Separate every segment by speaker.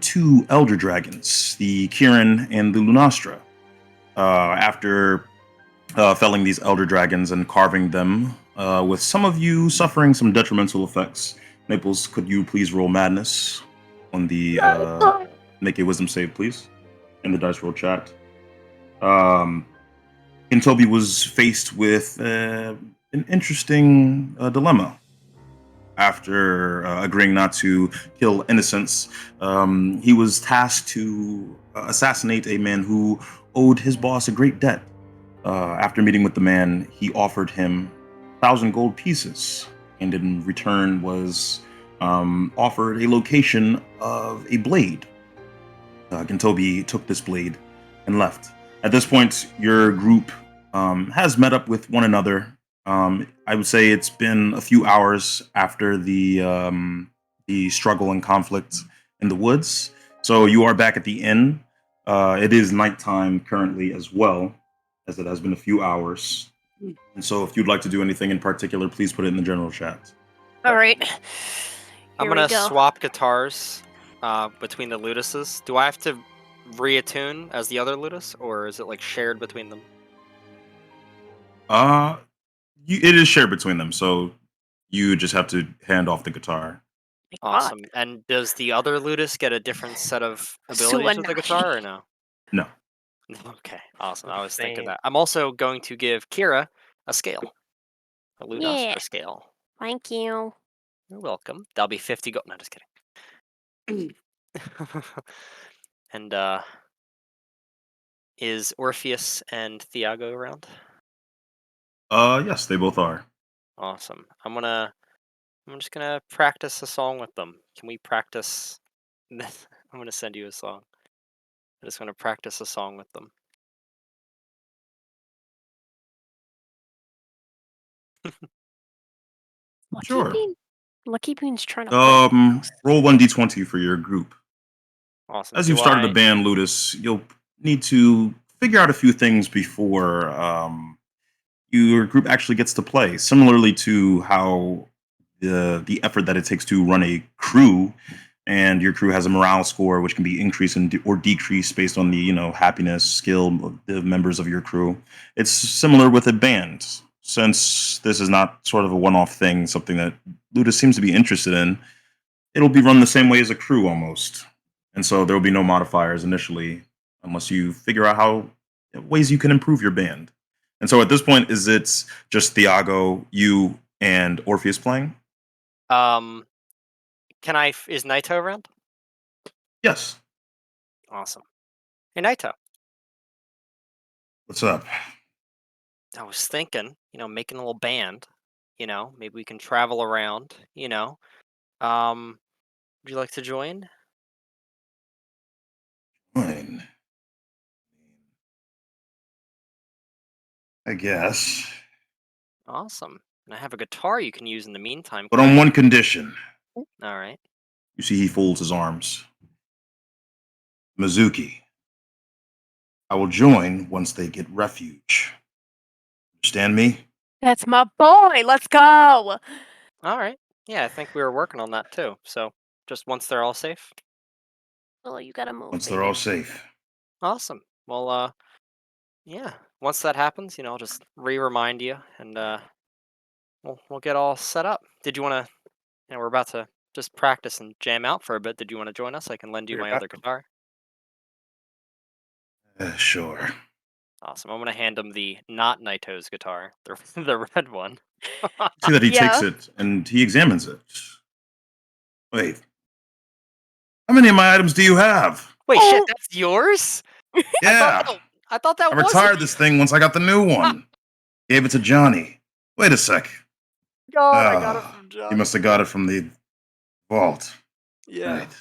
Speaker 1: two elder dragons, the Kirin and the Lunastra. After felling these elder dragons and carving them, with some of you suffering some detrimental effects, Maples, could you please roll madness on the make a wisdom save, please, in the dice roll chat. Kintobi was faced with an interesting dilemma after agreeing not to kill innocents. He was tasked to assassinate a man who owed his boss a great debt. After meeting with the man, he offered him 1,000 gold pieces, and in return was offered a location of a blade. Gintobi took this blade and left. At this point, your group has met up with one another. I would say it's been a few hours after the struggle and conflict in the woods. So you are back at the inn. It is nighttime currently as well, as it has been a few hours. And so if you'd like to do anything in particular, please put it in the general chat.
Speaker 2: All right.
Speaker 3: I'm
Speaker 2: Here we
Speaker 3: gonna
Speaker 2: go.
Speaker 3: swap guitars between the lutuses. Do I have to reattune as the other lutus, or is it like shared between them?
Speaker 1: It is shared between them, so you just have to hand off the guitar.
Speaker 3: Awesome. And does the other lutus get a different set of abilities with the guitar, or no?
Speaker 1: No.
Speaker 3: Okay, awesome. I was thinking that. I'm also going to give Kira a scale, a Ludostra scale.
Speaker 2: Thank you.
Speaker 3: You're welcome. That'll be 50 gold. No, just kidding. And is Orpheus and Thiago around?
Speaker 1: Yes, they both are.
Speaker 3: Awesome. I'm just gonna practice a song with them. Can we practice? I'm gonna send you a song. I just want to practice a song with them.
Speaker 1: Sure.
Speaker 2: Lucky Bean's trying to.
Speaker 1: Roll 1d20 for your group.
Speaker 3: Awesome.
Speaker 1: As you've started the band, Ludus, you'll need to figure out a few things before your group actually gets to play. Similarly to how the effort that it takes to run a crew, and your crew has a morale score which can be increased or decreased based on the happiness, skill of the members of your crew. It's similar with a band. Since this is not sort of a one-off thing, something that Ludus seems to be interested in, it'll be run the same way as a crew almost. And so there will be no modifiers initially, unless you figure out how ways you can improve your band. And so at this point, is it just Thiago, you, and Orpheus playing?
Speaker 3: Is Naito around?
Speaker 1: Yes.
Speaker 3: Awesome. Hey, Naito.
Speaker 1: What's up?
Speaker 3: I was thinking, making a little band. Maybe we can travel around. Would you like to join?
Speaker 1: Fine. I guess.
Speaker 3: Awesome. And I have a guitar you can use in the meantime.
Speaker 1: But on one condition.
Speaker 3: All right.
Speaker 1: You see, he folds his arms. Mizuki. I will join once they get refuge. Understand me?
Speaker 2: That's my boy. Let's go.
Speaker 3: All right. Yeah, I think we were working on that too. So just once they're all safe.
Speaker 2: Oh, you gotta move.
Speaker 1: Once they're all safe.
Speaker 3: Awesome. Well, yeah. Once that happens, I'll just remind you, and we'll get all set up. Did you want to? We're about to just practice and jam out for a bit. Did you want to join us? I can lend you my other guitar.
Speaker 1: Sure.
Speaker 3: Awesome. I'm gonna hand him the not Naito's guitar, the red one.
Speaker 1: See that he takes it and he examines it. Wait. How many of my items do you have?
Speaker 3: Wait, shit, that's yours?
Speaker 1: Yeah.
Speaker 3: I thought that
Speaker 1: I
Speaker 3: was.
Speaker 1: retired this thing once I got the new one. Gave it to Johnny. Wait a sec.
Speaker 3: God, I got it from Johnny.
Speaker 1: You must have got it from the vault.
Speaker 3: Yeah.
Speaker 1: Right.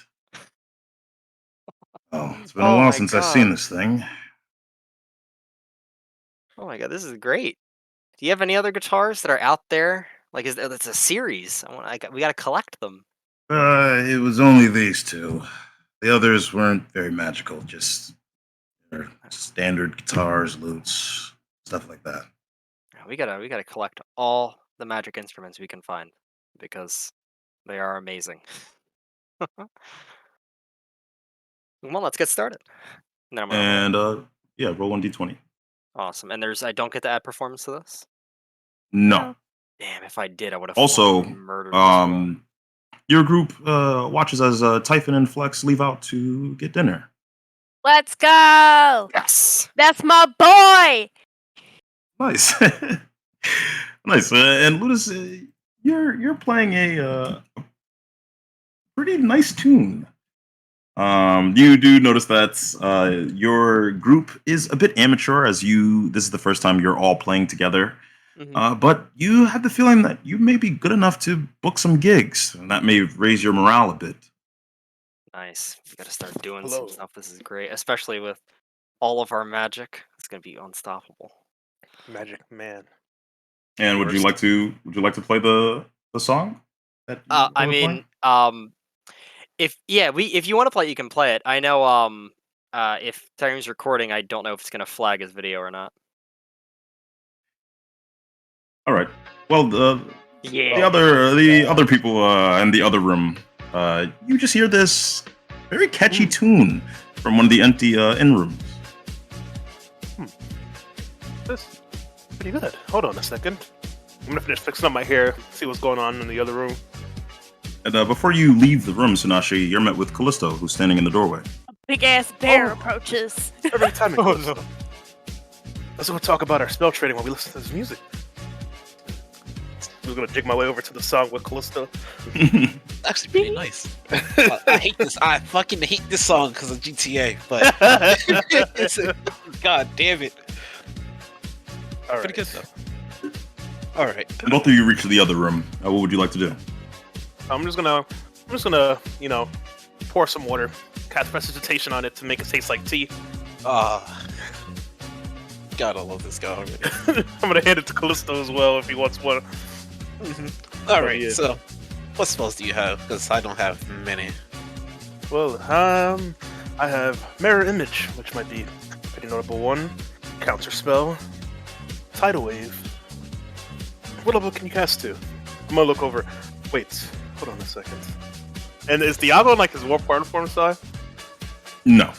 Speaker 1: Oh, it's been a while since I've seen this thing.
Speaker 3: Oh my god, this is great. Do you have any other guitars that are out there? Like, it's a series. We gotta collect them.
Speaker 1: It was only these two. The others weren't very magical. Just standard guitars, lutes, stuff like that.
Speaker 3: We gotta collect all the magic instruments we can find because they are amazing. Well, let's get started. And then I'm gonna roll.
Speaker 1: And yeah, roll 1d20.
Speaker 3: Awesome. And I don't get to add performance to this.
Speaker 1: No.
Speaker 3: Damn, if I did, I would have
Speaker 1: Also,
Speaker 3: murdered this roll.
Speaker 1: your group watches as Typhon and Flex leave out to get dinner.
Speaker 2: Let's go.
Speaker 3: Yes.
Speaker 2: That's my boy.
Speaker 1: Nice, nice. And Ludus, you're playing a pretty nice tune. You do notice that your group is a bit amateur, as this is the first time you're all playing together. But you have the feeling that you may be good enough to book some gigs, and that may raise your morale a bit.
Speaker 3: Nice. We gotta start doing some stuff. This is great, especially with all of our magic. It's gonna be unstoppable.
Speaker 4: Magic man.
Speaker 1: And would you like to play the song? That you
Speaker 3: I
Speaker 1: were
Speaker 3: mean,
Speaker 1: playing?
Speaker 3: if you want to play, it, you can play it. I know. If Tyrine's recording, I don't know if it's gonna flag his video or not.
Speaker 1: All right. Well, the
Speaker 3: Yeah.
Speaker 1: other people in the other room, you just hear this very catchy tune from one of the empty inn rooms.
Speaker 4: This is pretty good. Hold on a second. I'm gonna finish fixing up my hair, see what's going on in the other room.
Speaker 1: And before you leave the room, Sunashi, you're met with Callisto, who's standing in the doorway.
Speaker 2: Big ass bear approaches.
Speaker 4: Every time it goes up. Let's go talk about our spell trading while we listen to this music. I'm gonna jig my way over to the song with Callisto.
Speaker 5: Actually, pretty nice. I hate this. I fucking hate this song because of GTA, but God damn it.
Speaker 4: All
Speaker 5: Pretty
Speaker 4: right.
Speaker 5: good though. All right.
Speaker 1: And both of you reach the other room. What would you like to do?
Speaker 4: I'm just gonna, pour some water, cast precipitation on it to make it taste like tea.
Speaker 5: God, I love this guy already.
Speaker 4: I'm gonna hand it to Callisto as well if he wants one.
Speaker 5: All right.
Speaker 4: yeah.
Speaker 5: So, what spells do you have? Because I don't have many.
Speaker 4: Well, I have Mirror Image, which might be a pretty notable one. Counter Spell, Tidal Wave. What level can you cast to? I'm gonna look over. Wait, hold on a second. And is Diago in like his warp particle form style?
Speaker 1: No.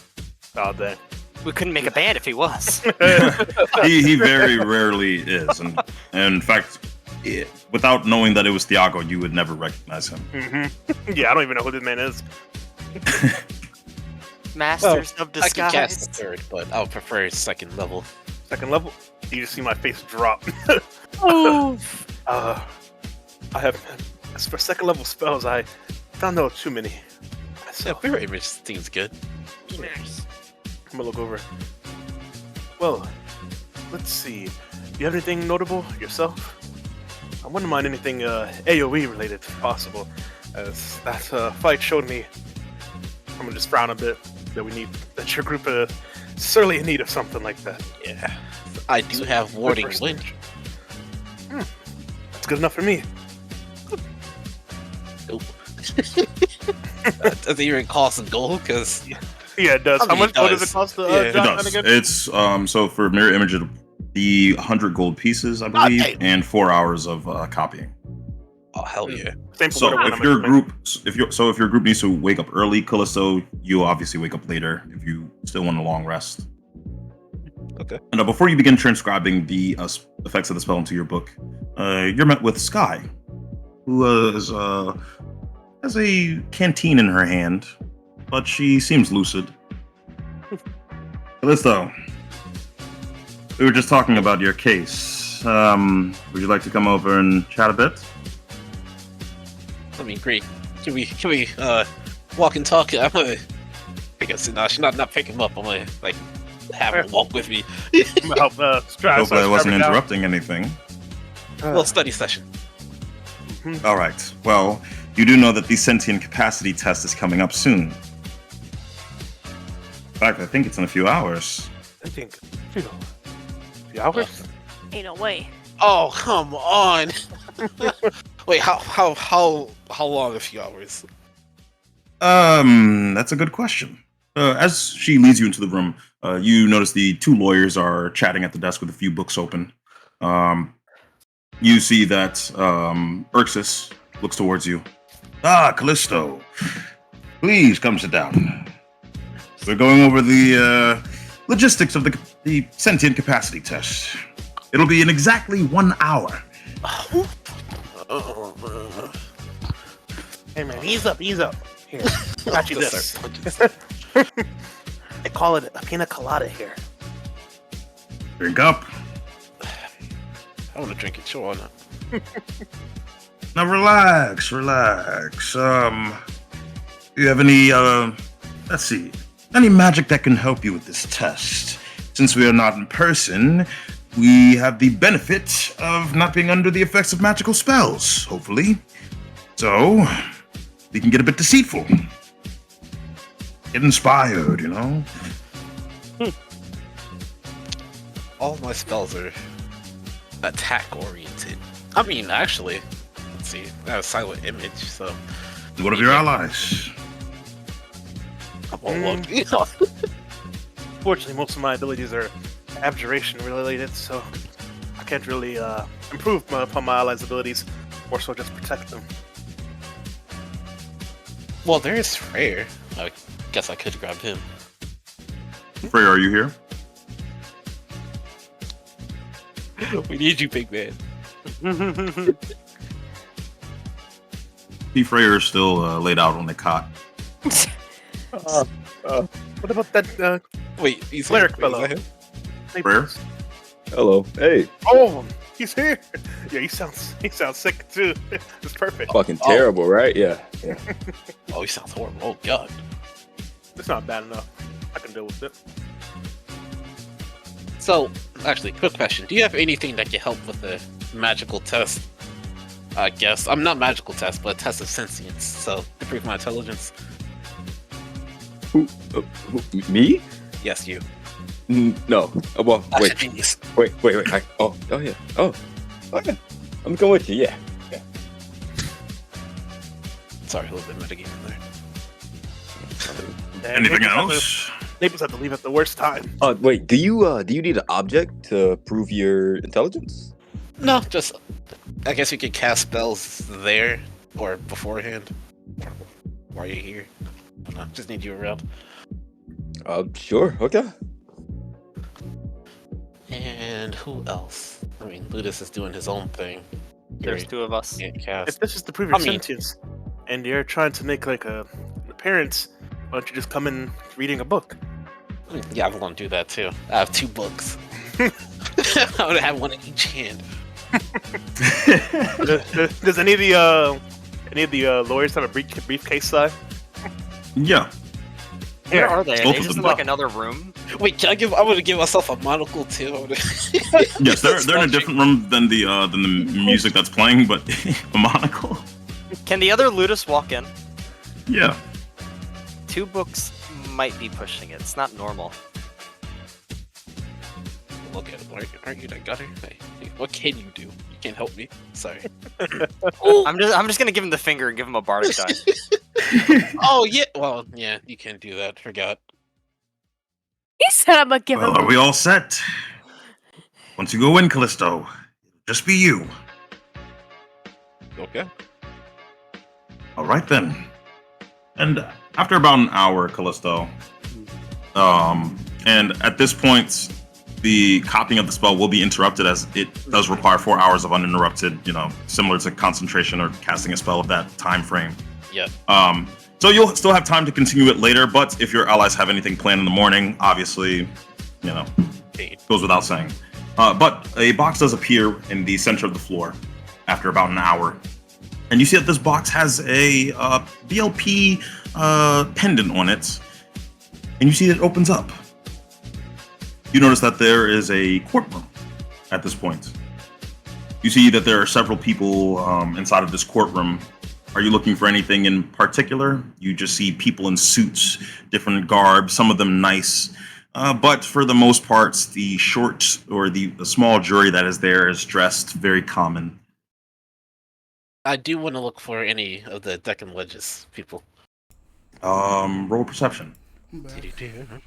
Speaker 4: Oh dang.
Speaker 3: We couldn't make a band if he was.
Speaker 1: He very rarely is. And in fact, without knowing that it was Thiago, you would never recognize him.
Speaker 4: Yeah, I don't even know who this man is.
Speaker 3: Masters of
Speaker 5: I can cast
Speaker 3: Disguise.
Speaker 5: the third, but I would prefer second level.
Speaker 4: Second level. You just see my face drop.
Speaker 2: Oof.
Speaker 4: I have, as for second level spells, I don't know too many.
Speaker 5: Yeah,
Speaker 4: myself.
Speaker 5: mirror image seems good.
Speaker 2: Nice.
Speaker 4: I'm gonna look over. Well, let's see. Do you have anything notable yourself? I wouldn't mind anything AoE related if possible, as that fight showed me. I'm gonna just frown a bit that your group is sorely in need of something like that.
Speaker 5: Yeah. I do have Warding
Speaker 4: first
Speaker 5: Wind.
Speaker 4: That's good enough for me.
Speaker 5: Nope. Does it even cost some gold? Because
Speaker 4: Yeah, it does.
Speaker 5: I mean,
Speaker 4: How much?
Speaker 5: it
Speaker 4: What does
Speaker 5: does.
Speaker 4: it cost to
Speaker 5: Yeah,
Speaker 4: jot
Speaker 1: It
Speaker 4: down
Speaker 1: does.
Speaker 4: again?
Speaker 1: It's so for mirror image, it'll be 100 gold pieces, I believe,
Speaker 5: damn.
Speaker 1: and 4 hours of copying.
Speaker 5: oh hell yeah.
Speaker 4: Same for
Speaker 1: So
Speaker 4: whatever
Speaker 1: if
Speaker 4: one
Speaker 1: your
Speaker 4: I'm
Speaker 1: group, if your group needs to wake up early, Callisto, you obviously wake up later if you still want a long rest.
Speaker 5: Okay.
Speaker 1: And before you begin transcribing the effects of the spell into your book, you're met with Sky, who has a canteen in her hand, but she seems lucid. Callisto, we were just talking about your case. Would you like to come over and chat a bit?
Speaker 5: I mean, great. Can we walk and talk? I'm gonna. I guess not pick him up. I'm gonna like have him walk with me.
Speaker 4: gonna help Strauss.
Speaker 1: Hopefully I wasn't interrupting anything.
Speaker 5: Little study session.
Speaker 1: All right. Well, you do know that the sentient capacity test is coming up soon. In fact, I think it's in a few hours.
Speaker 4: I think few hours.
Speaker 2: Ain't no way.
Speaker 5: Oh come on! Wait, how long? A few hours?
Speaker 1: That's a good question. As she leads you into the room, you notice the two lawyers are chatting at the desk with a few books open. You see that Urxus looks towards you. Ah, Callisto. Please come sit down. We're going over the logistics of the sentient capacity test. It'll be in exactly 1 hour.
Speaker 4: Hey man, ease up. Here, I got you
Speaker 5: Just
Speaker 4: this.
Speaker 5: start punching.
Speaker 4: They call it a pina colada here.
Speaker 1: Drink up.
Speaker 5: I want to drink it. Sure, why not?
Speaker 1: Now relax. Do you have any, let's see, any magic that can help you with this test? Since we are not in person, we have the benefit of not being under the effects of magical spells, hopefully. So, we can get a bit deceitful. Get inspired, you know?
Speaker 5: All my spells are attack oriented. I mean, actually, let's see. I have silent image, so
Speaker 1: What of your allies?
Speaker 5: I'm all look.
Speaker 4: Fortunately, most of my abilities are abjuration related, so I can't really improve upon my allies' abilities, or so just protect them.
Speaker 5: Well, there is Freyr. I guess I could grab him.
Speaker 1: Frey, are you here?
Speaker 5: We need you, big man.
Speaker 1: P. Freyr is still laid out on the cot.
Speaker 4: What about that
Speaker 5: Wait, he's
Speaker 4: cleric
Speaker 5: here. Wait,
Speaker 4: fellow?
Speaker 5: is that him?
Speaker 1: Freyr?
Speaker 6: Hello. Hey.
Speaker 4: Oh, he's here. Yeah, he sounds sick too. It's perfect.
Speaker 6: Fucking terrible, right? Yeah.
Speaker 5: Oh, he sounds horrible. Oh, God.
Speaker 4: It's not bad enough. I can deal with it.
Speaker 5: So, actually, quick question. Do you have anything that can help with the magical test? I guess. I'm not magical test, but a test of sentience. So, improve my intelligence.
Speaker 6: Who, me?
Speaker 5: Yes, you.
Speaker 6: No. Well, wait.
Speaker 5: Genius.
Speaker 6: Wait. Yeah. Oh, yeah. I'm going with you. Yeah.
Speaker 5: Sorry, a little bit metagaming there.
Speaker 1: Anything else?
Speaker 4: Neighbors have to leave at the worst time.
Speaker 6: Wait. Do you need an object to prove your intelligence?
Speaker 5: No, just I guess you could cast spells there or beforehand. While you're here. I don't know, just need you around.
Speaker 6: Sure. Okay.
Speaker 5: And who else? I mean, Ludus is doing his own thing.
Speaker 3: There's two of us.
Speaker 5: Can't
Speaker 4: If
Speaker 5: cast.
Speaker 4: this is to prove your
Speaker 5: I mean-
Speaker 4: sentience, and you're trying to make like an appearance, why don't you just come in reading a book?
Speaker 5: Yeah, I'm gonna do that too. I have 2 books. I'm gonna have one in each hand.
Speaker 4: Does any of the lawyers have a briefcase side?
Speaker 1: Yeah.
Speaker 3: Where are they? Are
Speaker 1: Both
Speaker 3: they
Speaker 1: of
Speaker 3: just
Speaker 1: them.
Speaker 3: in like another room?
Speaker 5: Wait, can I give? I want to give myself a monocle too.
Speaker 1: Yes, they're in a different room than the music that's playing, but a monocle.
Speaker 3: Can the other Ludus walk in?
Speaker 1: Yeah.
Speaker 3: 2 books might be pushing it. It's not normal.
Speaker 5: Look at it. Aren't you that gutter? Hey, what can you do? You can't help me. Sorry.
Speaker 3: I'm just gonna give him the finger and give him a bardic die.
Speaker 5: Oh yeah. Well, yeah, you can't do that. Forgot.
Speaker 2: He said I'm gonna give
Speaker 1: Well,
Speaker 2: him.
Speaker 1: are we all set? Once you go in, Callisto, it'll just be you.
Speaker 5: Okay.
Speaker 1: All right then. And after about an hour, Callisto, and at this point, the copying of the spell will be interrupted as it does require 4 hours of uninterrupted, similar to concentration or casting a spell of that time frame.
Speaker 5: Yep.
Speaker 1: So you'll still have time to continue it later, but if your allies have anything planned in the morning, obviously, goes without saying. But a box does appear in the center of the floor after about an hour. And you see that this box has a BLP pendant on it. And you see it opens up. You notice that there is a courtroom at this point. You see that there are several people inside of this courtroom. Are you looking for anything in particular? You just see people in suits, different garbs, some of them nice. But for the most part, the short or the small jury that is there is dressed very common.
Speaker 5: I do want to look for any of the Deccan Ledges people.
Speaker 1: Roll perception.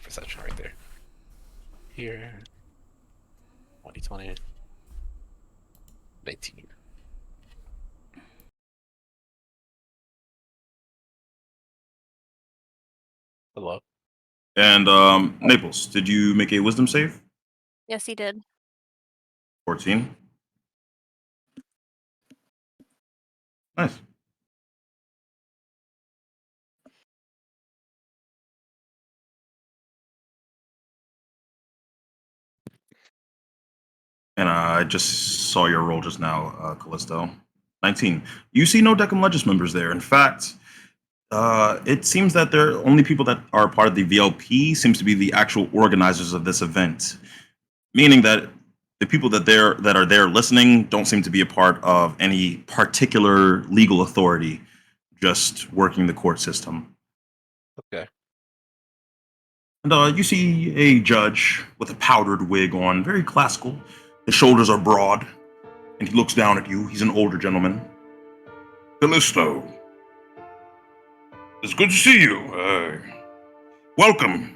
Speaker 5: Perception right there. Here. 2020. 19. Hello.
Speaker 1: And Naples, did you make a wisdom save?
Speaker 2: Yes, he did.
Speaker 1: 14. Nice. And I just saw your roll just now, Callisto. 19. You see no Decim Legis members there. In fact, it seems that the only people that are part of the VLP seems to be the actual organizers of this event, meaning that the people that are there listening don't seem to be a part of any particular legal authority, just working the court system.
Speaker 5: Okay.
Speaker 1: And you see a judge with a powdered wig on, very classical. His shoulders are broad, and he looks down at you. He's an older gentleman. Callisto, it's good to see you. Welcome.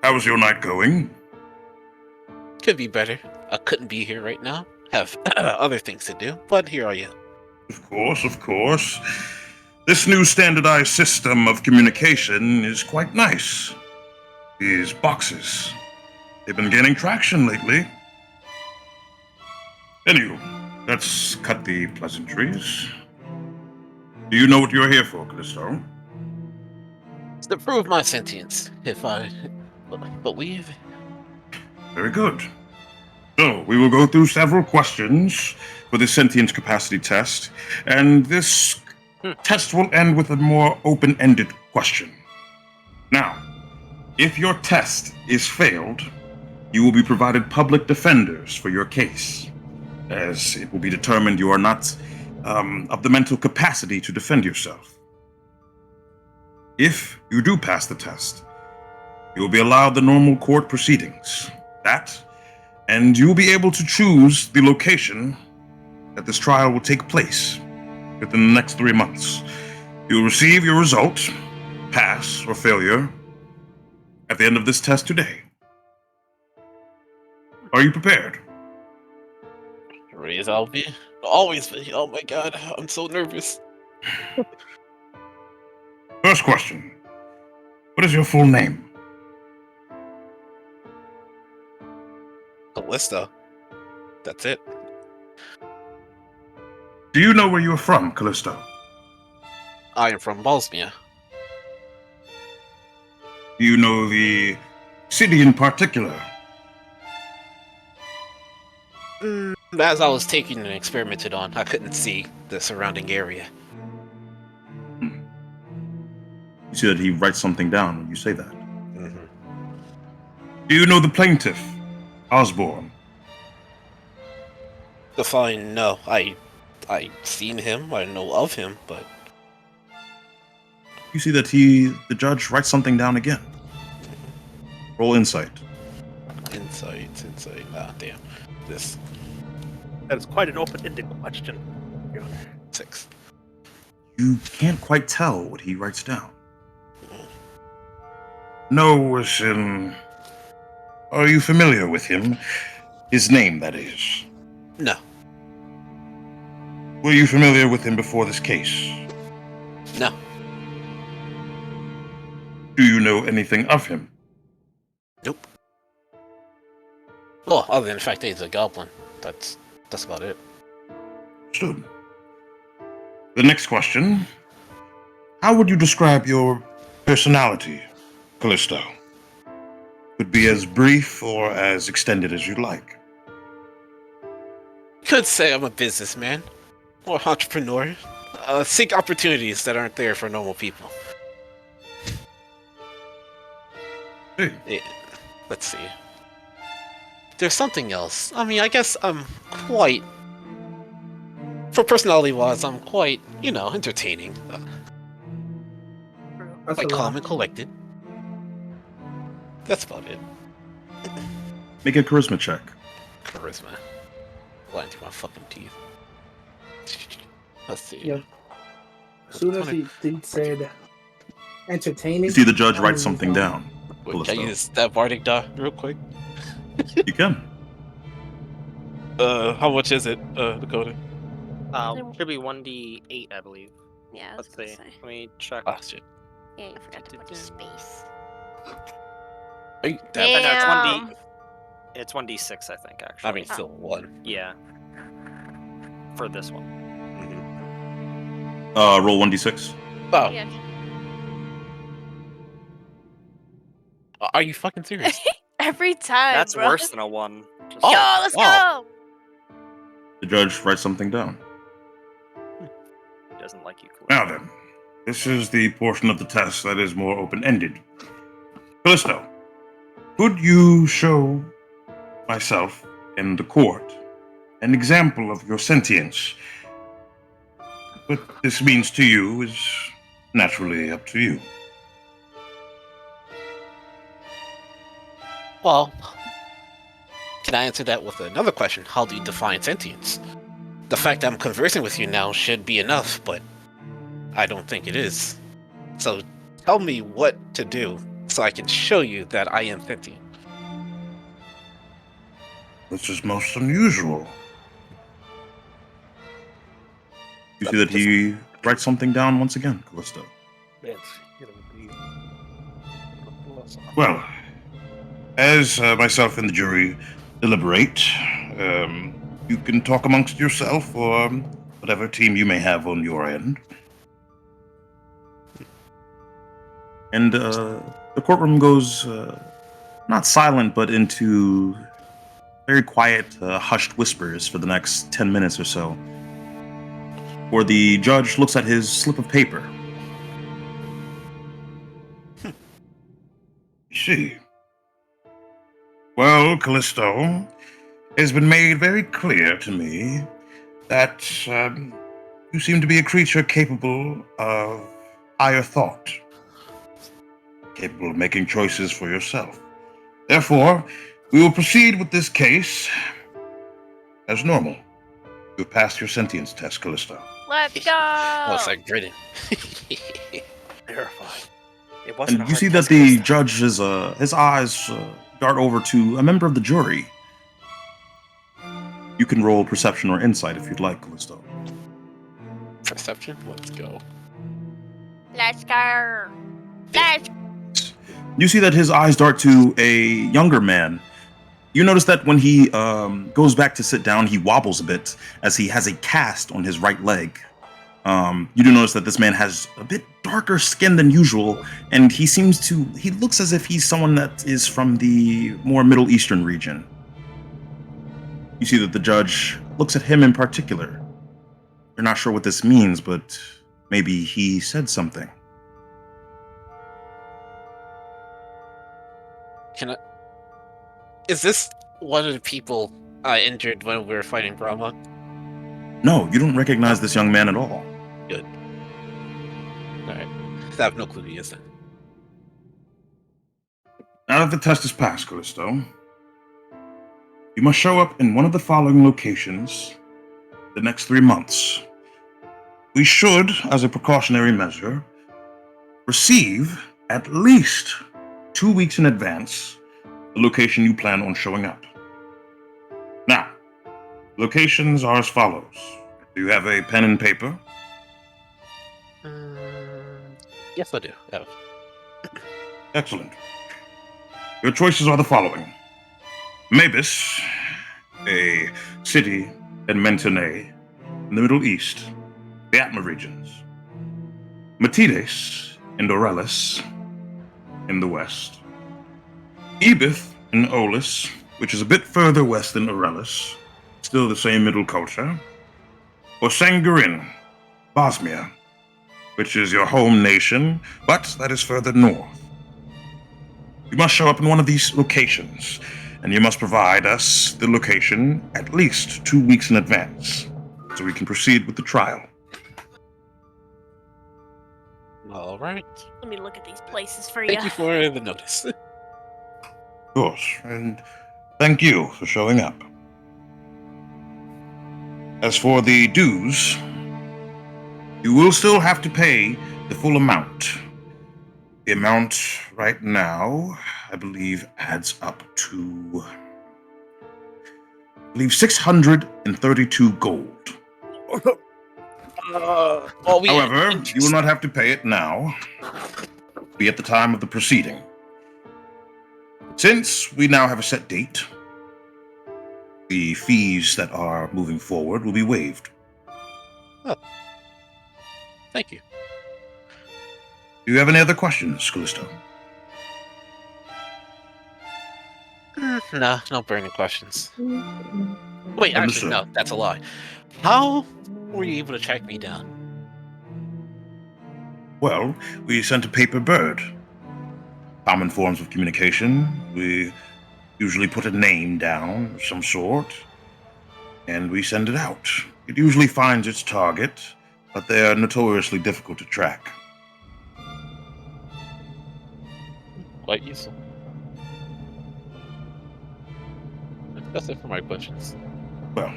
Speaker 1: How's your night going?
Speaker 5: Could be better. I couldn't be here right now. Have other things to do, but here I am.
Speaker 1: Of course, of course. This new standardized system of communication is quite nice. These boxes, they've been gaining traction lately. Anywho, let's cut the pleasantries. Do you know what you're here for, Callisto?
Speaker 5: It's to prove my sentience, if I believe.
Speaker 1: Very good. So, we will go through several questions for the sentience capacity test, and this test will end with a more open-ended question. Now, if your test is failed, you will be provided public defenders for your case, as it will be determined you are not of the mental capacity to defend yourself. If you do pass the test, you will be allowed the normal court proceedings. That, and you will be able to choose the location that this trial will take place within the next 3 months. You will receive your result, pass or failure, at the end of this test today. Are you prepared?
Speaker 5: Raise I'll be. Always be. Oh my god, I'm so nervous.
Speaker 1: First question. What is your full name?
Speaker 5: Callisto. That's it.
Speaker 1: Do you know where you are from, Callisto?
Speaker 5: I am from Bosnia.
Speaker 1: Do you know the city in particular?
Speaker 5: As I was taken and experimented on, I couldn't see the surrounding area.
Speaker 1: You see that he writes something down when you say that.
Speaker 5: Mm-hmm.
Speaker 1: Do you know the plaintiff, Osborne?
Speaker 5: Define, no. I seen him, I know of him, but
Speaker 1: You see that the judge writes something down again. Roll insight.
Speaker 5: insight. Ah, damn. This
Speaker 4: That is quite an open-ended question.
Speaker 5: 6.
Speaker 1: You can't quite tell what he writes down. No, as in... Are you familiar with him? His name, that is.
Speaker 5: No.
Speaker 1: Were you familiar with him before this case?
Speaker 5: No.
Speaker 1: Do you know anything of him?
Speaker 5: Nope. Well, other than the fact that he's a goblin. That's about it.
Speaker 1: Understood. The next question. How would you describe your personality, Callisto? Could be as brief or as extended as you'd like.
Speaker 5: Could say I'm a businessman or entrepreneur. Seek opportunities that aren't there for normal people.
Speaker 1: Hey,
Speaker 5: Yeah. Let's see. There's something else. I mean, I guess I'm quite... For personality-wise, I'm quite, entertaining.
Speaker 7: That's
Speaker 5: Like
Speaker 7: a lot.
Speaker 5: calm and collected. That's about it.
Speaker 1: make a charisma check.
Speaker 5: Charisma. Lying through my fucking teeth. Let's see.
Speaker 7: Yeah. As soon as he said entertaining,
Speaker 1: You see the judge write
Speaker 7: um,
Speaker 1: something down.
Speaker 5: Wait,
Speaker 1: Callisto.
Speaker 5: can I use that bardic die real quick?
Speaker 1: You can.
Speaker 5: How much is it, Dakota?
Speaker 3: Should be 1d8, I believe.
Speaker 2: Yeah, I was
Speaker 3: Let's
Speaker 2: gonna
Speaker 3: see.
Speaker 2: say.
Speaker 3: Let me check.
Speaker 5: Ah, shit.
Speaker 2: Yeah, you forgot to put the space.
Speaker 5: Are you, that,
Speaker 3: I know, it's
Speaker 2: Damn.
Speaker 3: 1d. It's 1d6, I think, actually.
Speaker 5: I mean, still one.
Speaker 3: Yeah. For this one.
Speaker 1: Roll 1d6.
Speaker 5: Oh,
Speaker 2: Yeah.
Speaker 5: are you fucking serious?
Speaker 2: Every time,
Speaker 3: That's
Speaker 2: bro.
Speaker 3: worse than a 1. Just
Speaker 5: Oh,
Speaker 2: Yo, let's
Speaker 5: wow.
Speaker 2: go.
Speaker 1: The judge writes something down.
Speaker 3: He doesn't like you,
Speaker 1: Now
Speaker 3: Callisto.
Speaker 1: then, this is the portion of the test that is more open-ended. Callisto, could you show myself and the court an example of your sentience? What this means to you is naturally up to you.
Speaker 5: Well, can I answer that with another question? How do you define sentience? The fact that I'm conversing with you now should be enough, but I don't think it is. So tell me what to do so I can show you that I am sentient.
Speaker 1: This is most unusual. You see that he writes something down once again, Callisto. Well, as myself and the jury deliberate, you can talk amongst yourself or whatever team you may have on your end. And the courtroom goes not silent, but into very quiet, hushed whispers for the next 10 minutes or so. Or the judge looks at his slip of paper. See. Well, Callisto, it has been made very clear to me that you seem to be a creature capable of higher thought, capable of making choices for yourself. Therefore, we will proceed with this case as normal. You've passed your sentience test, Callisto.
Speaker 2: Let's go.
Speaker 5: I was like grinning.
Speaker 4: Terrifying.
Speaker 3: It wasn't
Speaker 1: And
Speaker 3: a
Speaker 1: you
Speaker 3: hard
Speaker 1: see that
Speaker 3: test,
Speaker 1: the
Speaker 3: Callisto.
Speaker 1: judge's his eyes dart over to a member of the jury. You can roll perception or insight if you'd like, Callisto.
Speaker 5: Perception? Let's go.
Speaker 2: Let's go. Let's.
Speaker 1: You see that his eyes dart to a younger man. You notice that when he goes back to sit down, he wobbles a bit as he has a cast on his right leg. You do notice that this man has a bit darker skin than usual, and he looks as if he's someone that is from the more Middle Eastern region. You see that the judge looks at him in particular. You're not sure what this means, but maybe he said something.
Speaker 5: Can I? Is this one of the people I injured when we were fighting Brahma?
Speaker 1: No, you don't recognize this young man at all.
Speaker 5: Good. Alright. I have no clue who he is then.
Speaker 1: Now that the test is passed, Callisto, you must show up in one of the following locations the next 3 months. We should, as a precautionary measure, receive at least 2 weeks in advance the location you plan on showing up. Now, locations are as follows. Do you have a pen and paper?
Speaker 5: Yes, I do. Oh.
Speaker 1: Excellent. Your choices are the following. Mabus, a city in Mentone, in the Middle East, the Atma regions. Matides and Aurelis, in the west. Ebith and Olis, which is a bit further west than Aurelis, still the same middle culture. Or Sangurin, Bosmia, which is your home nation, but that is further north. You must show up in one of these locations, and you must provide us the location at least 2 weeks in advance, so we can proceed with the trial.
Speaker 5: All right.
Speaker 2: Let me look at these places for
Speaker 5: Thank
Speaker 2: you.
Speaker 5: you for the notice.
Speaker 1: Of course, and thank you for showing up. As for the dues, you will still have to pay the full amount. The amount right now, I believe, adds up to, 632 gold. However, you will not have to pay it now. Be at the time of the proceeding. Since we now have a set date, the fees that are moving forward will be waived.
Speaker 5: Thank you.
Speaker 1: Do you have any other questions, Callisto?
Speaker 5: No, no burning questions. Wait, actually,
Speaker 1: Understood.
Speaker 5: no, that's a lie. How were you able to track me down?
Speaker 1: Well, we sent a paper bird. Common forms of communication. We usually put a name down of some sort, and we send it out. It usually finds its target, but they are notoriously difficult to track.
Speaker 5: Quite useful. That's it for my questions.
Speaker 1: Well,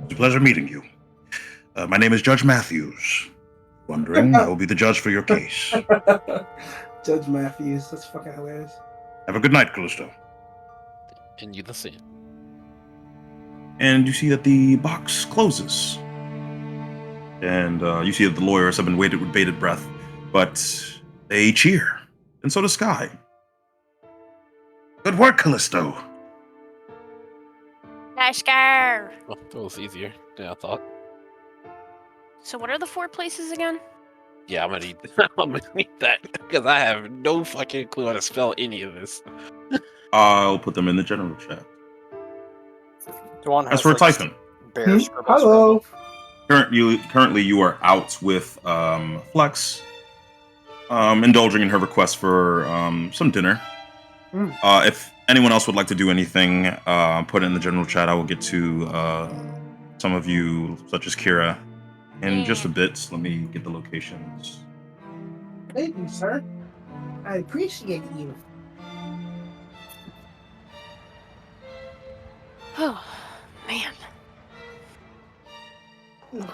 Speaker 1: it's a pleasure meeting you. My name is Judge Matthews. Wondering, I will be the judge for your case.
Speaker 7: Judge Matthews, that's fucking hilarious.
Speaker 1: Have a good night, Callisto.
Speaker 5: And you the same.
Speaker 1: And you see that the box closes. And you see that the lawyers have been waited with bated breath, but they cheer. And so does Sky. Good work, Callisto.
Speaker 2: Lashkar.
Speaker 5: Well, that was easier than I thought.
Speaker 2: So what are the 4 places again?
Speaker 5: Yeah, I'm gonna need that because I have no fucking clue how to spell any of this.
Speaker 1: I'll put them in the general chat.
Speaker 3: The one
Speaker 1: As
Speaker 3: has,
Speaker 1: for
Speaker 3: like,
Speaker 1: typing,
Speaker 3: bear scribble,
Speaker 7: Hello.
Speaker 1: currently you are out with Flex, indulging in her request for some dinner. If anyone else would like to do anything, put it in the general chat. I will get to some of you, such as Kira, in just a bit. Let me get the locations.
Speaker 7: Thank you, sir. I appreciate you.
Speaker 2: Oh, man.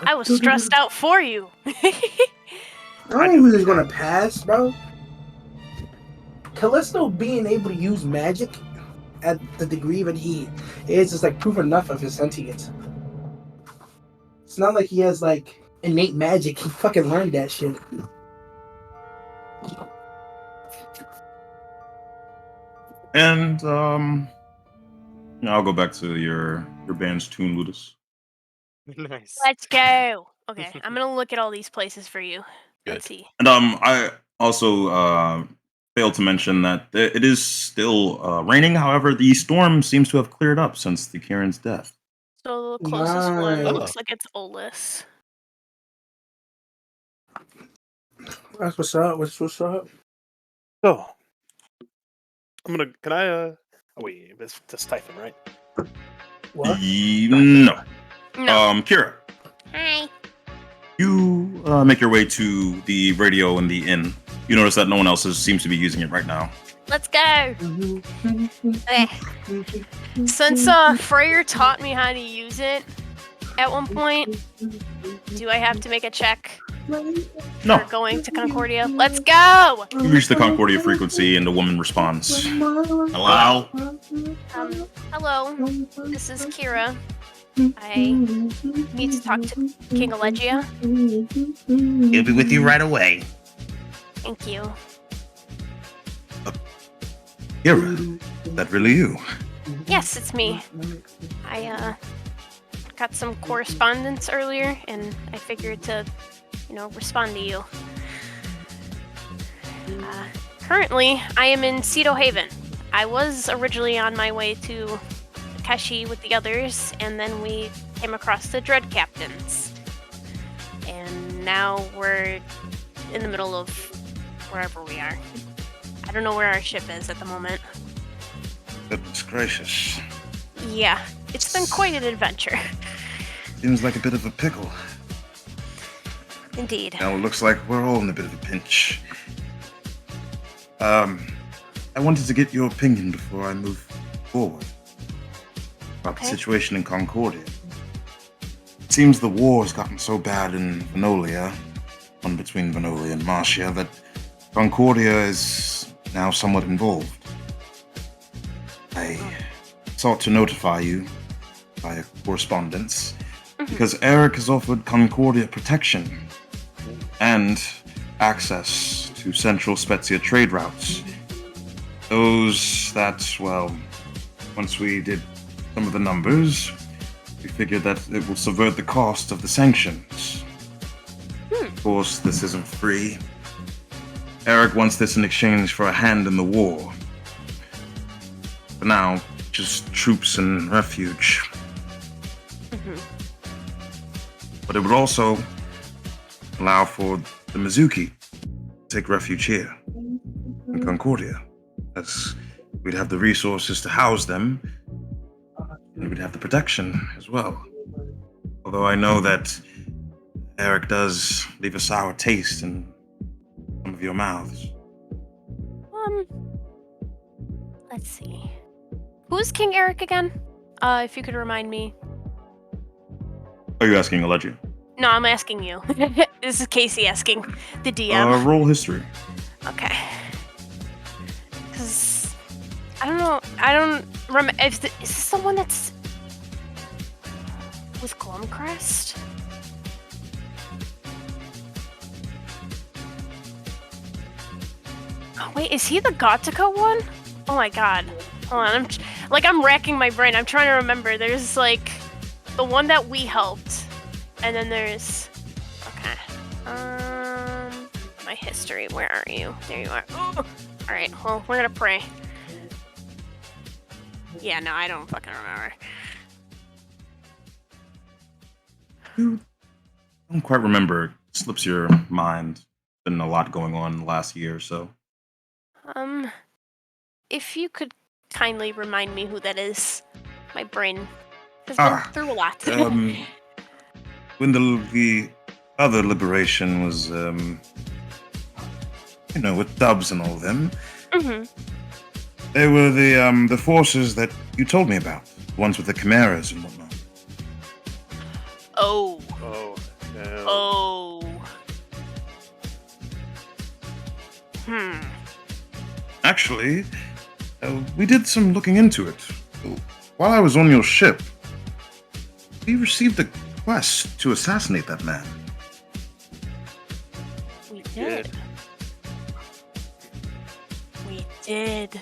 Speaker 2: I was stressed out for you.
Speaker 7: I knew he was gonna pass, bro. Callisto being able to use magic at the degree that he is like proof enough of his sentience. It's not like he has like innate magic. He fucking learned that shit.
Speaker 1: And I'll go back to your band's tune, Ludus.
Speaker 3: Nice.
Speaker 2: Let's go. Okay, I'm gonna look at all these places for you.
Speaker 5: Good.
Speaker 2: Let's see.
Speaker 1: And I also failed to mention that it is still raining. However, the storm seems to have cleared up since the Kieran's death.
Speaker 2: So the closest one
Speaker 7: Nice.
Speaker 2: looks like it's Olus.
Speaker 7: That's what's up. What's up?
Speaker 4: So, I'm gonna. Can I? Oh wait, it's typing, right?
Speaker 7: What?
Speaker 1: No.
Speaker 2: No.
Speaker 1: Kira,
Speaker 2: Hi.
Speaker 1: you make your way to the radio in the inn. You notice that no one else seems to be using it right now.
Speaker 2: Let's go. Okay. Since Freyr taught me how to use it at one point, do I have to make a check
Speaker 1: No.
Speaker 2: for going to Concordia? Let's go.
Speaker 1: You reach the Concordia frequency, and the woman responds. Hello?
Speaker 2: Hello. This is Kira. I need to talk to King Allegia.
Speaker 1: He'll be with you right away.
Speaker 2: Thank you.
Speaker 1: Kira, is that really you?
Speaker 2: Yes, it's me. I got some correspondence earlier, and I figured to, respond to you. Currently, I am in Cedo Haven. I was originally on my way to Keshi with the others, and then we came across the Dread Captains. And now we're in the middle of wherever we are. I don't know where our ship is at the moment.
Speaker 1: Goodness gracious.
Speaker 2: Yeah, it's been quite an adventure.
Speaker 1: Seems like a bit of a pickle.
Speaker 2: Indeed.
Speaker 1: Now it looks like we're all in a bit of a pinch. I wanted to get your opinion before I move forward about the situation in Concordia. It seems the war has gotten so bad in Venolia, one between Venolia and Marcia, that Concordia is now somewhat involved. I sought to notify you via correspondence because Eric has offered Concordia protection and access to central Spezia trade routes. Well, once we did some of the numbers, we figured that it will subvert the cost of the sanctions. Of course, this isn't free. Eric wants this in exchange for a hand in the war. For now, just troops and refuge. But it would also allow for the Mizuki to take refuge here in Concordia, as we'd have the resources to house them, and we'd have the protection as well. Although I know that Eric does leave a sour taste in some of your mouths.
Speaker 2: Let's see. Who's King Eric again? If you could remind me.
Speaker 1: Are you asking Allegia?
Speaker 2: No, I'm asking you. This is Casey asking the DM.
Speaker 1: Roll history.
Speaker 2: Okay. Because I don't know. I don't remember. Is this the one that's with Glumcrest? Oh, wait, is he the Gothica one? Oh my god. Hold on. I'm racking my brain. I'm trying to remember. There's like the one that we helped, and then there's. Okay. My history. Where are you? There you are. Oh. All right. Well, we're gonna pray. Yeah. No, I don't fucking remember.
Speaker 1: You don't quite remember. It slips your mind. Been a lot going on in the last year or so.
Speaker 2: If you could kindly remind me who that is. My brain has been through a lot.
Speaker 1: When the other liberation was, with Dubs and all of them, they were the forces that you told me about, the ones with the chimeras and whatnot.
Speaker 2: Oh.
Speaker 4: Oh, no.
Speaker 2: Oh.
Speaker 1: Actually, we did some looking into it. While I was on your ship, we received a quest to assassinate that man.
Speaker 2: We did. We did.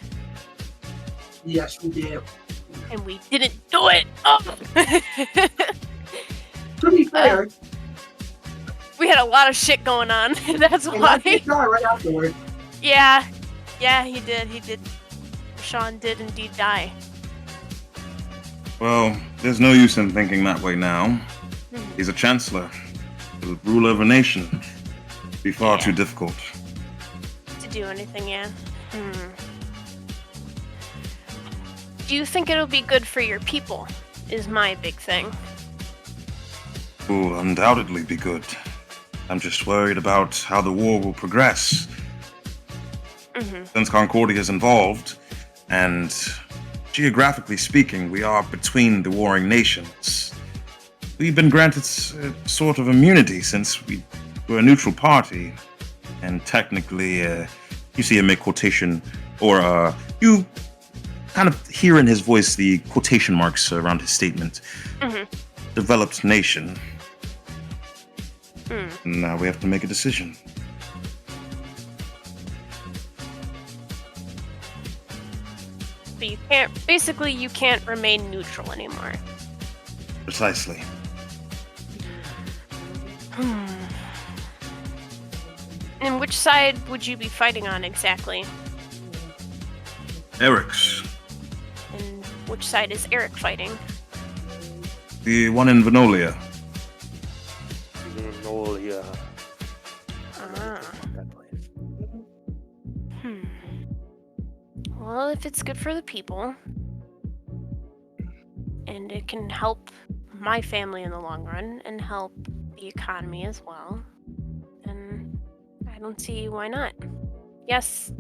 Speaker 7: Yes, we did.
Speaker 2: And we didn't do it. Oh.
Speaker 7: To be fair,
Speaker 2: We had a lot of shit going on. That's
Speaker 7: and
Speaker 2: why.
Speaker 7: I died right afterward.
Speaker 2: Yeah, he did. Sean did indeed die.
Speaker 1: Well, there's no use in thinking that way now. He's a chancellor. The ruler of a nation. It'd be far too difficult.
Speaker 2: To do anything, yeah. Do you think it'll be good for your people? Is my big thing.
Speaker 1: Will undoubtedly be good. I'm just worried about how the war will progress. Since Concordia is involved, and geographically speaking, we are between the warring nations. We've been granted sort of immunity since we're a neutral party, and technically, you see him make quotation, or you kind of hear in his voice the quotation marks around his statement. Developed nation. Now we have to make a decision.
Speaker 2: But you can't remain neutral anymore.
Speaker 1: Precisely.
Speaker 2: And which side would you be fighting on exactly?
Speaker 1: Eric's.
Speaker 2: And which side is Eric fighting?
Speaker 1: The one in Venolia.
Speaker 4: Magnolia. That place.
Speaker 2: Well, if it's good for the people, and it can help my family in the long run, and help the economy as well, then I don't see why not. Yes,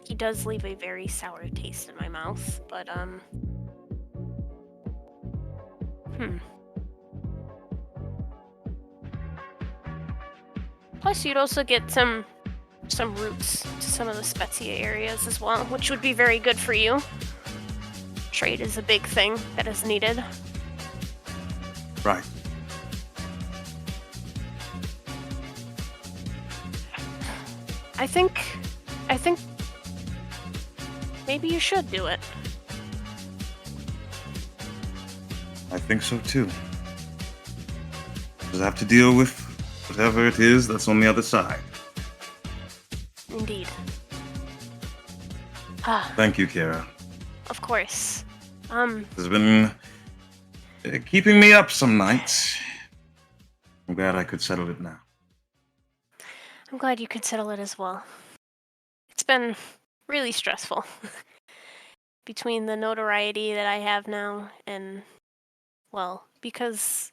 Speaker 2: he does leave a very sour taste in my mouth, but, Plus, you'd also get some routes to some of the Spezia areas as well, which would be very good for you. Trade is a big thing that is needed.
Speaker 1: Right.
Speaker 2: I think maybe you should do it.
Speaker 1: I think so too. Just have to deal with whatever it is that's on the other side.
Speaker 2: Indeed.
Speaker 1: Thank you, Kira.
Speaker 2: Of course.
Speaker 1: It's been keeping me up some nights. I'm glad I could settle it now.
Speaker 2: I'm glad you could settle it as well. It's been really stressful. Between the notoriety that I have now and, well, because,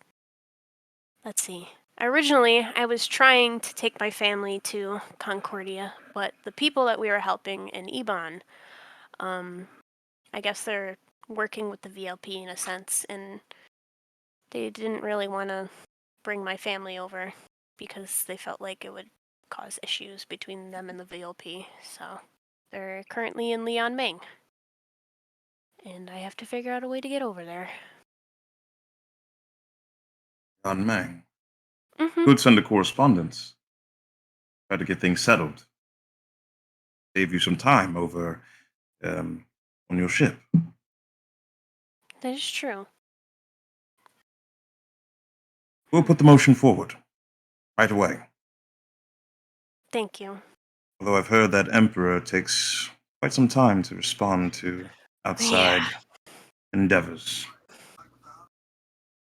Speaker 2: let's see. Originally, I was trying to take my family to Concordia, but the people that we were helping in Ebon, I guess they're working with the VLP in a sense, and they didn't really want to bring my family over because they felt like it would cause issues between them and the VLP. So they're currently in Leon Ming, and I have to figure out a way to get over there.
Speaker 1: On Mang.
Speaker 2: Mm-hmm.
Speaker 1: Could send a correspondence. Try to get things settled. Save you some time over on your ship.
Speaker 2: That is true.
Speaker 1: We'll put the motion forward right away.
Speaker 2: Thank you.
Speaker 1: Although I've heard that Emperor takes quite some time to respond to outside endeavors.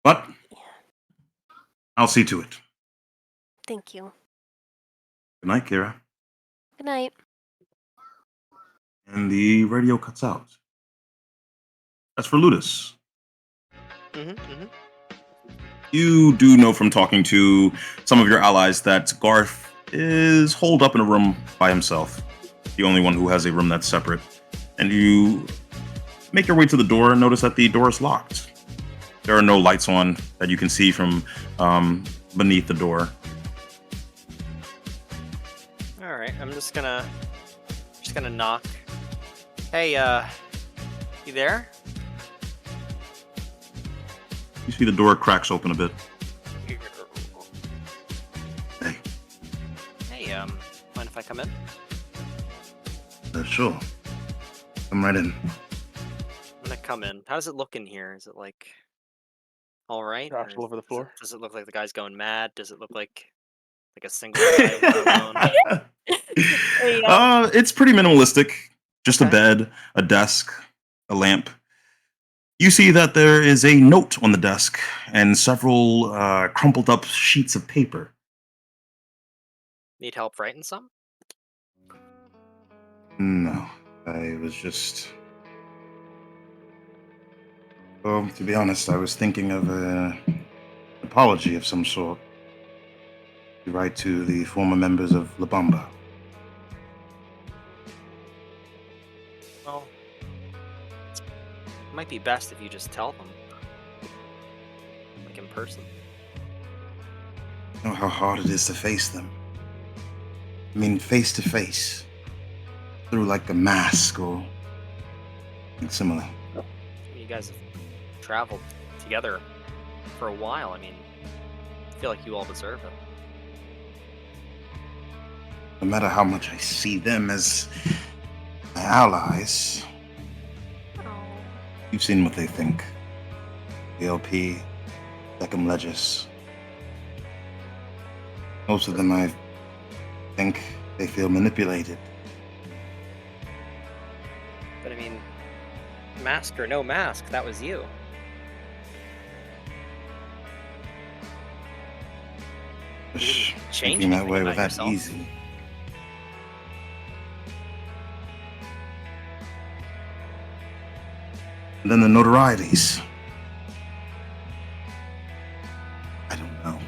Speaker 1: But I'll see to it.
Speaker 2: Thank you.
Speaker 1: Good night, Kira.
Speaker 2: Good night.
Speaker 1: And the radio cuts out. As for Ludus, you do know from talking to some of your allies that Garth is holed up in a room by himself. The only one who has a room that's separate. And you make your way to the door and notice that the door is locked. There are no lights on that you can see from beneath the door.
Speaker 3: All right, I'm just gonna knock. Hey, you there?
Speaker 1: You see the door cracks open a bit. Hey.
Speaker 3: Hey, mind if I come in?
Speaker 1: Sure. Come right in.
Speaker 3: I'm gonna come in. How does it look in here? Is it like all right?
Speaker 4: Trash
Speaker 3: Or
Speaker 4: all over the floor.
Speaker 3: Does it look like the guy's going mad? Does it look like a single guy alone?
Speaker 1: It's pretty minimalistic. Just a
Speaker 3: Okay.
Speaker 1: bed, a desk, a lamp. You see that there is a note on the desk and several crumpled up sheets of paper.
Speaker 3: Need help writing some?
Speaker 1: No, I was just... Well, to be honest, I was thinking of an apology of some sort. To write to the former members of La Bamba.
Speaker 3: Well, it might be best if you just tell them. Like in person.
Speaker 1: You know how hard it is to face them. I mean, face to face. Through like a mask or something similar.
Speaker 3: You guys have traveled together for a while. I mean, I feel like you all deserve it.
Speaker 1: No matter how much I see them as my allies, you've seen what they think. The LP, Beckham Legis. Most of them, I think, they feel manipulated.
Speaker 3: But I mean, mask or no mask, that was you.
Speaker 1: Wish
Speaker 3: change
Speaker 1: thinking that
Speaker 3: anything
Speaker 1: way
Speaker 3: about
Speaker 1: was that
Speaker 3: yourself.
Speaker 1: easy. And then the notorieties. I don't know.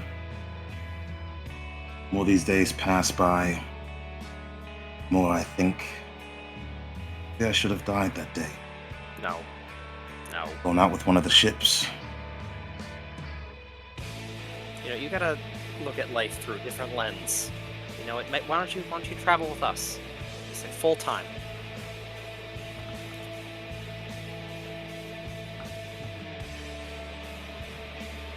Speaker 1: More these days pass by, more I think maybe I should have died that day.
Speaker 3: No. No.
Speaker 1: Gone out with one of the ships.
Speaker 3: You know, you gotta look at life through a different lens. You know, why don't you travel with us? It's like full time.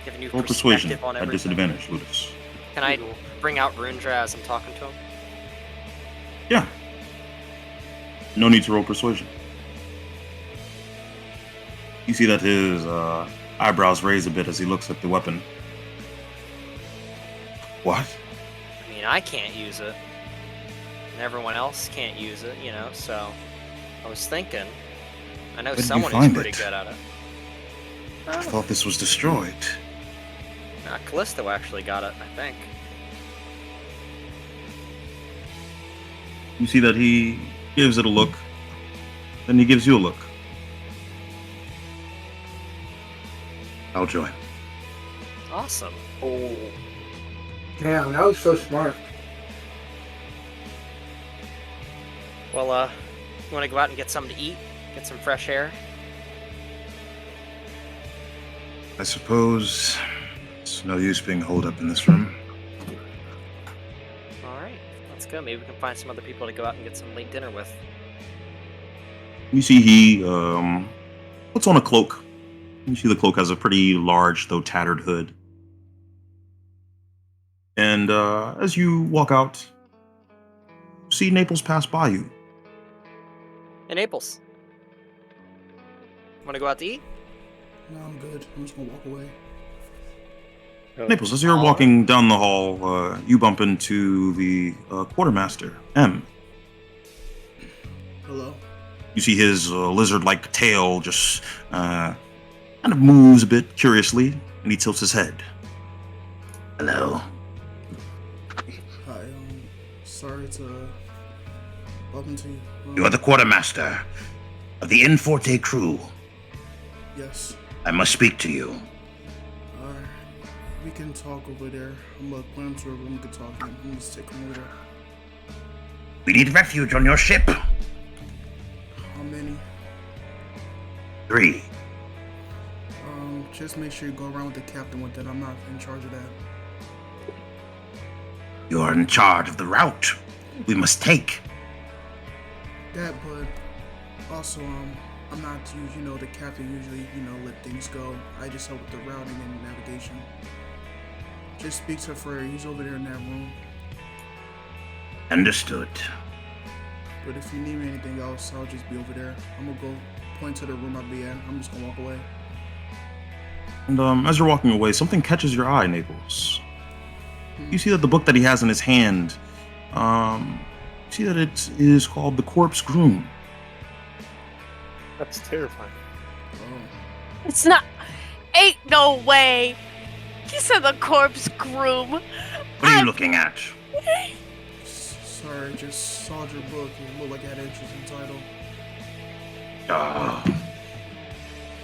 Speaker 3: Giving you
Speaker 1: Roll persuasion
Speaker 3: perspective on
Speaker 1: at
Speaker 3: everything.
Speaker 1: disadvantage, Ludus.
Speaker 3: Can I bring out Rundra as I'm talking to him?
Speaker 1: Yeah. No need to roll persuasion. You see that his eyebrows raise a bit as he looks at the weapon. What?
Speaker 3: I mean, I can't use it, and everyone else can't use it, you know. So I was thinking, I know
Speaker 1: Where did you
Speaker 3: someone who's
Speaker 1: find
Speaker 3: pretty
Speaker 1: it?
Speaker 3: good at it.
Speaker 1: I thought this was destroyed.
Speaker 3: Callisto actually got it, I think.
Speaker 1: You see that he gives it a look, then he gives you a look. I'll join.
Speaker 3: Awesome.
Speaker 4: Oh,
Speaker 7: Damn, that was so smart.
Speaker 3: Well, you want to go out and get something to eat? Get some fresh air?
Speaker 1: I suppose it's no use being holed up in this room.
Speaker 3: Alright, let's go. Maybe we can find some other people to go out and get some late dinner with.
Speaker 1: You see he puts on a cloak. You see the cloak has a pretty large, though tattered hood. And as you walk out, you see Naples pass by you.
Speaker 3: Hey, Naples. Want to go out to eat?
Speaker 8: No, I'm good. I'm just gonna walk away.
Speaker 1: Naples, as you're walking down the hall, you bump into the quartermaster, M.
Speaker 8: Hello.
Speaker 1: You see his lizard-like tail just kind of moves a bit curiously, and he tilts his head. Hello.
Speaker 8: Hi. Sorry to bump into you.
Speaker 9: You are the quartermaster of the Inforte crew.
Speaker 8: Yes.
Speaker 9: I must speak to you.
Speaker 8: Alright. We can talk over there. I'm gonna point him to a room we can talk in. I'm just take him over there.
Speaker 9: We need refuge on your ship.
Speaker 8: How many?
Speaker 9: 3.
Speaker 8: Just make sure you go around with the captain with that. I'm not in charge of that.
Speaker 9: You are in charge of the route we must take.
Speaker 8: That, but also, I'm not the captain usually, let things go. I just help with the routing and navigation. Just speak to Frere. He's over there in that room.
Speaker 9: Understood.
Speaker 8: But if you need me anything else, I'll just be over there. I'm gonna go point to the room I'll be at. I'm just gonna walk away.
Speaker 1: And as you're walking away, something catches your eye, Naples. You see that the book that he has in his hand, you see that it is called The Corpse Groom.
Speaker 4: that's terrifying.
Speaker 8: Oh.
Speaker 2: It's not. Ain't no way. He said the corpse groom.
Speaker 9: What are you looking at?
Speaker 8: Sorry, just saw your book. It looked like it had an interesting title.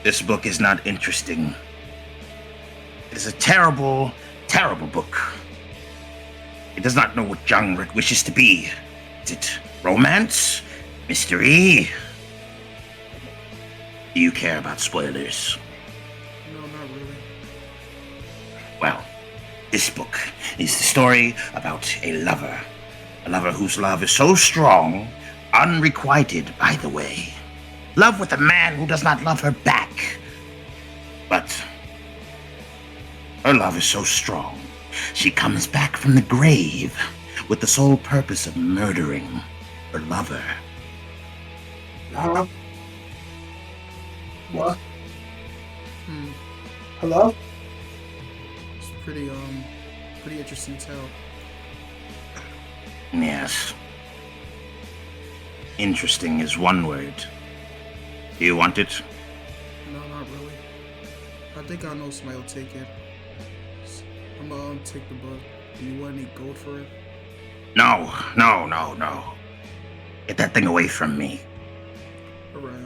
Speaker 9: This book is not interesting. It is a terrible, terrible book. It does not know what genre it wishes to be. Is it romance? Mystery? Do you care about spoilers?
Speaker 8: No, not really.
Speaker 9: Well, this book is the story about a lover. A lover whose love is so strong, unrequited, by the way. Love with a man who does not love her back. But her love is so strong, she comes back from the grave with the sole purpose of murdering her lover.
Speaker 7: Huh? What?
Speaker 8: Hmm.
Speaker 7: Hello?
Speaker 8: It's pretty interesting tale.
Speaker 9: Yes. Interesting is one word. Do you want it?
Speaker 8: No, not really. I think I know somebody will take it. I'm gonna take the book. Do you want any gold for it?
Speaker 9: No. Get that thing away from me.
Speaker 8: Alright,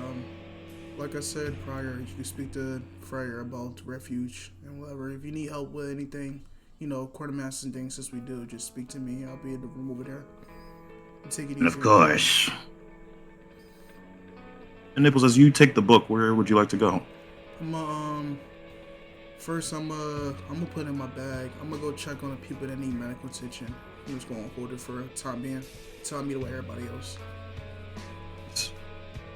Speaker 8: like I said prior, you speak to Frere about refuge and whatever. If you need help with anything, quartermasters and things, since we do, just speak to me. I'll be in the room over there. Take it easy.
Speaker 9: And of course.
Speaker 1: And Naples, as you take the book, where would you like to go?
Speaker 8: First I'm gonna put it in my bag. I'm gonna go check on the people that need medical attention. I'm just gonna hold it for a time being. Tell me to with everybody else.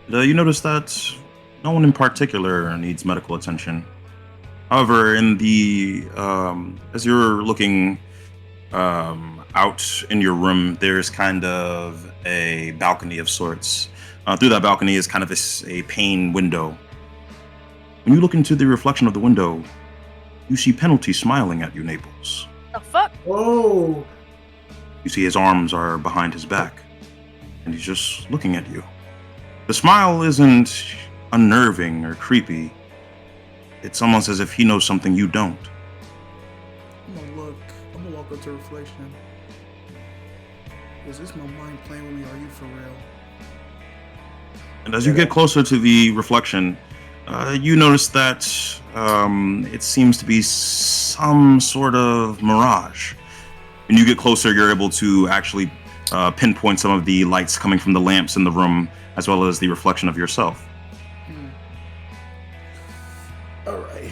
Speaker 1: You notice that no one in particular needs medical attention. However, in the as you're looking out in your room, there's kind of a balcony of sorts. Through that balcony is kind of a pane window. When you look into the reflection of the window, you see Penalty smiling at you, Naples.
Speaker 2: The fuck?
Speaker 7: Whoa.
Speaker 1: You see his arms are behind his back, and he's just looking at you. The smile isn't unnerving or creepy. It's almost as if he knows something you don't.
Speaker 8: I'm gonna walk up to Reflection. Is this my mind playing with me? Are you for real?
Speaker 1: And as you get closer to the reflection, you notice that it seems to be some sort of mirage. When you get closer, you're able to actually pinpoint some of the lights coming from the lamps in the room, as well as the reflection of yourself.
Speaker 8: Alright.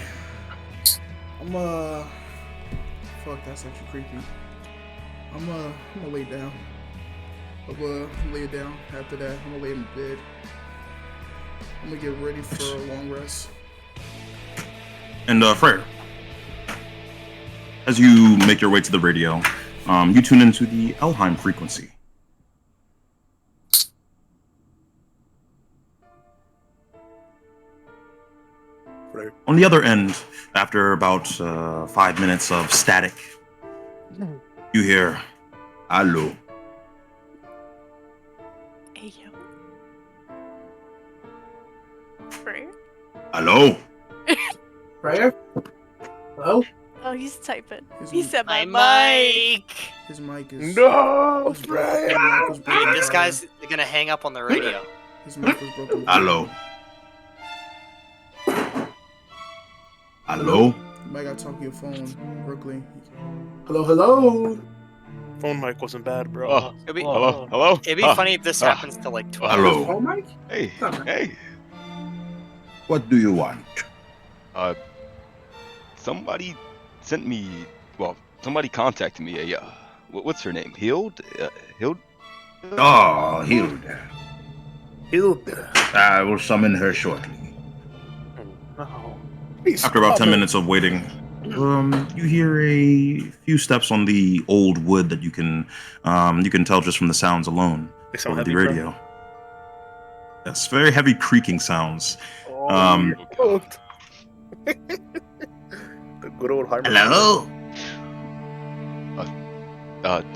Speaker 8: Fuck, that's actually creepy. I'm gonna lay down. I'm gonna lay it down. After that, I'm gonna lay in bed. I'm gonna get ready for a long rest.
Speaker 1: And Freyr, as you make your way to the radio, you tune into the Elheim frequency.
Speaker 4: Right.
Speaker 1: On the other end, after about 5 minutes of static, you hear, "Hello."
Speaker 2: Hey, yo. Freyr?
Speaker 1: Hello?
Speaker 7: Freyr? Hello?
Speaker 2: Oh, he's typing.
Speaker 8: His
Speaker 2: He
Speaker 8: m-
Speaker 2: said my
Speaker 3: My
Speaker 2: mic.
Speaker 3: mic.
Speaker 8: His mic is.
Speaker 4: No,
Speaker 8: his
Speaker 4: Frey!
Speaker 8: mic was broken
Speaker 3: Dude, this
Speaker 8: by-
Speaker 3: guy's gonna hang up on the radio.
Speaker 8: His mic was broken.
Speaker 1: Hello? Hello?
Speaker 8: You might gotta talk to your phone, Brooklyn.
Speaker 7: Hello, hello.
Speaker 4: Phone mic wasn't bad, bro.
Speaker 10: Oh,
Speaker 3: It'd be,
Speaker 10: hello, hello.
Speaker 3: it'd be
Speaker 10: Ah,
Speaker 3: funny if this
Speaker 10: ah.
Speaker 3: happens to like 12.
Speaker 1: Hello?
Speaker 7: Oh, Mike?
Speaker 10: Hey, hey.
Speaker 9: What do you want?
Speaker 10: Somebody sent me. Well, somebody contacted me. What's her name? Hild? Hild?
Speaker 9: Oh, Hilda.
Speaker 4: Hilda.
Speaker 9: I will summon her shortly.
Speaker 4: No.
Speaker 1: After about 10 minutes of waiting, you hear a few steps on the old wood that you can tell just from the sounds alone
Speaker 4: They sound
Speaker 1: over the
Speaker 4: heavy, bro.
Speaker 1: radio. Yes, very heavy creaking sounds.
Speaker 4: Oh, you're hooked. The good old Heimer.
Speaker 9: Hello?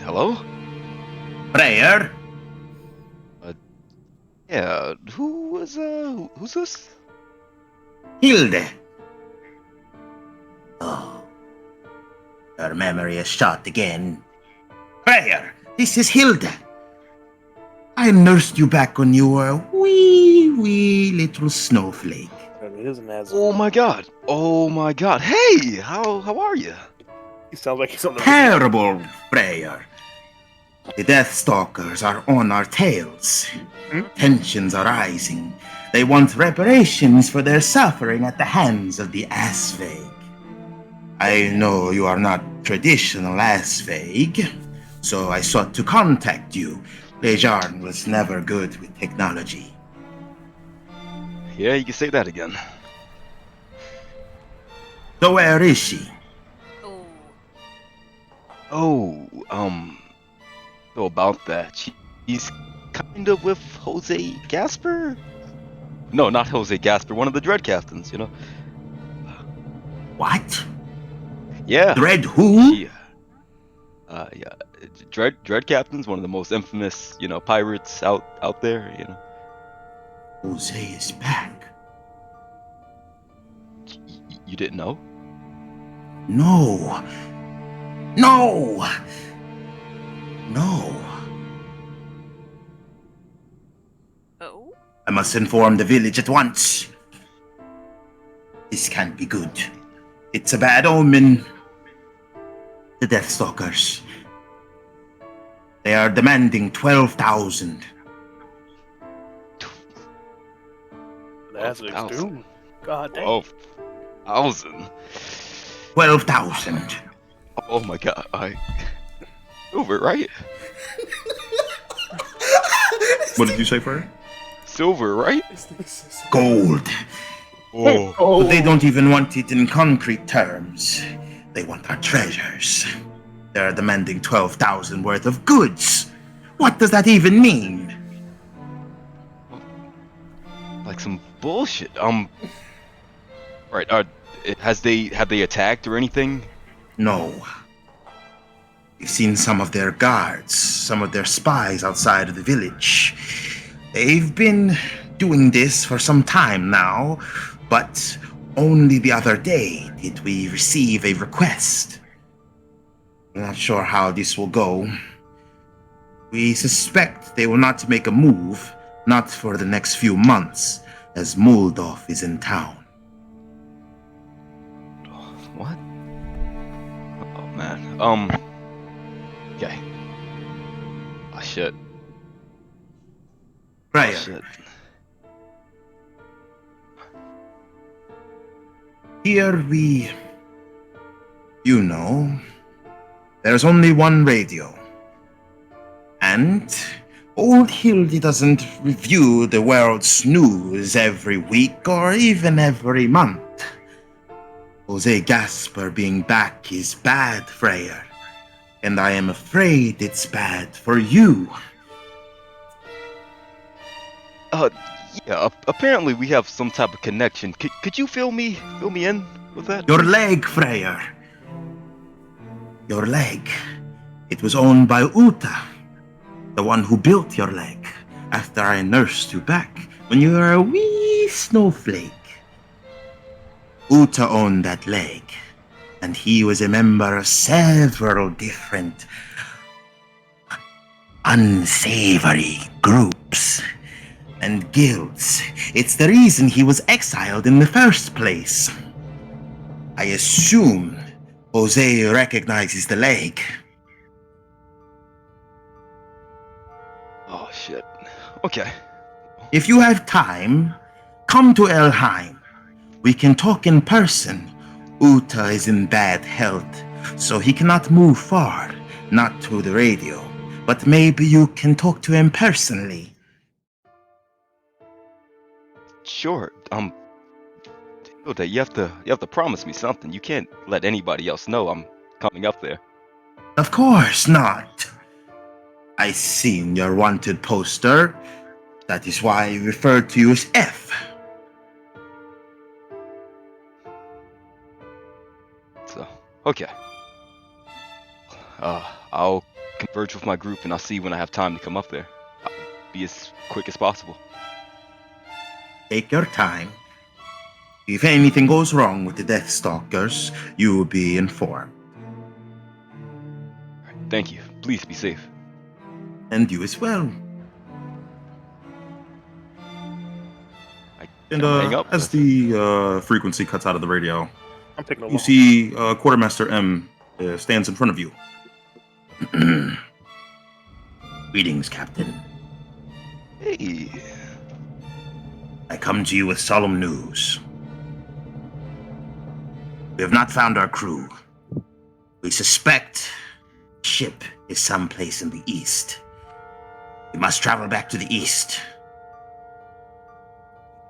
Speaker 10: Hello?
Speaker 9: Prayer?
Speaker 10: Yeah, who's this?
Speaker 9: Hilde. Oh. Your memory is shot again. Prayer, this is Hilde. I nursed you back when you were a wee little snowflake.
Speaker 4: It is Nazareth.
Speaker 10: Oh my god. Oh my god. Hey, how are you?
Speaker 4: He sounds like he's on the
Speaker 9: Terrible, Freya. The Deathstalkers are on our tails. Tensions are rising. They want reparations for their suffering at the hands of the Asvaig. I know you are not traditional Asvaig, so I sought to contact you. Lejarn was never good with technology.
Speaker 10: Yeah, you can say that again.
Speaker 9: So where is she?
Speaker 2: Oh.
Speaker 10: So about that, she's kind of with Jose Gasper? No, not Jose Gasper, one of the Dread Captains, you know?
Speaker 9: What?
Speaker 10: Yeah.
Speaker 9: Dread who?
Speaker 10: She, yeah. Dread Captain's one of the most infamous, pirates out there,
Speaker 9: Jose is back.
Speaker 10: You didn't know?
Speaker 9: No. No. No.
Speaker 2: Oh.
Speaker 9: I must inform the village at once. This can't be good. It's a bad omen. The Deathstalkers. They are demanding 12,000.
Speaker 4: Nazareth's
Speaker 10: 12,000.
Speaker 4: doom. God damn.
Speaker 10: 12,000?
Speaker 9: 12,000.
Speaker 10: Oh my god, Silver, right?
Speaker 1: What did you say, Frey?
Speaker 10: Silver, right?
Speaker 9: Gold.
Speaker 10: Oh.
Speaker 9: But they don't even want it in concrete terms. They want our treasures. They're demanding 12,000 worth of goods. What does that even mean?
Speaker 10: Like some bullshit. Right. Have they attacked or anything?
Speaker 9: No. We've seen some of their guards, some of their spies outside of the village. They've been doing this for some time now, but only the other day did we receive a request. I'm not sure how this will go. We suspect they will not make a move, not for the next few months, as Muldorf is in town.
Speaker 10: What? Oh man. Okay. Oh shit. Oh
Speaker 9: Freya,
Speaker 10: shit.
Speaker 9: here there's only one radio. And old Hildy doesn't review the world's news every week or even every month. Jose Gasper being back is bad, Freya. And I am afraid it's bad for you.
Speaker 10: Yeah. Apparently we have some type of connection. Could you fill me in with that?
Speaker 9: Your leg, Freya. Your leg. It was owned by Uta, the one who built your leg, after I nursed you back when you were a wee snowflake. Uta owned that leg, and he was a member of several different unsavory groups and guilds. It's the reason he was exiled in the first place. I assume Jose recognizes the leg.
Speaker 10: Oh shit. Okay.
Speaker 9: If you have time, come to Elheim. We can talk in person. Uta is in bad health, so he cannot move far, not through the radio. But maybe you can talk to him personally.
Speaker 10: Sure. You have to promise me something. You can't let anybody else know I'm coming up there.
Speaker 9: Of course not. I seen your wanted poster. That is why I referred to you as F.
Speaker 10: So, okay. I'll converge with my group and I'll see when I have time to come up there. I'll be as quick as possible.
Speaker 9: Take your time. If anything goes wrong with the Deathstalkers, you will be informed.
Speaker 10: Thank you. Please be safe.
Speaker 9: And you as well.
Speaker 1: And
Speaker 10: hang up.
Speaker 1: as the frequency cuts out of the radio,
Speaker 4: I'm picking
Speaker 1: you see Quartermaster M stands in front of you.
Speaker 9: Greetings, Captain.
Speaker 10: Hey.
Speaker 9: I come to you with solemn news. We have not found our crew. We suspect the ship is someplace in the east. We must travel back to the east.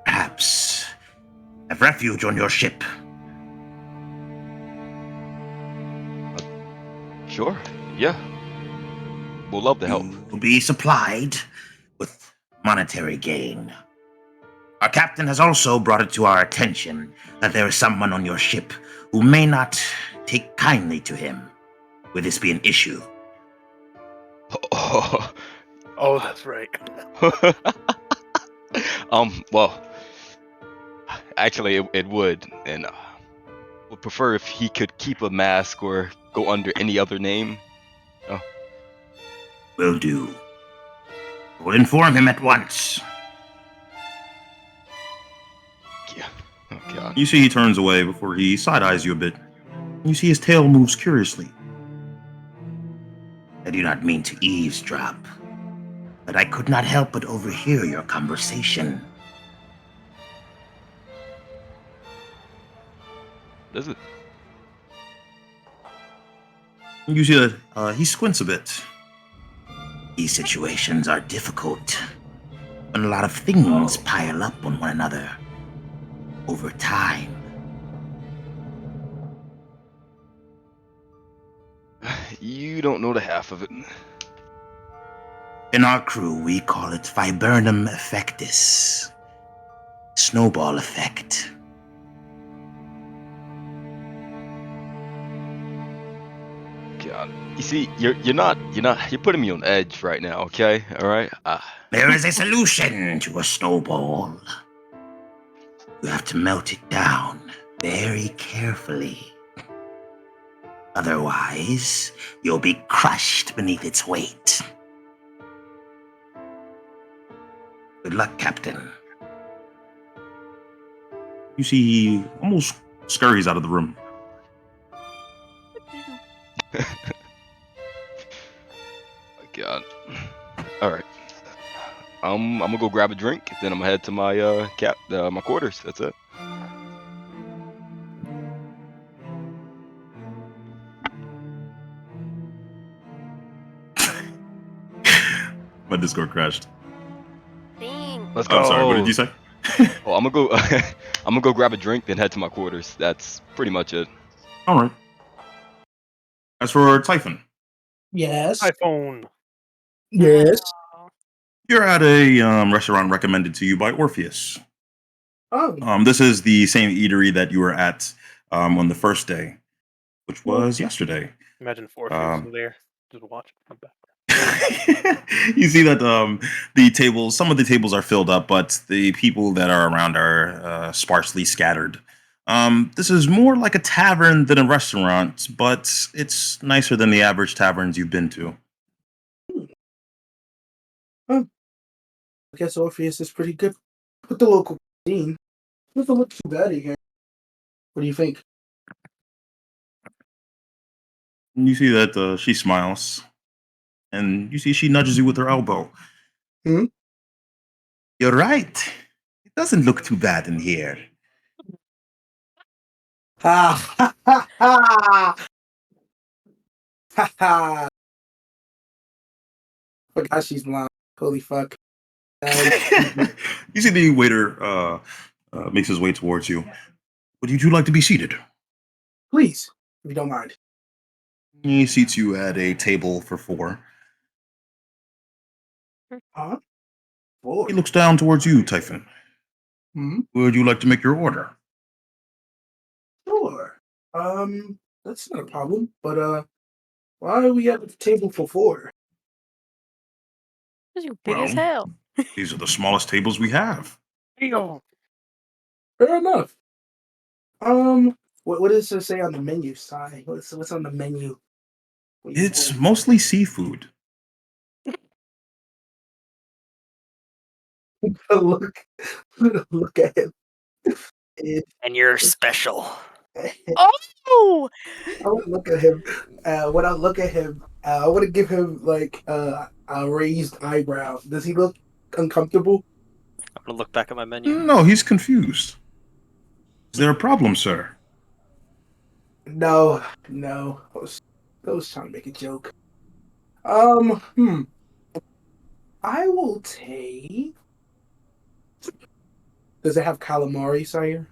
Speaker 9: Perhaps have refuge on your ship.
Speaker 10: Sure. Yeah. We'll love to help.
Speaker 9: You will be supplied with monetary gain. Our captain has also brought it to our attention that there is someone on your ship who may not take kindly to him. Will this be an issue?
Speaker 4: Oh, that's right.
Speaker 10: Well, actually, it would, and would prefer if he could keep a mask or go under any other name. Oh.
Speaker 9: Will do. We'll inform him at once.
Speaker 10: Yeah. Oh, God.
Speaker 1: You see he turns away before he side-eyes you a bit. You see his tail moves curiously.
Speaker 9: I do not mean to eavesdrop, but I could not help but overhear your conversation.
Speaker 10: Does it?
Speaker 1: You see that he squints a bit.
Speaker 9: These situations are difficult when a lot of things pile up on one another over time.
Speaker 10: You don't know the half of it.
Speaker 9: In our crew, we call it Viburnum Effectus. Snowball effect.
Speaker 10: You see, you're putting me on edge right now. Okay, all right.
Speaker 9: There is a solution to a snowball. You have to melt it down very carefully. Otherwise, you'll be crushed beneath its weight. Good luck, Captain.
Speaker 1: You see, he almost scurries out of the room.
Speaker 10: My God. All right. I'm gonna go grab a drink, then I'm gonna head to my my quarters. That's it.
Speaker 1: My Discord crashed.
Speaker 2: Dang.
Speaker 10: Let's
Speaker 1: Oh,
Speaker 10: go.
Speaker 1: I'm sorry. What did you say?
Speaker 10: Oh, I'm gonna go. I'm gonna go grab a drink, then head to my quarters. That's pretty much it.
Speaker 1: All right. As for Typhon,
Speaker 7: Yes.
Speaker 4: iPhone.
Speaker 7: Yes.
Speaker 1: you're at a restaurant recommended to you by Orpheus.
Speaker 7: Oh.
Speaker 1: This is the same eatery that you were at on the first day, which was yesterday.
Speaker 4: Imagine if Orpheus was there. Just watch. I'm back.
Speaker 1: You see that some of the tables are filled up, but the people that are around are sparsely scattered. This is more like a tavern than a restaurant, but it's nicer than the average taverns you've been to.
Speaker 7: I guess Orpheus is pretty good with the local cuisine. Doesn't look too bad in here. What do you think?
Speaker 1: And you see that she smiles, and you see she nudges you with her elbow.
Speaker 7: Hmm?
Speaker 9: You're right. It doesn't look too bad in here.
Speaker 7: Ha ha ha ha! Ha ha! Forgot she's blonde. Holy fuck.
Speaker 1: You see the waiter makes his way towards you. Would you two like to be seated?
Speaker 7: Please, if you don't mind.
Speaker 1: He seats you at a table for four.
Speaker 7: Huh? Boy.
Speaker 1: He looks down towards you, Typhon.
Speaker 7: Hmm?
Speaker 1: Would you like to make your order?
Speaker 7: Sure. That's not a problem. But why are we at the table for four?
Speaker 2: You big as
Speaker 1: Well,
Speaker 2: hell.
Speaker 1: these are the smallest tables we have.
Speaker 4: Yo.
Speaker 7: Fair enough. What does it say on the menu side? What's on the menu? What do you
Speaker 1: It's
Speaker 7: want?
Speaker 1: mostly seafood.
Speaker 7: look look at him.
Speaker 3: And you're special.
Speaker 2: Oh!
Speaker 7: I would look at him. When I look at him, I want to give him like a raised eyebrow. Does he look uncomfortable?
Speaker 3: I'm gonna look back at my menu.
Speaker 1: No, he's confused. Is there a problem, sir?
Speaker 7: No. I was trying to make a joke. I will take. Does it have calamari, sire?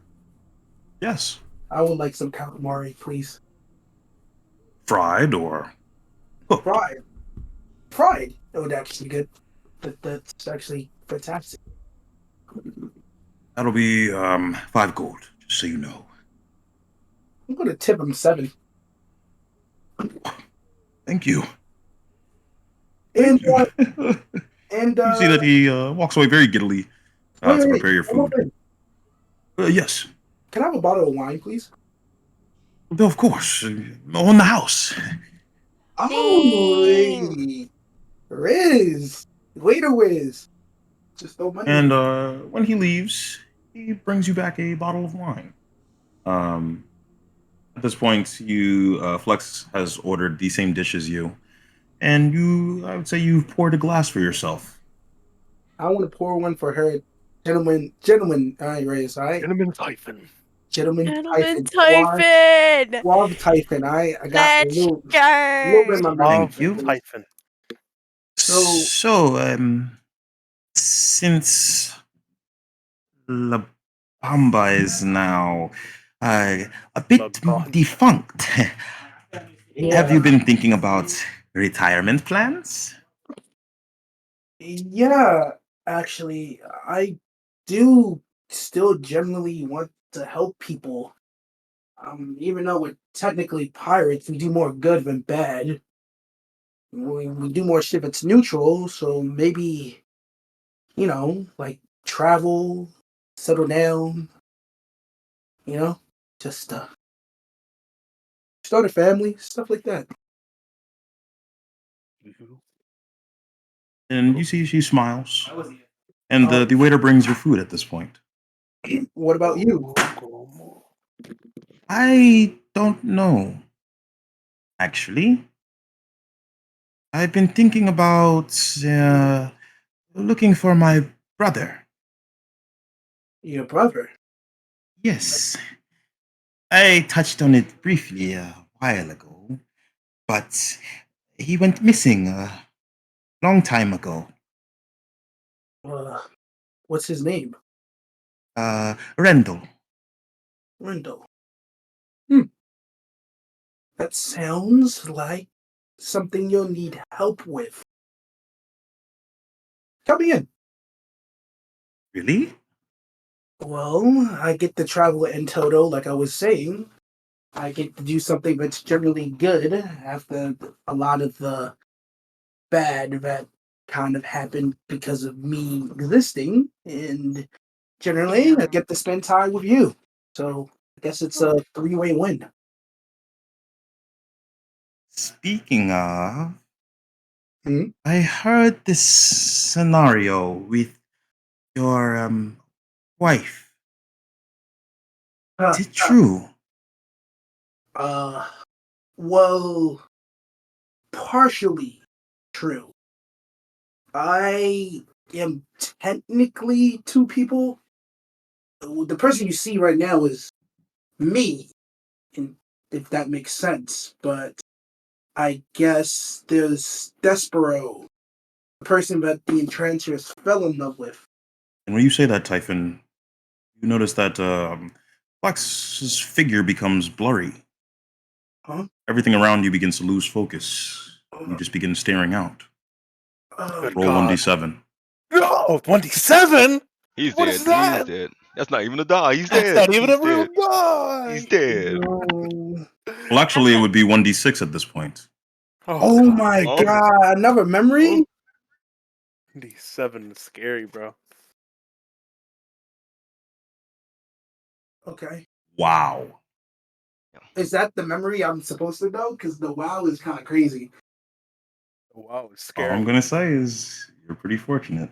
Speaker 1: Yes.
Speaker 7: I would like some calamari, please.
Speaker 1: Fried or cooked?
Speaker 7: Fried. Fried. That would actually be good. That's actually fantastic.
Speaker 1: That'll be 5 gold, just so you know.
Speaker 7: I'm gonna tip him 7.
Speaker 1: Thank you.
Speaker 7: And
Speaker 1: You
Speaker 7: and
Speaker 1: see that he walks away very giddily to prepare your
Speaker 7: one more
Speaker 1: food.
Speaker 7: thing.
Speaker 1: Yes.
Speaker 7: Can I have a bottle of wine, please?
Speaker 1: Of course. On the house.
Speaker 7: Oh,
Speaker 2: Dang.
Speaker 7: Riz, waiter Riz. Just throw money.
Speaker 1: And when he leaves, he brings you back a bottle of wine. At this point, Flex has ordered the same dish as you, and I would say you've poured a glass for yourself.
Speaker 7: I want to pour one for her, gentlemen. All right, Riz. All right,
Speaker 4: Gentleman Typhon.
Speaker 7: gentlemen.
Speaker 2: Typhon!
Speaker 7: Suave Typhon. I got a
Speaker 2: Let's
Speaker 7: little bit
Speaker 2: go!
Speaker 7: in my mouth.
Speaker 1: Thank you.
Speaker 4: Typhon.
Speaker 1: So, since La Bamba is now a bit
Speaker 4: La Bamba.
Speaker 1: defunct,
Speaker 7: Yeah.
Speaker 1: have you been thinking about retirement plans?
Speaker 7: Yeah, actually, I do still generally want to help people. Even though we're technically pirates, we do more good than bad. We do more shit if it's neutral, so maybe, like travel, settle down, just start a family, stuff like that.
Speaker 1: And you see she smiles. And
Speaker 7: Um,
Speaker 1: the waiter brings your food at this point.
Speaker 7: What about you?
Speaker 1: I don't know. Actually, I've been thinking about looking for my brother.
Speaker 7: Your brother?
Speaker 1: Yes, I touched on it briefly a while ago, but he went missing a long time ago.
Speaker 7: Uh, what's his name?
Speaker 1: Rendell.
Speaker 7: Rendell. That sounds like something you'll need help with. Come in.
Speaker 1: Really?
Speaker 7: Well, I get to travel in Toto, like I was saying. I get to do something that's generally good after a lot of the bad that kind of happened because of me existing. And generally, I get to spend time with you. So I guess it's a three-way win.
Speaker 1: Speaking of,
Speaker 7: Hmm?
Speaker 1: I heard this scenario with your wife.
Speaker 7: Uh,
Speaker 1: Is it true?
Speaker 7: uh, well, partially true. I am technically two people. The person you see right now is me, and if that makes sense. But I guess there's Despero, the person that the Enchantress fell in love with.
Speaker 1: And when you say that, Typhon, you notice that Flex's figure becomes blurry.
Speaker 7: Huh?
Speaker 1: Everything around you begins to lose focus. You just begin staring out.
Speaker 4: Good
Speaker 1: Roll
Speaker 4: God.
Speaker 1: 1d7.
Speaker 4: No, 27?
Speaker 10: He's
Speaker 4: What
Speaker 10: dead.
Speaker 4: is that?
Speaker 10: He's dead. That's not even a die. He's
Speaker 4: That's
Speaker 10: dead.
Speaker 4: not even
Speaker 10: He's
Speaker 4: a real
Speaker 10: dead.
Speaker 4: guy.
Speaker 10: He's dead.
Speaker 7: No.
Speaker 1: Well, actually, it would be 1d6 at this point.
Speaker 7: Oh my
Speaker 10: Oh.
Speaker 7: god, another memory?
Speaker 4: 27 is scary, bro.
Speaker 7: Okay.
Speaker 1: Wow.
Speaker 7: Is that the memory I'm supposed to know? Because the WoW is kind of crazy.
Speaker 4: Wow, it's
Speaker 1: All
Speaker 4: scary.
Speaker 1: I'm going to say is you're pretty fortunate.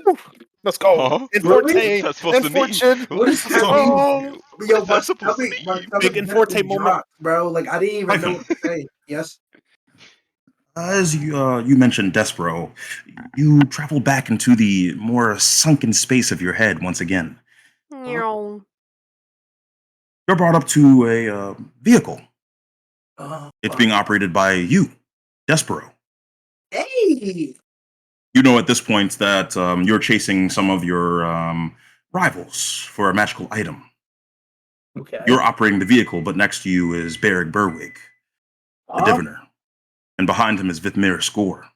Speaker 4: Woo. Let's go.
Speaker 10: Huh?
Speaker 7: Really?
Speaker 10: What's that supposed to mean?
Speaker 4: Fortune.
Speaker 7: What does
Speaker 4: Let's
Speaker 7: that
Speaker 1: So-
Speaker 7: mean?
Speaker 4: go.
Speaker 10: What
Speaker 7: Yo,
Speaker 10: is
Speaker 7: my
Speaker 10: that supposed to
Speaker 7: stomach, my
Speaker 10: mean?
Speaker 7: stomach
Speaker 4: Big Inforte
Speaker 7: literally
Speaker 4: moment.
Speaker 7: dropped, bro. Like I didn't even know what to say. Yes.
Speaker 1: As you mentioned Despero, you travel back into the more sunken space of your head once again.
Speaker 2: No.
Speaker 1: You're brought up to a vehicle.
Speaker 7: Uh,
Speaker 1: It's being operated by you, Despero.
Speaker 7: Hey.
Speaker 1: You know at this point that you're chasing some of your rivals for a magical item.
Speaker 7: Okay.
Speaker 1: You're operating the vehicle, but next to you is Beric Berwig, the
Speaker 7: Huh?
Speaker 1: diviner. And behind him is Vithmir Score,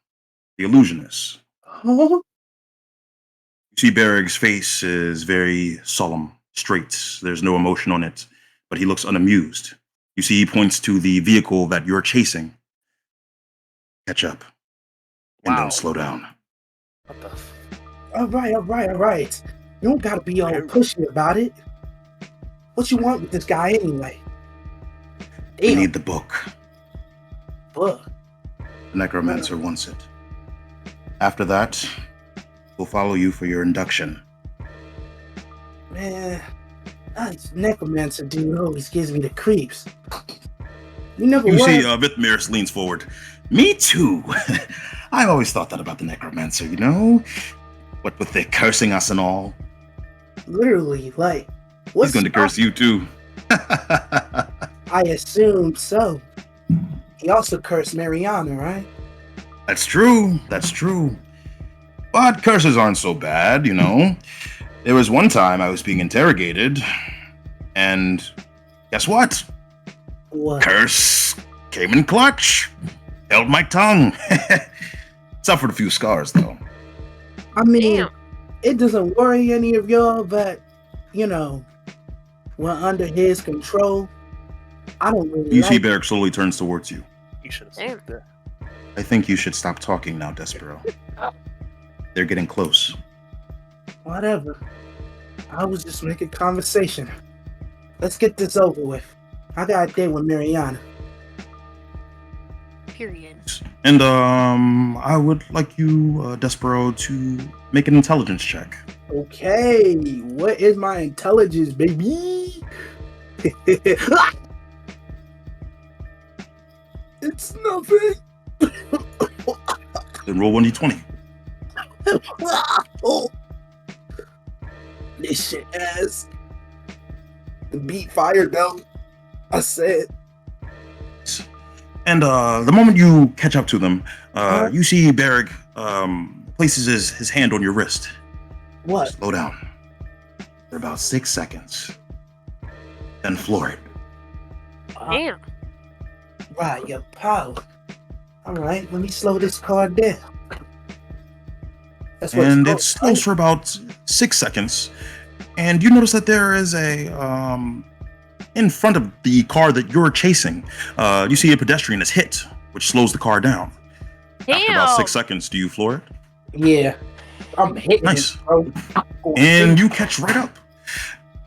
Speaker 1: the illusionist.
Speaker 7: Huh?
Speaker 1: You see Berig's face is very solemn, straight. There's no emotion on it, but he looks unamused. You see he points to the vehicle that you're chasing. Catch up. And
Speaker 4: Wow.
Speaker 1: don't slow down.
Speaker 4: What the f-
Speaker 7: All right. You don't gotta be all
Speaker 4: Very-
Speaker 7: pushy about it. What you want with this guy anyway?
Speaker 1: We
Speaker 7: Damn.
Speaker 1: need the book.
Speaker 7: Fuck.
Speaker 1: The necromancer wants it. After that, we'll follow you for your induction.
Speaker 7: Man, that necromancer dude always gives me the creeps. You never
Speaker 1: You
Speaker 7: was.
Speaker 1: see Vithmir leans forward. Me too. I've always thought that about the necromancer, you know? What with the cursing us and all.
Speaker 7: Literally, like,
Speaker 1: He's
Speaker 7: what's
Speaker 1: going to curse you too.
Speaker 7: I assume so. He also cursed Mariana, right?
Speaker 1: That's true. That's true. But curses aren't so bad, you know. There was one time I was being interrogated, and guess what?
Speaker 7: What?
Speaker 1: Curse came in clutch. Held my tongue. Suffered a few scars, though.
Speaker 7: I mean,
Speaker 2: Damn.
Speaker 7: it doesn't worry any of y'all, but, we're under his control. I don't really
Speaker 1: You see
Speaker 7: like
Speaker 1: Beric slowly turns towards you.
Speaker 4: You should have
Speaker 2: Damn.
Speaker 4: said that.
Speaker 1: I think you should stop talking now, Despero. They're getting close.
Speaker 7: Whatever. I was just making conversation. Let's get this over with. I got a date with Mariana.
Speaker 2: Period.
Speaker 1: And I would like you, Despero, to make an intelligence check.
Speaker 7: Okay, what is my intelligence, baby? It's nothing.
Speaker 1: Then roll 1d20.
Speaker 7: This shit ass. The beat fired though. I said.
Speaker 1: And the moment you catch up to them, you see Berg places his hand on your wrist.
Speaker 7: What?
Speaker 1: Slow down. For about 6 seconds. Then floor it.
Speaker 2: Damn.
Speaker 7: Right, your power. Alright, let me slow this car down. That's what
Speaker 1: And it
Speaker 7: called,
Speaker 1: slows for about 6 seconds. And you notice that there is a in front of the car that you're chasing, you see a pedestrian is hit, which slows the car down. After about 6 seconds, do you floor it?
Speaker 7: Yeah. I'm hitting
Speaker 1: Nice.
Speaker 7: it, bro.
Speaker 1: And you catch right up.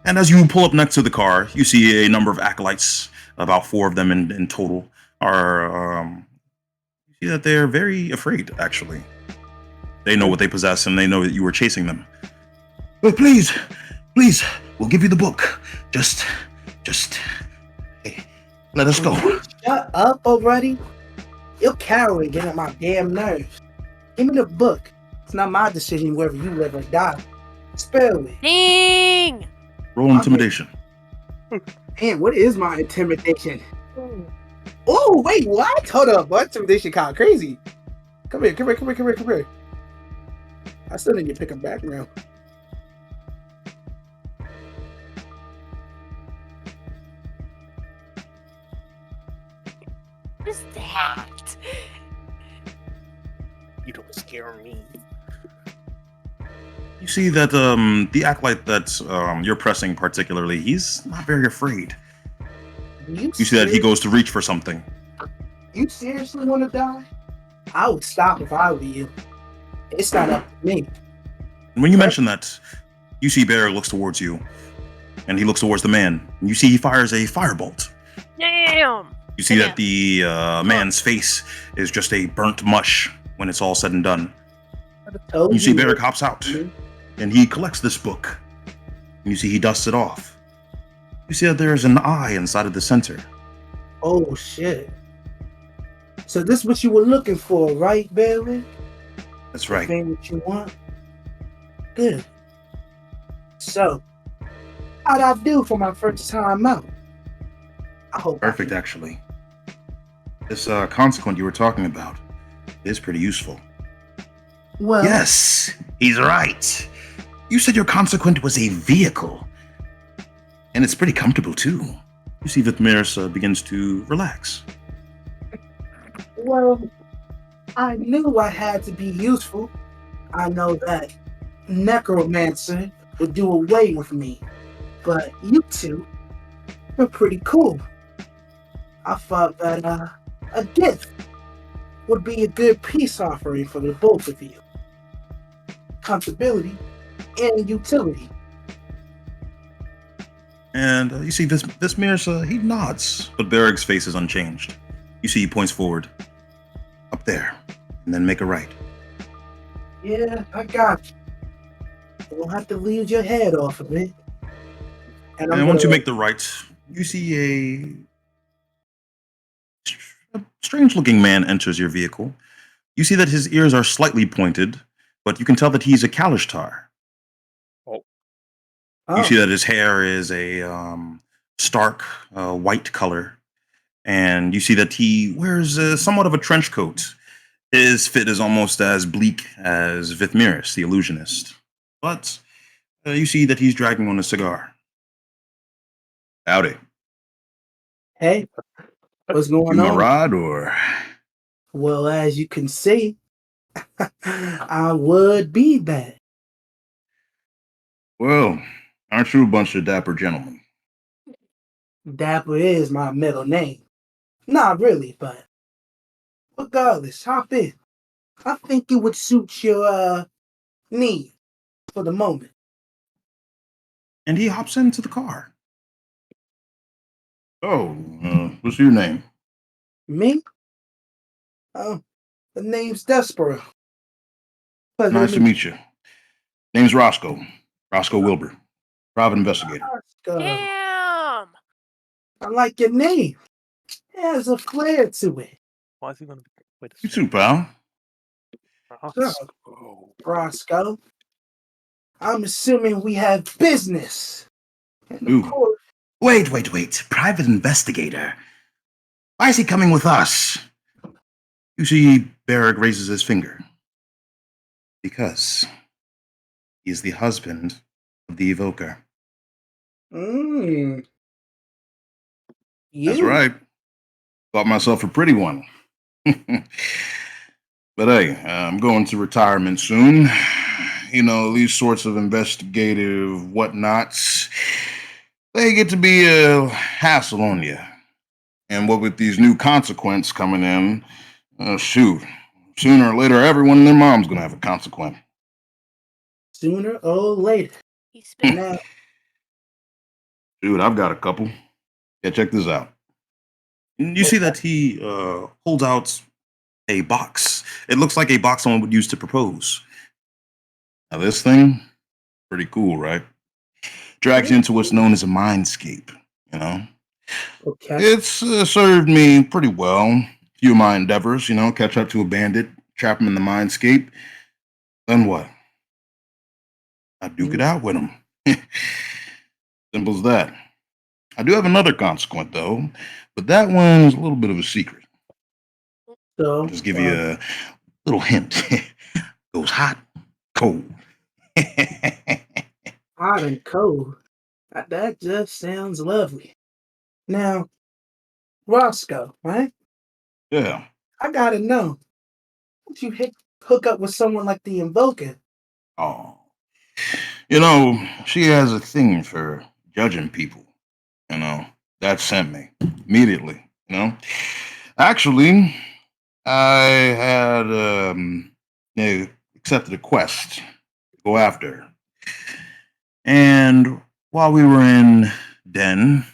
Speaker 1: And as you pull up next to the car, you see a number of acolytes, about 4 of them in total, are you see that they're very afraid, actually. They know what they possess and they know that you were chasing them. But please, we'll give you the book. Just hey, let us go.
Speaker 7: Shut up already. You're cowering, getting on my damn nerves. Give me the book. It's not my decision whether you live or die. Spell it.
Speaker 2: Ding!
Speaker 1: Roll intimidation.
Speaker 7: Man, what is my intimidation? Oh, wait, what? Hold up. My intimidation kind of crazy. Come here. I still need to pick a background.
Speaker 2: What is that?
Speaker 4: You don't scare me.
Speaker 1: You see that the acolyte that you're pressing particularly, he's not very afraid. You see that he goes to reach for something.
Speaker 7: You seriously want to die? I would stop if I were you. It's not up to me.
Speaker 1: And when you mention that, you see Bear looks towards you, and he looks towards the man. And you see he fires a firebolt.
Speaker 2: Damn!
Speaker 1: You see that the man's face is just a burnt mush when it's all said and done. You see Barrick hops out, and he collects this book. And you see he dusts it off. You see that there's an eye inside of the center.
Speaker 7: Oh, shit. So this is what you were looking for, right, Barry?
Speaker 1: That's right.
Speaker 7: Thing that you want? Good. So, how'd I do for my first time out? I hope.
Speaker 1: Perfect, actually. This consequent you were talking about is pretty useful.
Speaker 7: Well,
Speaker 9: Yes, he's right. You said your consequent was a vehicle.
Speaker 1: And it's pretty comfortable, too. You see Vithmiris begins to relax.
Speaker 7: well, I knew I had to be useful. I know that necromancer would do away with me, but you two are pretty cool. I thought that a gift would be a good peace offering for the both of you. Comfortability and utility.
Speaker 1: And you see Vithmiris, he nods, but Barrick's face is unchanged. You see he points forward. Up there. And then make a right.
Speaker 7: Yeah, I got you. You'll have to leave your head off of it. And
Speaker 1: And once you make the right, you see a strange-looking man enters your vehicle. You see that his ears are slightly pointed, but you can tell that he's a Kalishtar. You see that his hair is a stark white color, and you see that he wears somewhat of a trench coat. His fit is almost as bleak as Vithmiris, the illusionist. But you see that he's dragging on a cigar. Howdy.
Speaker 7: Hey, what's going
Speaker 1: You
Speaker 7: on?
Speaker 1: my ride, or?
Speaker 7: Well, as you can see, I would be that.
Speaker 1: Well, aren't you a bunch of dapper gentlemen?
Speaker 7: Dapper is my middle name. Not really, but Regardless, hop in. I think it would suit your need for the moment.
Speaker 1: And he hops into the car. Oh, what's your name?
Speaker 7: Me? Oh, the name's Despero. Pleasure
Speaker 1: Nice to meet you. Name's Roscoe. Roscoe Wilbur. Private investigator.
Speaker 7: Roscoe.
Speaker 2: Damn.
Speaker 7: I like your name. It has a flair to it.
Speaker 4: Why is he gonna wait a
Speaker 1: You
Speaker 4: second?
Speaker 1: too, pal.
Speaker 7: So, Roscoe, I'm assuming we have business. And of
Speaker 1: Ooh.
Speaker 7: course,
Speaker 9: Wait. Private investigator. Why is he coming with us?
Speaker 1: You see, Barrick raises his finger. Because he is the husband of the evoker.
Speaker 7: you.
Speaker 1: That's right. Thought myself a pretty one. But hey, I'm going to retirement soon. You know, these sorts of investigative whatnots, they get to be a hassle on you. And what with these new consequences coming in, shoot, sooner or later, everyone and their mom's going to have a consequence.
Speaker 7: Sooner or later.
Speaker 2: He's spit.
Speaker 7: Now,
Speaker 1: Dude, I've got a couple. Yeah, check this out. And you see that he holds out a box. It looks like a box someone would use to propose. Now, this thing, pretty cool, right? Drags you into what's known as a mindscape, you know?
Speaker 7: okay.
Speaker 1: It's served me pretty well. A few of my endeavors, you know, catch up to a bandit, trap him in the mindscape. Then what? I duke it out with him. Simple as that. I do have another consequent, though, but that one's a little bit of a secret.
Speaker 7: So,
Speaker 1: I'll just give you a little hint. Goes hot, cold.
Speaker 7: hot and cold. That just sounds lovely. Now, Roscoe, right?
Speaker 1: Yeah.
Speaker 7: I gotta know. Would you hook up with someone like the Invoker?
Speaker 1: Oh. You know, she has a thing for judging people. You know, that sent me immediately. You know, actually, I had accepted a quest to go after her. And while we were in Den,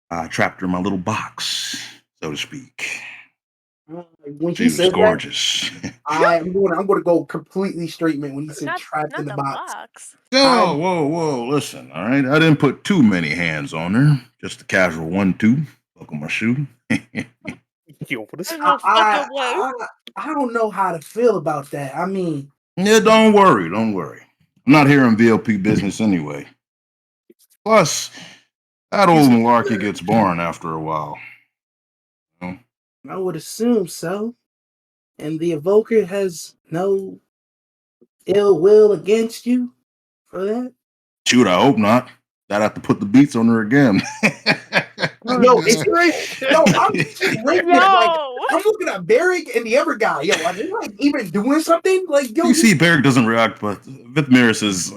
Speaker 1: I trapped her in my little box, so to speak.
Speaker 7: When
Speaker 1: She
Speaker 7: he
Speaker 1: was
Speaker 7: said
Speaker 1: gorgeous.
Speaker 7: I'm gonna go completely straight, man. When he said
Speaker 2: Not,
Speaker 7: trapped
Speaker 2: not
Speaker 7: in the
Speaker 2: the
Speaker 7: box.
Speaker 2: box.
Speaker 1: Oh, whoa, listen, all right? I didn't put too many hands on her. Just a casual 1-2. Buckle my shoe.
Speaker 4: Yo, what is
Speaker 7: I don't know how to feel about that. I mean,
Speaker 1: Yeah, don't worry. I'm not here in VLP business anyway. Plus, that old malarkey gets boring after a while. You know?
Speaker 7: I would assume so. And the Evoker has no ill will against you for that?
Speaker 1: Shoot, I hope not. I'd have to put the beats on her again.
Speaker 7: Yo, is he right? Yo, I'm just looking at, like,
Speaker 2: No.
Speaker 7: I'm looking at Barrick and the other guy. Yo, are they like even doing something? Like, yo,
Speaker 1: You see, Barrick doesn't react, but Vithmiris is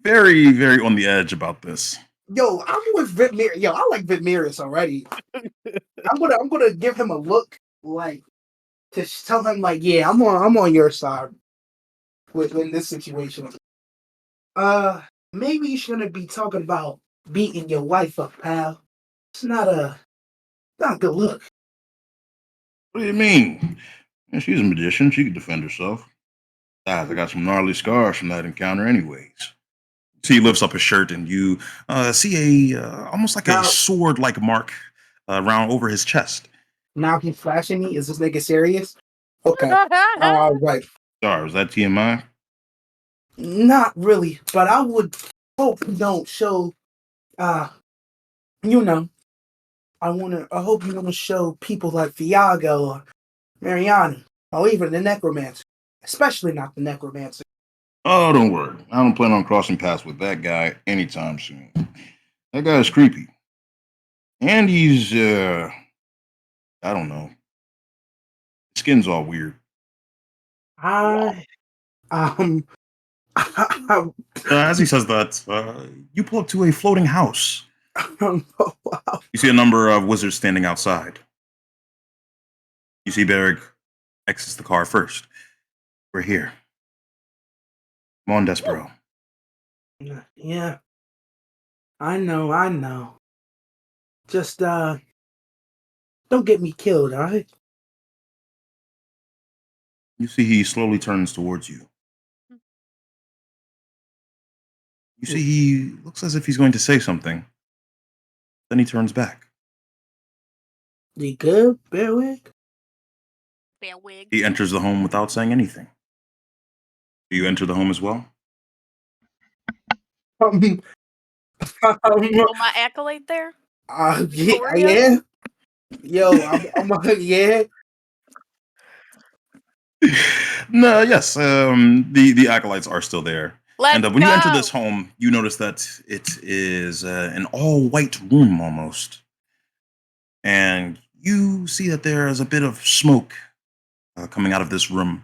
Speaker 1: very, very on the edge about this.
Speaker 7: yo, I'm with Vidmir. Yo, I like Vidmiris already. I'm gonna give him a look, like, to tell him, like, yeah, I'm on your side in this situation. Maybe you shouldn't be talking about beating your wife up, pal. It's not a good look.
Speaker 1: What do you mean? Yeah, she's a magician. She could defend herself. Besides, I got some gnarly scars from that encounter anyways. So he lifts up his shirt and you see almost like a sword-like mark around over his chest.
Speaker 7: Now he's flashing me. Is this nigga serious? Okay. Right.
Speaker 1: Sorry, was that TMI?
Speaker 7: Not really, but I would hope you don't show. You know, I hope you don't show people like Viago or Mariani or even the Necromancer, especially not the Necromancer.
Speaker 1: Oh, don't worry. I don't plan on crossing paths with that guy anytime soon. That guy is creepy. And he's, I don't know. His skin's all weird. As he says that, you pull up to a floating house.
Speaker 7: Wow.
Speaker 1: You see a number of wizards standing outside. You see Berg exits the car first. We're here. Come on, Despero.
Speaker 7: Yeah. I know. Just, don't get me killed, alright?
Speaker 1: You see he slowly turns towards you. You see he looks as if he's going to say something. Then he turns back.
Speaker 7: You good, Bearwig?
Speaker 2: Bearwig.
Speaker 1: He enters the home without saying anything. Do you enter the home as well?
Speaker 7: Um,
Speaker 2: Oh, my accolade there? Victoria?
Speaker 7: yeah. Yo, I'm yeah.
Speaker 1: No, yes. The acolytes are still there.
Speaker 2: Let's
Speaker 1: And when you enter
Speaker 2: go!
Speaker 1: this home, you notice that it is an all-white room almost. And you see that there is a bit of smoke coming out of this room.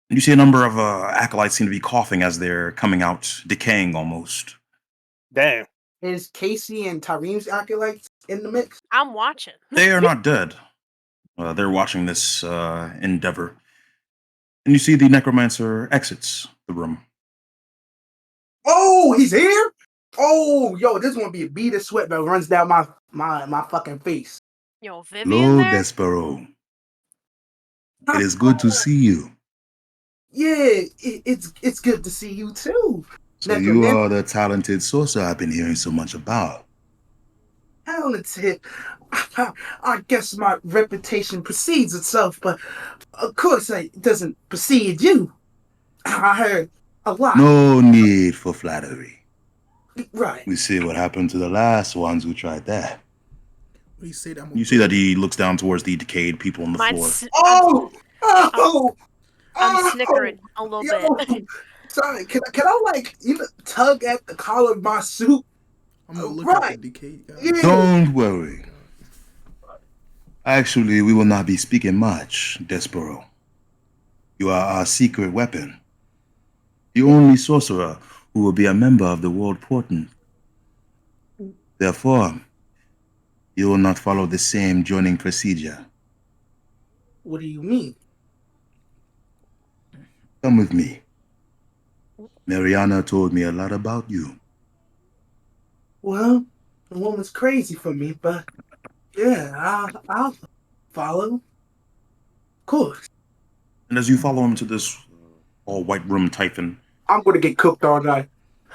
Speaker 1: And you see a number of acolytes seem to be coughing as they're coming out, decaying almost.
Speaker 4: Damn.
Speaker 7: Is Casey and Tyreem's acolytes in the mix?
Speaker 2: I'm watching.
Speaker 1: They are not dead. They're watching this endeavor. And you see the necromancer exits the room.
Speaker 7: Oh, he's here? Oh, yo, this is gonna be a bead of sweat that runs down my fucking face.
Speaker 2: Yo, Vivian
Speaker 1: Hello,
Speaker 2: there?
Speaker 1: Despero. It is good to see you.
Speaker 7: Yeah, it's good to see you too.
Speaker 1: So you are the talented sorcerer I've been hearing so much about.
Speaker 7: Talented. I guess my reputation precedes itself, but of course it doesn't precede you. I heard a lot.
Speaker 1: No need for flattery.
Speaker 7: Right.
Speaker 1: We see what happened to the last ones who tried that.
Speaker 8: We say that
Speaker 1: You see that he looks down towards the decayed people on the floor.
Speaker 2: I'm snickering a little bit.
Speaker 7: Sorry, can I like tug at the collar of my suit?
Speaker 8: I'm gonna look at the decayed guy.
Speaker 7: Yeah.
Speaker 1: Don't worry. Actually, we will not be speaking much, Despero. You are our secret weapon. The only sorcerer who will be a member of the World Portent. Therefore, you will not follow the same joining procedure.
Speaker 7: What do you mean?
Speaker 1: Come with me. Mariana told me a lot about you.
Speaker 7: Well, the woman's crazy for me, but yeah, I'll follow. Of course.
Speaker 1: And as you follow him to this all-white room, Typhon,
Speaker 7: I'm gonna get cooked all night.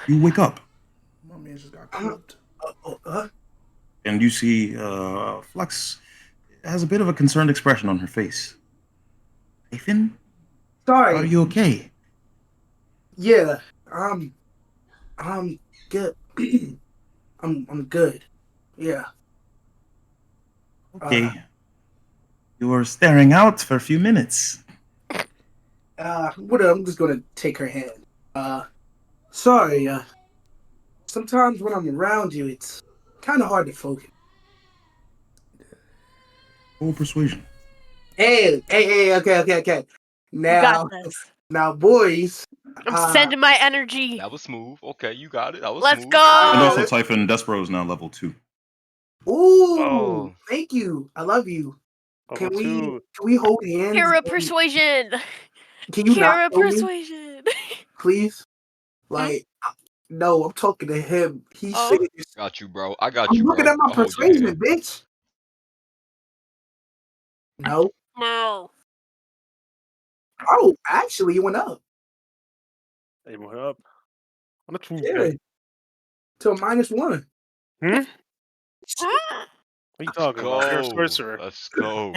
Speaker 1: you wake up.
Speaker 8: My man just got cooked.
Speaker 1: And you see Flux has a bit of a concerned expression on her face. Typhon?
Speaker 7: Sorry.
Speaker 1: Are you okay?
Speaker 7: Yeah, I'm good. I'm good. Yeah.
Speaker 1: Okay. You were staring out for a few minutes.
Speaker 7: I'm just gonna take her hand. Sorry. Sometimes when I'm around you, it's kind of hard to focus.
Speaker 1: Roll persuasion.
Speaker 7: Hey, okay. Now, boys.
Speaker 2: I'm sending my energy.
Speaker 10: That was smooth. Okay, you got it. That was
Speaker 2: Let's
Speaker 10: smooth.
Speaker 2: go.
Speaker 1: And also, Typhon Despero is now level 2.
Speaker 7: Ooh, thank you. I love you. Can we hold hands?
Speaker 2: Hero persuasion.
Speaker 7: Can you
Speaker 2: Hero
Speaker 7: not show me,
Speaker 2: persuasion.
Speaker 7: please? Like, no, I'm talking to him. He's saying this.
Speaker 10: Got you, bro. I got
Speaker 7: I'm
Speaker 10: you, bro.
Speaker 7: looking at my
Speaker 10: I'll hold your
Speaker 7: persuasion,
Speaker 10: hand.
Speaker 7: bitch. No.
Speaker 2: No.
Speaker 7: Oh, actually, it went up.
Speaker 4: It went up. On a Tuesday.
Speaker 7: Yeah. To a -1.
Speaker 4: What are you talking about? You're a sorcerer.
Speaker 10: Let's go.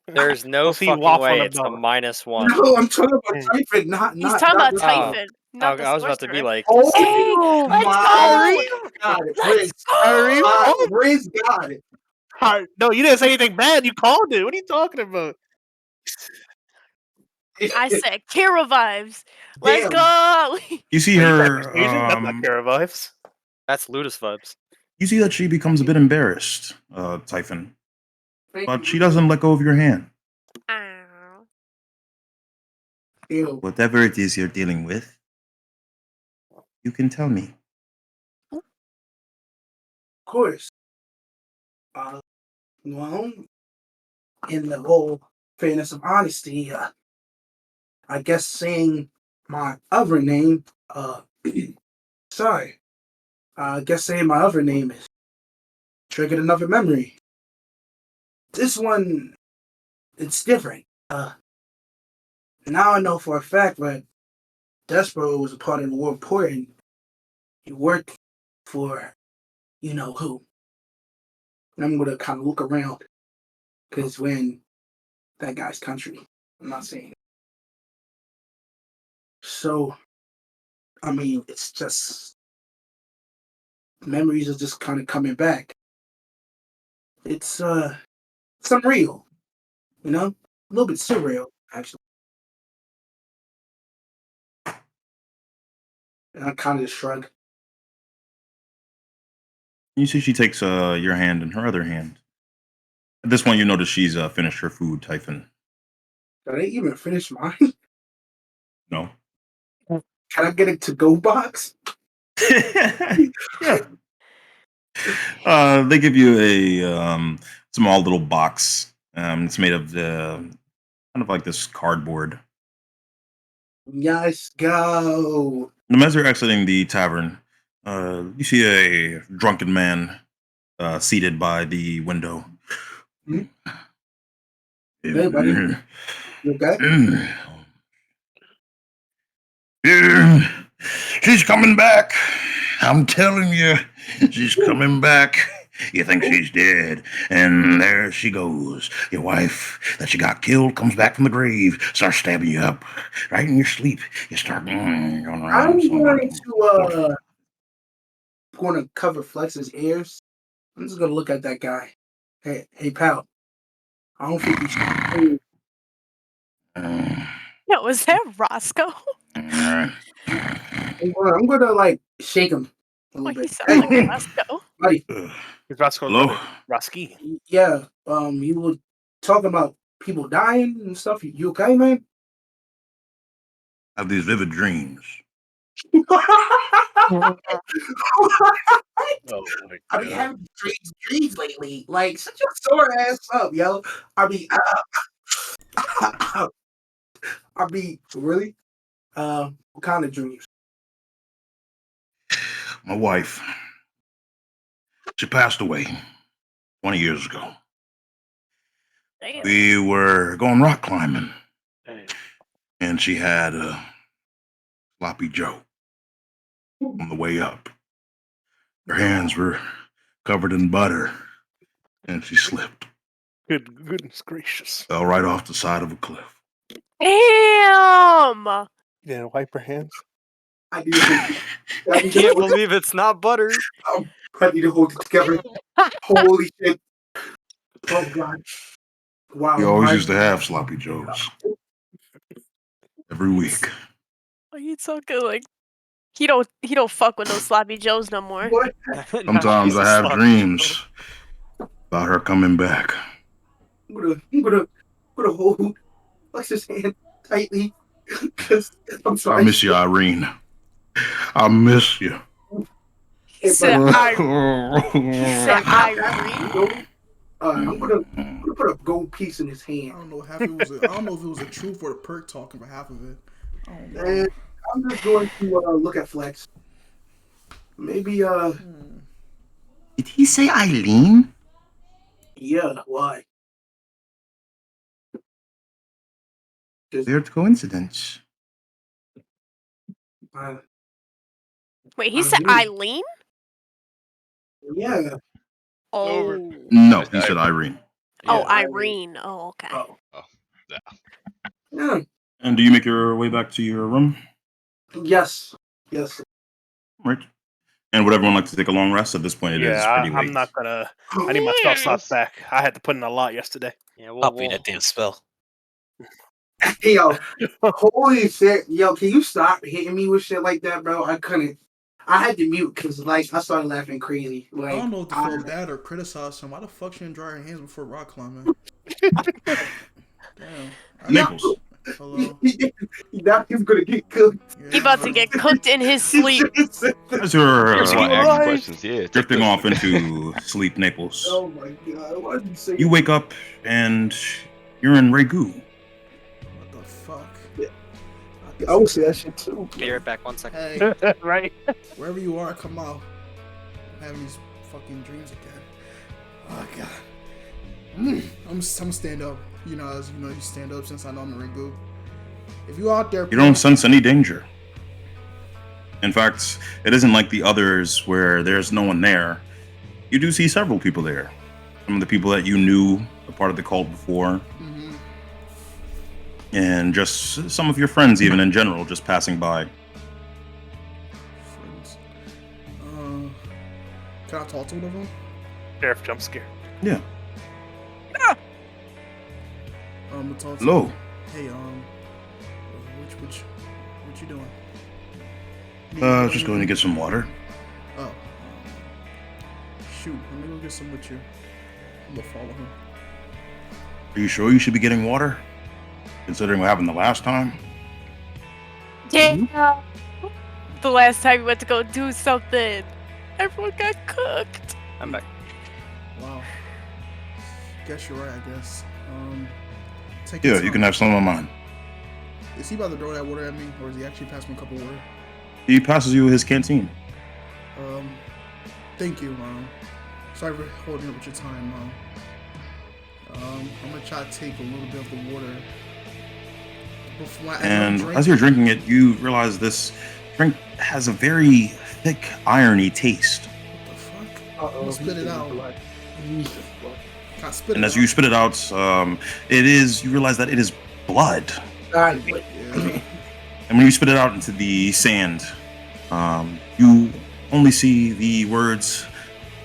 Speaker 3: There's no
Speaker 4: We'll see
Speaker 3: fucking
Speaker 4: waffling
Speaker 3: way it's a
Speaker 4: about.
Speaker 3: -1.
Speaker 7: No, I'm talking about Typhon, not.
Speaker 2: He's talking about
Speaker 7: the-
Speaker 2: Typhon. Not the
Speaker 3: I was about to be
Speaker 2: sorcerer.
Speaker 3: like,
Speaker 7: Oh,
Speaker 2: Hey, let's go!
Speaker 7: got it.
Speaker 2: Let's go!
Speaker 7: Riz got it.
Speaker 4: No, you didn't say anything bad. You called it. What are you talking about?
Speaker 2: I said Kira vibes. Let's
Speaker 7: Damn.
Speaker 2: go!
Speaker 1: You see
Speaker 4: Wait, you got
Speaker 1: her.
Speaker 4: persuasion? That's not Kara vibes.
Speaker 3: that's Ludus vibes.
Speaker 1: You see that she becomes a bit embarrassed, Typhon.
Speaker 7: Thank
Speaker 1: But
Speaker 7: you.
Speaker 1: she doesn't let go of your hand.
Speaker 2: Ow.
Speaker 7: Ew.
Speaker 1: Whatever it is you're dealing with, you can tell me.
Speaker 7: Of course. Well, in the whole fairness of honesty, I guess saying my other name, sorry, I guess saying my other name is triggered another memory. This one, it's different. Now I know for a fact that Despero was a part of the war report and he worked for you know who. And I'm gonna kind of look around because when that guy's country, I'm not saying. So, I mean, it's just memories are just kind of coming back. It's unreal, you know, a little bit surreal actually. And I kind of just shrug.
Speaker 1: You see, she takes your hand in her other hand. At this point, you notice she's finished her food, Typhon.
Speaker 7: Did I even finish mine?
Speaker 1: No.
Speaker 7: Can I get a to-go box?
Speaker 1: Yeah. They give you a small little box. It's made of kind of like this cardboard.
Speaker 7: Yes, go.
Speaker 1: As you're exiting the tavern, you see a drunken man seated by the window.
Speaker 7: Hmm? Hey, buddy. You okay?
Speaker 9: She's coming back. I'm telling you, she's coming back. You think she's dead, and there she goes. Your wife that you got killed comes back from the grave, starts stabbing you up right in your sleep. You start going around.
Speaker 7: I'm going to cover Flex's ears. I'm just gonna look at that guy. Hey, pal. I don't think you should.
Speaker 2: No, was that Roscoe?
Speaker 7: I'm gonna like shake him a little
Speaker 2: He
Speaker 7: bit.
Speaker 2: sounds like Roscoe.
Speaker 7: Buddy.
Speaker 4: It's Roscoe's
Speaker 9: Hello?
Speaker 4: brother, Roski.
Speaker 7: Yeah. You were talking about people dying and stuff. You okay, man?
Speaker 9: I have these vivid dreams.
Speaker 4: Oh my
Speaker 7: I mean,
Speaker 4: god.
Speaker 7: having strange dreams lately. Like, shut your sore ass up, yo. I mean, really? What kind of dreams?
Speaker 9: My wife, she passed away 20 years ago.
Speaker 2: Damn.
Speaker 9: We were going rock climbing,
Speaker 4: Hey.
Speaker 9: and she had a sloppy Joe on the way up. Her hands were covered in butter, and she slipped.
Speaker 4: Goodness gracious.
Speaker 9: Fell right off the side of a cliff.
Speaker 2: Damn!
Speaker 4: You didn't wipe her hands?
Speaker 7: I need to hold
Speaker 3: I can't believe it's not butter.
Speaker 7: I need to hold it together. Holy shit. Oh, God. Wow.
Speaker 9: We always
Speaker 7: my-
Speaker 9: used to have sloppy Joes. Every week.
Speaker 2: Oh, he's so good. Like he don't fuck with those sloppy joes no more.
Speaker 7: What?
Speaker 9: Sometimes I have dreams about her coming back.
Speaker 7: I'm gonna hold Lex's hand tightly. 'Cause I'm sorry.
Speaker 9: I miss you, Irene. I miss you.
Speaker 2: He said,
Speaker 7: but-
Speaker 2: Irene.
Speaker 7: I'm gonna put a gold piece in his
Speaker 8: I
Speaker 7: hand.
Speaker 8: don't know I don't know if it was a truth or the perk talking for half of it. I don't know.
Speaker 7: And I'm just going to look at Flex. Maybe
Speaker 9: Did he say Eileen?
Speaker 7: yeah, why?
Speaker 9: Weird coincidence.
Speaker 2: Wait, he said Eileen?
Speaker 7: Yeah.
Speaker 2: Oh.
Speaker 1: No, he said Irene.
Speaker 2: Oh,
Speaker 7: Yeah.
Speaker 2: Irene. Oh, okay.
Speaker 7: Oh.
Speaker 5: Yeah.
Speaker 7: Yeah.
Speaker 1: And do you make your way back to your room?
Speaker 7: Yes. Yes.
Speaker 1: Right. And would everyone like to take a long rest? At this point, it is pretty late.
Speaker 4: I'm not gonna. I need my spell slots back. I had to put in a lot yesterday.
Speaker 3: Yeah,
Speaker 5: Copy that damn spell.
Speaker 7: Yo, holy shit. Yo, can you stop hitting me with shit like that, bro? I couldn't. I had to mute because, like, I started laughing crazy. Like,
Speaker 8: I don't know if to feel bad or criticize him. Why the fuck she didn't dry her hands before rock climbing? Damn.
Speaker 1: Naples.
Speaker 8: Hello.
Speaker 7: Now he's gonna get cooked.
Speaker 8: Yeah,
Speaker 2: He about to get cooked in his sleep.
Speaker 1: As you're
Speaker 10: Just want to ask questions, yeah.
Speaker 1: drifting off into sleep, Naples,
Speaker 7: Oh my god, why did you say
Speaker 1: you wake up and you're in Regu.
Speaker 8: What the fuck?
Speaker 7: Yeah. I would say that shit too.
Speaker 3: Be right back. 1 second.
Speaker 8: Hey,
Speaker 4: right?
Speaker 8: wherever you are, come out. I'm having these fucking dreams again. Oh god. I'm gonna stand up. You know, as you know, you stand up since I know I'm in Ringu. If you out there,
Speaker 1: You don't sense any danger. In fact, it isn't like the others where there's no one there. You do see several people there. Some of the people that you knew, a part of the cult before, and just some of your friends, even in general, just passing by.
Speaker 8: friends. Can I talk to one of them?
Speaker 4: Sheriff jump scare.
Speaker 1: Yeah.
Speaker 8: I'm gonna talk to
Speaker 1: Hello.
Speaker 8: them. Hey, what you doing?
Speaker 1: I was just going to get some water.
Speaker 8: Oh, shoot. Let me go get some with you. I'm gonna follow him.
Speaker 1: Are you sure you should be getting water? Considering what happened the last time?
Speaker 2: Yeah. The last time we went to go do something, everyone got cooked.
Speaker 3: I'm back.
Speaker 8: Wow. Guess you're right. I guess. Take
Speaker 1: Yeah,
Speaker 8: your
Speaker 1: you can
Speaker 8: time.
Speaker 1: have some of mine.
Speaker 8: Is he about to throw that water at me, or is he actually passing me a cup of water?
Speaker 1: He passes you his canteen.
Speaker 8: Thank you, sorry for holding up with your time, I'm gonna try to take a little bit of the water.
Speaker 1: And as you're drinking it, you realize this drink has a very thick, irony taste.
Speaker 8: What the fuck?
Speaker 7: Uh-oh,
Speaker 8: Spit it out. Can I spit it
Speaker 1: And as
Speaker 8: out?
Speaker 1: you spit it out, you realize that it is blood.
Speaker 7: Alright,
Speaker 8: Yeah.
Speaker 1: And when you spit it out into the sand, you only see the words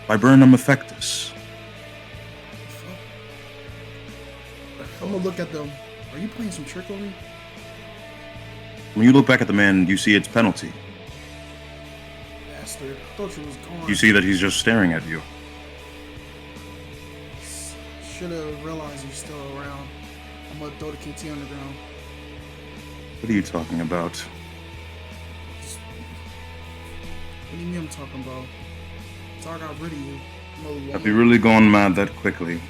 Speaker 1: Viburnum Effectus.
Speaker 8: I'm gonna look at them. Are you playing some trick on me?
Speaker 1: When you look back at the man, you see its penalty.
Speaker 8: Bastard. I thought you was gone.
Speaker 1: You see that he's just staring at you.
Speaker 8: Should have realized you're still around. I'm gonna throw the KT on the ground.
Speaker 1: What are you talking about?
Speaker 8: What do you mean I'm talking about? So I got rid of you.
Speaker 1: Have you really gone mad that quickly?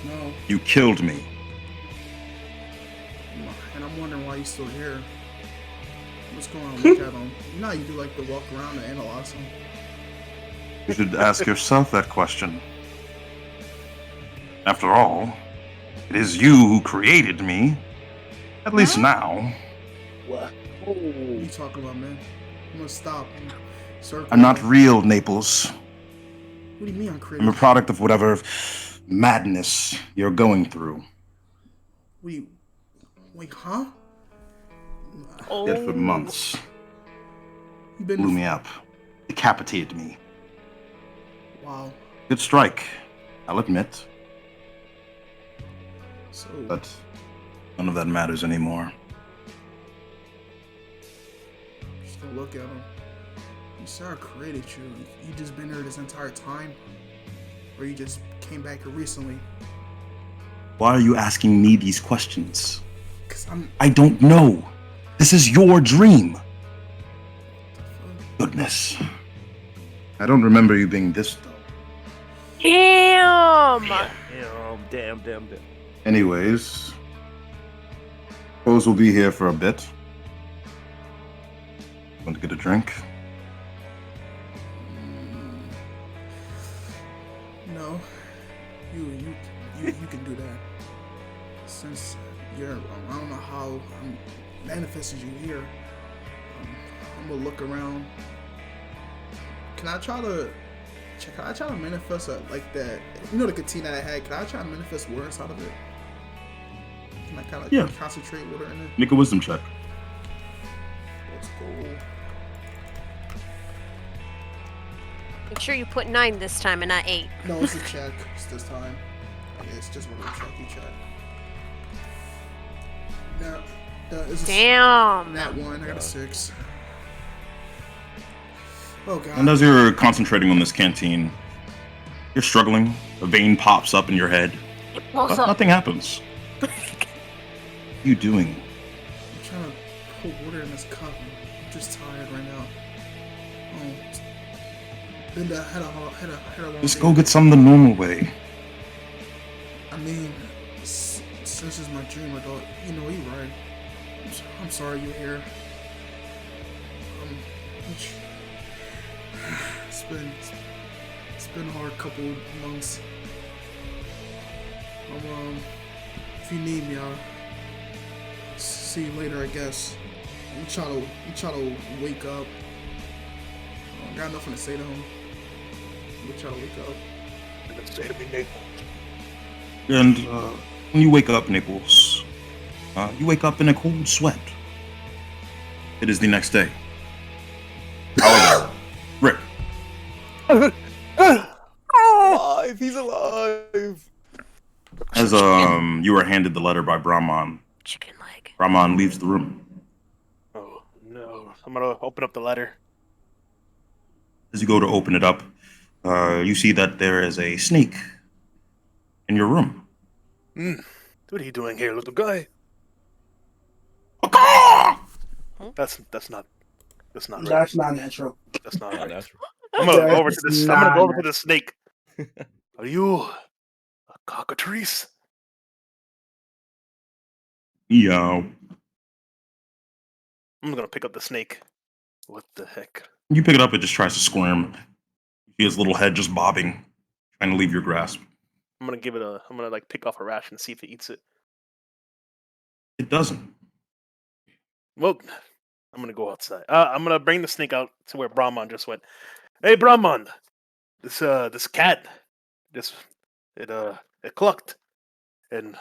Speaker 8: No.
Speaker 1: You killed me.
Speaker 8: And I'm wondering why you're still here. What's going on? Look at him. You know how you do like to walk around and analyze him.
Speaker 1: You should ask yourself that question. After all, it is you who created me. At least now.
Speaker 7: what?
Speaker 8: What are you talking about, man? I'm gonna stop. Circle.
Speaker 1: I'm not real, Naples.
Speaker 8: What do you mean I'm
Speaker 1: I'm
Speaker 8: creative?
Speaker 1: a product of whatever madness you're going through.
Speaker 8: Wait, huh?
Speaker 1: Did for months.
Speaker 8: You
Speaker 1: Blew
Speaker 8: been?
Speaker 1: me up. Decapitated me.
Speaker 8: Wow.
Speaker 1: Good strike, I'll admit.
Speaker 8: So
Speaker 1: But none of that matters anymore.
Speaker 8: just gonna look at him. You said I created you. You just been here this entire time, or you just came back here recently?
Speaker 1: Why are you asking me these questions?
Speaker 8: Cause I'm.
Speaker 1: I don't know. This is your dream. Goodness. I don't remember you being this dull.
Speaker 2: Damn.
Speaker 4: Damn.
Speaker 1: Anyways, suppose we'll be here for a bit. Want to get a drink?
Speaker 8: No, you can do that. Since you're, I don't know how I'm manifested you here. I'm gonna look around. Can I try to manifest like that? You know the katina I had. Can I try to manifest words out of it? Can I kind of
Speaker 1: Yeah.
Speaker 8: concentrate with her in it?
Speaker 1: Make a wisdom check.
Speaker 8: Let's go.
Speaker 2: Make sure you put 9 this time and not 8.
Speaker 8: No, it's a check. It's this time. Okay, it's just one of the check. You check. Now, it's
Speaker 2: Damn.
Speaker 8: that one. I got a 6. Oh god.
Speaker 1: And as you're concentrating on this canteen, you're struggling. A vein pops up in your head. But nothing happens. What are you doing?
Speaker 8: I'm trying to put water in this cup. I'm just tired right now. Linda had a long
Speaker 1: Just
Speaker 8: day.
Speaker 1: go get some the normal way.
Speaker 8: I mean, Since it's my dream adult, you know, you're right. I'm sorry you're here. It's been a hard couple months. If you need me, I'll see you later, I guess. You try to wake up. I got nothing to say to him. You try to wake up.
Speaker 4: Say to me, Nick.
Speaker 1: And when you wake up, Nichols, you wake up in a cold sweat. It is the next day. However, Rick,
Speaker 6: Alive! He's alive!
Speaker 1: as you are handed the letter by Brahman,
Speaker 2: Chicken leg.
Speaker 1: Brahman leaves the room.
Speaker 4: Oh no! I'm gonna open up the letter.
Speaker 1: As you go to open it up, you see that there is a snake in your room.
Speaker 4: What are you doing here, little guy? That's not right.
Speaker 7: That's not natural.
Speaker 4: That's not right.
Speaker 6: Natural.
Speaker 4: I'm gonna go over to
Speaker 7: That's
Speaker 4: this. I'm gonna go over
Speaker 7: not
Speaker 4: to the snake. Are you a cockatrice?
Speaker 1: Yeah.
Speaker 4: I'm gonna pick up the snake. What the heck?
Speaker 1: You pick it up, it just tries to squirm. You see its little head just bobbing, trying to leave your grasp.
Speaker 4: I'm gonna like pick off a ration and see if it eats it.
Speaker 1: It doesn't.
Speaker 4: Well, I'm gonna go outside. I'm gonna bring the snake out to where Brahman just went. Hey, Brahman, this cat, it clucked, and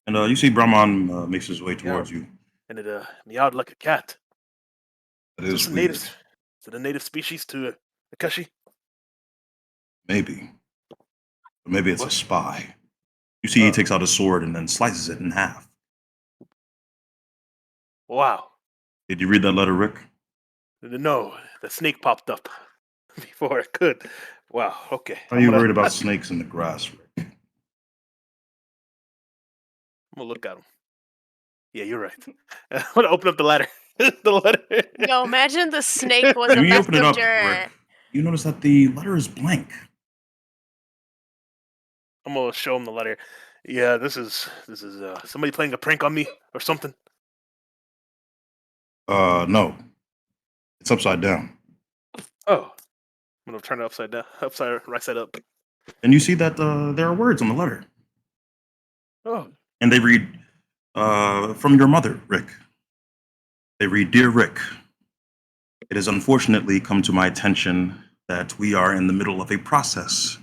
Speaker 1: And you see Brahman makes his way towards you.
Speaker 4: and it meowed like a cat.
Speaker 1: That
Speaker 4: Is
Speaker 1: is
Speaker 4: this a
Speaker 1: weird.
Speaker 4: native? Is it a native species to Akashi?
Speaker 1: Maybe. But maybe it's a
Speaker 4: What?
Speaker 1: spy. You see he takes out a sword and then slices it in half.
Speaker 4: Wow.
Speaker 1: Did you read that letter, Rick?
Speaker 4: No, the snake popped up before it could. Wow. Okay.
Speaker 1: Are you worried about snakes in the grass, Rick?
Speaker 4: I'm gonna look at him. Yeah, you're right. I'm gonna open up the ladder. The letter.
Speaker 2: No, imagine the snake was a
Speaker 1: When you open it up,
Speaker 2: messenger.
Speaker 1: Rick, you notice that the letter is blank.
Speaker 4: I'm gonna show him the letter. Yeah, this is somebody playing a prank on me or something.
Speaker 1: No. It's upside down.
Speaker 4: Oh, I'm gonna turn it upside down, right side up.
Speaker 1: And you see that there are words on the letter.
Speaker 4: Oh,
Speaker 1: And they read, from your mother, Rick. They read, Dear Rick, it has unfortunately come to my attention that we are in the middle of a process.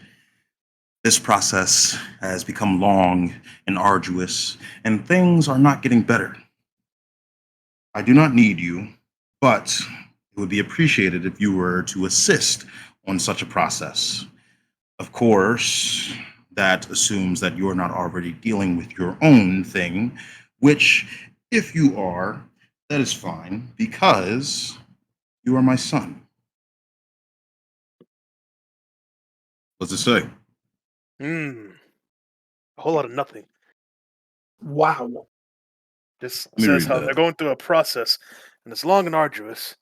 Speaker 1: This process has become long and arduous, and things are not getting better. I do not need you, but it would be appreciated if you were to assist on such a process. Of course, that assumes that you're not already dealing with your own thing, which, if you are, that is fine, because you are my son. What's it say?
Speaker 4: a whole lot of nothing.
Speaker 7: Wow.
Speaker 4: Just
Speaker 1: Let me
Speaker 4: says
Speaker 1: read
Speaker 4: how
Speaker 1: that.
Speaker 4: they're going through a process, and it's long and arduous.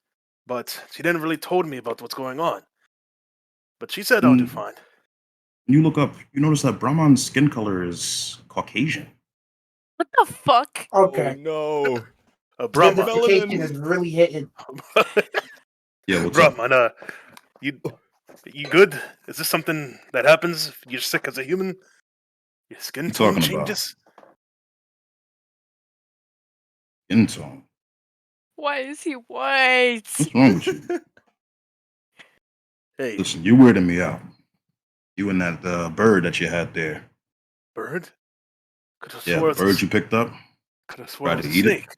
Speaker 4: But she didn't really told me about what's going on. But she said I'll do fine.
Speaker 1: When you look up, you notice that Brahman's skin color is Caucasian.
Speaker 2: What the fuck?
Speaker 7: Okay.
Speaker 6: Oh no.
Speaker 4: A
Speaker 7: The
Speaker 4: Brahman.
Speaker 7: identification is really hitting.
Speaker 1: Yeah, what's up?
Speaker 4: Brahman, you good? Is this something that happens if you're sick as a human? Your skin
Speaker 1: You
Speaker 4: tone
Speaker 1: talking about?
Speaker 4: changes?
Speaker 1: Skin tone.
Speaker 2: Why is he white?
Speaker 1: What's wrong with you?
Speaker 4: Hey,
Speaker 1: Listen, you're weirding me out. You and that bird that you had there.
Speaker 4: bird? Could have
Speaker 1: Yeah,
Speaker 4: swore
Speaker 1: the
Speaker 4: it's a
Speaker 1: bird you picked up.
Speaker 4: Could have sworn
Speaker 1: Tried
Speaker 4: it was
Speaker 1: to
Speaker 4: a
Speaker 1: eat it.
Speaker 4: snake.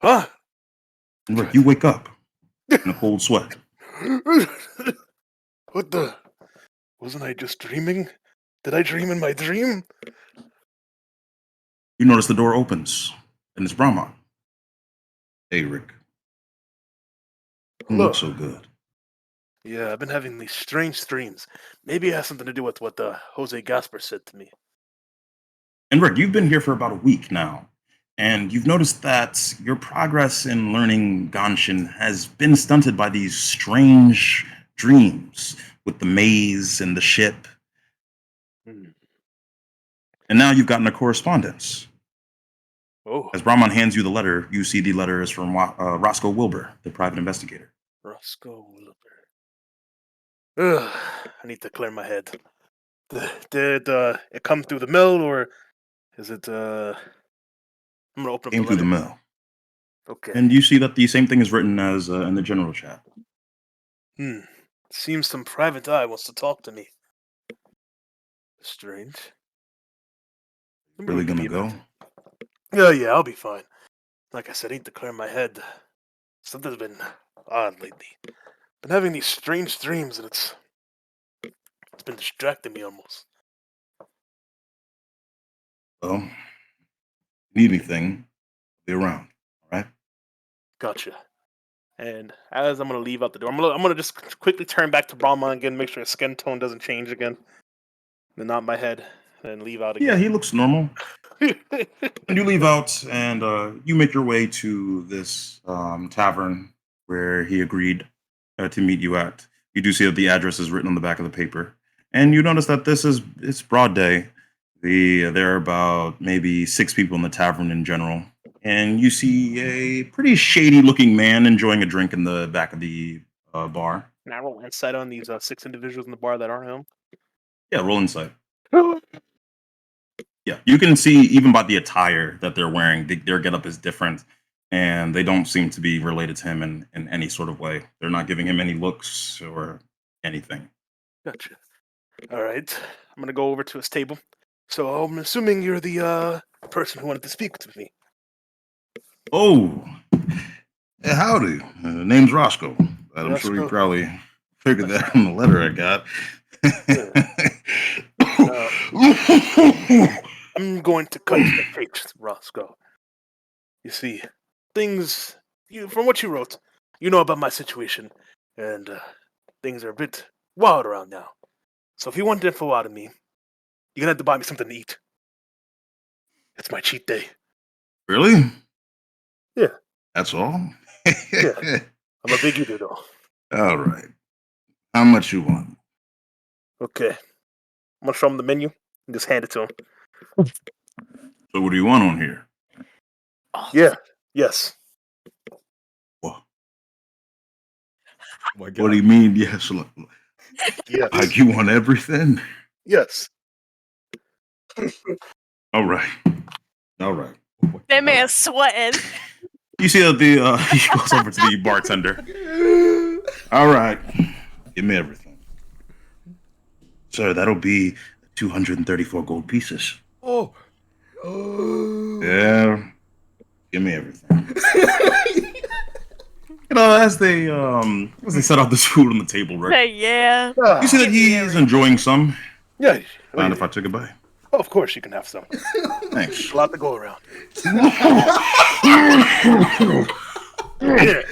Speaker 4: Huh?
Speaker 1: And Rick, you wake up in a cold sweat.
Speaker 4: What the? Wasn't I just dreaming? Did I dream in my dream?
Speaker 1: You notice the door opens, and it's Brahman. Hey, Rick. You
Speaker 4: Hello.
Speaker 1: look so good.
Speaker 4: Yeah, I've been having these strange dreams. Maybe it has something to do with what Jose Gasper said to me.
Speaker 1: And Rick, you've been here for about a week now, and you've noticed that your progress in learning Ganshin has been stunted by these strange dreams with the maze and the ship.
Speaker 4: Hmm.
Speaker 1: And now you've gotten a correspondence
Speaker 4: Oh,
Speaker 1: As Brahman hands you the letter, you see the letter is from Roscoe Wilbur, the private investigator.
Speaker 4: Roscoe Wilbur. Ugh, I need to clear my head. Did it come through the mail, or is it? I'm gonna open up
Speaker 1: Came
Speaker 4: the
Speaker 1: through
Speaker 4: letter.
Speaker 1: the mail.
Speaker 4: Okay.
Speaker 1: And you see that the same thing is written as in the general chat.
Speaker 4: Seems some private eye wants to talk to me. Strange. Wonder
Speaker 1: Really
Speaker 4: what it could
Speaker 1: gonna
Speaker 4: be
Speaker 1: go?
Speaker 4: about. Yeah, I'll be fine. Like I said, I need to clear my head. Something's been odd lately. Been having these strange dreams, and it's been distracting me almost.
Speaker 1: Well, need anything, be around. All right.
Speaker 4: Gotcha. And as I'm gonna leave out the door, I'm gonna just quickly turn back to Brahma again, make sure his skin tone doesn't change again, then nod my head, and leave out
Speaker 1: Yeah,
Speaker 4: again.
Speaker 1: he looks normal. And you leave out, and you make your way to this tavern where he agreed to meet you at. You do see that the address is written on the back of the paper, and you notice that it's broad day. There are about maybe 6 people in the tavern in general, and you see a pretty shady-looking man enjoying a drink in the back of the bar.
Speaker 4: Can I roll insight on these 6 individuals in the bar that aren't him?
Speaker 1: Yeah, roll insight. Yeah, you can see even by the attire that they're wearing, their getup is different, and they don't seem to be related to him in any sort of way. They're not giving him any looks or anything.
Speaker 4: Gotcha. All right, I'm gonna go over to his table. So I'm assuming you're the person who wanted to speak with me.
Speaker 1: Oh, hey, howdy. Name's Roscoe. But I'm sure you
Speaker 4: Roscoe.
Speaker 1: probably figured that from the letter I got.
Speaker 4: I'm going to cut to the chase, Roscoe. You see, from what you wrote, you know about my situation, and things are a bit wild around now. So if you want info out of me, you're gonna have to buy me something to eat. It's my cheat day.
Speaker 1: Really?
Speaker 4: Yeah.
Speaker 1: That's all?
Speaker 4: Yeah. I'm a big eater, though.
Speaker 1: All right. How much you want?
Speaker 4: Okay. I'm gonna show him the menu and just hand it to him.
Speaker 1: So what do you want on here?
Speaker 2: Oh,
Speaker 4: Yeah. Yes.
Speaker 1: What?
Speaker 6: Oh my
Speaker 1: What do you mean? Yes.
Speaker 4: Yes.
Speaker 1: Like you want everything?
Speaker 4: Yes.
Speaker 1: All right. All right.
Speaker 2: that man's sweating.
Speaker 1: You see that he goes over to the bartender. All right. Give me everything. Sir, that'll be 234 gold pieces.
Speaker 6: Oh.
Speaker 1: Yeah. Give me everything. As they set out this food on the table, Rick,
Speaker 2: Yeah.
Speaker 1: you see that
Speaker 2: Give me
Speaker 1: he's
Speaker 2: everything.
Speaker 1: enjoying some.
Speaker 4: Yeah.
Speaker 1: Mind if I took a bite?
Speaker 4: Oh, of course you can have some.
Speaker 1: Thanks.
Speaker 4: A lot to go around. Here,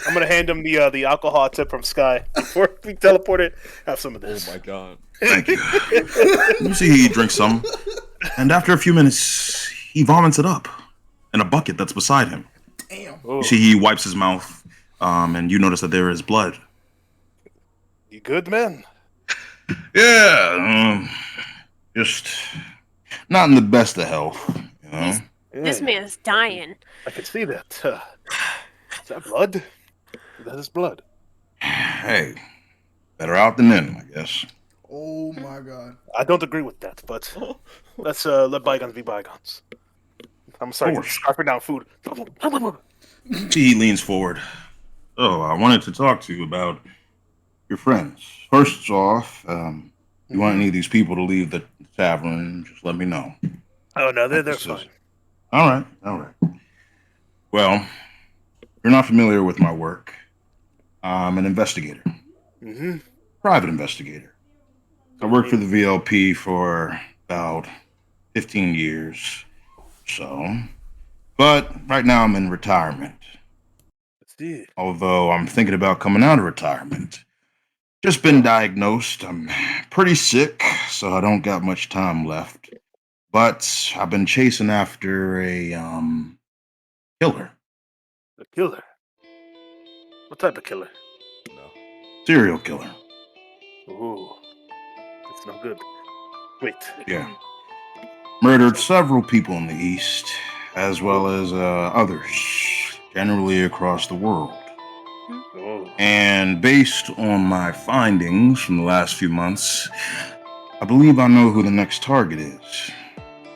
Speaker 4: I'm gonna hand him the alcohol tip from Sky before we teleport it. Have some of this.
Speaker 6: Oh my god.
Speaker 1: Thank you. You see he drinks some, and after a few minutes, he vomits it up in a bucket that's beside him.
Speaker 8: Damn.
Speaker 4: Oh,
Speaker 1: You see he wipes his mouth, and you notice that there is blood.
Speaker 4: you good, man?
Speaker 1: Yeah, just not in the best of health, you know.
Speaker 2: He's- This man's dying.
Speaker 4: I can see that. Is that blood? That is blood.
Speaker 1: Hey, better out than in, I guess.
Speaker 8: Oh my god.
Speaker 4: I don't agree with that, but let's let bygones be bygones. I'm sorry,
Speaker 1: course.
Speaker 4: scarfing down food.
Speaker 1: See, he leans forward. Oh, I wanted to talk to you about your friends. First off, you want any of these people to leave the tavern, just let me know.
Speaker 4: Oh no, they're
Speaker 1: This is-
Speaker 4: fine.
Speaker 1: All right, all right. Well, you're not familiar with my work. I'm an investigator,
Speaker 4: Mm-hmm.
Speaker 1: private investigator. I worked for the VLP for about 15 years or so. But right now I'm in retirement.
Speaker 4: Let's see.
Speaker 1: Although I'm thinking about coming out of retirement. Just been diagnosed. I'm pretty sick, so I don't got much time left. But I've been chasing after a killer,
Speaker 4: A killer. What type of killer?
Speaker 1: serial killer.
Speaker 4: Ooh, that's no good. Wait.
Speaker 1: Yeah. Murdered several people in the East. as well as others, generally across the world.
Speaker 4: Oh.
Speaker 1: And based on my findings from the last few months, I believe I know who the next target is.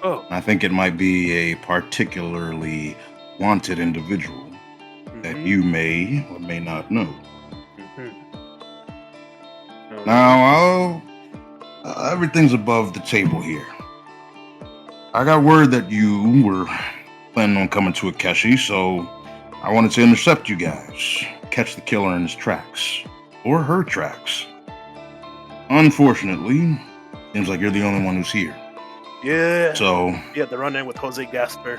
Speaker 4: Oh.
Speaker 1: I think it might be a particularly wanted individual that you may or may not know. Now, everything's above the table here. I got word that you were planning on coming to Akeshi, so I wanted to intercept you guys, catch the killer in his tracks, or her tracks. Unfortunately, seems like you're the only one who's here.
Speaker 4: Yeah.
Speaker 1: So,
Speaker 4: yeah, the run-in with Jose Gasper.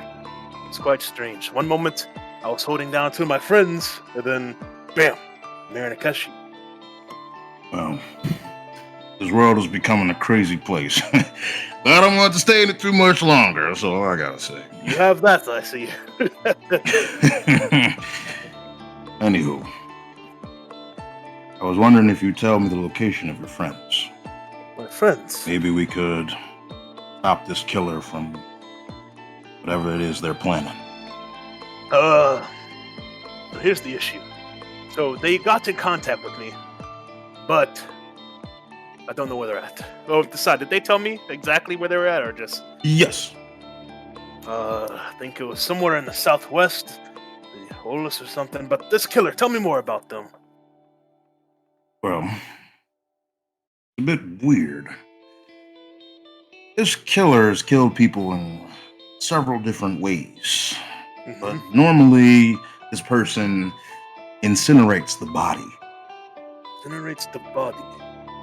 Speaker 4: It's quite strange. One moment, I was holding down two of my friends, and then, bam, they're in Akeshi.
Speaker 1: well, this world is becoming a crazy place. But I don't want to stay in it too much longer, that's all I gotta say.
Speaker 4: You have that, I see.
Speaker 1: Anywho, I was wondering if you'd tell me the location of your friends.
Speaker 4: My friends?
Speaker 1: Maybe we could stop this killer from whatever it is they're planning.
Speaker 4: So here's the issue. So they got in contact with me, but I don't know where they're at. Oh, did they tell me exactly where they were at, or just?
Speaker 1: Yes.
Speaker 4: I think it was somewhere in the southwest, the Holus or something. But this killer, tell me more about them.
Speaker 1: Well, it's a bit weird. This killer has killed people in several different ways. But normally, this person incinerates the body.
Speaker 4: Incinerates the body.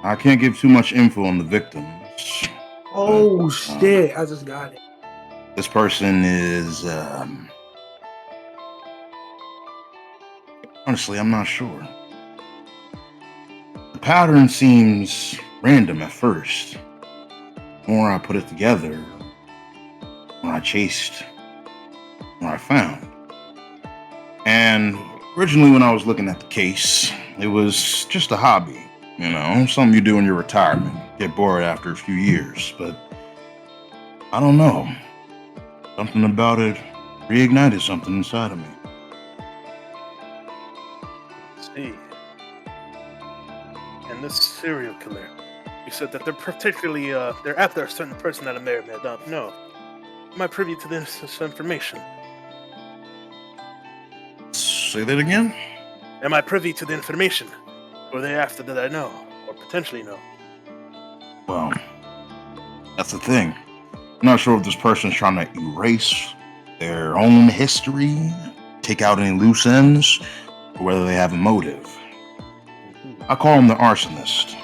Speaker 1: I can't give too much info on the victims.
Speaker 7: Oh, shit. I just got it.
Speaker 1: This person is, honestly, I'm not sure. The pattern seems random at first. The more I put it together, the more I chased, the more I found. And originally when I was looking at the case, it was just a hobby. You know, something you do in your retirement. Get bored after a few years, but I don't know. Something about it reignited something inside of me.
Speaker 4: Let's see. And this serial killer, you said that they're particularly, they're after a certain person that I may or may not know. Am I privy to this information?
Speaker 1: Say that again?
Speaker 4: Am I privy to the information? Or are they after that I know, or potentially know?
Speaker 1: Well, that's the thing. I'm not sure if this person's trying to erase their own history, take out any loose ends, or whether they have a motive. I call him the arsonist.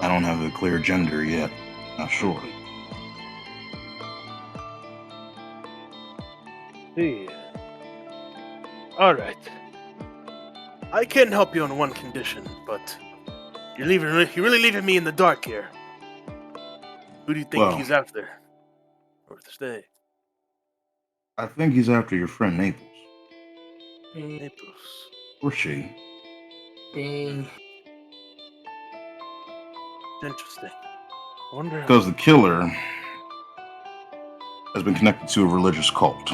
Speaker 1: I don't have a clear gender yet. Not sure.
Speaker 4: See. Alright. I can help you on one condition, but you're really leaving me in the dark here. Who do you think
Speaker 1: Well,
Speaker 4: he's after? Or stay?
Speaker 1: I think he's after your friend Naples.
Speaker 4: Naples.
Speaker 1: Or she.
Speaker 7: Dang.
Speaker 4: Interesting. Wonder.
Speaker 1: Because the killer has been connected to a religious cult.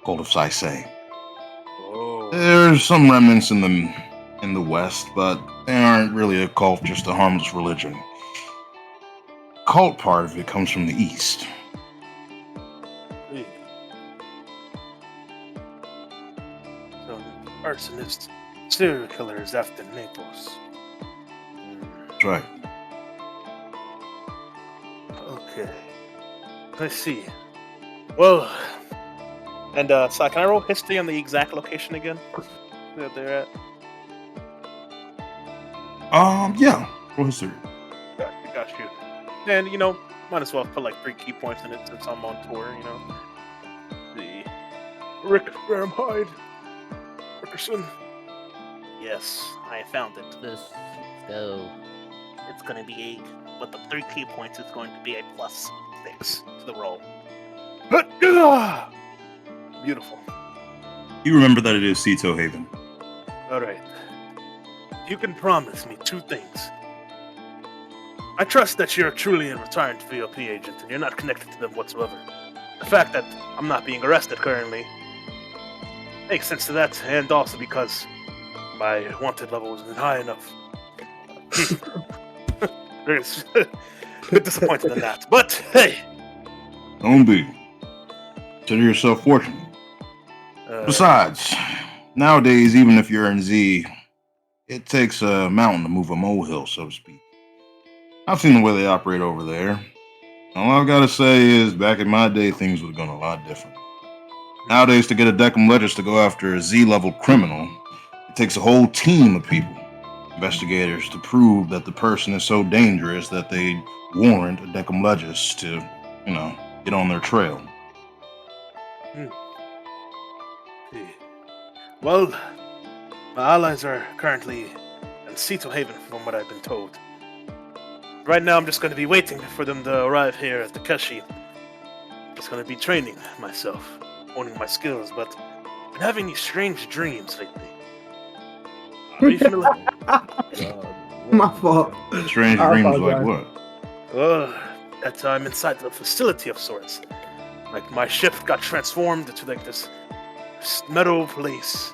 Speaker 1: Cult of Saisei.
Speaker 4: Oh.
Speaker 1: There's some remnants in the West, but they aren't really a cult, just a harmless religion. Cult part of it comes from the East.
Speaker 4: So, arsonist, serial killer is after Naples.
Speaker 1: That's right.
Speaker 4: Okay. I see. Well, and so can I roll history on the exact location again? Where they're at?
Speaker 1: Yeah. Roll history.
Speaker 4: Got you. And you know, might as well put like 3 key points in it since I'm on tour. You know, the Rick Fairmhyde, Rickerson. Yes, I found it.
Speaker 11: Let's go.
Speaker 4: It's going to be with the 3 key points, it's going to be a +6 to the roll. Beautiful.
Speaker 1: You remember that it is Sito Haven.
Speaker 4: Alright. You can promise me 2 things. I trust that you're truly a retired VOP agent and you're not connected to them whatsoever. the fact that I'm not being arrested currently makes sense to that, and also because my wanted level isn't high enough. There's a bit disappointed in that, but hey.
Speaker 1: Don't be. Consider yourself fortunate. Besides, nowadays, even if you're in Z, it takes a mountain to move a molehill, so to speak. I've seen the way they operate over there. All I've got to say is, back in my day, things would have gone a lot different. Nowadays, to get a Decim Legis to go after a Z-level criminal, it takes a whole team of people, investigators, to prove that the person is so dangerous that they warrant a Decim Legis to, get on their trail.
Speaker 4: Well, my allies are currently in Seattle Haven, from what I've been told. Right now, I'm just going to be waiting for them to arrive here at the Keshi. Just going to be training myself, honing my skills, but I've been having these strange dreams lately. Are you familiar?
Speaker 7: My fault.
Speaker 1: Strange
Speaker 7: I
Speaker 1: dreams like
Speaker 7: apologize.
Speaker 1: what?
Speaker 4: That I'm inside the facility of sorts. Like my ship got transformed into like this meadow place.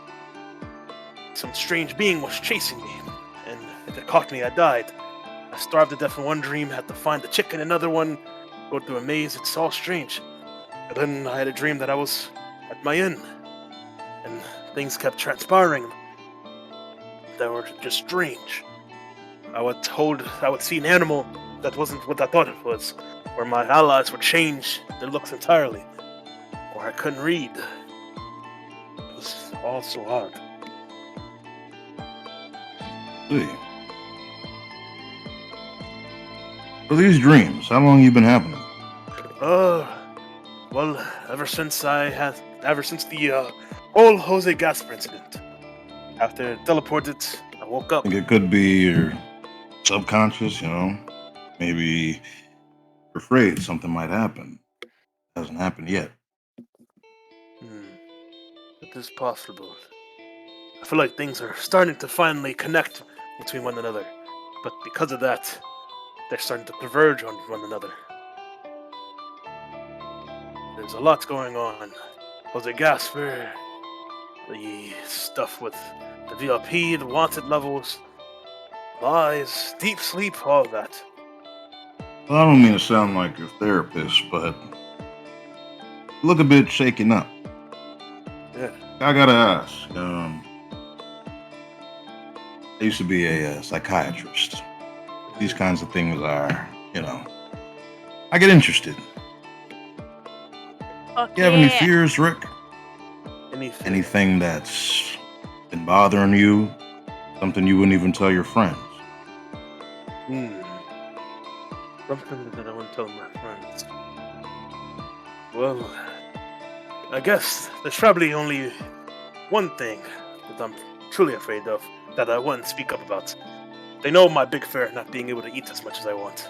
Speaker 4: Some strange being was chasing me, and if it caught me, I died. I starved to death in one dream, had to find the chick in another one, go through a maze. It's all strange. But then I had a dream that I was at my inn, and things kept transpiring that were just strange. I would see an animal that wasn't what I thought it was, or my allies would change their looks entirely, or I couldn't read. It was all so hard.
Speaker 1: See. For these dreams, how long you been having them?
Speaker 4: Well, ever since the whole Jose Gasper incident. After teleported, I woke up.
Speaker 1: I think it could be your subconscious, Maybe you're afraid something might happen. Hasn't happened yet.
Speaker 4: It is possible. I feel like things are starting to finally connect between one another. But because of that, they're starting to converge on one another. There's a lot going on. Jose Gasper, the stuff with the VIP, the wanted levels, lies, deep sleep, all that.
Speaker 1: Well, I don't mean to sound like your therapist, but you look a bit shaken up.
Speaker 4: Yeah.
Speaker 1: I gotta ask. I used to be a psychiatrist. These kinds of things are, I get interested.
Speaker 2: Fuck
Speaker 1: You have any
Speaker 2: yeah.
Speaker 1: fears, Rick? Anything that's been bothering you? Something you wouldn't even tell your friends?
Speaker 4: Something that I wouldn't tell my friends. Well, I guess there's probably only one thing that I'm truly afraid of that I wouldn't speak up about. They know my big fear not being able to eat as much as I want.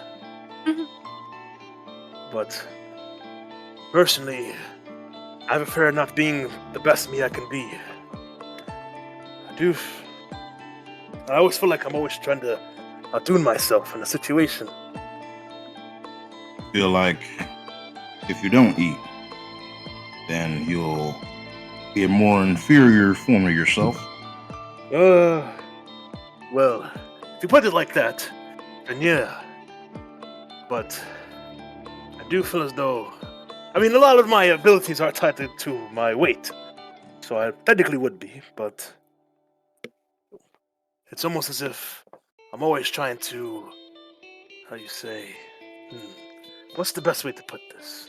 Speaker 4: But personally, I have a fear of not being the best me I can be. I always feel like I'm always trying to outdo myself in a situation.
Speaker 1: Feel like if you don't eat, then you'll be a more inferior form of yourself.
Speaker 4: Well, if you put it like that, then yeah. But I do feel as though, a lot of my abilities are tied to my weight, so I technically would be, but it's almost as if I'm always trying to, what's the best way to put this?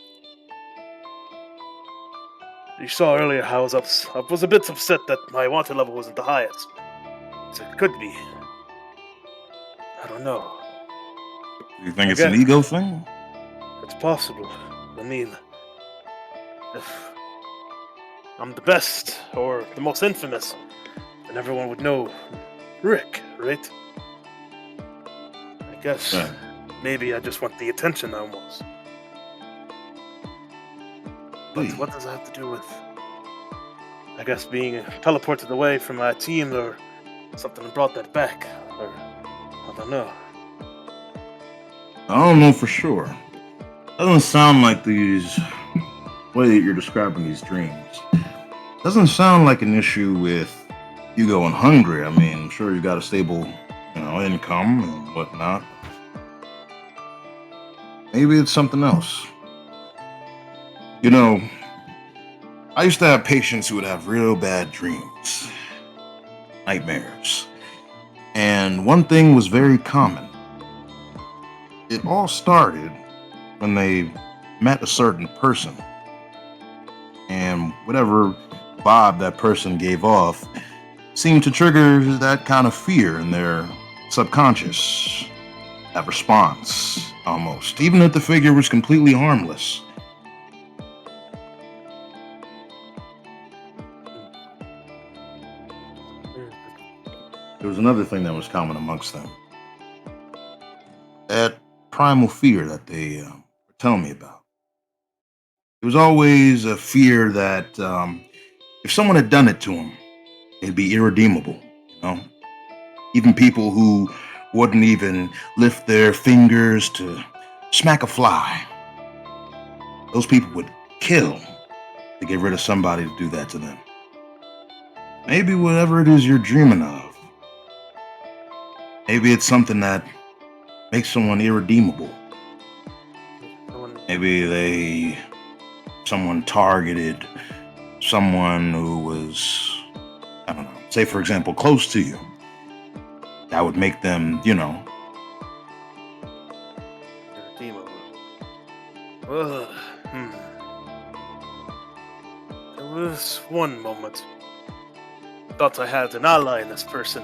Speaker 4: You saw earlier how I was a bit upset that my wanted level wasn't the highest. So it could be. I don't know.
Speaker 1: You think it's an ego thing?
Speaker 4: It's possible. If I'm the best or the most infamous, then everyone would know Rick, right? I guess maybe I just want the attention almost. But what does that have to do with, I guess, being teleported away from my team or something that brought that back? Or, I don't know.
Speaker 1: I don't know for sure. Doesn't sound like these way that you're describing these dreams doesn't sound like an issue with you going hungry. I mean, I'm sure you got a stable, income and whatnot. Maybe it's something else. I used to have patients who would have real bad dreams, nightmares. And one thing was very common. It all started when they met a certain person. And whatever vibe that person gave off seemed to trigger that kind of fear in their subconscious. That response, almost. Even if the figure was completely harmless. There was another thing that was common amongst them. That primal fear that they were telling me about. It was always a fear that if someone had done it to them, it'd be irredeemable, Even people who wouldn't even lift their fingers to smack a fly. Those people would kill to get rid of somebody to do that to them. Maybe whatever it is you're dreaming of. Maybe it's something that makes someone irredeemable. Maybe someone targeted someone who was, I don't know, say for example, close to you. That would make them,
Speaker 4: Irredeemable. There was one moment. Thought I had an ally in this person.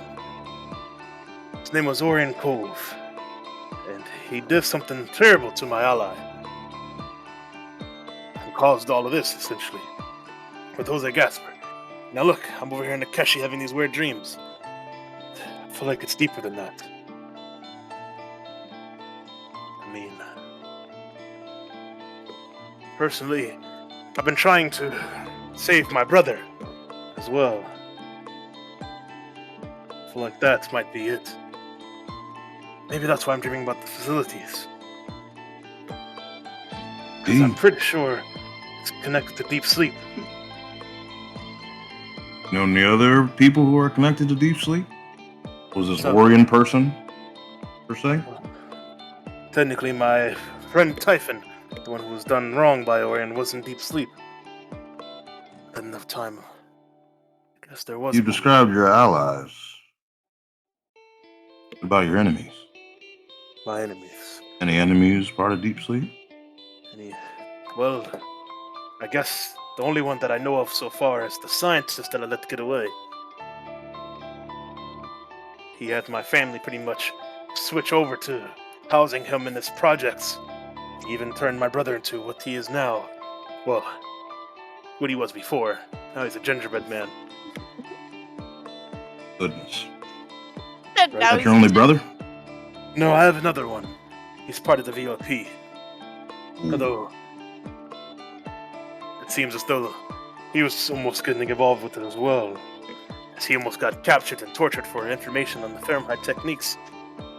Speaker 4: His name was Orion Cove. And he did something terrible to my ally. And caused all of this, essentially. With Jose Gasper. Now look, I'm over here in the Keshi having these weird dreams. I feel like it's deeper than that. I mean, personally, I've been trying to save my brother as well. I feel like that might be it. Maybe that's why I'm dreaming about the facilities. Because I'm pretty sure it's connected to deep sleep.
Speaker 1: Know any other people who are connected to deep sleep? Was this
Speaker 4: So-
Speaker 1: Orion person, per se?
Speaker 4: Technically, my friend Typhon, the one who was done wrong by Orion, was in deep sleep. Had enough time. I guess there was.
Speaker 1: You described your allies. What about your enemies?
Speaker 4: My enemies.
Speaker 1: Any enemies part of deep sleep?
Speaker 4: Well, I guess the only one that I know of so far is the scientist that I let get away. He had my family pretty much switch over to housing him in his projects. He even turned my brother into what he is now. Well, what he was before. Now he's a gingerbread man.
Speaker 1: Goodness.
Speaker 2: And
Speaker 4: Right.
Speaker 2: now
Speaker 1: That your only brother?
Speaker 4: No, I have another one. He's part of the VLP. Although, it seems as though he was almost getting involved with it as well. As he almost got captured and tortured for information on the Fahrenheit techniques,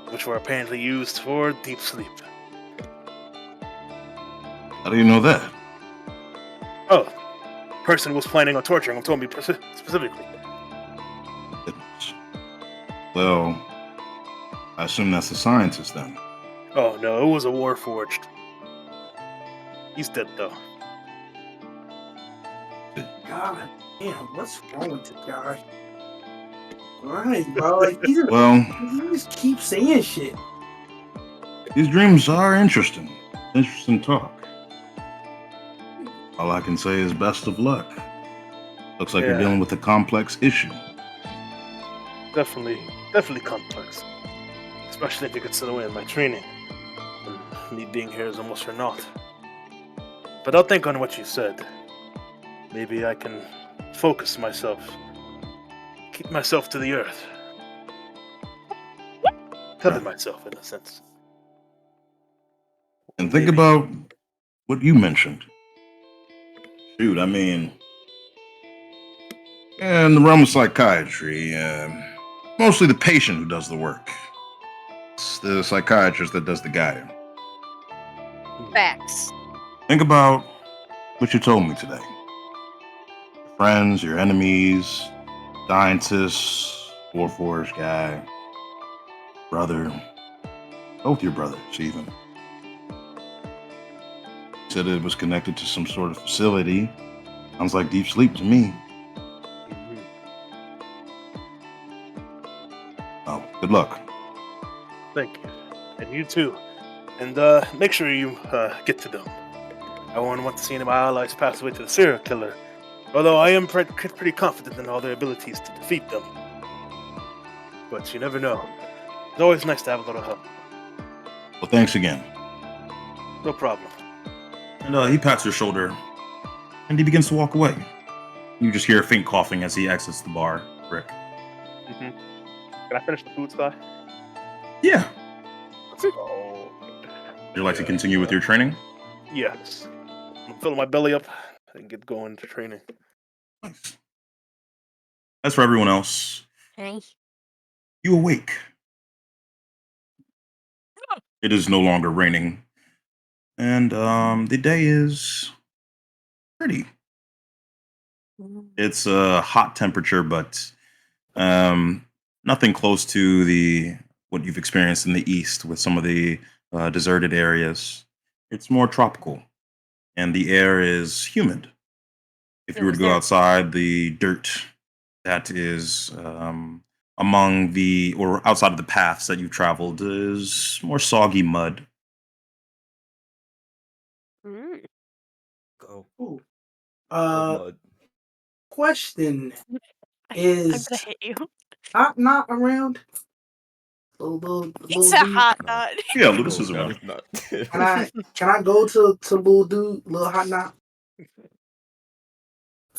Speaker 4: which were apparently used for deep sleep.
Speaker 1: How do you know that?
Speaker 4: Oh, person who was planning on torturing him told me specifically.
Speaker 1: Goodness. Well, I assume that's the scientist then.
Speaker 4: Oh no, it was a Warforged. He's dead though.
Speaker 7: God damn, what's wrong with this guy? Alright, bro. Like, he
Speaker 1: Well,
Speaker 7: just keeps saying shit.
Speaker 1: these dreams are interesting. Interesting talk. All I can say is best of luck. Looks like you're
Speaker 4: Yeah.
Speaker 1: dealing with a complex issue.
Speaker 4: Definitely complex. Especially if you consider away in my training. And me being here is almost for naught. But I'll think on what you said. Maybe I can focus myself. Keep myself to the earth. Tether myself, in a sense.
Speaker 1: And think
Speaker 4: Maybe.
Speaker 1: about what you mentioned. Shoot, I mean, in the realm of psychiatry, mostly the patient who does the work. It's the psychiatrist that does the guiding.
Speaker 2: Facts.
Speaker 1: Think about what you told me today. Your friends, your enemies, scientists, Warforged guy, brother, both your brothers even. Said it was connected to some sort of facility. Sounds like deep sleep to me. Oh, good luck.
Speaker 4: Thank you. And you too. And make sure you get to them. I wouldn't want to see any of my allies pass away to the serial killer. Although I am pretty confident in all their abilities to defeat them. But you never know. It's always nice to have a little help.
Speaker 1: Well, thanks again.
Speaker 4: No problem.
Speaker 1: And he pats your shoulder, and he begins to walk away. You just hear a faint coughing as he exits the bar, Rick.
Speaker 4: Mm-hmm. Can I finish the food, Sky?
Speaker 1: Yeah.
Speaker 4: Oh.
Speaker 1: Would you like to continue with your training?
Speaker 4: Yes. I'm filling my belly up and get going to training.
Speaker 1: Nice. As for everyone else,
Speaker 2: Hey.
Speaker 1: you awake. It is no longer raining. And the day is pretty. It's a hot temperature, but nothing close to what you've experienced in the east with some of the deserted areas. It's more tropical, and the air is humid. If you were to go outside, the dirt that is or outside of the paths that you've traveled is more soggy mud.
Speaker 2: Mm.
Speaker 6: Go.
Speaker 7: Ooh.
Speaker 6: Mud.
Speaker 7: Question
Speaker 2: I'm
Speaker 7: is
Speaker 2: gonna hit you.
Speaker 7: Hot Knot around? Little
Speaker 2: It's a
Speaker 7: dude.
Speaker 2: hot knot.
Speaker 1: Yeah, Lucas
Speaker 6: No,
Speaker 1: is
Speaker 6: that
Speaker 1: around.
Speaker 6: is not.
Speaker 7: Can I go to little dude, little Hot Knot?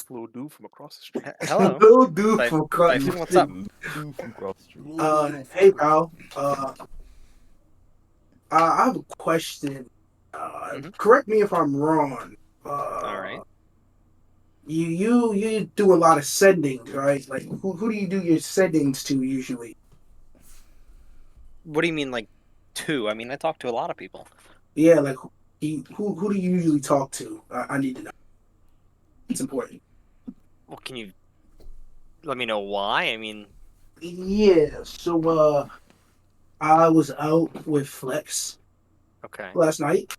Speaker 4: Little dude from across the street.
Speaker 3: Hello.
Speaker 7: Little dude
Speaker 3: Ty-
Speaker 7: from across
Speaker 3: Typhon,
Speaker 7: the
Speaker 3: what's up?
Speaker 6: Dude from across the street.
Speaker 7: Hey, pal. I have a question. Correct me if I'm wrong.
Speaker 3: All right.
Speaker 7: You do a lot of sendings, right? Like, who do you do your sendings to usually?
Speaker 3: What do you mean, like, two? I mean, I talk to a lot of people.
Speaker 7: Yeah, like, who do you usually talk to? I need to know. It's important.
Speaker 3: Well, can you let me know why? I mean,
Speaker 7: Yeah, so, I was out with Flex
Speaker 3: okay.
Speaker 7: last night.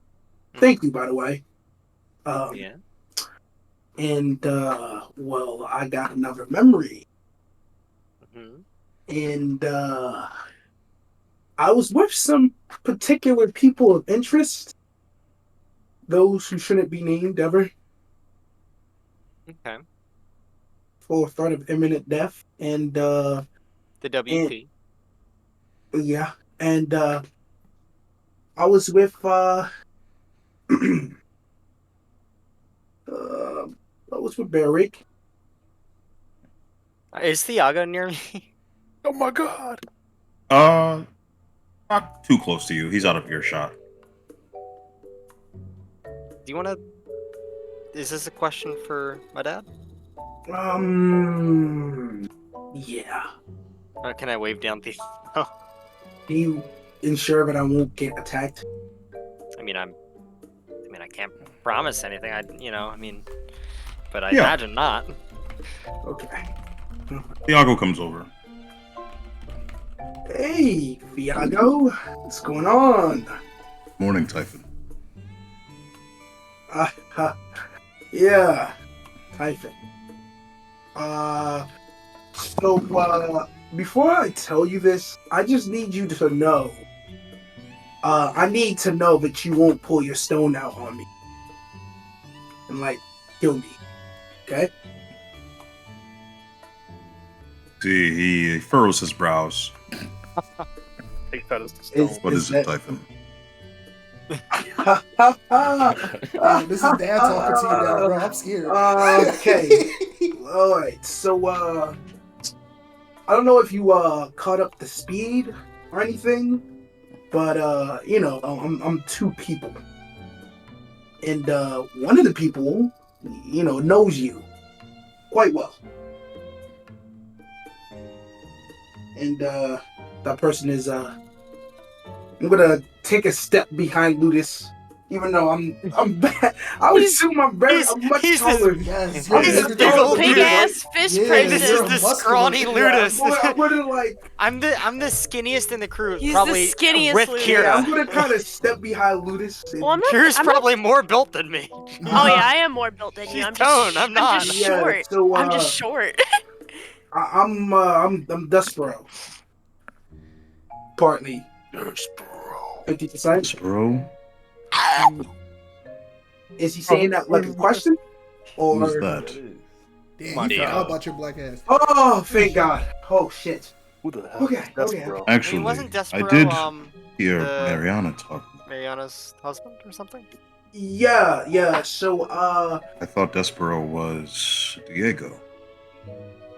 Speaker 7: Thank you, by the way.
Speaker 3: Yeah.
Speaker 7: And, well, I got another memory.
Speaker 3: Hmm.
Speaker 7: And, I was with some particular people of interest. Those who shouldn't be named ever.
Speaker 3: Okay.
Speaker 7: For threat of imminent death. And,
Speaker 3: The WP.
Speaker 7: yeah. And, I was with, I was with Barrick.
Speaker 3: Is Thiago near me?
Speaker 4: Oh my god!
Speaker 1: Not too close to you. He's out of earshot.
Speaker 3: Do you want to? Is this a question for my dad?
Speaker 7: Yeah.
Speaker 3: Can I wave down the?
Speaker 7: Can you ensure that I won't get attacked?
Speaker 3: I mean, I can't promise anything. But I
Speaker 1: Yeah.
Speaker 3: imagine not.
Speaker 7: Okay.
Speaker 1: Thiago comes over.
Speaker 7: Hey, Thiago. What's going on?
Speaker 1: Morning, Typhon.
Speaker 7: Yeah. Typhon. So, before I tell you this, I just need you to know. I need to know that you won't pull your stone out on me. And, like, kill me. Okay?
Speaker 1: See, he furrows his brows.
Speaker 4: Take that as the stone.
Speaker 1: What is it, Typhon?
Speaker 8: This is Dad talking to you now, bro. I'm scared.
Speaker 7: Okay. Alright, so, I don't know if you, caught up the speed or anything, but, I'm two people. And, one of the people, knows you quite well. And, that person is, I'm gonna take a step behind Ludus Even though I'm bad. I would assume I'm much
Speaker 3: he's
Speaker 7: taller.
Speaker 8: Yes,
Speaker 7: I'm
Speaker 3: He's
Speaker 7: just
Speaker 3: a big old
Speaker 2: Big
Speaker 3: dude.
Speaker 2: ass fish
Speaker 8: Yeah,
Speaker 3: This
Speaker 2: person.
Speaker 3: is
Speaker 8: you're a
Speaker 3: the
Speaker 8: muscular
Speaker 3: scrawny
Speaker 8: dude.
Speaker 3: Ludus.
Speaker 7: I'm gonna like.
Speaker 3: I'm the skinniest in the crew.
Speaker 2: He's the
Speaker 3: probably
Speaker 2: skinniest
Speaker 3: with
Speaker 2: Ludus.
Speaker 3: Kira.
Speaker 7: Yeah, I'm gonna kind of step behind Ludus. And,
Speaker 2: Well, I'm not.
Speaker 3: Kira's
Speaker 2: I'm not-
Speaker 3: probably more built than me.
Speaker 2: Oh yeah, I am more built than you.
Speaker 3: She's
Speaker 2: I'm
Speaker 3: toned,
Speaker 2: just.
Speaker 3: I'm not.
Speaker 2: I'm just
Speaker 7: Yeah,
Speaker 2: short.
Speaker 7: so,
Speaker 2: I'm just short.
Speaker 7: I'm Despero. Partly. 50%.
Speaker 1: Despero?
Speaker 7: Is he saying that like a question?
Speaker 1: Who's
Speaker 7: Or
Speaker 1: that?
Speaker 8: Damn, you forgot about your black ass.
Speaker 7: oh, thank God! Oh shit!
Speaker 4: Who the hell
Speaker 7: Okay,
Speaker 4: is
Speaker 7: okay.
Speaker 4: Despero?
Speaker 1: Actually,
Speaker 3: wasn't Despero,
Speaker 1: I did hear
Speaker 3: the-
Speaker 1: Mariana talk.
Speaker 3: Mariana's husband or something?
Speaker 7: Yeah. So
Speaker 1: I thought Despero was Diego.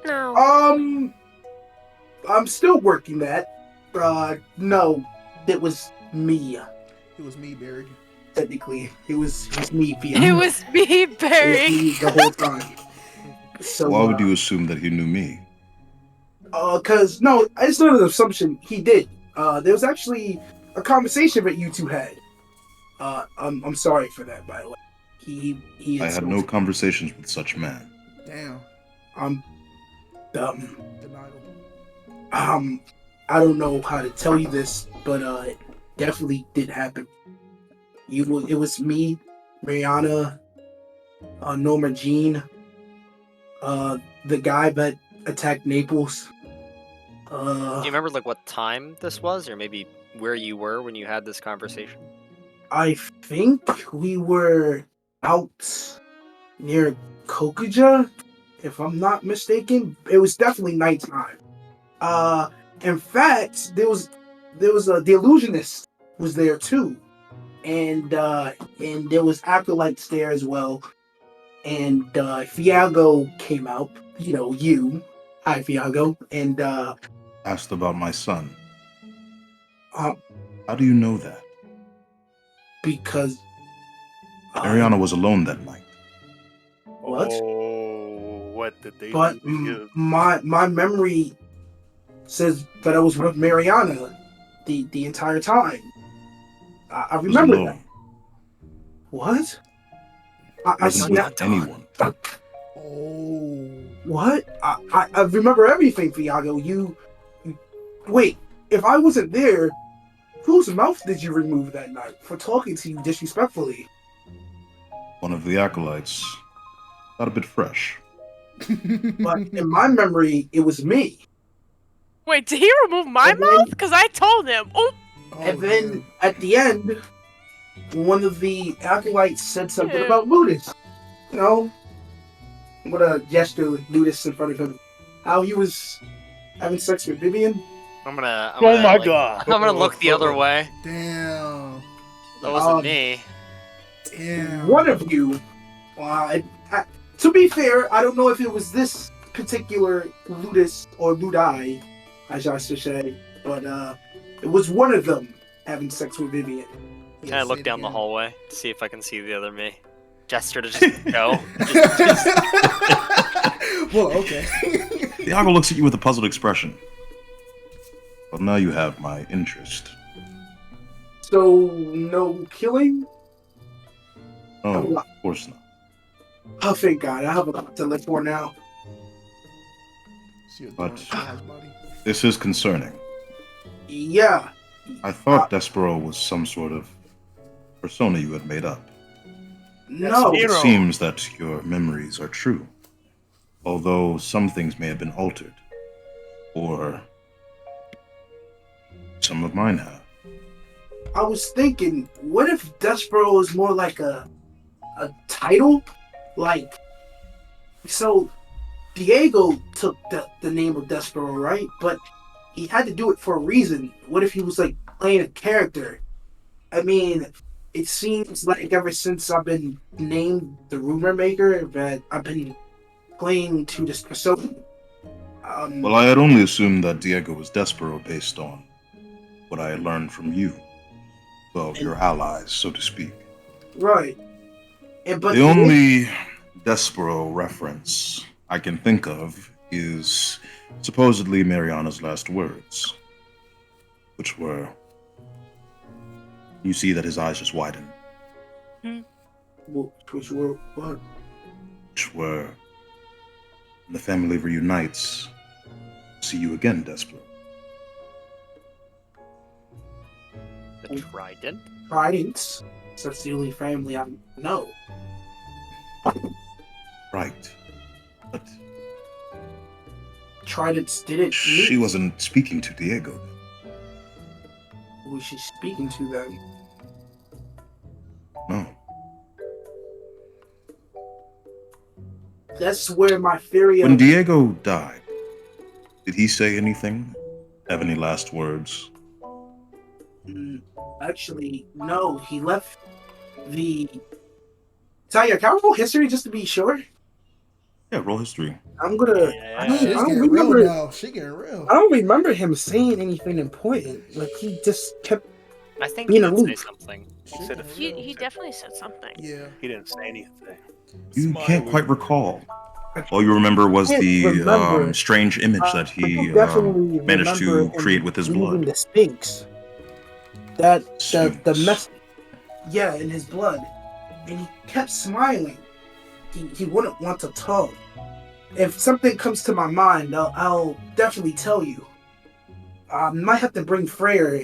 Speaker 2: No.
Speaker 7: I'm still working that. No, it was me.
Speaker 8: It was me, Barry.
Speaker 7: Technically, it was me.
Speaker 2: It was me,
Speaker 7: It was
Speaker 2: Barry.
Speaker 7: me the whole time. So
Speaker 1: Why would you assume that he knew me?
Speaker 7: Cause no, it's not an assumption. He did. There was actually a conversation that you two had. I'm sorry for that, by the way. He
Speaker 1: I had no conversations with such man.
Speaker 8: Damn.
Speaker 7: I'm dumb.
Speaker 8: Denial.
Speaker 7: I don't know how to tell you this, but it definitely did happen. It was me, Mariana, Norma Jean, the guy that attacked Naples.
Speaker 3: Do you remember like what time this was, or maybe where you were when you had this conversation?
Speaker 7: I think we were out near Kokuja, if I'm not mistaken. It was definitely nighttime. In fact, there was the illusionist was there too, and there was acolytes there as well, and Fiago came out. Hi Fiago, and
Speaker 1: Asked about my son.
Speaker 7: um,
Speaker 1: How do you know that?
Speaker 7: because
Speaker 1: Mariana was alone that night.
Speaker 7: What?
Speaker 4: Oh, what did they
Speaker 7: But
Speaker 4: do to you?
Speaker 7: my memory says that I was with Mariana the entire time. I
Speaker 1: Was
Speaker 7: remember
Speaker 1: alone.
Speaker 7: that. What? I
Speaker 1: Wasn't with
Speaker 7: snapped.
Speaker 1: anyone.
Speaker 8: Oh.
Speaker 7: What? I remember everything, Fiago. You wait. If I wasn't there, whose mouth did you remove that night for talking to you disrespectfully?
Speaker 1: One of the acolytes. Got a bit fresh.
Speaker 7: But in my memory, it was me.
Speaker 2: Wait, did he remove my
Speaker 7: And then-
Speaker 2: mouth? Because I told him. Oh,
Speaker 7: And then at the end, one of the acolytes said something
Speaker 2: Yeah.
Speaker 7: about Ludus. You know, what a gesture with Ludus in front of him. How he was having sex with Vivian.
Speaker 3: I'm gonna
Speaker 4: Oh my
Speaker 3: like,
Speaker 4: god.
Speaker 3: I'm gonna look the other way.
Speaker 8: Damn.
Speaker 3: That wasn't
Speaker 7: Um,
Speaker 3: me.
Speaker 8: Damn.
Speaker 7: One of you. To be fair, I don't know if it was this particular Ludus or Ludai, as I should say, but it was one of them having sex with Vivian.
Speaker 3: Can I
Speaker 8: Yeah,
Speaker 3: look
Speaker 8: say it
Speaker 3: down the
Speaker 8: again.
Speaker 3: hallway to see if I can see the other me? Gesture to just go. Just-
Speaker 8: Well, okay.
Speaker 1: Diego looks at you with a puzzled expression. Well, now you have my interest.
Speaker 7: So no killing?
Speaker 1: No, of course not.
Speaker 7: Oh, thank God! I have a lot to live for now.
Speaker 8: See a
Speaker 1: But-
Speaker 8: dark body.
Speaker 1: This is concerning.
Speaker 7: Yeah.
Speaker 1: I thought Despero was some sort of persona you had made up.
Speaker 7: No.
Speaker 1: It
Speaker 4: Hero.
Speaker 1: seems that your memories are true. Although some things may have been altered. Or some of mine have.
Speaker 7: I was thinking, what if Despero is more like a title? Like, so Diego took the name of Despero, right? But he had to do it for a reason. What if he was like playing a character? I mean, it seems like ever since I've been named the Rumor Maker that I've been playing to this persona.
Speaker 1: Well, I had only assumed that Diego was Despero based on what I had learned from you. Well, your allies, so to speak.
Speaker 7: Right. But
Speaker 1: The only Despero reference I can think of is supposedly Mariana's last words, which were, you see that his eyes just widen.
Speaker 7: Which were what?
Speaker 1: Which were, when the family reunites, see you again, Desper.
Speaker 3: The Trident?
Speaker 7: Tridents. That's the only family I know.
Speaker 1: Right. But
Speaker 7: Tridents didn't.
Speaker 1: she wasn't speaking to Diego.
Speaker 7: Who was she speaking to then?
Speaker 1: No.
Speaker 7: That's where my theory
Speaker 1: When
Speaker 7: of
Speaker 1: Diego died, did he say anything? Have any last words?
Speaker 7: Actually, no. He left the. Talia, can I roll history just to be sure?
Speaker 1: Yeah, roll history.
Speaker 7: I'm gonna. I
Speaker 8: Shit's
Speaker 7: don't
Speaker 8: getting real
Speaker 7: remember.
Speaker 8: now. Shit getting real.
Speaker 7: I don't remember him saying anything important. Like he just kept.
Speaker 3: I think
Speaker 7: Being
Speaker 3: he did say
Speaker 7: aloof.
Speaker 3: something.
Speaker 4: He said a
Speaker 2: He
Speaker 4: few.
Speaker 2: he definitely said something.
Speaker 8: Yeah.
Speaker 4: He didn't say anything.
Speaker 1: You can't quite recall. All you remember was
Speaker 7: I can't
Speaker 1: the
Speaker 7: remember.
Speaker 1: strange image that
Speaker 7: I
Speaker 1: he
Speaker 7: definitely
Speaker 1: managed to
Speaker 7: remember him
Speaker 1: create with his
Speaker 7: leaving
Speaker 1: blood.
Speaker 7: the Sphinx. The
Speaker 1: Sphinx.
Speaker 7: mess. Yeah, in his blood, and he kept smiling. He wouldn't want to talk. If something comes to my mind, I'll definitely tell you. I might have to bring Freyr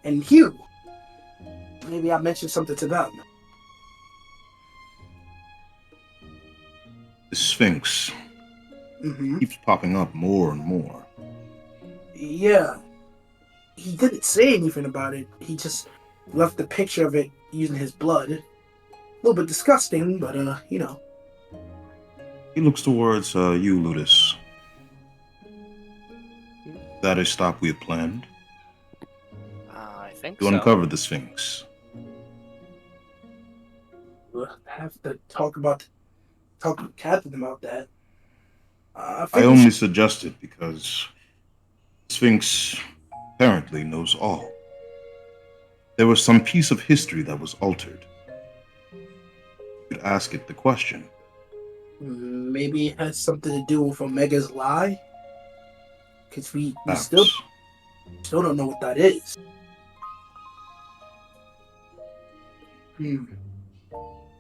Speaker 7: and Hugh. Maybe I'll mention something to them.
Speaker 1: The Sphinx
Speaker 7: Mm-hmm.
Speaker 1: keeps popping up more and more.
Speaker 7: Yeah. He didn't say anything about it. He just left the picture of it using his blood. A little bit disgusting, but you know.
Speaker 1: He looks towards you, Ludus. That a stop we had planned
Speaker 3: I think
Speaker 1: to
Speaker 3: so.
Speaker 1: uncover the Sphinx.
Speaker 7: We'll have to talk to Captain about that. I
Speaker 1: I
Speaker 7: think we
Speaker 1: only
Speaker 7: should-
Speaker 1: suggest it because the Sphinx apparently knows all. There was some piece of history that was altered. You could ask it the question.
Speaker 7: maybe it has something to do with Omega's lie. Because we
Speaker 1: Perhaps.
Speaker 7: still don't know what that is.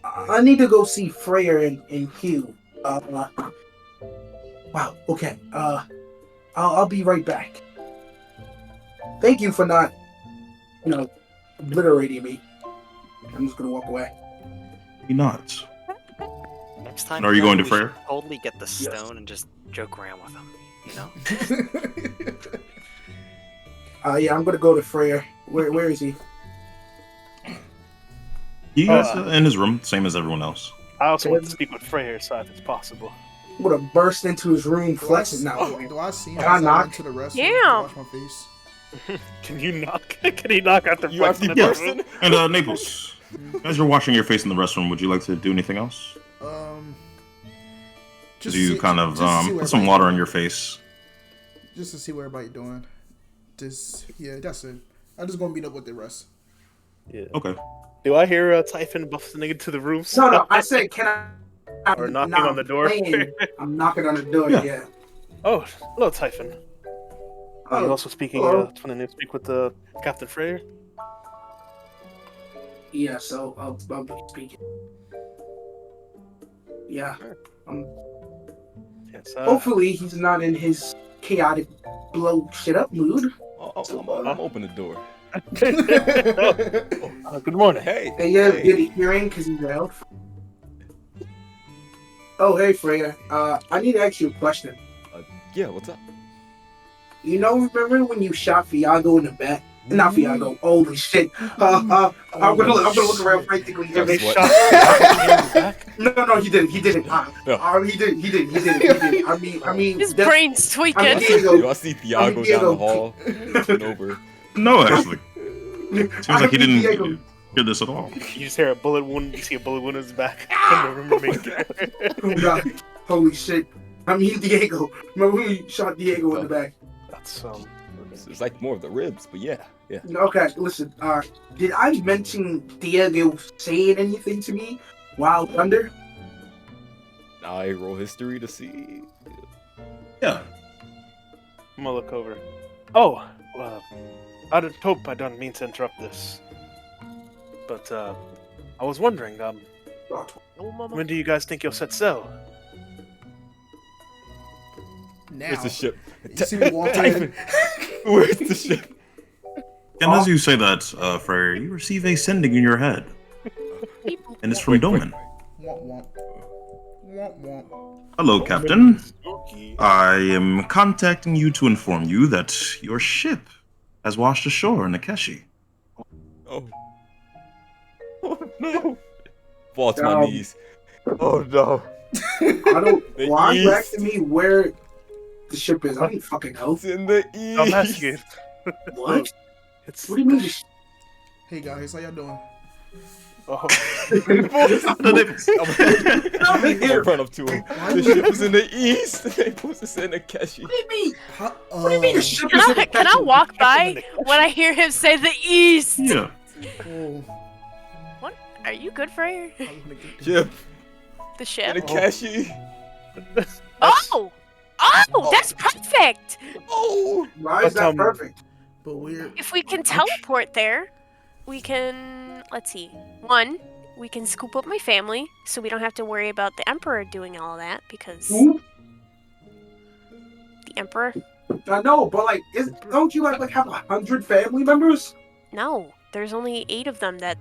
Speaker 7: I need to go see Freyr and Hugh. Wow. Okay. I'll be right back. Thank you for not, obliterating me. I'm just gonna walk away.
Speaker 1: He nods.
Speaker 3: Next time.
Speaker 1: And are you going to
Speaker 3: we should
Speaker 1: Freyr?
Speaker 3: Totally get the
Speaker 7: Yes.
Speaker 3: stone and just joke around with him. You know.
Speaker 7: Yeah, I'm gonna go to Freyr. Where is he?
Speaker 1: He is in his room, same as everyone else.
Speaker 4: I also want to speak with Freyr, so if it's possible.
Speaker 7: I'm gonna burst into his room,
Speaker 8: Do I,
Speaker 7: flexing now.
Speaker 8: do I see him
Speaker 7: Can I
Speaker 8: as I
Speaker 7: knock?
Speaker 8: went to the restroom
Speaker 2: Yeah.
Speaker 8: to wash my face?
Speaker 4: Can you knock? Can he knock after
Speaker 10: You actually
Speaker 4: flexing
Speaker 10: burst
Speaker 4: in?
Speaker 10: in?
Speaker 1: And Naples, as you're washing your face in the restroom, would you like to do anything else?
Speaker 8: Just
Speaker 1: You
Speaker 8: see-
Speaker 1: kind of
Speaker 8: just to see what
Speaker 1: put some
Speaker 8: everybody's
Speaker 1: water
Speaker 8: doing.
Speaker 1: on your face.
Speaker 8: Just to see what everybody's doing. Yeah, that's it. I'm just gonna meet up with the rest.
Speaker 4: Yeah.
Speaker 1: Okay.
Speaker 4: Do I hear Typhon busting into the room?
Speaker 7: No, I said, can I?
Speaker 4: Or knocking
Speaker 7: Nah,
Speaker 4: on the door?
Speaker 7: I'm knocking on the door.
Speaker 1: Yeah.
Speaker 7: Yeah.
Speaker 4: Oh, hello, Typhon. Are you
Speaker 7: Oh,
Speaker 4: also speaking?
Speaker 7: hello.
Speaker 4: Trying to speak with Captain Freyr?
Speaker 7: Yeah. So I'll be speaking. Yeah.
Speaker 4: Yes.
Speaker 7: Hopefully he's not in his chaotic blow shit up mood.
Speaker 10: I'm open the door.
Speaker 4: Good morning.
Speaker 10: Hey.
Speaker 7: Hey, yeah, good hearing because he's an elf. Oh, hey, Freya. I need to ask you a question.
Speaker 10: Yeah, what's up?
Speaker 7: Remember when you shot Fiago in the back? Not Fiago. Holy shit. I'm gonna look around frantically.
Speaker 10: That's
Speaker 4: They
Speaker 10: what-
Speaker 4: shot Fiago in the back?
Speaker 7: No, he didn't. He didn't.
Speaker 10: No.
Speaker 7: He didn't. I mean,
Speaker 2: His
Speaker 7: that's-
Speaker 2: brain's tweaking.
Speaker 7: I mean, Diego.
Speaker 10: Yo, I see Thiago down the hall, looking over.
Speaker 1: No, actually. Seems like he didn't
Speaker 7: Diego.
Speaker 1: hear this at all.
Speaker 4: You just hear a bullet wound. You see a bullet wound in his back. I don't remember me.
Speaker 7: Oh, God. Holy shit. I mean, Diego. Remember when you shot Diego in the back?
Speaker 4: That's
Speaker 10: It's like more of the ribs, but yeah.
Speaker 7: Okay, listen. Did I mention Diego saying anything to me while under?
Speaker 10: I roll history to see.
Speaker 1: Yeah.
Speaker 4: I'm gonna look over. Oh, I don't mean to interrupt this, but I was wondering, when do you guys think you'll set sail?
Speaker 8: Now.
Speaker 6: Where's the ship?
Speaker 8: You see me walk in.
Speaker 6: Where's the ship?
Speaker 1: And as you say that, Freyr, you receive a sending in your head. And it's from Doman.
Speaker 8: Womp womp. Womp womp.
Speaker 1: Hello, Captain. I am contacting you to inform you that your ship has washed ashore in Akeshi.
Speaker 6: Oh. Oh no. Fall to my knees. Oh no.
Speaker 7: I don't.
Speaker 6: The
Speaker 7: Why are you
Speaker 6: east.
Speaker 7: asking me where the ship is? I don't fucking know.
Speaker 6: It's in the east.
Speaker 4: I'm asking.
Speaker 7: What?
Speaker 4: It's
Speaker 7: What do you mean?
Speaker 8: Hey guys, how y'all doing?
Speaker 4: oh.
Speaker 6: I'm run up to him. The ship is in the east. They supposed to send Akeshi.
Speaker 7: What do you mean?
Speaker 8: How,
Speaker 7: What do you mean the ship
Speaker 2: Can
Speaker 7: is
Speaker 2: I, can I walk by when I hear him say the east?
Speaker 1: Yeah.
Speaker 8: Oh,
Speaker 2: What? Are you good, Freyr?
Speaker 8: I was gonna get this.
Speaker 6: Ship
Speaker 2: The
Speaker 6: and
Speaker 2: ship.
Speaker 6: Akeshi.
Speaker 2: Oh! Oh, that's perfect!
Speaker 6: Oh.
Speaker 7: Why is
Speaker 4: But,
Speaker 7: that perfect?
Speaker 8: But we're
Speaker 2: If we can teleport there, we can. Let's see. One, we can scoop up my family, so we don't have to worry about the Emperor doing all that, because
Speaker 7: Who?
Speaker 2: the Emperor.
Speaker 7: I know, but like, don't you like have 100 family members?
Speaker 2: No, there's only 8 of them that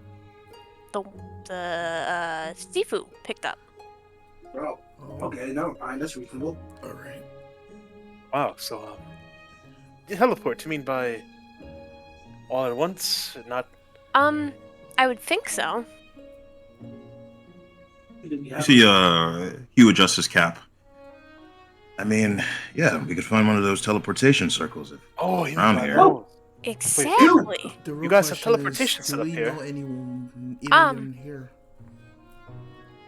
Speaker 2: the Sifu picked up.
Speaker 7: Oh, okay, no, fine, that's reasonable.
Speaker 8: all right.
Speaker 4: Wow, so, teleport, you mean by all at once? Not.
Speaker 2: I would think so.
Speaker 1: You see, Hugh adjusts his cap. I mean, yeah, we could find one of those teleportation circles.
Speaker 4: Oh, you
Speaker 1: Around
Speaker 4: mean
Speaker 1: here.
Speaker 4: oh.
Speaker 2: Exactly.
Speaker 8: The real
Speaker 4: You guys have
Speaker 8: question
Speaker 4: teleportation
Speaker 8: is,
Speaker 4: set
Speaker 8: do
Speaker 4: up
Speaker 8: we
Speaker 4: here.
Speaker 8: know anyone in here?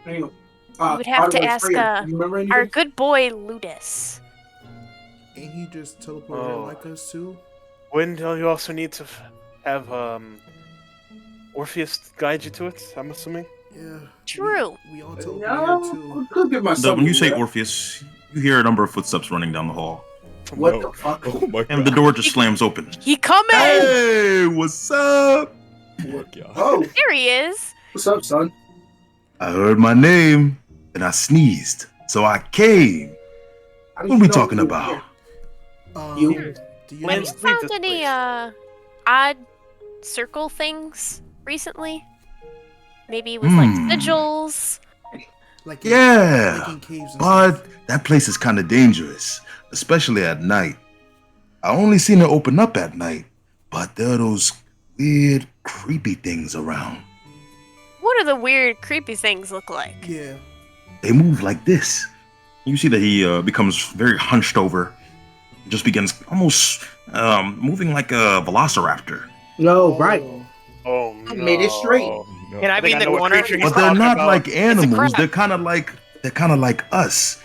Speaker 7: Hang on.
Speaker 2: We would have
Speaker 7: by the
Speaker 2: to
Speaker 7: way,
Speaker 2: ask
Speaker 7: Freya, you remember anything?
Speaker 2: our good boy Ludus.
Speaker 8: Ain't he just teleported
Speaker 4: Oh.
Speaker 8: like us too?
Speaker 4: Wouldn't you also need to have Orpheus guide you to it? I'm assuming.
Speaker 8: Yeah.
Speaker 2: True.
Speaker 8: We all teleported
Speaker 7: Yeah,
Speaker 8: here too.
Speaker 7: I could give myself.
Speaker 1: When you say
Speaker 7: that.
Speaker 1: Orpheus, you hear a number of footsteps running down the hall.
Speaker 7: What
Speaker 6: No.
Speaker 7: the fuck?
Speaker 6: Oh my
Speaker 1: And the
Speaker 6: god.
Speaker 1: door just slams open.
Speaker 2: He coming!
Speaker 1: Hey, what's up?
Speaker 6: Oh, God.
Speaker 7: Oh,
Speaker 2: There he is.
Speaker 7: what's up, son?
Speaker 1: I heard my name, and I sneezed. So I came.
Speaker 7: How did
Speaker 1: What are
Speaker 7: you
Speaker 1: we
Speaker 7: know
Speaker 1: talking
Speaker 7: we were
Speaker 1: about?
Speaker 7: here?
Speaker 8: You? Do you
Speaker 2: Have
Speaker 4: Lance,
Speaker 2: you
Speaker 4: leave
Speaker 2: found
Speaker 4: this
Speaker 2: any
Speaker 4: place.
Speaker 2: odd circle things recently? Maybe with like sigils.
Speaker 8: like
Speaker 1: Yeah,
Speaker 8: like in caves and
Speaker 1: but
Speaker 8: stuff?
Speaker 1: that place is kind of dangerous, especially at night. I only seen it open up at night, but there are those weird, creepy things around.
Speaker 2: What do the weird, creepy things look like?
Speaker 8: Yeah.
Speaker 1: They move like this. You see that he becomes very hunched over. He just begins almost moving like a velociraptor.
Speaker 7: No, right.
Speaker 4: Oh no.
Speaker 7: I made it straight.
Speaker 6: Oh, no.
Speaker 3: Can I be
Speaker 4: think
Speaker 3: in
Speaker 4: I know
Speaker 3: the
Speaker 4: what
Speaker 3: corner?
Speaker 4: creature he's
Speaker 1: But they're
Speaker 4: talking
Speaker 1: not
Speaker 4: about.
Speaker 1: like animals.
Speaker 3: crab.
Speaker 1: They're kind of like us,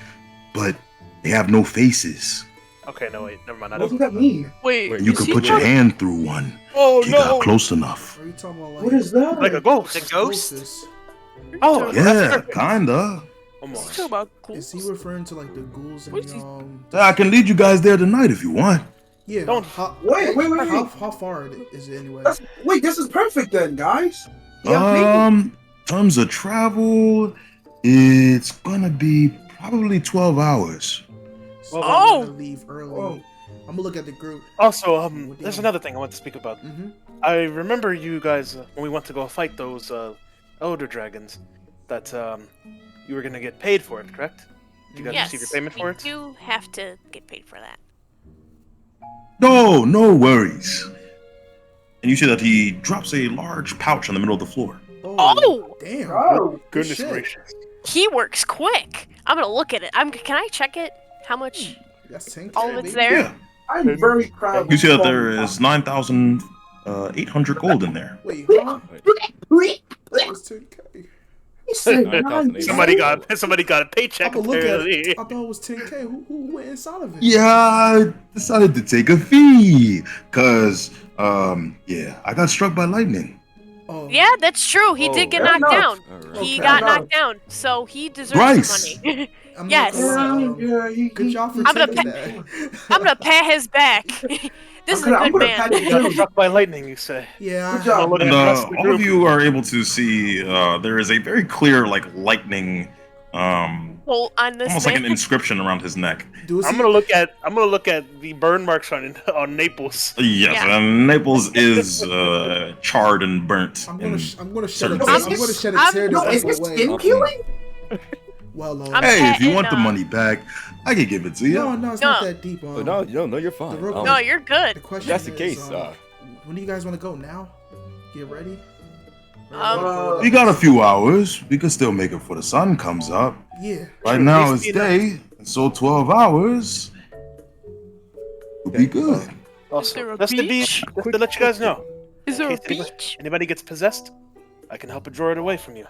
Speaker 1: but they have no faces.
Speaker 4: Okay, no wait, never mind. I
Speaker 7: What
Speaker 4: don't.
Speaker 7: does that mean?
Speaker 3: Wait,
Speaker 1: And you can put your hand through one.
Speaker 6: Oh
Speaker 1: If you got
Speaker 6: no.
Speaker 1: close enough.
Speaker 8: Are you talking about like
Speaker 7: What is that?
Speaker 4: Like a ghost.
Speaker 3: The ghost?
Speaker 8: ghostess?
Speaker 4: Oh,
Speaker 1: Yeah,
Speaker 4: that's perfect.
Speaker 1: kinda.
Speaker 4: Almost.
Speaker 8: Is he referring to like the ghouls and
Speaker 1: I can lead you guys there tonight if you want.
Speaker 8: Yeah.
Speaker 4: Don't-
Speaker 7: Wait.
Speaker 8: How far is it anyway?
Speaker 7: Wait, this is perfect then, guys.
Speaker 1: Terms of travel, it's gonna be probably 12 hours.
Speaker 8: So
Speaker 2: Oh!
Speaker 8: I'm gonna leave early.
Speaker 7: Oh.
Speaker 8: I'm gonna look at the group.
Speaker 4: Also,
Speaker 8: What do
Speaker 4: there's
Speaker 8: you-
Speaker 4: another thing I want to speak about.
Speaker 8: Mm-hmm.
Speaker 4: I remember you guys when we went to go fight those elder dragons. That you were gonna get paid for it, correct? Did you guys
Speaker 2: Yes,
Speaker 4: receive your payment
Speaker 2: we
Speaker 4: for it?
Speaker 2: do have to get paid for that.
Speaker 1: No worries. And you see that he drops a large pouch on the middle of the floor.
Speaker 2: Oh!
Speaker 8: Damn.
Speaker 7: Oh,
Speaker 4: Goodness
Speaker 8: shit.
Speaker 4: gracious!
Speaker 2: He works quick. I'm gonna look at it. Can I check it? How much?
Speaker 8: That's 10K,
Speaker 2: All of it's
Speaker 8: baby.
Speaker 2: there?
Speaker 1: Yeah.
Speaker 7: I'm very proud.
Speaker 1: You see that there is 9,800 gold in there.
Speaker 8: Wait, huh? That's 10K.
Speaker 7: He said
Speaker 6: 9,800.
Speaker 4: Somebody got a paycheck.
Speaker 8: I'm gonna look at
Speaker 4: Apparently.
Speaker 8: it. I thought it was 10K. Who went inside of it?
Speaker 1: Yeah, I decided to take a fee. Cause, yeah, I got struck by lightning.
Speaker 8: Oh.
Speaker 2: Yeah, that's true. He did get
Speaker 7: fair
Speaker 2: knocked
Speaker 7: enough.
Speaker 2: down.
Speaker 6: All right.
Speaker 2: He
Speaker 7: Okay.
Speaker 2: got
Speaker 7: Fair
Speaker 2: knocked down, so he deserves
Speaker 1: Bryce.
Speaker 2: some money.
Speaker 8: I'm not
Speaker 2: Yes.
Speaker 8: gonna lie,
Speaker 7: Yeah,
Speaker 8: good job for
Speaker 2: I'm gonna
Speaker 8: taking
Speaker 2: pay-
Speaker 8: that.
Speaker 2: I'm gonna pat his back. This is
Speaker 7: I'm
Speaker 2: a
Speaker 7: gonna
Speaker 2: good
Speaker 7: pat
Speaker 2: man.
Speaker 7: it
Speaker 4: Got
Speaker 7: down.
Speaker 4: struck by lightning, you say?
Speaker 8: Yeah.
Speaker 7: Good job.
Speaker 4: Look at
Speaker 1: And
Speaker 4: the rest of the
Speaker 1: all of
Speaker 4: group.
Speaker 1: you are able to see there is a very clear, like, lightning,
Speaker 2: Bolt on this
Speaker 1: almost like
Speaker 2: man.
Speaker 1: an inscription around his neck.
Speaker 4: I'm gonna look at the burn marks on Naples.
Speaker 1: Yes,
Speaker 2: Yeah.
Speaker 1: and Naples is charred and burnt.
Speaker 8: I'm
Speaker 1: in
Speaker 8: gonna shed
Speaker 1: certain
Speaker 8: a
Speaker 1: places.
Speaker 8: I'm gonna shed a
Speaker 2: I'm-
Speaker 8: tear
Speaker 7: No,
Speaker 8: to
Speaker 7: is
Speaker 8: step
Speaker 7: this
Speaker 8: away.
Speaker 7: skin peeling?
Speaker 8: Well,
Speaker 2: I'm
Speaker 1: Hey, if you
Speaker 2: patting,
Speaker 1: want the money back, I can give it to you.
Speaker 8: no, it's not
Speaker 2: No.
Speaker 8: that deep.
Speaker 6: No, you're fine.
Speaker 8: real
Speaker 2: No, you're
Speaker 8: The
Speaker 2: good.
Speaker 8: question
Speaker 6: That's the
Speaker 8: is,
Speaker 6: case.
Speaker 8: when do you guys want to go now? Get ready.
Speaker 1: We got a few hours. We can still make it before the sun comes up.
Speaker 8: Yeah.
Speaker 1: Right
Speaker 4: Sure,
Speaker 1: now
Speaker 4: please
Speaker 1: it's
Speaker 4: be nice.
Speaker 1: day, so 12 hours will be good.
Speaker 2: there
Speaker 4: Also,
Speaker 2: a
Speaker 4: just to
Speaker 2: beach?
Speaker 4: just to let you guys know,
Speaker 2: Is there a
Speaker 4: in case
Speaker 2: beach?
Speaker 4: anybody gets possessed, I can help draw it away from you.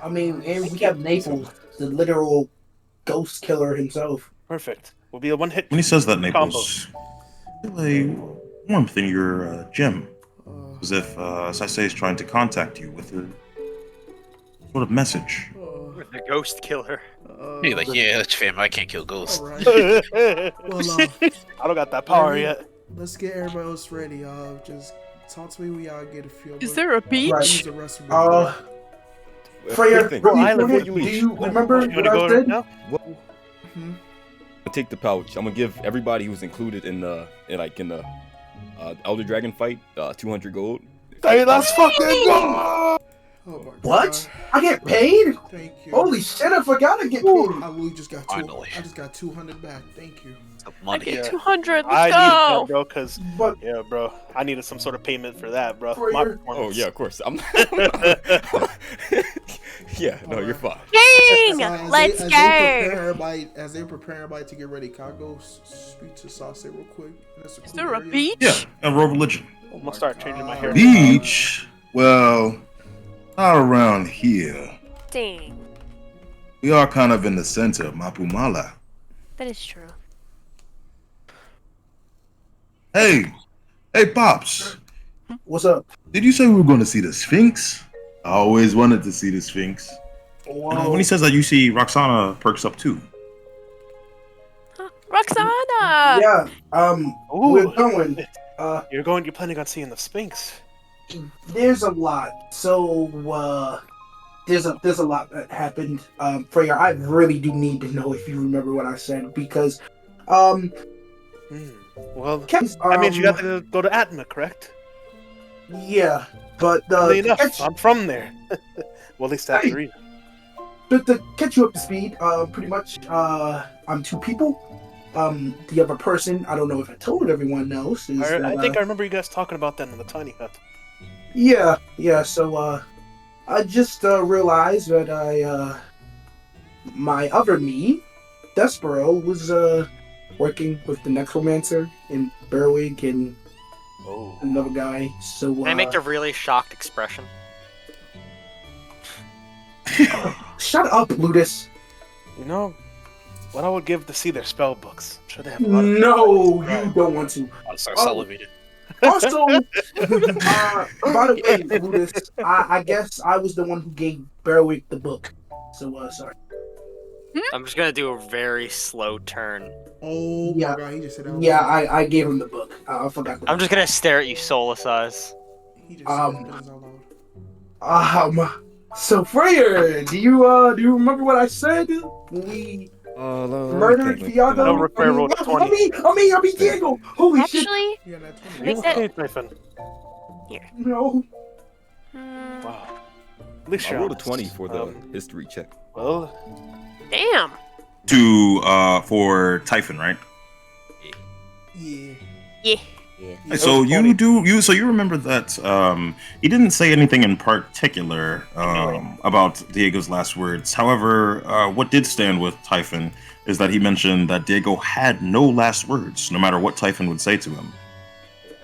Speaker 7: I mean, and we have Naples, the literal ghost killer himself.
Speaker 4: Perfect. Will be a one-hit.
Speaker 1: When he says that, Naples, feel a warmth in your gym, as if Sasei is trying to contact you with a sort of message.
Speaker 3: With the ghost killer.
Speaker 5: Be like, yeah, that's fam. I can't kill ghosts.
Speaker 8: All right.
Speaker 4: I
Speaker 8: Well,
Speaker 4: don't got that power
Speaker 8: Ready?
Speaker 4: yet.
Speaker 8: let's get everybody else ready. Just talk to me when y'all get a feel.
Speaker 2: Is there a beach?
Speaker 7: Right.
Speaker 8: Use the restroom.
Speaker 7: Freya,
Speaker 6: Quick thing.
Speaker 4: Bro, I
Speaker 7: really
Speaker 4: live
Speaker 7: quick,
Speaker 6: where you
Speaker 7: do
Speaker 6: leave.
Speaker 7: you remember
Speaker 4: You
Speaker 7: what
Speaker 4: wanna
Speaker 7: I
Speaker 4: go
Speaker 7: said?
Speaker 4: now?
Speaker 6: I'll take the pouch. I'm gonna give everybody who's included in the Elder Dragon fight 200 gold.
Speaker 4: Hey, that's fucking good.
Speaker 8: Oh my
Speaker 7: What?
Speaker 8: God.
Speaker 7: I get paid?
Speaker 8: Thank you.
Speaker 7: Holy shit, I forgot I get paid.
Speaker 8: I really just got
Speaker 5: Finally.
Speaker 8: I just got 200 back. Thank you.
Speaker 2: I
Speaker 5: Money.
Speaker 2: get
Speaker 4: Yeah.
Speaker 2: 200.
Speaker 4: I
Speaker 2: Let's
Speaker 4: needed
Speaker 2: go.
Speaker 4: that, bro, because
Speaker 7: But
Speaker 4: yeah, bro, I needed some sort of payment for that, bro.
Speaker 7: For
Speaker 4: My
Speaker 7: your-
Speaker 6: Oh
Speaker 4: performance.
Speaker 6: yeah, of course. I'm. Yeah, no, you're fine.
Speaker 2: Dang!
Speaker 8: As
Speaker 2: Let's
Speaker 8: they
Speaker 2: go.
Speaker 8: as they prepare everybody to get ready, can I go speak to Sase real quick? That's
Speaker 2: Is there a
Speaker 8: area.
Speaker 2: beach?
Speaker 1: Yeah, and roll religion.
Speaker 8: Oh
Speaker 4: I'm
Speaker 8: my
Speaker 4: gonna start changing my hair.
Speaker 1: Beach? Well, not around here.
Speaker 2: Dang.
Speaker 1: We are kind of in the center of Mapumala.
Speaker 2: That is true.
Speaker 1: Hey, Pops,
Speaker 7: what's up?
Speaker 1: did you say we were going to see the Sphinx? I always wanted to see the Sphinx. When he says that, you see Roxana perks up too.
Speaker 2: Roxana!
Speaker 7: Yeah,
Speaker 4: Ooh.
Speaker 7: we're going.
Speaker 4: You're planning on seeing the Sphinx.
Speaker 7: There's a lot. So, there's a lot that happened. Freya, I really do need to know if you remember what I said because,
Speaker 4: Well,
Speaker 7: Catch-
Speaker 4: that means you got to go to Atma, correct?
Speaker 7: Yeah, but
Speaker 4: Funny enough,
Speaker 7: catch-
Speaker 4: I'm from there. Well, at least that's the reason.
Speaker 7: But to catch you up to speed, pretty much, I'm two people. The other person, I don't know if I told everyone else, is
Speaker 4: I think I remember you guys talking about that in the tiny hut.
Speaker 7: Yeah. So, I just realized that my other me, Despero, was working with the necromancer in Berwick and another guy. So,
Speaker 3: Can I make a really shocked expression?
Speaker 7: shut up, Ludus.
Speaker 4: You know, what I would give to see their spell books. I'm sure they have a lot of.
Speaker 7: No, you don't want to.
Speaker 5: I'll start
Speaker 7: Oh.
Speaker 5: salivating.
Speaker 7: Also, by the way, Ludus, I guess I was the one who gave Berwick the book. So, sorry.
Speaker 3: I'm just gonna do a very slow turn.
Speaker 8: Oh
Speaker 7: Yeah.
Speaker 8: my God, he just said that.
Speaker 7: Yeah, I gave him the book. I forgot.
Speaker 3: I'm just gonna stare at you, soulless eyes.
Speaker 8: He just said that out loud.
Speaker 7: So Freya, do you remember what I said when we murdered Viago?
Speaker 4: No, repair roll to 20.
Speaker 7: I mean, Diego. Holy shit!
Speaker 2: Actually,
Speaker 8: Yeah, that's
Speaker 2: Make that-
Speaker 4: Okay, Nathan.
Speaker 7: No.
Speaker 4: Wow. At least
Speaker 6: I
Speaker 4: you're
Speaker 6: rolled a
Speaker 4: honest.
Speaker 6: 20 for the history check.
Speaker 4: Well,
Speaker 2: damn.
Speaker 1: For Typhon, right?
Speaker 8: Yeah.
Speaker 2: Yeah.
Speaker 11: Yeah.
Speaker 1: So you remember that he didn't say anything in particular about Diego's last words. However, what did stand with Typhon is that he mentioned that Diego had no last words, no matter what Typhon would say to him,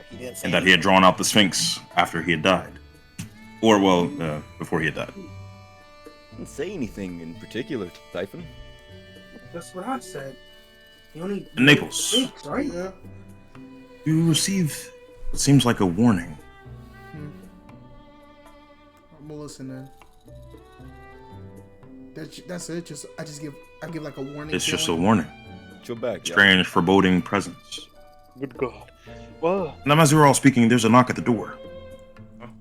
Speaker 4: he didn't say
Speaker 1: and that he had drawn out the Sphinx after he had died, or before he had died.
Speaker 6: Didn't say anything in particular, Typhon.
Speaker 7: That's what I said. You only
Speaker 1: Naples.
Speaker 7: Thanks, right?
Speaker 8: Yeah.
Speaker 1: You receive what seems like a warning.
Speaker 8: I'm gonna listen then. That's it. I give like a warning.
Speaker 1: It's just a
Speaker 8: feeling.
Speaker 1: warning.
Speaker 6: Chill back, yeah.
Speaker 1: Strange, foreboding presence.
Speaker 4: Good God. Well,
Speaker 1: And as we're all speaking, there's a knock at the door.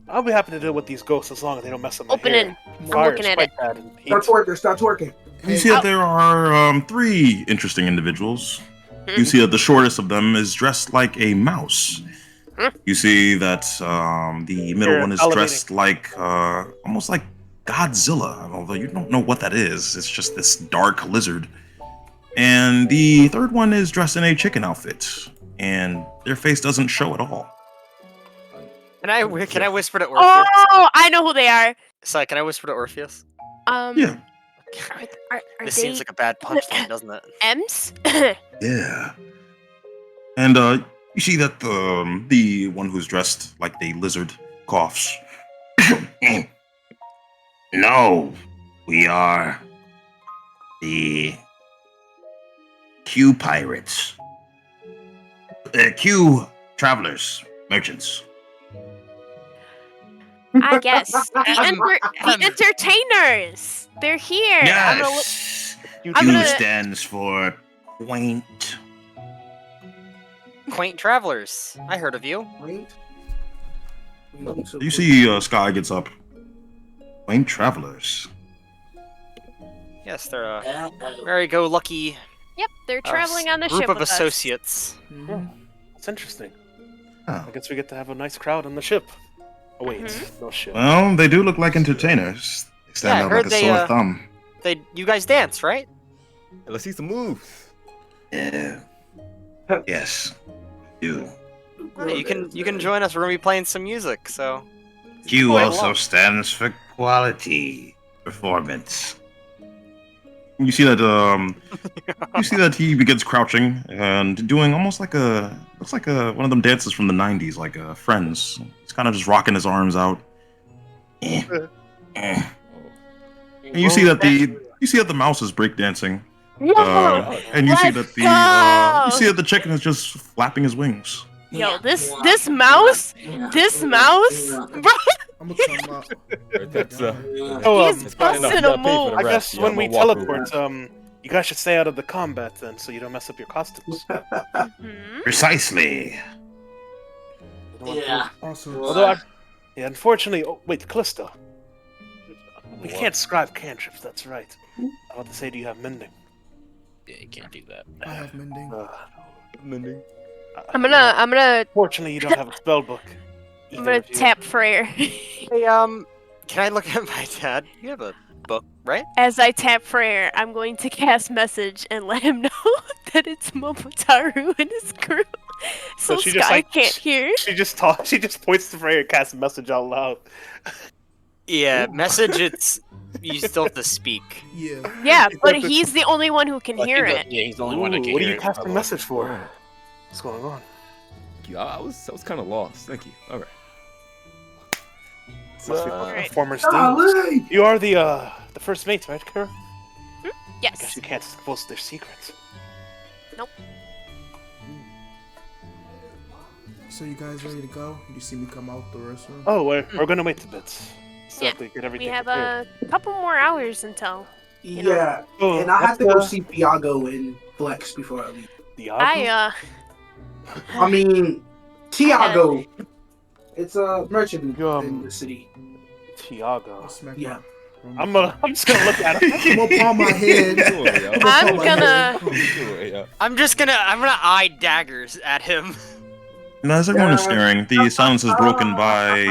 Speaker 4: I'll be happy to deal with these ghosts as long as they don't mess up my
Speaker 2: Open
Speaker 4: hair.
Speaker 2: in. I'm
Speaker 4: Fire's
Speaker 2: looking at
Speaker 4: quite
Speaker 2: it.
Speaker 4: bad and
Speaker 7: Start
Speaker 4: heat.
Speaker 7: twerking. Start twerking.
Speaker 1: You see that there are 3 interesting individuals. You see that the shortest of them is dressed like a mouse. You see that the middle
Speaker 4: You're
Speaker 1: one is
Speaker 4: elevating.
Speaker 1: dressed like almost like Godzilla, although you don't know what that is. It's just this dark lizard. And the third one is dressed in a chicken outfit, and their face doesn't show at all.
Speaker 3: Can I whisper to Orpheus?
Speaker 2: Oh, I know who they are.
Speaker 3: Sorry, can I whisper to Orpheus?
Speaker 1: Yeah.
Speaker 2: Are
Speaker 3: This
Speaker 2: they
Speaker 3: seems like a bad punchline, doesn't it?
Speaker 2: M's?
Speaker 1: Yeah. And you see that the one who's dressed like the lizard coughs.
Speaker 9: No, we are the Q pirates. Q travelers, merchants.
Speaker 2: I guess. The entertainers. They're here. I'm gonna look-
Speaker 9: Yes.
Speaker 2: I'm
Speaker 9: Q
Speaker 2: gonna-
Speaker 9: stands for quaint.
Speaker 3: Quaint travelers. I heard of you.
Speaker 7: Wait.
Speaker 1: You see Sky gets up. Quaint travelers.
Speaker 3: Yes, they're a very go-lucky
Speaker 2: Yep, they're traveling on the
Speaker 3: group
Speaker 2: ship
Speaker 3: of
Speaker 2: with us.
Speaker 3: associates.
Speaker 4: It's interesting.
Speaker 1: Oh.
Speaker 4: I guess we get to have a nice crowd on the ship. Oh wait,
Speaker 2: Mm-hmm.
Speaker 4: no ship.
Speaker 1: Well, they do look like entertainers. They stand
Speaker 3: Yeah, I
Speaker 1: out
Speaker 3: heard
Speaker 1: like a
Speaker 3: they,
Speaker 1: sore thumb.
Speaker 3: You guys dance, right?
Speaker 6: Let's see some moves.
Speaker 9: Yeah. Yes. Do.
Speaker 3: Yeah, you can join us. We're gonna be playing some music. So
Speaker 9: Q
Speaker 3: Quite
Speaker 9: also
Speaker 3: long.
Speaker 9: stands for quality performance.
Speaker 1: You see that he begins crouching and doing almost like looks like one of them dances from the 90s, like Friends. He's kind of just rocking his arms out.
Speaker 9: Eh. Eh.
Speaker 1: And you see that the mouse is breakdancing.
Speaker 2: Whoa!
Speaker 1: And you see
Speaker 2: Let's
Speaker 1: that the chicken is just flapping his wings.
Speaker 2: Yo, this mouse, bro,
Speaker 8: I'm gonna come up.
Speaker 6: That's
Speaker 2: he's
Speaker 6: it's probably
Speaker 2: busting
Speaker 6: enough
Speaker 2: a
Speaker 6: pay for
Speaker 2: move.
Speaker 6: the
Speaker 4: I
Speaker 6: rest.
Speaker 4: guess
Speaker 6: Yeah,
Speaker 4: when
Speaker 6: I'm
Speaker 4: we
Speaker 6: gonna walk
Speaker 4: teleport,
Speaker 6: over.
Speaker 4: you guys should stay out of the combat then, so you don't mess up your costumes.
Speaker 9: Precisely.
Speaker 8: Also,
Speaker 4: Although, unfortunately, wait, Callisto. We can't scribe cantrips. That's right. I was about to say, do you have mending?
Speaker 5: Yeah, you can't do that.
Speaker 8: I have mending.
Speaker 6: Mending.
Speaker 2: I'm gonna
Speaker 4: Fortunately, you don't have a spell book.
Speaker 2: I'm gonna tap Freyr.
Speaker 3: Hey, can I look at my dad? You have a book, right?
Speaker 2: As I tap Freyr, I'm going to cast message and let him know that it's Momotaru and his crew. So
Speaker 4: she
Speaker 2: Sky
Speaker 4: just like
Speaker 2: can't hear.
Speaker 4: She just talks. She just points to Freya and casts a message out loud.
Speaker 3: Yeah, message. It's you still have to speak.
Speaker 8: Yeah.
Speaker 2: Yeah, but he's the only one who can hear it.
Speaker 5: Yeah, he's the only one that can
Speaker 4: What are
Speaker 5: hear
Speaker 4: you
Speaker 5: it.
Speaker 4: casting a message for? What's going on?
Speaker 6: Thank you. I was kind of lost. Thank you. All right.
Speaker 4: Must be
Speaker 2: Alright.
Speaker 4: performers
Speaker 7: Golly.
Speaker 4: things. You are the first mate, right, Kara? I guess
Speaker 2: Yes.
Speaker 4: you can't expose their secrets.
Speaker 8: So you guys ready to go? You see me come out the restroom?
Speaker 4: Oh, we're gonna wait a bit. Still
Speaker 2: Yeah,
Speaker 4: have to get everything
Speaker 2: We have
Speaker 4: prepared.
Speaker 2: a couple more hours until.
Speaker 7: Yeah,
Speaker 4: Oh,
Speaker 7: and I have to
Speaker 4: what's,
Speaker 7: go see Thiago and Flex before I leave.
Speaker 4: Diablo?
Speaker 7: I mean, Tiago. It's a merchant
Speaker 4: Yeah.
Speaker 7: in the city.
Speaker 4: Tiago.
Speaker 8: Smack
Speaker 7: Yeah.
Speaker 4: I'm just gonna look at him.
Speaker 8: I'm up on my head.
Speaker 6: Sure, yeah.
Speaker 2: I'm gonna.
Speaker 6: Sure, yeah.
Speaker 3: I'm gonna eye daggers at him.
Speaker 1: And as everyone is staring, the silence is broken by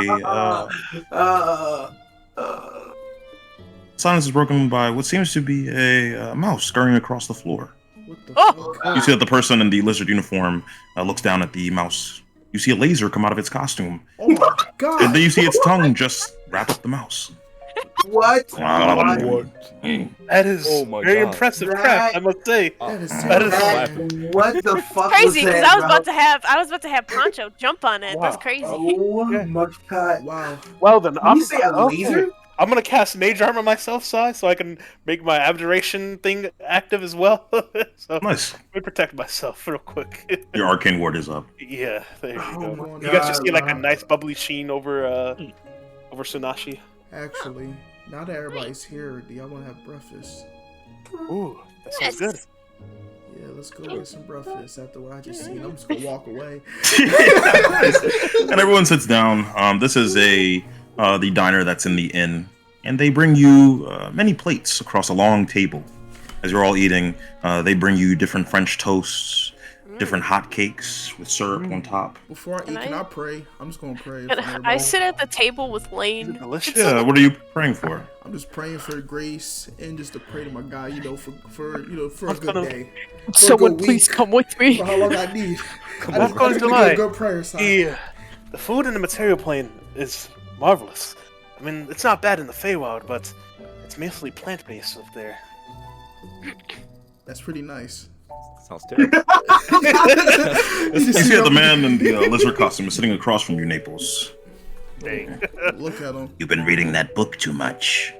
Speaker 1: what seems to be a mouse scurrying across the floor.
Speaker 8: What the
Speaker 2: Oh!
Speaker 8: fuck?
Speaker 1: You see that the person in the lizard uniform looks down at the mouse. You see a laser come out of its costume,
Speaker 8: Oh my god!
Speaker 1: and then you see its tongue just wrap up the mouse.
Speaker 7: What?
Speaker 4: That is
Speaker 6: Oh my
Speaker 4: very
Speaker 6: God.
Speaker 4: impressive
Speaker 7: That-
Speaker 4: craft, I must say.
Speaker 8: That is
Speaker 4: That is
Speaker 8: terrifying.
Speaker 7: What the fuck
Speaker 2: Crazy,
Speaker 7: was
Speaker 2: because
Speaker 7: that,
Speaker 2: I was
Speaker 7: bro?
Speaker 2: about to have Poncho jump on it. That's
Speaker 4: Wow.
Speaker 2: crazy.
Speaker 7: Oh my god!
Speaker 8: Wow.
Speaker 4: Well then,
Speaker 7: You say a
Speaker 4: okay.
Speaker 7: laser?
Speaker 4: I'm gonna cast Mage Armor myself, so I can make my abjuration thing active as well. So
Speaker 1: Nice.
Speaker 4: let me protect myself real quick.
Speaker 1: Your arcane ward is up.
Speaker 4: Yeah, there you
Speaker 7: Oh
Speaker 4: go.
Speaker 7: my
Speaker 4: You guys just
Speaker 7: God,
Speaker 4: see like a
Speaker 7: bro.
Speaker 4: nice bubbly sheen over Sunashi.
Speaker 8: Actually, now that everybody's here, do y'all want to have breakfast?
Speaker 4: Ooh, that sounds good.
Speaker 8: Yeah, let's go get some breakfast after what I just seen. I'm just gonna walk away.
Speaker 1: And everyone sits down. This is the diner that's in the inn, and they bring you many plates across a long table. As you're all eating, they bring you different French toasts, different hot cakes with syrup on top.
Speaker 8: Before I eat, can I pray? I'm just gonna pray.
Speaker 2: I sit at the table with Lane.
Speaker 4: Delicious.
Speaker 1: Yeah, what are you praying for?
Speaker 8: I'm just praying for grace and just to pray to my God, for a good day. For a
Speaker 12: Someone
Speaker 8: good
Speaker 12: please
Speaker 8: week,
Speaker 12: come with me.
Speaker 8: for how long I need. I just
Speaker 4: Welcome
Speaker 8: need
Speaker 4: to
Speaker 8: a
Speaker 4: life.
Speaker 8: good prayer sign.
Speaker 4: The food in the material plane is marvelous. I mean, it's not bad in the Feywild, but it's mostly plant-based up there.
Speaker 8: That's pretty nice.
Speaker 6: Sounds terrible.
Speaker 1: You see that the man in the lizard costume is sitting across from you, Naples.
Speaker 4: Dang.
Speaker 8: Look at him.
Speaker 9: You've been reading that book too much.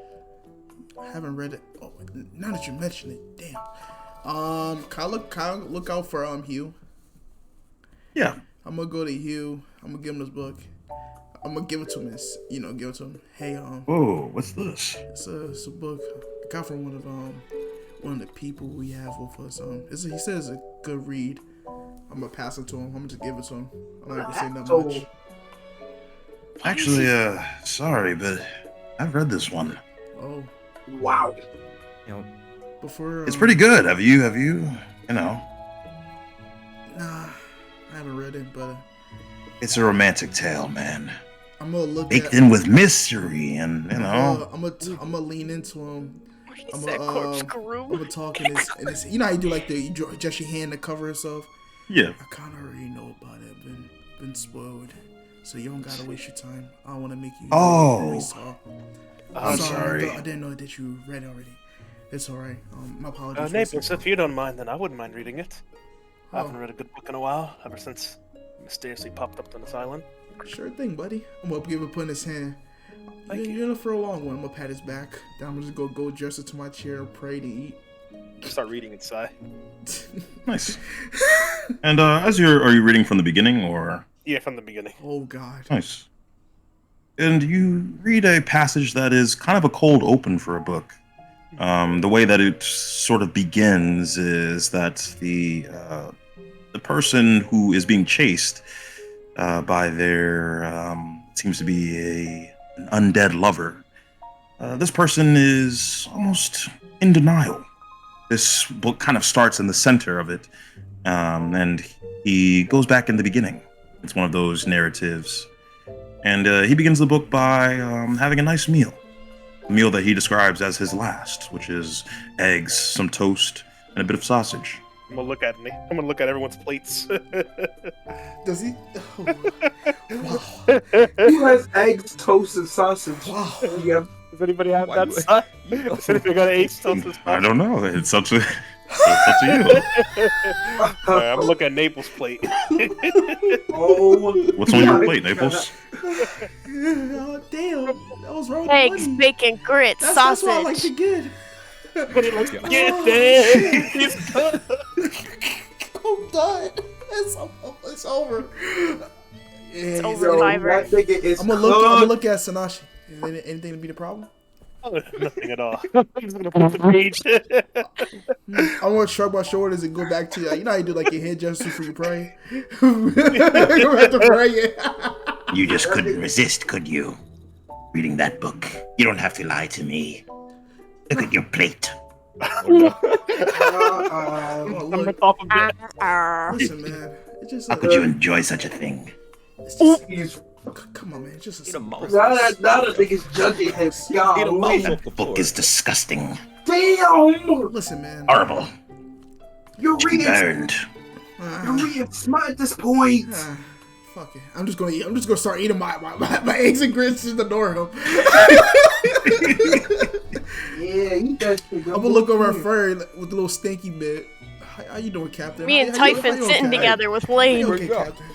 Speaker 8: I haven't read it. Oh, now that you mention it, damn. Can I look out for Hugh?
Speaker 1: Yeah.
Speaker 8: I'm gonna go to Hugh. I'm gonna give him this book. I'm gonna give it to him. Give it to him. Hey,
Speaker 1: Whoa, what's this?
Speaker 8: it's a book I got from one of the people we have with us. He says it's a good read. I'm gonna pass it to him. I'm gonna just give it to him. I'm not gonna say nothing much.
Speaker 1: Actually, sorry, but I've read this one.
Speaker 8: Oh,
Speaker 7: Wow.
Speaker 6: You know,
Speaker 8: before
Speaker 1: It's pretty good. Have you, you know,
Speaker 8: Nah, I haven't read it, but
Speaker 1: it's a romantic tale, man.
Speaker 8: I'm gonna look
Speaker 1: Baked
Speaker 8: at.
Speaker 1: in with mystery and, you know.
Speaker 8: I'm gonna lean into him.
Speaker 2: Is that corkscrew?
Speaker 8: I'm gonna talk in his. You know how you do like you adjust your hand to cover yourself.
Speaker 1: Yeah.
Speaker 8: I kind of already know about it. Been spoiled, so you don't gotta waste your time. I don't want to make you.
Speaker 1: Oh.
Speaker 8: I'm
Speaker 1: sorry.
Speaker 8: I didn't know that you read it already. It's alright. My apologies.
Speaker 4: Naples, if you don't mind, then I wouldn't mind reading it. I
Speaker 8: Oh.
Speaker 4: haven't read a good book in a while, ever since it mysteriously popped up on this island.
Speaker 8: Sure thing, buddy. I'm gonna give it put in his hand.
Speaker 4: Thank you.
Speaker 8: You're in it for a long one. I'm gonna pat his back. Then I'm just gonna go adjust it to my chair, pray to eat.
Speaker 4: Start reading inside.
Speaker 1: Nice. And are you reading from the beginning or?
Speaker 4: Yeah, from the beginning.
Speaker 8: Oh God.
Speaker 1: Nice. And you read a passage that is kind of a cold open for a book. The way that it sort of begins is that the person who is being chased by their seems to be an undead lover. This person is almost in denial. This book kind of starts in the center of it, and he goes back in the beginning. It's one of those narratives. And he begins the book by having a nice meal. A meal that he describes as his last, which is eggs, some toast, and a bit of sausage.
Speaker 4: I'm gonna look at me. I'm gonna look at everyone's plates.
Speaker 8: Does he? Oh. Wow.
Speaker 7: Who has eggs, toast, and sausage?
Speaker 8: Wow.
Speaker 7: Yeah.
Speaker 4: Does anybody have
Speaker 6: Why
Speaker 4: that
Speaker 6: you-
Speaker 4: side? Does anybody got eggs, toast, and
Speaker 1: I don't know. It's up to you.
Speaker 4: Alright, I'm gonna look at Naples' plate.
Speaker 7: Oh.
Speaker 1: What's on your plate, Naples?
Speaker 8: Oh, damn. That was wrong.
Speaker 2: Eggs, bacon, grits,
Speaker 8: That's what I like to
Speaker 2: sausage.
Speaker 8: get.
Speaker 4: But he looks,
Speaker 8: Oh.
Speaker 4: get there. He's done.
Speaker 8: I'm done. It's over.
Speaker 2: It's
Speaker 8: Yeah,
Speaker 2: over,
Speaker 7: Yo,
Speaker 2: Survivor.
Speaker 7: that nigga is
Speaker 8: I'm gonna look at Sanashi. Is there anything to be the problem?
Speaker 4: Nothing at all. I'm just gonna put the page.
Speaker 8: I want to shrug my shoulders and go back to you know how you do like your hand gesture for your praying. Go back to praying.
Speaker 9: You just couldn't resist, could you? Reading that book. You don't have to lie to me. Look at your plate.
Speaker 8: I'm gonna
Speaker 4: I'm
Speaker 8: look.
Speaker 4: gonna talk a bit.
Speaker 8: Listen, man. It's just
Speaker 9: How could you enjoy such a thing?
Speaker 7: He's
Speaker 8: come on, man. It's just
Speaker 6: Eat a mouse.
Speaker 7: now that nigga's judging him.
Speaker 6: Eat a mouse
Speaker 7: God,
Speaker 6: off the
Speaker 9: The book
Speaker 6: floor.
Speaker 9: is disgusting.
Speaker 7: damn!
Speaker 8: Listen, man.
Speaker 9: Horrible.
Speaker 7: You're
Speaker 9: To be
Speaker 7: reading.
Speaker 9: burned.
Speaker 7: You're reading smart at this point.
Speaker 8: Fuck it. I'm just gonna eat. I'm just gonna start eating my eggs and grits just to ignore him.
Speaker 7: Yeah, you guys.
Speaker 8: I'm gonna look over at Furry with a little stinky bit. How you doing, Captain?
Speaker 2: Me and
Speaker 8: How you
Speaker 2: Typhon
Speaker 8: okay?
Speaker 2: sitting together with
Speaker 8: How you
Speaker 2: Lane.
Speaker 8: okay,
Speaker 6: Where'd you go?
Speaker 8: Captain?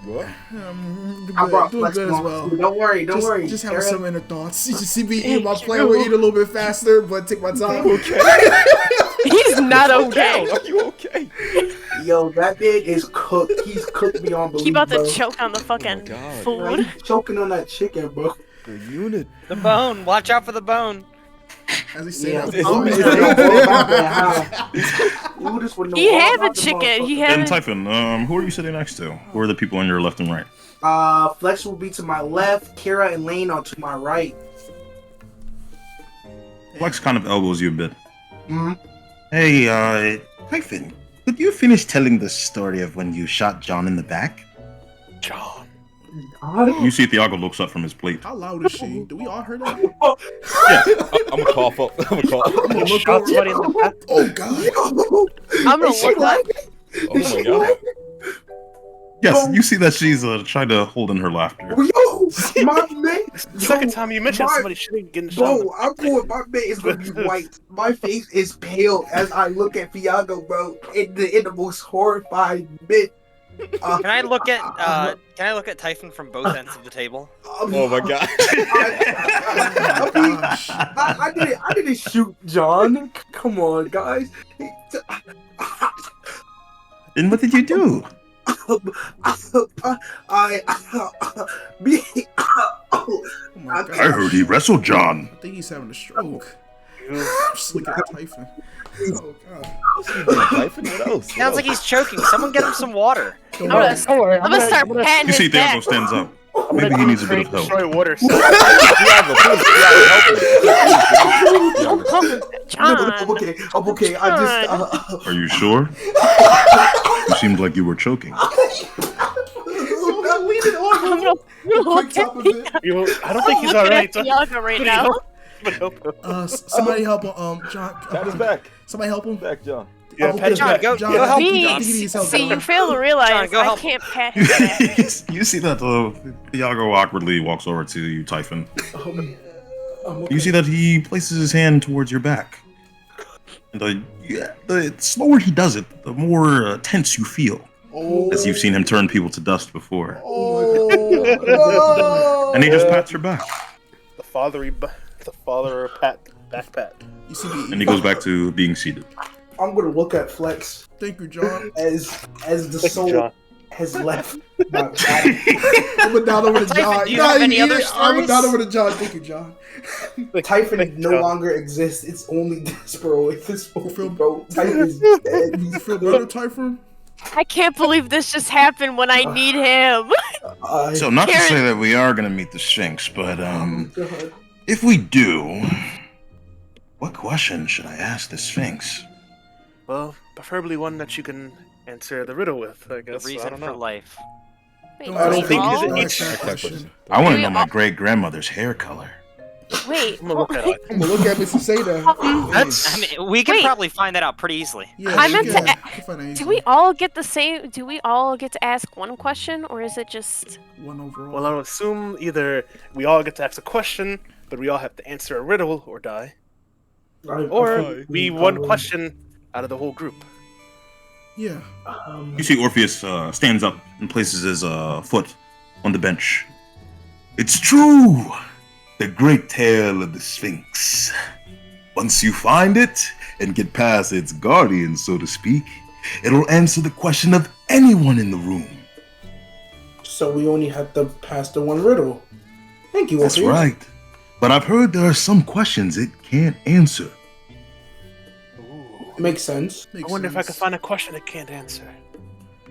Speaker 6: What?
Speaker 7: I brought
Speaker 8: Doing good as
Speaker 7: Flex
Speaker 8: well.
Speaker 7: Don't worry, don't worry.
Speaker 8: Just having
Speaker 7: Carry
Speaker 8: some
Speaker 7: on.
Speaker 8: inner thoughts. You just see me eating my plate. We'll eat a little bit faster, but take my time.
Speaker 2: He's not okay.
Speaker 6: Are you okay?
Speaker 7: Yo, that man is cooked. He's cooked beyond belief,
Speaker 2: He about to
Speaker 7: bro.
Speaker 2: choke on the fucking
Speaker 6: God.
Speaker 7: Bro,
Speaker 2: food.
Speaker 7: he's choking on that chicken, bro.
Speaker 6: The unit.
Speaker 3: The bone. Watch out for the bone.
Speaker 8: As he said,
Speaker 7: Yeah.
Speaker 8: that,
Speaker 7: Oh,
Speaker 8: it's
Speaker 7: yeah.
Speaker 8: all
Speaker 7: About that, huh? You just would know
Speaker 2: He
Speaker 7: all
Speaker 2: had
Speaker 7: about
Speaker 2: a
Speaker 7: the
Speaker 2: chicken. He
Speaker 7: motherfucker.
Speaker 2: had
Speaker 1: And
Speaker 2: a...
Speaker 1: Typhon, who are you sitting next to? Who are the people on your left and right?
Speaker 7: Flex will be to my left, Kira and Lane are to my right.
Speaker 1: Flex kind of elbows you a bit.
Speaker 7: Mm-hmm.
Speaker 9: Hey, Typhon, could you finish telling the story of when you shot John in the back?
Speaker 4: John.
Speaker 1: You see Thiago looks up from his plate.
Speaker 8: How loud is she? Do we all hear that?
Speaker 6: I'm gonna cough up. I'm gonna cough.
Speaker 8: I'm gonna look
Speaker 4: Shot
Speaker 8: over.
Speaker 4: somebody in the back.
Speaker 8: Oh God!
Speaker 2: I'm gonna
Speaker 7: Is she
Speaker 2: look up.
Speaker 7: laughing?
Speaker 6: Oh my god.
Speaker 1: Yes, you see that she's trying to hold in her laughter.
Speaker 7: Yo, my man.
Speaker 4: Second time you mentioned
Speaker 7: my-
Speaker 4: somebody shouldn't get shot.
Speaker 7: Bro, I'm going. My man is gonna be white. My face is pale as I look at Thiago, bro, in the most horrified bit.
Speaker 3: Can I look at Typhon from both ends of the table?
Speaker 6: Oh my god.
Speaker 7: I didn't shoot John. Come on, guys.
Speaker 9: And what did you do?
Speaker 8: Oh my God!
Speaker 9: I heard he wrestled John.
Speaker 8: I think he's having a stroke.
Speaker 4: You-
Speaker 8: Just look at Typhon. Oh God!
Speaker 6: Typhon, what else?
Speaker 3: Sounds like he's choking. Someone get him some water.
Speaker 8: Don't
Speaker 2: I'm
Speaker 8: worry.
Speaker 2: gonna, I'm gonna start patting
Speaker 1: You see
Speaker 2: his back.
Speaker 1: Thiago stands up.
Speaker 4: I'm
Speaker 1: Maybe
Speaker 4: gonna
Speaker 1: he needs a bit of
Speaker 4: create
Speaker 1: help.
Speaker 4: destroy water. So
Speaker 6: Thiago, please, Thiago, help me.
Speaker 2: Oh, John.
Speaker 7: I'm okay. I'm okay. I just.
Speaker 1: Are you sure? You seemed like you were choking.
Speaker 2: I'm gonna look at
Speaker 8: top of it.
Speaker 4: I don't think he's
Speaker 2: looking
Speaker 4: alright.
Speaker 2: at Thiago right now.
Speaker 8: Somebody help him. John.
Speaker 6: Pat his back.
Speaker 8: Somebody help him.
Speaker 6: Back, John.
Speaker 4: Yeah,
Speaker 8: Okay,
Speaker 4: Pat,
Speaker 3: John, go
Speaker 8: John,
Speaker 3: help
Speaker 8: I think
Speaker 2: Me,
Speaker 8: he needs help,
Speaker 2: see,
Speaker 8: John.
Speaker 2: you fail to realize
Speaker 3: John, go
Speaker 2: I
Speaker 3: help.
Speaker 2: can't pat his back.
Speaker 1: You see that Thiago awkwardly walks over to you, Typhon.
Speaker 7: I'm okay.
Speaker 1: You see that he places his hand towards your back. And the slower he does it, the more tense you feel.
Speaker 8: Oh.
Speaker 1: As you've seen him turn people to dust before.
Speaker 8: Oh. No.
Speaker 1: And he just pats your back.
Speaker 4: the father pat back pat.
Speaker 8: You see me.
Speaker 1: And he goes back to being seated.
Speaker 7: I'm gonna look at Flex
Speaker 8: Thank you, John.
Speaker 7: as the
Speaker 4: Thank you,
Speaker 7: soul
Speaker 4: John.
Speaker 7: has left my body.
Speaker 8: I went down over to
Speaker 3: Typhon,
Speaker 8: John.
Speaker 3: do you have any other
Speaker 8: I went down
Speaker 3: stories?
Speaker 8: over to John. Thank you, John.
Speaker 7: Typhon
Speaker 4: Thank you,
Speaker 7: no
Speaker 4: John.
Speaker 7: longer exists. It's only Despero in this movie,
Speaker 8: feel-
Speaker 7: bro. Typhon is dead.
Speaker 8: You feel better, Typhon?
Speaker 2: I can't believe this just happened when I need him.
Speaker 9: So not to
Speaker 2: Karen-
Speaker 9: say that we are gonna meet the Sphinx, but
Speaker 7: God.
Speaker 9: if we do, what question should I ask the Sphinx?
Speaker 4: Well, preferably one that you can answer the riddle with, I
Speaker 3: The
Speaker 4: guess. I
Speaker 3: reason
Speaker 4: don't
Speaker 3: for
Speaker 4: know.
Speaker 3: life.
Speaker 2: Wait,
Speaker 8: Don't
Speaker 7: I don't
Speaker 8: ask
Speaker 7: think
Speaker 8: that-
Speaker 7: it's-
Speaker 8: don't
Speaker 4: it's-
Speaker 8: ask that
Speaker 6: Next
Speaker 8: question.
Speaker 6: question.
Speaker 9: I want to
Speaker 2: We
Speaker 9: know my
Speaker 2: all-
Speaker 9: great grandmother's hair color.
Speaker 2: wait.
Speaker 4: I'm gonna look at it.
Speaker 8: I'm gonna look at Mr. Seda.
Speaker 3: I mean, we can
Speaker 2: Wait.
Speaker 3: probably find that out pretty easily.
Speaker 8: Yeah,
Speaker 2: I
Speaker 8: you
Speaker 2: meant to
Speaker 8: can.
Speaker 2: a-
Speaker 8: You can find that
Speaker 2: Do
Speaker 8: easily.
Speaker 2: we all get the same? Do we all get to ask one question, or is it just?
Speaker 8: One overall.
Speaker 4: Well, I'll assume either we all get to ask a question, but we all have to answer a riddle or die, or we one question out of the whole group.
Speaker 8: Yeah.
Speaker 1: You see Orpheus stands up and places his foot on the bench.
Speaker 9: It's true! The great tale of the Sphinx. Once you find it and get past its guardian, so to speak, it'll answer the question of anyone in the room.
Speaker 7: So we only have to pass the one riddle. Thank you,
Speaker 9: That's
Speaker 7: Orpheus.
Speaker 9: right. But I've heard there are some questions it can't answer.
Speaker 7: Makes sense.
Speaker 8: Makes
Speaker 4: I wonder if I could
Speaker 8: sense.
Speaker 4: find a question it can't answer.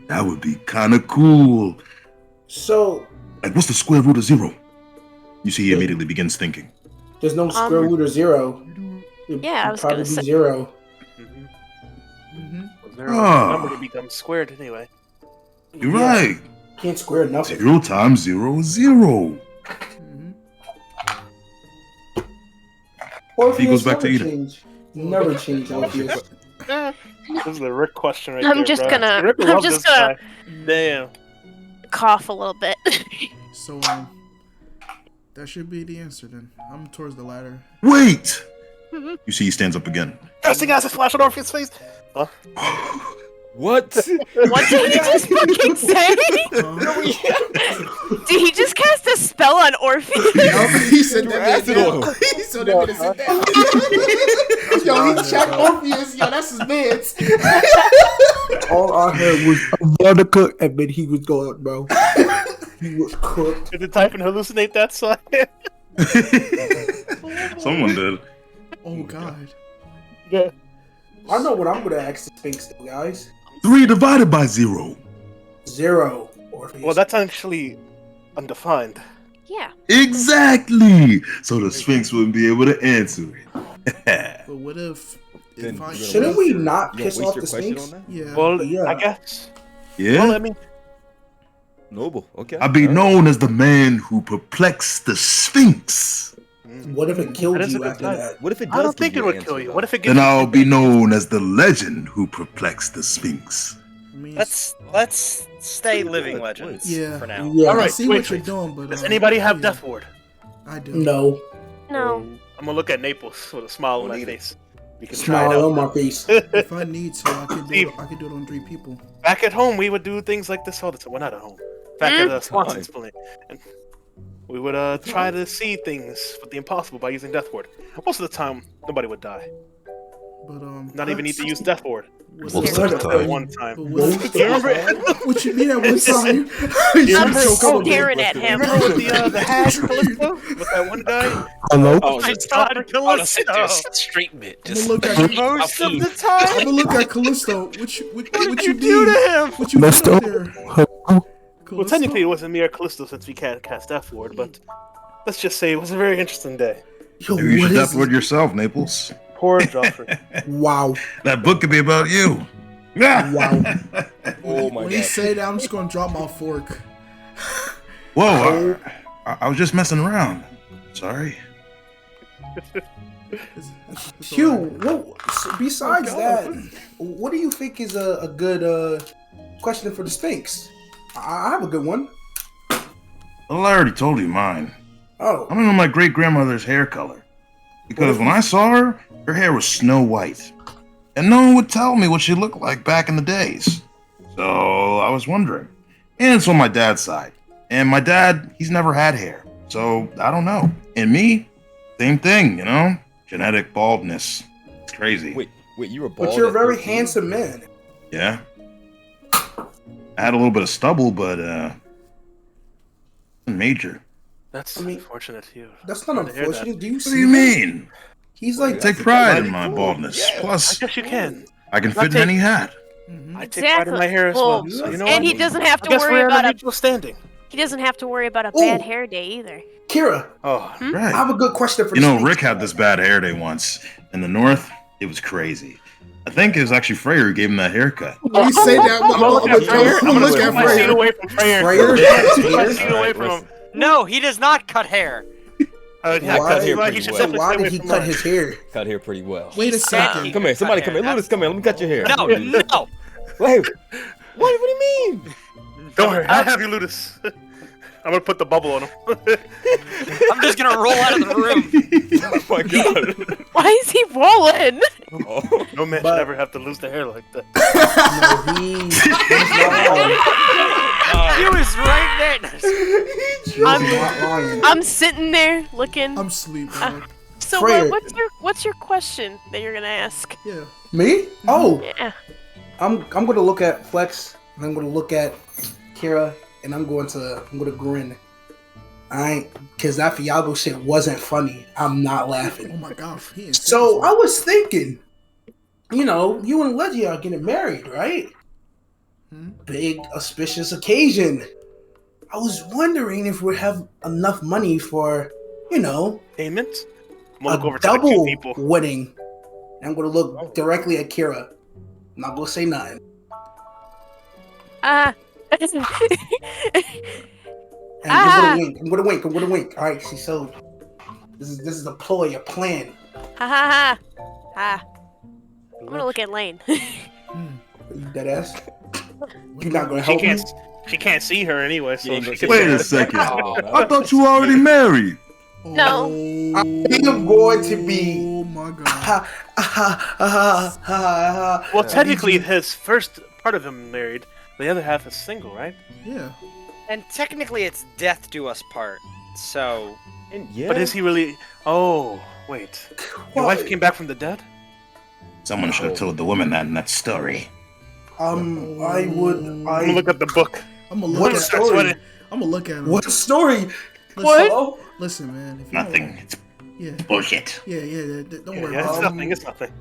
Speaker 9: That would be kinda cool.
Speaker 7: So
Speaker 9: Like, what's the square root of 0? You see, he immediately begins thinking.
Speaker 7: there's no square root of 0.
Speaker 2: Yeah, I was
Speaker 7: probably
Speaker 2: gonna say-
Speaker 7: be 0.
Speaker 4: Zero
Speaker 9: Ah.
Speaker 4: number to become squared anyway.
Speaker 9: You're
Speaker 7: Yeah.
Speaker 9: right.
Speaker 7: Can't square nothing.
Speaker 9: 0 times 0 is 0.
Speaker 7: Orpheus
Speaker 1: He goes back to
Speaker 7: never
Speaker 1: eating.
Speaker 7: change. Never change, Orpheus.
Speaker 4: This is the Rick question right
Speaker 2: I'm
Speaker 4: there,
Speaker 2: just
Speaker 4: bro.
Speaker 2: gonna-
Speaker 4: Rick will
Speaker 2: I'm
Speaker 4: love
Speaker 2: just
Speaker 4: this
Speaker 2: gonna-
Speaker 4: guy. Damn.
Speaker 2: Cough a little bit.
Speaker 8: So, that should be the answer then. I'm towards the ladder.
Speaker 1: Wait! You see he stands up again.
Speaker 4: First thing has a flash on Orpheus' face. Huh?
Speaker 6: What?
Speaker 2: What did he just fucking say? Did he just cast a spell on Orpheus?
Speaker 8: Yup, he said that
Speaker 6: acid
Speaker 8: man
Speaker 6: on
Speaker 8: down. He said that man sit down. Yo, he checked Orpheus. Yo, that's his meds.
Speaker 7: All I heard was vodka, and then he was gone, bro. He was cooked.
Speaker 4: Did the Typhon hallucinate that song?
Speaker 1: Someone did.
Speaker 8: Oh God.
Speaker 4: Yeah.
Speaker 7: I know what I'm gonna ask the Sphinx, though, guys.
Speaker 1: 3 divided by 0.
Speaker 7: 0. Orpheus.
Speaker 4: Well, that's actually undefined.
Speaker 2: Yeah.
Speaker 1: Exactly. So the Sphinx wouldn't be able to answer it.
Speaker 8: But what if
Speaker 6: Then
Speaker 8: I
Speaker 6: you're gonna
Speaker 7: Shouldn't we not
Speaker 6: You
Speaker 7: piss
Speaker 6: gonna waste
Speaker 7: off
Speaker 6: your
Speaker 7: the
Speaker 6: question
Speaker 7: Sphinx?
Speaker 6: on that?
Speaker 8: Yeah.
Speaker 4: Well,
Speaker 7: Yeah.
Speaker 4: I guess.
Speaker 1: Yeah.
Speaker 4: Well, I mean,
Speaker 6: Noble. Okay.
Speaker 1: I'll be
Speaker 6: alright.
Speaker 1: known as the man who perplexed the Sphinx.
Speaker 7: What if it killed
Speaker 4: That is a
Speaker 7: you
Speaker 4: good
Speaker 7: after
Speaker 4: time.
Speaker 7: that?
Speaker 6: What if it does
Speaker 4: I don't
Speaker 6: give
Speaker 4: think
Speaker 6: you
Speaker 4: it
Speaker 6: an
Speaker 4: would
Speaker 6: answer,
Speaker 4: kill you.
Speaker 6: though?
Speaker 4: What if it gives
Speaker 1: Then
Speaker 4: you
Speaker 1: I'll be known as the legend who perplexed the Sphinx.
Speaker 8: I mean,
Speaker 3: Let's stay living
Speaker 6: Good,
Speaker 3: legends
Speaker 8: yeah.
Speaker 3: for now.
Speaker 7: Yeah.
Speaker 4: All
Speaker 8: I
Speaker 4: right,
Speaker 8: see
Speaker 4: wait,
Speaker 8: what you're
Speaker 4: wait.
Speaker 8: doing, but
Speaker 4: Does anybody have
Speaker 8: yeah,
Speaker 4: Death Ward?
Speaker 8: I do.
Speaker 7: No.
Speaker 2: No.
Speaker 4: I'm gonna look at Naples with a smile on my face. We can try
Speaker 7: Smile
Speaker 4: it
Speaker 7: on
Speaker 4: out.
Speaker 7: my face.
Speaker 8: If I need to, I could do
Speaker 4: Steve.
Speaker 8: it. I could do it on 3 people.
Speaker 4: Back at home, we would do things like this all the time. Well, not at home. Back at Swanson's place. And we would try to see things with the impossible by using Death Ward. Most of the time, nobody would die.
Speaker 8: But
Speaker 4: Not even need to use Death Ward.
Speaker 8: Most
Speaker 1: Most
Speaker 7: of the time.
Speaker 4: One time.
Speaker 8: But
Speaker 7: Most
Speaker 8: what,
Speaker 7: of the time.
Speaker 8: what you mean at one time?
Speaker 4: You
Speaker 8: You
Speaker 2: I'm
Speaker 4: remember-
Speaker 8: just choke up.
Speaker 2: staring at him.
Speaker 4: Remember with the hag Callisto? With that one guy?
Speaker 7: Hello?
Speaker 5: Oh,
Speaker 3: My
Speaker 5: just,
Speaker 3: God,
Speaker 5: I would sit there
Speaker 3: Callisto.
Speaker 5: straight mid.
Speaker 8: I'm
Speaker 5: Just
Speaker 8: gonna look at
Speaker 5: eat my
Speaker 3: Most of
Speaker 5: food.
Speaker 3: the
Speaker 8: I'm
Speaker 3: time.
Speaker 8: gonna look at Callisto. What
Speaker 3: What
Speaker 8: you
Speaker 3: did you do
Speaker 8: mean?
Speaker 3: to him?
Speaker 8: What you
Speaker 7: Callisto?
Speaker 8: doing there?
Speaker 4: Well, technically, it wasn't me or Callisto since we can't cast Death Ward, but let's just say it was a very interesting day.
Speaker 7: Yo,
Speaker 1: Maybe you
Speaker 7: what
Speaker 1: should
Speaker 7: is
Speaker 1: Death Word yourself, Naples.
Speaker 4: Poor Joffrey.
Speaker 7: this? Wow.
Speaker 1: That book could be about you.
Speaker 7: Wow.
Speaker 6: Oh my
Speaker 8: When you
Speaker 6: god.
Speaker 8: say that, I'm just gonna drop my fork.
Speaker 1: Whoa, I was just messing around. Sorry.
Speaker 8: It's
Speaker 7: Hugh,
Speaker 8: alright.
Speaker 7: besides that, what do you think is a good question for the Sphinx? I have a good one.
Speaker 1: Well, I already told you mine. I
Speaker 7: Oh,
Speaker 1: don't know my great grandmother's hair color. Because when I saw her, her hair was snow white. And no one would tell me what she looked like back in the days. So I was wondering. And it's on my dad's side. And my dad, he's never had hair. So I don't know. And me, same thing, you know? Genetic baldness. It's crazy.
Speaker 6: Wait, you were bald.
Speaker 7: but you're a
Speaker 6: at
Speaker 7: very
Speaker 6: 13?
Speaker 7: handsome man.
Speaker 1: Yeah. I had a little bit of stubble, but nothing major.
Speaker 4: That's
Speaker 7: I mean,
Speaker 4: unfortunate, Hugh.
Speaker 7: That's not
Speaker 4: Sorry to hear that.
Speaker 7: unfortunate. Do you
Speaker 1: What
Speaker 7: see
Speaker 1: do you
Speaker 7: him?
Speaker 1: mean?
Speaker 7: He's like,
Speaker 1: Take pride in my baldness.
Speaker 6: Yeah.
Speaker 4: I
Speaker 1: Plus,
Speaker 4: guess you can.
Speaker 1: I can
Speaker 4: I
Speaker 1: fit in
Speaker 4: take-
Speaker 1: any hat.
Speaker 8: Mhm.
Speaker 4: I take pride in my hair as
Speaker 2: Well,
Speaker 4: well. So you know
Speaker 2: and
Speaker 4: what?
Speaker 2: he doesn't have
Speaker 4: I
Speaker 2: to
Speaker 4: guess
Speaker 2: worry
Speaker 4: we're
Speaker 2: about
Speaker 4: an
Speaker 2: a
Speaker 4: equal standing.
Speaker 2: he doesn't have to worry about a
Speaker 7: Ooh.
Speaker 2: bad hair day either.
Speaker 7: Kira,
Speaker 4: Oh,
Speaker 7: I
Speaker 1: Right.
Speaker 7: have a good question for
Speaker 1: You
Speaker 7: the
Speaker 1: know,
Speaker 7: Sphinx.
Speaker 1: Rick had this bad hair day once. In the north, it was crazy. I think it was actually Freyr who gave him that haircut.
Speaker 8: When you say that, I'm
Speaker 4: I'm gonna look at Freyr. I'm gonna
Speaker 8: look
Speaker 4: take
Speaker 8: at
Speaker 4: my seat
Speaker 8: Freyr.
Speaker 4: away from Freyr.
Speaker 7: Freyr?
Speaker 4: Take my seat away
Speaker 6: Alright,
Speaker 4: from him.
Speaker 6: listen.
Speaker 3: No, he does not cut hair.
Speaker 4: Yeah,
Speaker 7: Why?
Speaker 4: cut hair
Speaker 6: He
Speaker 4: pretty
Speaker 6: should
Speaker 4: well.
Speaker 7: So
Speaker 6: definitely
Speaker 7: why did he cut his hair?
Speaker 6: Cut hair pretty well.
Speaker 8: Wait a
Speaker 3: He said
Speaker 8: second.
Speaker 3: he
Speaker 6: Come here,
Speaker 3: could
Speaker 6: somebody
Speaker 3: cut
Speaker 6: come here.
Speaker 3: hair.
Speaker 6: Ludas, come here. Let me cut your hair.
Speaker 3: No, no.
Speaker 6: Wait. What do you mean?
Speaker 4: Don't worry, I have you, Ludus. I'm gonna put the bubble on him.
Speaker 3: I'm just gonna roll out of the room.
Speaker 6: Oh my god.
Speaker 2: Why is he rolling?
Speaker 6: Oh.
Speaker 4: No man
Speaker 7: But-
Speaker 4: should ever have to lose their hair like that.
Speaker 7: No, he's not lying.
Speaker 3: He was right there.
Speaker 7: He's not lying.
Speaker 2: I'm sitting there looking.
Speaker 8: I'm sleeping.
Speaker 2: So
Speaker 7: Freya.
Speaker 2: what's your question that you're gonna ask?
Speaker 8: Yeah.
Speaker 7: Me? Oh,
Speaker 2: Yeah.
Speaker 7: I'm gonna look at Flex, and I'm gonna look at Kira, and I'm gonna grin. Cause that Fiago shit wasn't funny. I'm not laughing.
Speaker 8: Oh my god. He is
Speaker 7: So I was thinking, you know, you and Leggy are getting married, right? Big auspicious occasion. I was wondering if we have enough money for, you know,
Speaker 4: Payment? I'm gonna look
Speaker 7: a
Speaker 4: over to the two
Speaker 7: double
Speaker 4: people.
Speaker 7: wedding. And I'm gonna look directly at Kira. I'm not gonna say nothing. And I'm gonna wink. All right, see, so this is a ploy, a plan.
Speaker 2: Ha ha ha. Ha. I'm gonna look at Lane.
Speaker 7: You dead ass. You're not gonna
Speaker 4: She
Speaker 7: help me.
Speaker 4: can't. She can't see her anyway, so
Speaker 6: Yeah,
Speaker 4: she
Speaker 6: but-
Speaker 4: can.
Speaker 1: Wait a second.
Speaker 6: Oh,
Speaker 1: I thought you were already married.
Speaker 2: No.
Speaker 7: I am going to be.
Speaker 8: Oh my god.
Speaker 7: Ha ha ha ha.
Speaker 4: Well, technically, his first part of him married. The other half is single, right?
Speaker 8: Yeah.
Speaker 3: And technically, it's death do us part. So
Speaker 6: And yeah.
Speaker 4: But is he really? Oh, wait. Your wife came back from the dead?
Speaker 9: Someone should have told the woman that in that story.
Speaker 7: I
Speaker 4: I'm gonna look at the book.
Speaker 8: I'm gonna
Speaker 7: What
Speaker 8: look
Speaker 7: story?
Speaker 8: at. I'm gonna look at him.
Speaker 7: What story?
Speaker 8: Listen,
Speaker 2: What?
Speaker 8: Listen, man. If you don't-
Speaker 9: Nothing. It's
Speaker 8: Yeah.
Speaker 9: Bullshit.
Speaker 8: Yeah. Don't worry
Speaker 4: Yeah,
Speaker 8: about
Speaker 4: it's
Speaker 8: it.
Speaker 4: nothing. It's nothing.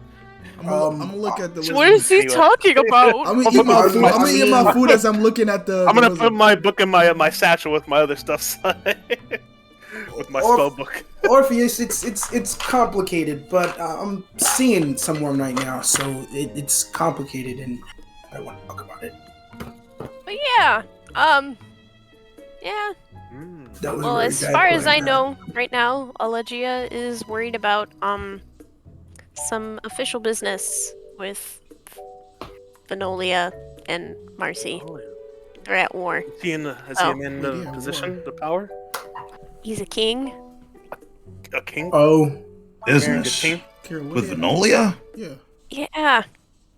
Speaker 8: I'm gonna look at the.
Speaker 2: What is he
Speaker 4: Anyway.
Speaker 2: talking about?
Speaker 8: I'm gonna eat my food. I'm gonna eat my food as I'm looking at the.
Speaker 4: I'm
Speaker 8: the
Speaker 4: gonna
Speaker 8: wizard.
Speaker 4: put my book in my satchel with my other stuff. With my spell book.
Speaker 7: Orpheus, it's complicated, but I'm seeing someone right now, so it's complicated, and I don't want to talk about it.
Speaker 2: But yeah, yeah.
Speaker 7: That was
Speaker 2: Well,
Speaker 7: very
Speaker 2: as
Speaker 7: bad
Speaker 2: far as I
Speaker 7: plan.
Speaker 2: know, right now, Allegia is worried about some official business with Venolia and Marcy. They're at war.
Speaker 4: Is he in the
Speaker 8: Yeah,
Speaker 4: position,
Speaker 8: war.
Speaker 4: the power?
Speaker 2: He's a king.
Speaker 4: A king?
Speaker 7: Oh,
Speaker 1: Business
Speaker 4: King?
Speaker 8: Kira, what
Speaker 1: with
Speaker 8: is-
Speaker 1: Venolia.
Speaker 8: Yeah.
Speaker 2: Yeah,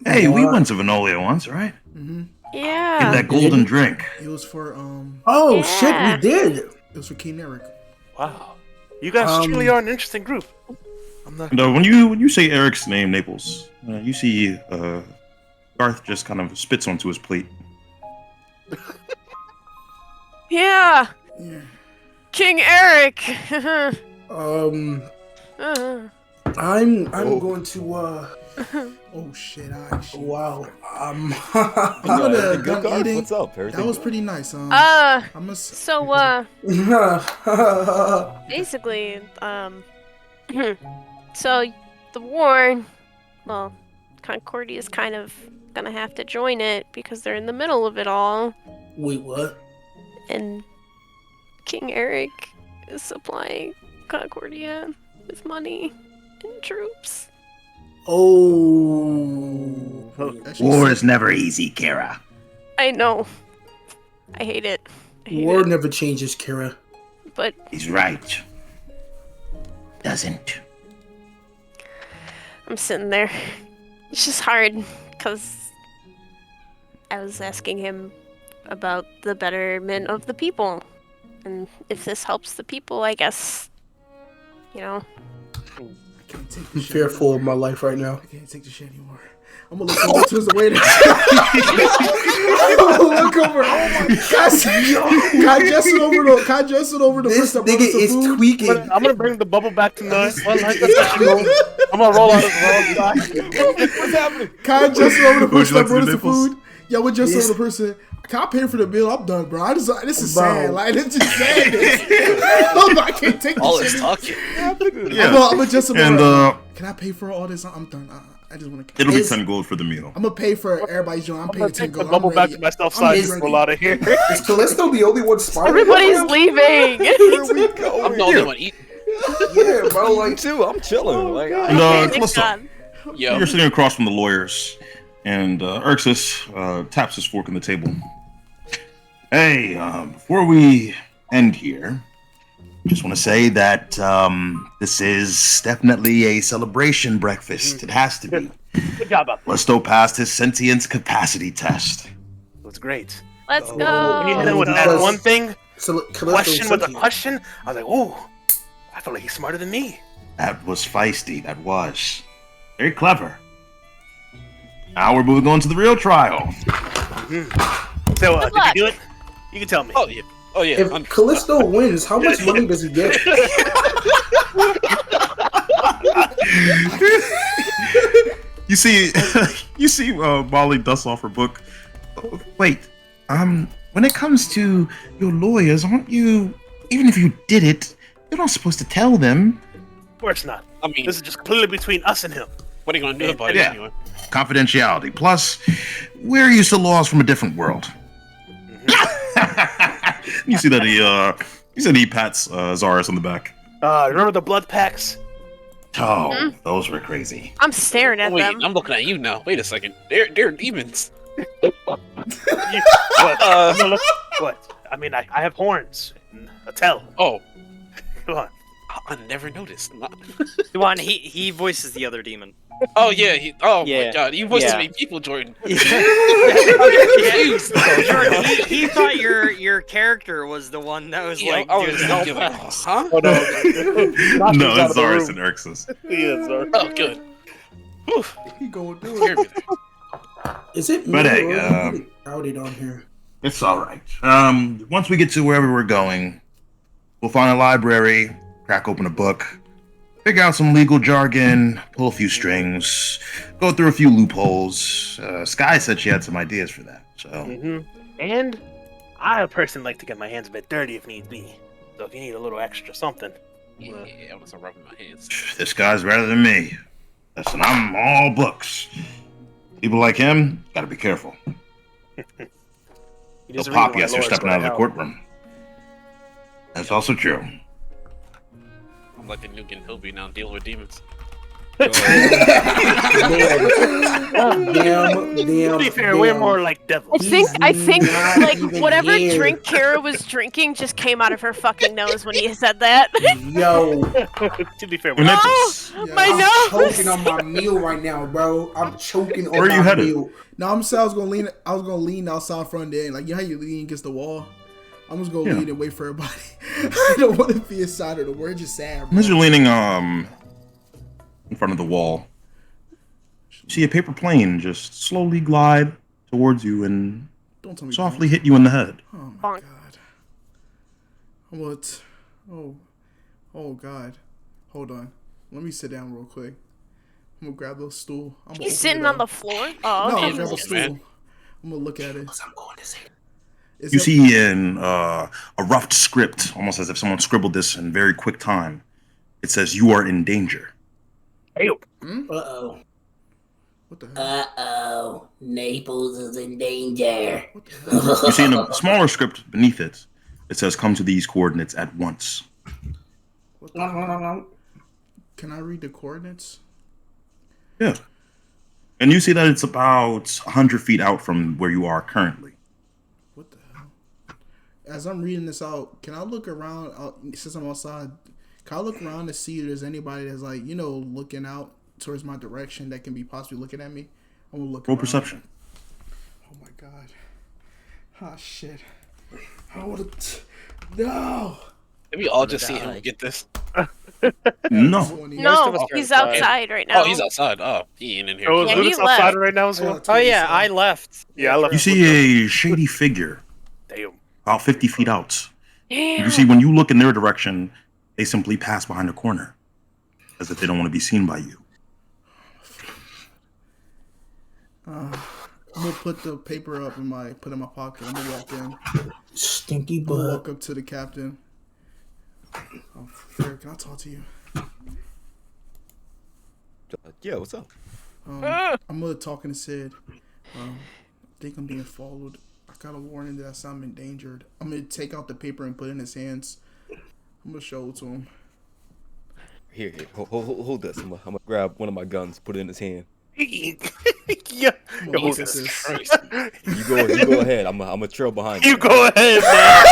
Speaker 1: Hey, we
Speaker 7: What?
Speaker 1: went to Venolia once, right?
Speaker 8: Mm-hmm.
Speaker 1: Get
Speaker 2: yeah.
Speaker 1: that golden drink.
Speaker 8: It was for
Speaker 7: Oh
Speaker 2: Yeah.
Speaker 7: shit, we did.
Speaker 8: It was for King Eric.
Speaker 4: Wow. You guys truly are an interesting group. I'm not.
Speaker 1: And, when you say Eric's name, Naples, you see Garth just kind of spits onto his plate.
Speaker 2: Yeah,
Speaker 8: Yeah.
Speaker 2: King Eric.
Speaker 7: I'm
Speaker 6: Oh.
Speaker 7: going to
Speaker 8: Oh shit! I actually.
Speaker 7: wow.
Speaker 8: I'm
Speaker 6: Hey,
Speaker 8: gonna
Speaker 6: good
Speaker 8: done
Speaker 6: Garth,
Speaker 8: eating.
Speaker 6: what's up? Everything
Speaker 8: That was
Speaker 6: good?
Speaker 8: pretty nice. I'm a.
Speaker 2: So basically, so the war, well, Concordia's kind of gonna have to join it because they're in the middle of it all,
Speaker 7: Wait, what?
Speaker 2: and King Eric is supplying Concordia with money and troops.
Speaker 7: Oh.
Speaker 8: Actually,
Speaker 9: War is never easy, Kara.
Speaker 2: I know. I hate it. I hate
Speaker 7: War
Speaker 2: it.
Speaker 7: never changes, Kira.
Speaker 2: But
Speaker 9: He's right. Doesn't.
Speaker 2: I'm sitting there. It's just hard because I was asking him about the betterment of the people. And if this helps the people, I guess, you know.
Speaker 8: I can't take
Speaker 7: I'm
Speaker 8: this shit.
Speaker 7: fearful of my life right now.
Speaker 8: I can't take the shit anymore. I'm gonna look over to the waiter. I'm gonna look over. Can I just it over the
Speaker 7: This
Speaker 8: person that brought
Speaker 7: nigga
Speaker 8: us the
Speaker 7: is
Speaker 8: food?
Speaker 7: tweaking.
Speaker 4: I'm gonna bring the bubble back tonight. I'm gonna roll out his roll.
Speaker 6: What's happening?
Speaker 8: Can I just it over the
Speaker 1: Would
Speaker 8: person
Speaker 1: you like
Speaker 8: that brought
Speaker 1: some
Speaker 8: us the
Speaker 1: nipples?
Speaker 8: food? Yeah, we're just
Speaker 7: Yes.
Speaker 8: over the person. Can I pay for the bill? I'm done, bro. This is
Speaker 7: Bro.
Speaker 8: sad. Like, it's just sad. I can't take
Speaker 5: All
Speaker 8: this
Speaker 5: this
Speaker 8: shit.
Speaker 5: talking.
Speaker 1: Yeah.
Speaker 8: I'm just
Speaker 1: And
Speaker 8: Can I pay for all this? I'm done. I just want to.
Speaker 1: it'll be
Speaker 7: Is-
Speaker 1: 10 gold for the meal.
Speaker 8: I'm gonna pay for everybody's joint. I'm
Speaker 4: I'm
Speaker 8: paying
Speaker 4: gonna
Speaker 8: 10
Speaker 4: take the
Speaker 8: gold.
Speaker 4: bubble
Speaker 8: I'm
Speaker 4: back
Speaker 8: ready.
Speaker 4: to myself
Speaker 8: I'm
Speaker 4: so I
Speaker 8: ready.
Speaker 4: can roll out of here.
Speaker 7: Is Callisto the only one smiling?
Speaker 2: Everybody's leaving!
Speaker 6: Here we go.
Speaker 5: I'm the only one eating.
Speaker 7: Yeah, bro.
Speaker 6: Me
Speaker 7: Like,
Speaker 6: too. I'm chilling. Like,
Speaker 1: And
Speaker 2: Thank
Speaker 1: Callisto,
Speaker 2: God.
Speaker 5: Yo,
Speaker 1: you're sitting across from the lawyers, and Erxus taps his fork on the table. Hey, before we end here, just want to say that this is definitely a celebration breakfast. It has to be.
Speaker 4: Good job, up.
Speaker 1: Callisto passed his sentience capacity test.
Speaker 4: It was great.
Speaker 2: Let's
Speaker 4: When you hit him
Speaker 2: go!
Speaker 4: with that
Speaker 7: Because-
Speaker 4: one thing,
Speaker 7: so
Speaker 4: question with a question, I was like, ooh, I feel like he's smarter than me.
Speaker 1: That was feisty. That was very clever. Now we're moving on to the real trial.
Speaker 4: So,
Speaker 2: Good
Speaker 4: did you
Speaker 2: luck.
Speaker 4: do it? You can tell me.
Speaker 5: oh yeah, oh yeah.
Speaker 7: If Callisto wins, how much money does he get?
Speaker 1: You see, Molly dusts off her book. Wait, when it comes to your lawyers, aren't you? Even if you did it, you're not supposed to tell them.
Speaker 4: Of course not.
Speaker 5: I mean,
Speaker 4: This is just completely between us and him.
Speaker 5: what are you gonna do about it
Speaker 1: Yeah.
Speaker 5: anyway?
Speaker 1: Confidentiality. Plus, we're used to laws from a different world. You see that he said he pats Zaris on the back.
Speaker 4: Remember the blood packs?
Speaker 1: Oh, those were crazy.
Speaker 2: I'm staring at
Speaker 5: Wait,
Speaker 2: them.
Speaker 5: I'm looking at you now. Wait a second. They're demons.
Speaker 4: What? What? I mean, I have horns and a tail.
Speaker 5: Oh,
Speaker 4: Come on.
Speaker 5: I never noticed.
Speaker 3: Duan, he voices the other demon.
Speaker 5: Oh yeah. Oh
Speaker 3: Yeah.
Speaker 5: my God. You voiced
Speaker 3: Yeah.
Speaker 5: so many people, Jordan.
Speaker 3: Yeah.
Speaker 5: Confused.
Speaker 3: Jordan, he thought your character was the one that was
Speaker 5: Yeah,
Speaker 3: like
Speaker 5: I
Speaker 3: doing
Speaker 5: was
Speaker 3: the
Speaker 5: thinking,
Speaker 3: whole
Speaker 5: like, huh?
Speaker 4: Oh, no.
Speaker 1: No, it's Zaris and Erxus.
Speaker 4: Yeah, sorry.
Speaker 5: Oh, good. Oof.
Speaker 8: He gonna do
Speaker 5: Hear
Speaker 8: it.
Speaker 5: me there.
Speaker 7: Is it me
Speaker 1: But hey,
Speaker 7: or is it really crowded on here?
Speaker 1: It's all right. Once we get to wherever we're going, we'll find a library, crack open a book, Pick out some legal jargon, pull a few strings, go through a few loopholes. Sky said she had some ideas for that. So
Speaker 4: And I personally like to get my hands a bit dirty if need be. So if you need a little extra something.
Speaker 5: Yeah, I want to start rubbing my hands.
Speaker 1: this guy's better than me. Listen, I'm all books. People like him, gotta be careful. They'll pop you as you're stepping out of the courtroom. That's also true.
Speaker 5: I'm like the new Gentobi now, deal with demons.
Speaker 7: Damn.
Speaker 4: To be fair, we're more like devils.
Speaker 2: I think,
Speaker 7: not
Speaker 2: like,
Speaker 7: even
Speaker 2: whatever
Speaker 7: here.
Speaker 2: drink Kara was drinking just came out of her fucking nose when he said that.
Speaker 7: Yo,
Speaker 4: To be fair,
Speaker 1: Who
Speaker 4: we're
Speaker 1: nipped
Speaker 2: Oh,
Speaker 1: it?
Speaker 8: Yeah,
Speaker 2: my
Speaker 7: I'm
Speaker 2: nose!
Speaker 7: choking on my meal right now, bro. I'm choking on
Speaker 1: Where are you
Speaker 7: my
Speaker 1: headed?
Speaker 7: meal.
Speaker 8: No, I'm saying I was gonna lean outside front there, like you know how you lean against the wall. I'm just gonna
Speaker 1: Yeah.
Speaker 8: lean and wait for everybody. I don't want to be inside of the word. Just sad, bro.
Speaker 1: As you're leaning in front of the wall, you see a paper plane just slowly glide towards you and
Speaker 8: Don't tell me.
Speaker 1: softly hit you in the head.
Speaker 8: Oh my
Speaker 2: Bonk.
Speaker 8: god. What? Oh god. Hold on. Let me sit down real quick. I'm gonna grab those stool. I'm gonna
Speaker 2: He's
Speaker 8: open
Speaker 2: sitting
Speaker 8: it
Speaker 2: on the
Speaker 8: up.
Speaker 2: floor.
Speaker 8: No,
Speaker 2: Oh,
Speaker 8: I'm
Speaker 2: okay.
Speaker 8: gonna grab a
Speaker 5: Yeah,
Speaker 8: stool.
Speaker 5: man.
Speaker 8: I'm gonna look at it.
Speaker 7: I'm going to say.
Speaker 1: You see in a rough script, almost as if someone scribbled this in very quick time. It says, "You are in danger."
Speaker 7: Uh-oh.
Speaker 8: What the hell?
Speaker 7: Uh-oh. Naples is in danger.
Speaker 8: What the hell?
Speaker 1: You see in a smaller script beneath it, it says, "Come to these coordinates at once."
Speaker 8: What the hell? Can I read the coordinates?
Speaker 1: Yeah. And you see that it's about 100 feet out from where you are currently.
Speaker 8: What the hell? As I'm reading this out, can I look around since I'm outside? Can I look around to see if there's anybody that's like, you know, looking out towards my direction that can be possibly looking at me? I'm gonna look
Speaker 1: Roll
Speaker 8: around.
Speaker 1: perception.
Speaker 8: Oh my god. Ah shit. I would no.
Speaker 5: Maybe all just see him get this.
Speaker 1: No.
Speaker 8: 20.
Speaker 2: No,
Speaker 3: of us are
Speaker 2: he's
Speaker 3: inside.
Speaker 2: outside right now.
Speaker 5: Oh, he's outside. Oh, he ain't in here.
Speaker 4: Oh, is
Speaker 2: Yeah,
Speaker 4: Ludus
Speaker 2: he
Speaker 4: outside
Speaker 2: left.
Speaker 4: right now as
Speaker 8: I
Speaker 4: well?
Speaker 8: got
Speaker 3: Oh yeah,
Speaker 8: 27.
Speaker 3: I left.
Speaker 4: Yeah, I left.
Speaker 1: You see a shady figure
Speaker 4: Damn.
Speaker 1: about 50 feet out.
Speaker 2: Damn.
Speaker 1: You see, when you look in their direction, they simply pass behind a corner, as if they don't want to be seen by you.
Speaker 8: I'm gonna put the paper up in my pocket. I'm gonna walk in.
Speaker 7: Stinky
Speaker 8: I'm gonna
Speaker 7: butt.
Speaker 8: walk up to the captain. Oh, Fair, can I talk to you?
Speaker 6: Yeah, what's up?
Speaker 8: I'm gonna talk and said, I think I'm being followed. I got a warning that I'm endangered. I'm gonna take out the paper and put it in his hands. I'm gonna show it to him.
Speaker 6: Here, hold this. I'm gonna grab one of my guns, put it in his hand.
Speaker 4: Yeah.
Speaker 8: I'm
Speaker 4: Yo,
Speaker 8: gonna look at
Speaker 4: Jesus
Speaker 8: this.
Speaker 4: Christ.
Speaker 6: You go ahead. I'm gonna trail behind
Speaker 4: You go ahead, man.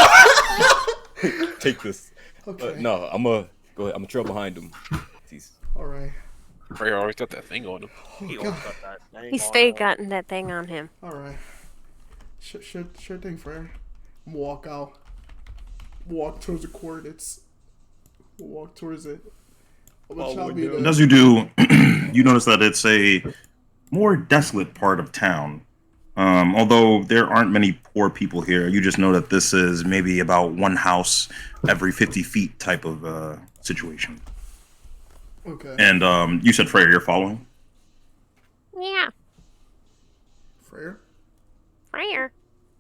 Speaker 6: Take this.
Speaker 8: Okay.
Speaker 6: No, I'm gonna go ahead. I'm gonna trail behind him. He's
Speaker 8: All right.
Speaker 5: Frey always got that thing on him.
Speaker 4: He always got that thing
Speaker 2: He
Speaker 4: on
Speaker 2: stayed
Speaker 4: him.
Speaker 2: gotten that thing on him.
Speaker 8: All right. Sure thing, Frere. I'm gonna walk out. Walk towards the coordinates. Walk towards it. I'm gonna try to be
Speaker 1: And
Speaker 8: the-
Speaker 1: as you do, you notice that it's a more desolate part of town. Although there aren't many poor people here, you just know that this is maybe about one house every 50 feet type of situation.
Speaker 8: Okay.
Speaker 1: And you said, Freya, you're following?
Speaker 2: Yeah,
Speaker 8: Frere?
Speaker 2: Freya.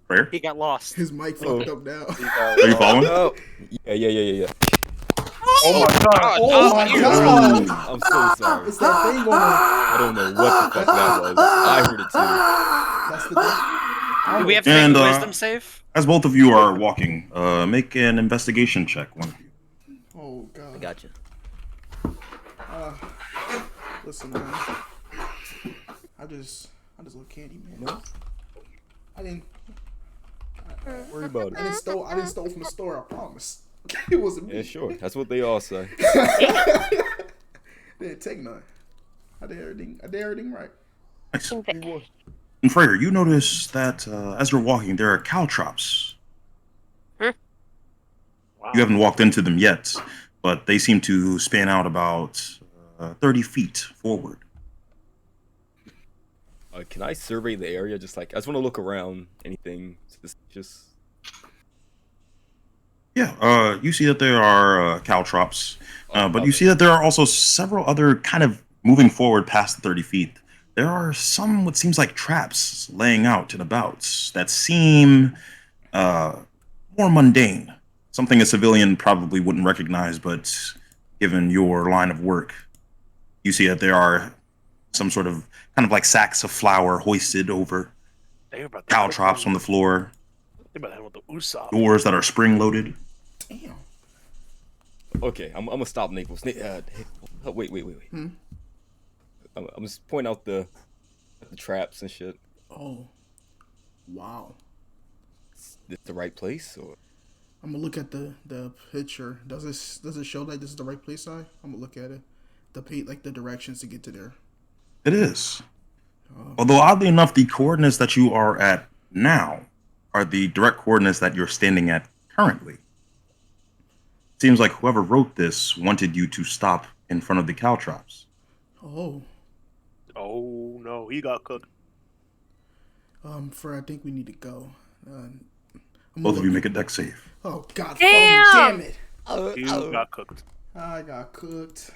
Speaker 1: Freya?
Speaker 3: He got lost.
Speaker 8: His mic fucked up now.
Speaker 1: Are you following?
Speaker 6: oh yeah.
Speaker 4: Oh my god.
Speaker 8: Oh my god!
Speaker 6: I'm so sorry.
Speaker 8: It's that thing on
Speaker 6: I don't know what the fuck that was. I heard it too.
Speaker 8: That's the thing.
Speaker 3: Do we have to
Speaker 1: And,
Speaker 3: make a wisdom save?
Speaker 1: As both of you are walking, make an investigation check, one of you.
Speaker 8: Oh god.
Speaker 11: I got you.
Speaker 8: Listen, man. I just love candy, man. I didn't
Speaker 6: Worry about
Speaker 8: I
Speaker 6: it.
Speaker 8: didn't steal from the store, I promise. It wasn't me.
Speaker 6: Yeah, sure. That's what they all say.
Speaker 8: Didn't take none. I did everything right.
Speaker 1: Nice.
Speaker 2: Convict.
Speaker 1: And Freyr, you notice that as you're walking, there are caltrops.
Speaker 3: Wow.
Speaker 1: You haven't walked into them yet, but they seem to span out about 30 feet forward.
Speaker 6: Can I survey the area? Just like I just want to look around. Anything suspicious?
Speaker 1: Yeah, you see that there are caltrops, but you see that there are also several other kind of moving forward past the 30 feet. There are some what seems like traps laying out and about that seem uh, more mundane. Something a civilian probably wouldn't recognize, but given your line of work, you see that there are some sort of kind of like sacks of flour hoisted over,
Speaker 4: They about to
Speaker 1: caltrops on the floor,
Speaker 4: They about to have with the Usopp.
Speaker 1: doors that are spring loaded.
Speaker 8: Damn.
Speaker 6: Okay, I'm gonna stop Naples. Wait. I'm just pointing out the traps and shit.
Speaker 8: Oh. Wow.
Speaker 6: Is this the right place or?
Speaker 8: I'm gonna look at the picture. Does it show like this is the right place? I'm gonna look at it. The directions to get to there.
Speaker 1: It is. Although oddly enough, the coordinates that you are at now are the direct coordinates that you're standing at currently. Seems like whoever wrote this wanted you to stop in front of the caltrops.
Speaker 8: Oh.
Speaker 4: Oh no, he got cooked.
Speaker 8: I think we need to go.
Speaker 1: Both of you make a deck save.
Speaker 8: Oh God!
Speaker 2: Damn!
Speaker 8: Damn it!
Speaker 4: You got cooked.
Speaker 8: I got cooked.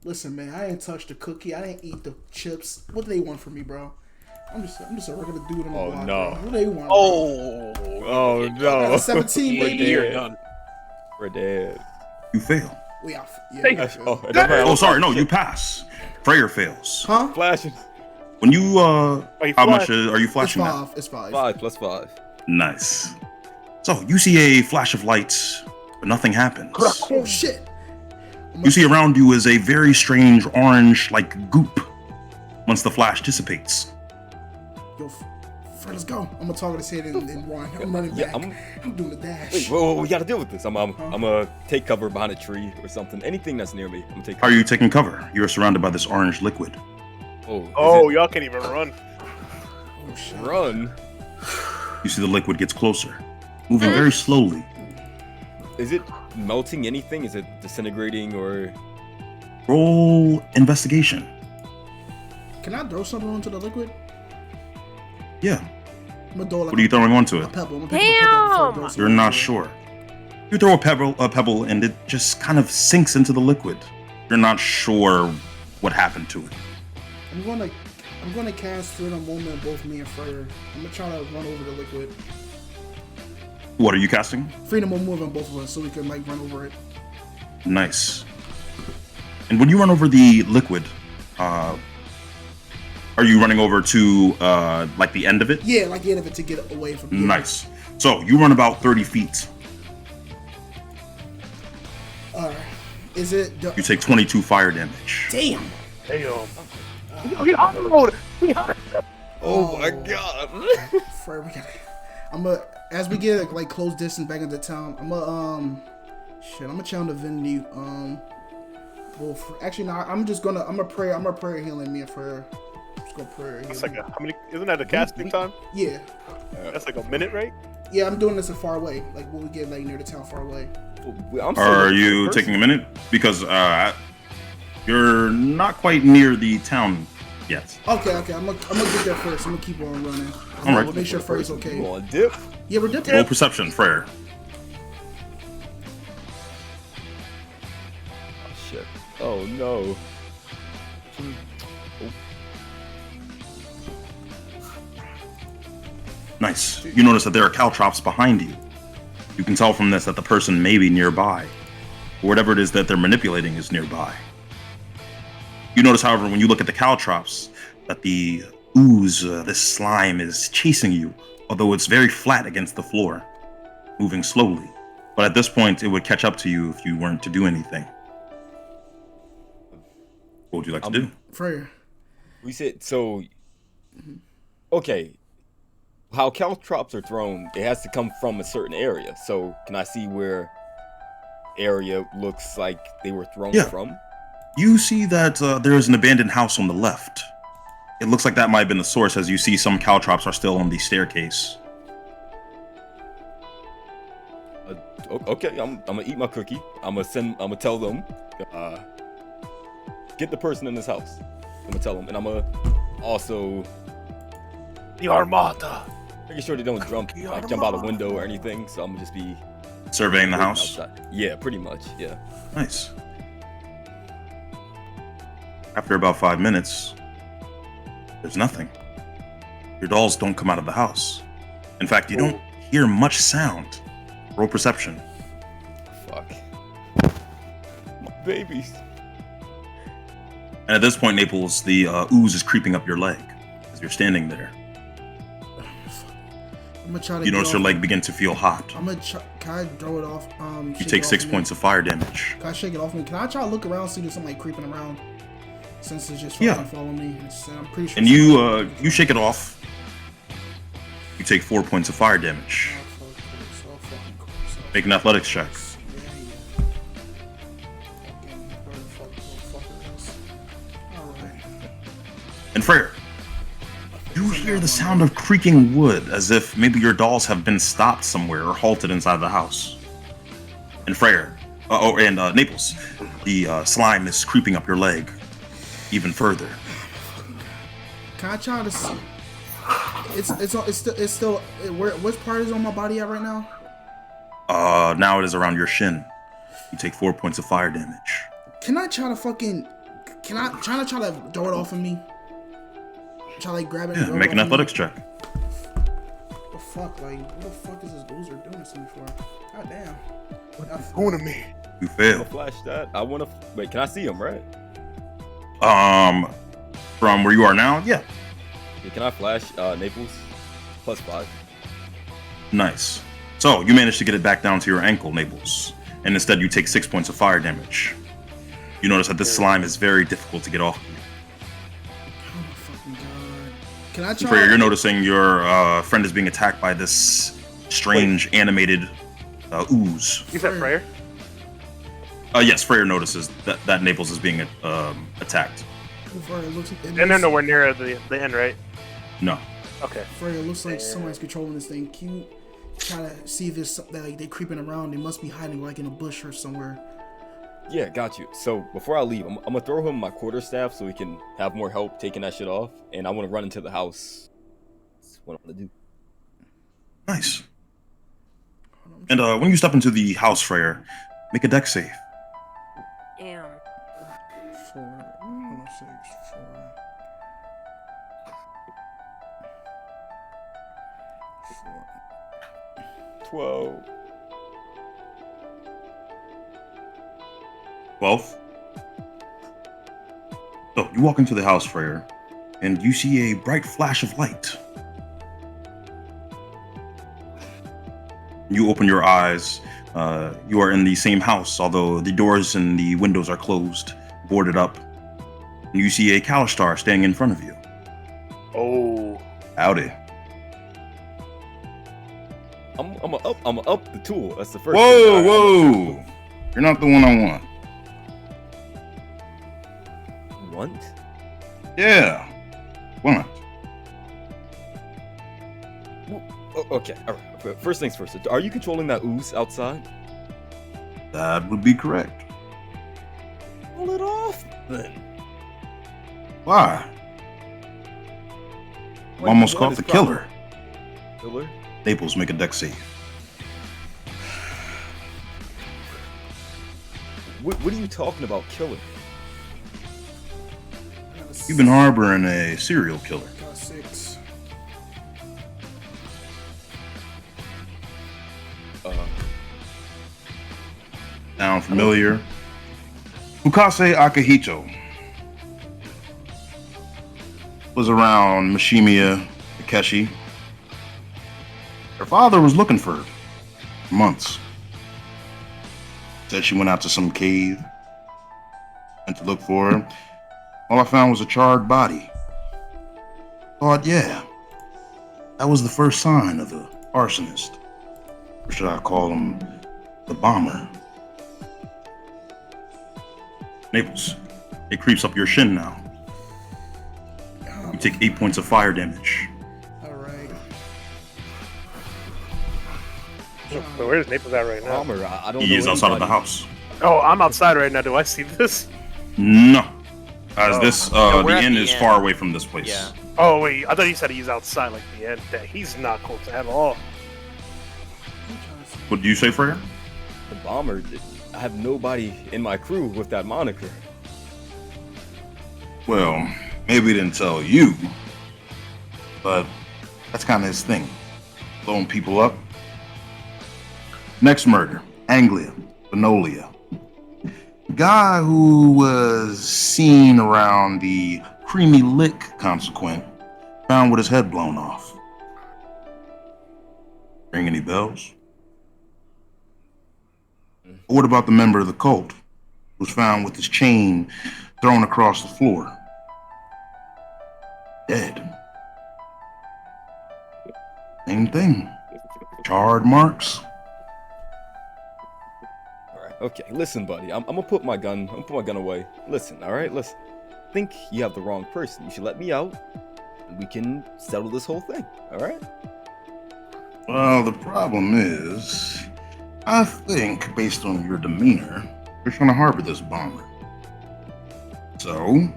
Speaker 8: Listen, man, I didn't touch the cookie. I didn't eat the chips. What do they want from me, bro? I'm just a regular dude on the block.
Speaker 6: No.
Speaker 8: Bro. What do they want?
Speaker 6: Oh
Speaker 8: I
Speaker 6: no!
Speaker 8: got a 17, baby.
Speaker 4: You're done.
Speaker 6: We're dead.
Speaker 1: You fail.
Speaker 8: We off.
Speaker 4: Hey.
Speaker 8: Yeah.
Speaker 1: Oh, sorry, no, you pass. Freyr fails.
Speaker 8: Huh?
Speaker 6: Flashing.
Speaker 1: When you
Speaker 4: you
Speaker 1: how much
Speaker 4: flash?
Speaker 1: are you
Speaker 8: It's
Speaker 1: flashing at?
Speaker 8: 5. It's 5.
Speaker 6: 5 plus 5.
Speaker 1: Nice. So you see a flash of lights, but nothing happens.
Speaker 8: Oh shit!
Speaker 1: You see around you is a very strange orange like goop. Once the flash dissipates.
Speaker 8: Yo, Fred, let's go. I'm gonna target his head and run. I'm running
Speaker 6: Yeah,
Speaker 8: back. I'm doing the dash.
Speaker 6: Wait, whoa, we gotta deal with this. I'm gonna take cover behind a tree or something. Anything that's near me, I'm gonna take
Speaker 1: How
Speaker 6: cover.
Speaker 1: are you taking cover? You are surrounded by this orange liquid.
Speaker 4: Oh, y'all can't even run.
Speaker 8: Oh shit!
Speaker 6: Run?
Speaker 1: You see the liquid gets closer, moving very slowly.
Speaker 6: Is it melting anything? Is it disintegrating or?
Speaker 1: Roll investigation.
Speaker 8: Can I throw something onto the liquid?
Speaker 1: Yeah.
Speaker 8: I'm gonna throw like
Speaker 1: What are you throwing onto
Speaker 8: a
Speaker 1: it?
Speaker 8: pebble. I'm gonna pick up a pebble before I throw
Speaker 2: Damn!
Speaker 8: something
Speaker 1: You're not
Speaker 8: onto it.
Speaker 1: sure. You throw a pebble, and it just kind of sinks into the liquid. You're not sure what happened to it.
Speaker 8: I'm gonna cast Freedom Moment on both me and Freyr. I'm gonna try to run over the liquid.
Speaker 1: What are you casting?
Speaker 8: Freedom Moment on both of us so we can like run over it.
Speaker 1: Nice. And when you run over the liquid, are you running over to like the end of it?
Speaker 8: Yeah, like the end of it to get away from here.
Speaker 1: Nice. So you run about 30 feet.
Speaker 8: Alright. Is it
Speaker 1: You take 22 fire damage.
Speaker 8: Damn!
Speaker 4: Hey, we got it.
Speaker 6: Oh my god!
Speaker 8: Freyr, we got I'm gonna as we get like close distance back into town, I'm gonna channel divinity. Actually, no. I'm gonna pray healing me and Freyr. Just gonna pray.
Speaker 4: It's
Speaker 8: healing.
Speaker 4: like how many? Isn't that a casting time?
Speaker 8: Yeah,
Speaker 4: That's like a minute, right?
Speaker 8: yeah. I'm doing this a far away. Like when we get like near the town, far away.
Speaker 6: I'm still
Speaker 1: Are
Speaker 6: looking for
Speaker 1: you
Speaker 6: the person.
Speaker 1: taking a minute? Because you're not quite near the town yet.
Speaker 8: Okay. I'm gonna get there first. I'm gonna keep on running.
Speaker 1: All right.
Speaker 8: Make sure Freyr's okay.
Speaker 6: You on dip?
Speaker 8: Yeah, we're dipping.
Speaker 1: Roll perception, Freyr.
Speaker 6: Oh shit. Oh no.
Speaker 1: Nice. You notice that there are caltrops behind you. You can tell from this that the person may be nearby. Or whatever it is that they're manipulating is nearby. You notice, however, when you look at the caltrops, that the ooze, this slime, is chasing you, although it's very flat against the floor, moving slowly. But at this point, it would catch up to you if you weren't to do anything. What would you like to do?
Speaker 8: Freyr.
Speaker 6: We said so. Okay. How caltrops are thrown, it has to come from a certain area. So can I see where area looks like they were thrown
Speaker 1: Yeah.
Speaker 6: from?
Speaker 1: You see that there is an abandoned house on the left. It looks like that might have been the source, as you see some caltrops are still on the staircase.
Speaker 6: Okay, I'm gonna eat my cookie. I'm gonna tell them, get the person in this house. I'm gonna tell them, and I'm gonna also
Speaker 4: The Armada.
Speaker 6: making sure they don't jump out a window or anything. So I'm gonna just be
Speaker 1: Surveying the house.
Speaker 6: Outside. Yeah, pretty much. Yeah.
Speaker 1: Nice. After about 5 minutes, there's nothing. Your dolls don't come out of the house. In fact, you don't hear much sound. Roll perception.
Speaker 6: Fuck. My babies.
Speaker 1: And at this point, Naples, the ooze is creeping up your leg as you're standing there.
Speaker 8: I'm gonna try to
Speaker 1: You notice your leg begin to feel hot.
Speaker 8: I'm gonna try. Can I throw it off?
Speaker 1: You take 6 points of fire damage.
Speaker 8: Can I shake it off me? Can I try to look around, see if there's somebody creeping around? Since it's just
Speaker 1: Yeah.
Speaker 8: fucking following me. I'm pretty sure.
Speaker 1: And you shake it off. You take 4 points of fire damage. Make an athletics check. And Freyr, you hear the sound of creaking wood as if maybe your dolls have been stopped somewhere or halted inside the house. And Freyr, Naples, the slime is creeping up your leg even further.
Speaker 8: Can I try to see? It's still. Which part is on my body at right now?
Speaker 1: Now it is around your shin. You take 4 points of fire damage.
Speaker 8: Can I try to fucking? Can I try to throw it off of me? Try to like grab it.
Speaker 1: Yeah, make an athletics check.
Speaker 8: What the fuck? Like, what the fuck is this loser doing this to me for? God damn.
Speaker 4: What's going to me?
Speaker 1: You fail.
Speaker 6: Flash that. I want to. Wait, can I see him? Right.
Speaker 1: From where you are now, yeah.
Speaker 6: Yeah, can I flash Naples? +5.
Speaker 1: Nice. So you manage to get it back down to your ankle, Naples, and instead you take 6 points of fire damage. You notice that this slime is very difficult to get off of you.
Speaker 8: Oh my fucking god. Can I try?
Speaker 1: Freyr, you're noticing your friend is being attacked by this strange animated ooze.
Speaker 4: You said Freyr?
Speaker 1: Yes, Freyr notices that Naples is being attacked.
Speaker 4: And they're nowhere near the end, right?
Speaker 1: No.
Speaker 4: Okay.
Speaker 8: Freya, it looks like somebody's controlling this thing. Can you try to see if it's like they're creeping around? They must be hiding like in a bush or somewhere.
Speaker 6: Yeah, got you. So before I leave, I'm gonna throw him my quarterstaff so he can have more help taking that shit off, and I want to run into the house. That's what I'm gonna do.
Speaker 1: Nice. And when you step into the house, Freyr, make a deck save.
Speaker 2: Damn.
Speaker 8: 4, 6, 4.
Speaker 6: 12.
Speaker 1: 12. So you walk into the house, Freyr, and you see a bright flash of light. You open your eyes. You are in the same house, although the doors and the windows are closed, boarded up. And you see a Kalistar standing in front of you.
Speaker 4: Oh.
Speaker 1: Howdy.
Speaker 6: I'm up the tool. That's the first.
Speaker 1: Whoa, whoa! You're not the one I want.
Speaker 6: Want?
Speaker 1: Yeah. Want.
Speaker 6: Okay, all right. First things first. Are you controlling that ooze outside?
Speaker 1: That would be correct.
Speaker 6: Pull it off, then.
Speaker 1: Why? I'm almost caught the killer.
Speaker 6: Killer?
Speaker 1: Naples, make a deck save.
Speaker 6: What are you talking about, killer?
Speaker 1: You've been harboring a serial killer.
Speaker 8: Got 6.
Speaker 1: Sound familiar? Fukase Akihito was around Mishimiya Takeshi. Her father was looking for her for months. Said she went out to some cave, went to look for her. All I found was a charred body. Thought, yeah, that was the first sign of the arsonist. Or should I call him the bomber? Naples, it creeps up your shin now. You take 8 points of fire damage.
Speaker 8: Alright.
Speaker 4: So where's Naples at right now?
Speaker 6: Bomber, I don't know.
Speaker 1: He is outside of the
Speaker 6: anybody.
Speaker 1: house.
Speaker 4: Oh, I'm outside right now. Do I see this?
Speaker 1: No. As this,
Speaker 3: No,
Speaker 1: the
Speaker 3: we're at
Speaker 1: inn
Speaker 3: the
Speaker 1: is
Speaker 3: inn.
Speaker 1: far away from this place.
Speaker 3: Yeah.
Speaker 4: Oh, wait. I thought you said he's outside like the end. He's not close at all.
Speaker 1: What do you say, Freyr?
Speaker 6: The bomber. I have nobody in my crew with that moniker.
Speaker 1: Well, maybe he didn't tell you, but that's kind of his thing. Blowing people up. Next murder, Anglia, Venolia. Guy who was seen around the Creamy Lick consequent, found with his head blown off. Ring any bells? What about the member of the cult who was found with his chain thrown across the floor? Dead. Same thing. Charred marks.
Speaker 6: All right. Okay. Listen, buddy. I'm gonna put my gun. Away. Listen. All right. Listen. I think you have the wrong person. You should let me out, and we can settle this whole thing. All right.
Speaker 1: Well, the problem is, I think, based on your demeanor, you're trying to harbor this bomber. So,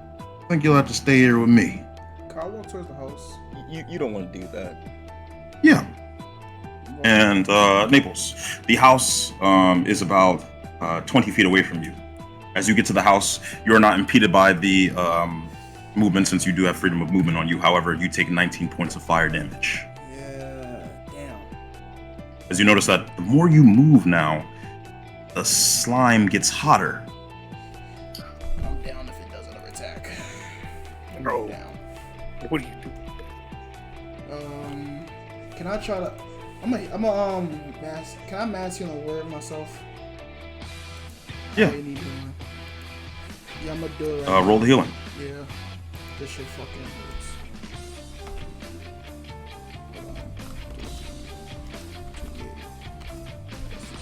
Speaker 1: I think you'll have to stay here with me.
Speaker 8: Kyle walk towards the house.
Speaker 6: You don't want to do that.
Speaker 1: Yeah. And Naples, the house is about 20 feet away from you. As you get to the house, you are not impeded by the movement since you do have freedom of movement on you. However, you take 19 points of fire damage.
Speaker 8: Yeah, damn.
Speaker 1: As you notice that the more you move now, the slime gets hotter.
Speaker 8: I'm down if it does another attack. I'm
Speaker 4: Bro.
Speaker 8: down.
Speaker 4: What do you do?
Speaker 8: Can I try to? I'm a mass. Can I masculine word myself?
Speaker 1: Yeah.
Speaker 8: Oh, you need one. Yeah, I'm gonna do it right
Speaker 1: Roll the healing.
Speaker 8: now. Yeah. This shit fucking hurts. Hold on. Yeah. That's the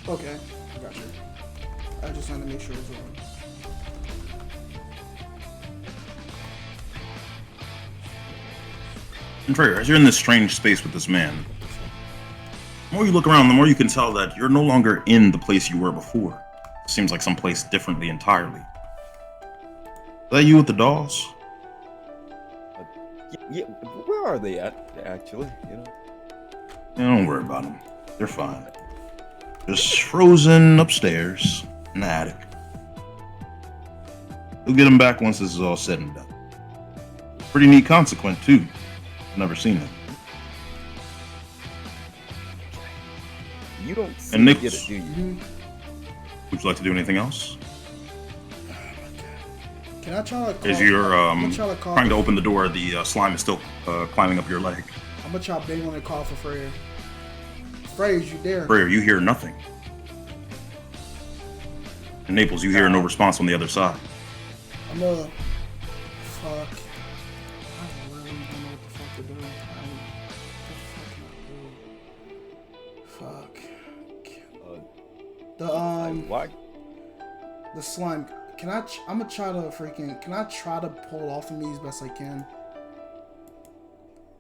Speaker 8: shot. Okay, I got you. I just wanted to make sure it's on.
Speaker 1: And Freyr, as you're in this strange space with this man, the more you look around, the more you can tell that you're no longer in the place you were before. It seems like someplace differently entirely. Is that you with the dolls?
Speaker 6: Yeah. Where are they at? Actually, you know.
Speaker 1: Yeah, don't worry about them. They're fine. Just frozen upstairs in the attic. You'll get them back once this is all said and done. Pretty neat consequent, too. I've never seen it.
Speaker 6: You don't
Speaker 1: And
Speaker 6: seem to
Speaker 1: Nick,
Speaker 6: get it, do you?
Speaker 1: would you like to do anything else?
Speaker 8: Can I try to call?
Speaker 1: As you're
Speaker 8: I'm gonna try to call.
Speaker 1: trying to open the door, the slime is still climbing up your leg.
Speaker 8: I'm gonna try bang on the call for Freya. Freya, is you there?
Speaker 1: Freyr, you hear nothing. In Naples, you hear no response on the other side.
Speaker 8: I'm gonna. Fuck. I really don't know what the fuck to do. What the fuck can I do? Fuck.
Speaker 6: Why?
Speaker 8: The slime. Can I? I'm gonna try to freaking. Can I try to pull it off of me as best I can?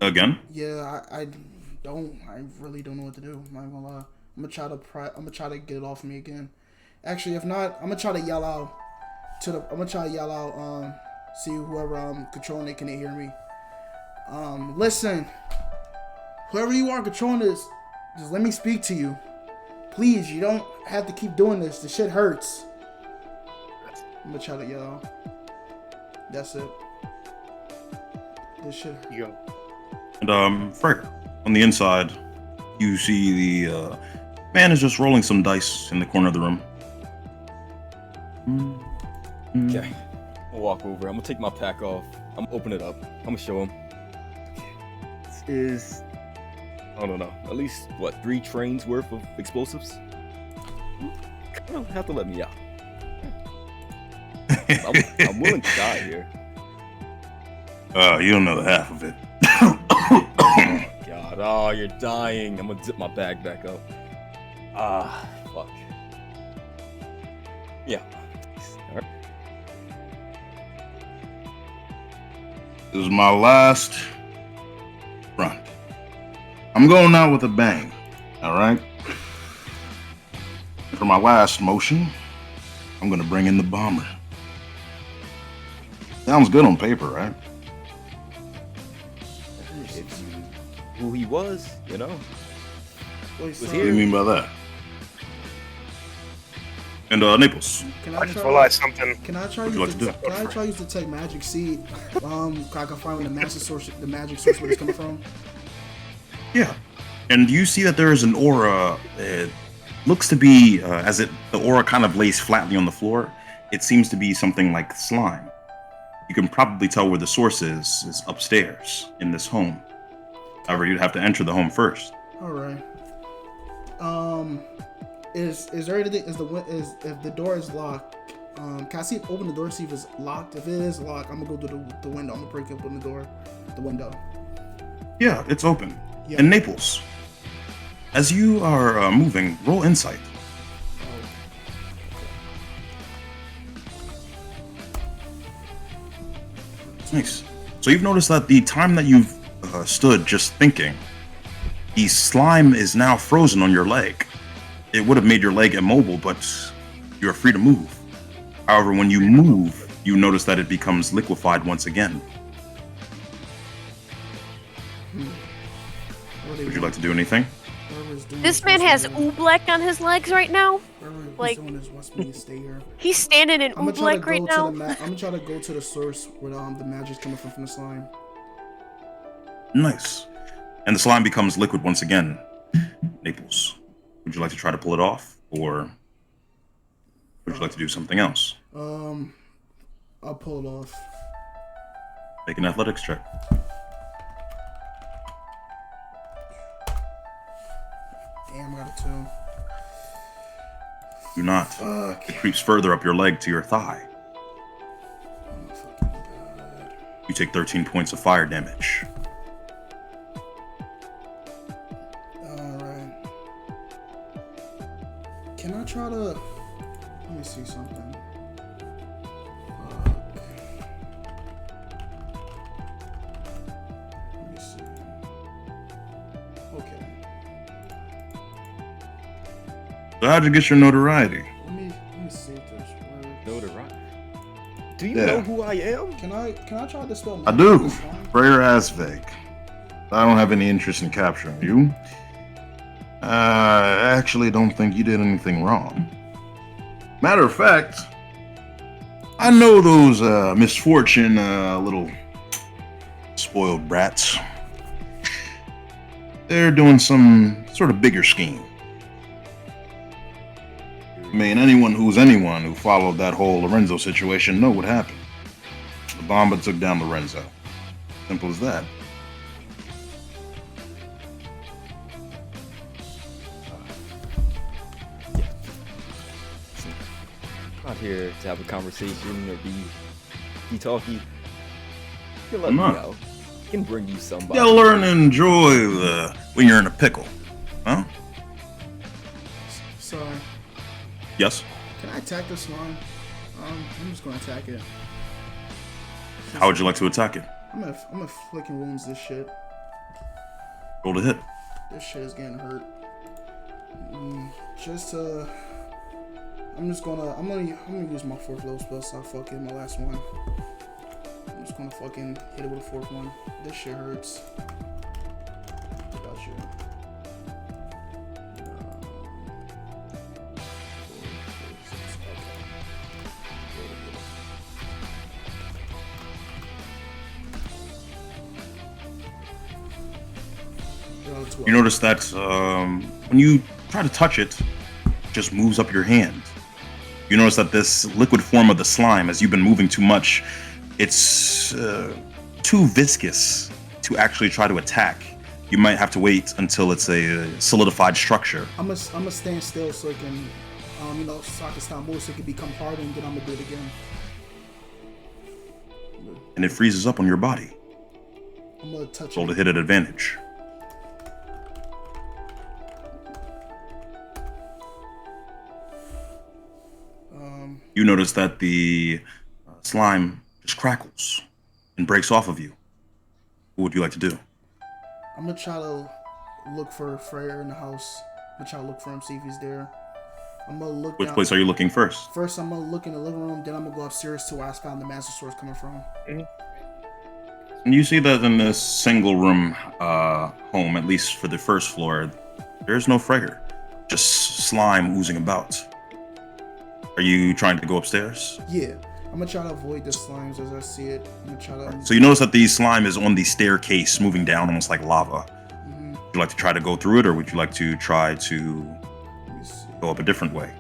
Speaker 1: Again?
Speaker 8: Yeah, I really don't know what to do. I'm not gonna lie. I'm gonna try to get it off of me again. Actually, if not, I'm gonna try to yell out see whoever controlling it can hear me. Listen, whoever you are controlling this, just let me speak to you. Please, you don't have to keep doing this. The shit hurts. I'm gonna try to yell out. That's it. This shit hurts.
Speaker 4: You go.
Speaker 1: And Freyr, on the inside, you see the man is just rolling some dice in the corner of the room.
Speaker 6: Okay. I'll walk over. I'm gonna take my pack off. I'm gonna open it up. I'm gonna show him. This is, I don't know, at least what, 3 trains worth of explosives? You don't have to let me out. I'm willing to die here.
Speaker 1: You don't know the half of it.
Speaker 6: Oh God! Oh, you're dying. I'm gonna zip my bag back up. Ah, fuck. Yeah. All right.
Speaker 1: This is my last front. I'm going out with a bang. All right. For my last motion, I'm gonna bring in the bomber. Sounds good on paper, right?
Speaker 6: If you who he was, you know.
Speaker 8: Wait,
Speaker 6: Was
Speaker 8: so,
Speaker 1: What do you mean by that? And Naples,
Speaker 8: Can
Speaker 4: I
Speaker 8: I
Speaker 4: just
Speaker 8: try?
Speaker 4: realized something.
Speaker 8: Can I try
Speaker 1: What'd you
Speaker 8: use
Speaker 1: like
Speaker 8: the
Speaker 1: to do?
Speaker 8: Can I try use the tech magic seed? I can find the magic source where it's coming from.
Speaker 1: yeah. And you see that there is an aura. It looks to be the aura kind of lays flatly on the floor. It seems to be something like slime. You can probably tell where the source is upstairs in this home. However, you'd have to enter the home first.
Speaker 8: All right. Is there anything? If the door is locked? Can I see open the door, see if it's locked? If it is locked, I'm gonna go to the window. I'm gonna break open the window.
Speaker 1: Yeah, it's open.
Speaker 8: Yeah.
Speaker 1: In Naples, as you are moving, roll insight. Nice. So you've noticed that the time that you've stood just thinking, the slime is now frozen on your leg. It would have made your leg immobile, but you're free to move. However, when you move, you notice that it becomes liquefied once again. Would you like to do anything?
Speaker 2: This man has oobleck on his legs right now. Like,
Speaker 8: wants me to stay here.
Speaker 2: He's standing in
Speaker 8: I'm gonna try to
Speaker 2: oobleck right
Speaker 8: go
Speaker 2: now.
Speaker 8: I'm gonna try to go to the source where the magic's coming from the slime.
Speaker 1: Nice. And the slime becomes liquid once again. Naples, would you like to try to pull it off, or would you like to do something else?
Speaker 8: I'll pull it off.
Speaker 1: Make an athletics check.
Speaker 8: Damn, I got a 2.
Speaker 1: Do not.
Speaker 8: Fuck.
Speaker 1: It creeps further up your leg to your thigh.
Speaker 8: Oh my fucking god.
Speaker 1: You take 13 points of fire damage.
Speaker 8: Alright. Can I try to... Let me see something. Fuck. Let me see. Okay.
Speaker 1: So how'd you get your notoriety?
Speaker 8: Let me see if this works.
Speaker 6: Notoriety. Do you
Speaker 1: Yeah.
Speaker 6: know who I am?
Speaker 8: Can I try to spell
Speaker 1: I do. Prayer Asveg. I don't have any interest in capturing you. I actually don't think you did anything wrong. Matter of fact, I know those misfortune little spoiled brats. They're doing some sort of bigger scheme. I mean, anyone who followed that whole Lorenzo situation know what happened. The bomber took down Lorenzo. Simple as that.
Speaker 6: Not here to have a conversation or be talky. You can let
Speaker 1: I'm
Speaker 6: me
Speaker 1: not.
Speaker 6: know. I can bring you somebody.
Speaker 1: You gotta learn to enjoy when you're in a pickle. Huh?
Speaker 8: Sorry.
Speaker 1: Yes?
Speaker 8: Can I attack this slime? I'm just gonna attack it.
Speaker 1: How would you like to attack it?
Speaker 8: I'm gonna flicking wounds this shit.
Speaker 1: Roll to hit.
Speaker 8: This shit is getting hurt. I'm gonna use my 4th level spell slot. Fucking my last one. I'm just gonna fucking hit it with a 4th one. This shit hurts. Without you.
Speaker 1: You notice that when you try to touch it, it just moves up your hand. You notice that this liquid form of the slime, as you've been moving too much, it's too viscous to actually try to attack. You might have to wait until it's a solidified structure.
Speaker 8: I'm gonna stand still so it can, so I can stop moving so it can become harder, and then I'm gonna do it again.
Speaker 1: And it freezes up on your body.
Speaker 8: I'm gonna touch
Speaker 1: Roll to
Speaker 8: it.
Speaker 1: hit at advantage. You notice that the slime just crackles and breaks off of you. What would you like to do?
Speaker 8: I'm gonna try to look for Freyr in the house. I'm gonna try to look for him, see if he's there. I'm gonna look.
Speaker 1: Which
Speaker 8: down.
Speaker 1: place are you looking first?
Speaker 8: First, I'm gonna look in the living room. Then I'm gonna go upstairs to where I found the master source coming from.
Speaker 1: And you see that in this single room home, at least for the first floor, there's no Freyr. Just slime oozing about. Are you trying to go upstairs?
Speaker 8: Yeah. I'm gonna try to avoid the slimes as I see it. I'm gonna try to.
Speaker 1: So you notice that the slime is on the staircase, moving down almost like lava.
Speaker 8: Mhm.
Speaker 1: Would you like to try to go through it, or would you like to try to
Speaker 8: Let me see.
Speaker 1: go up a different way?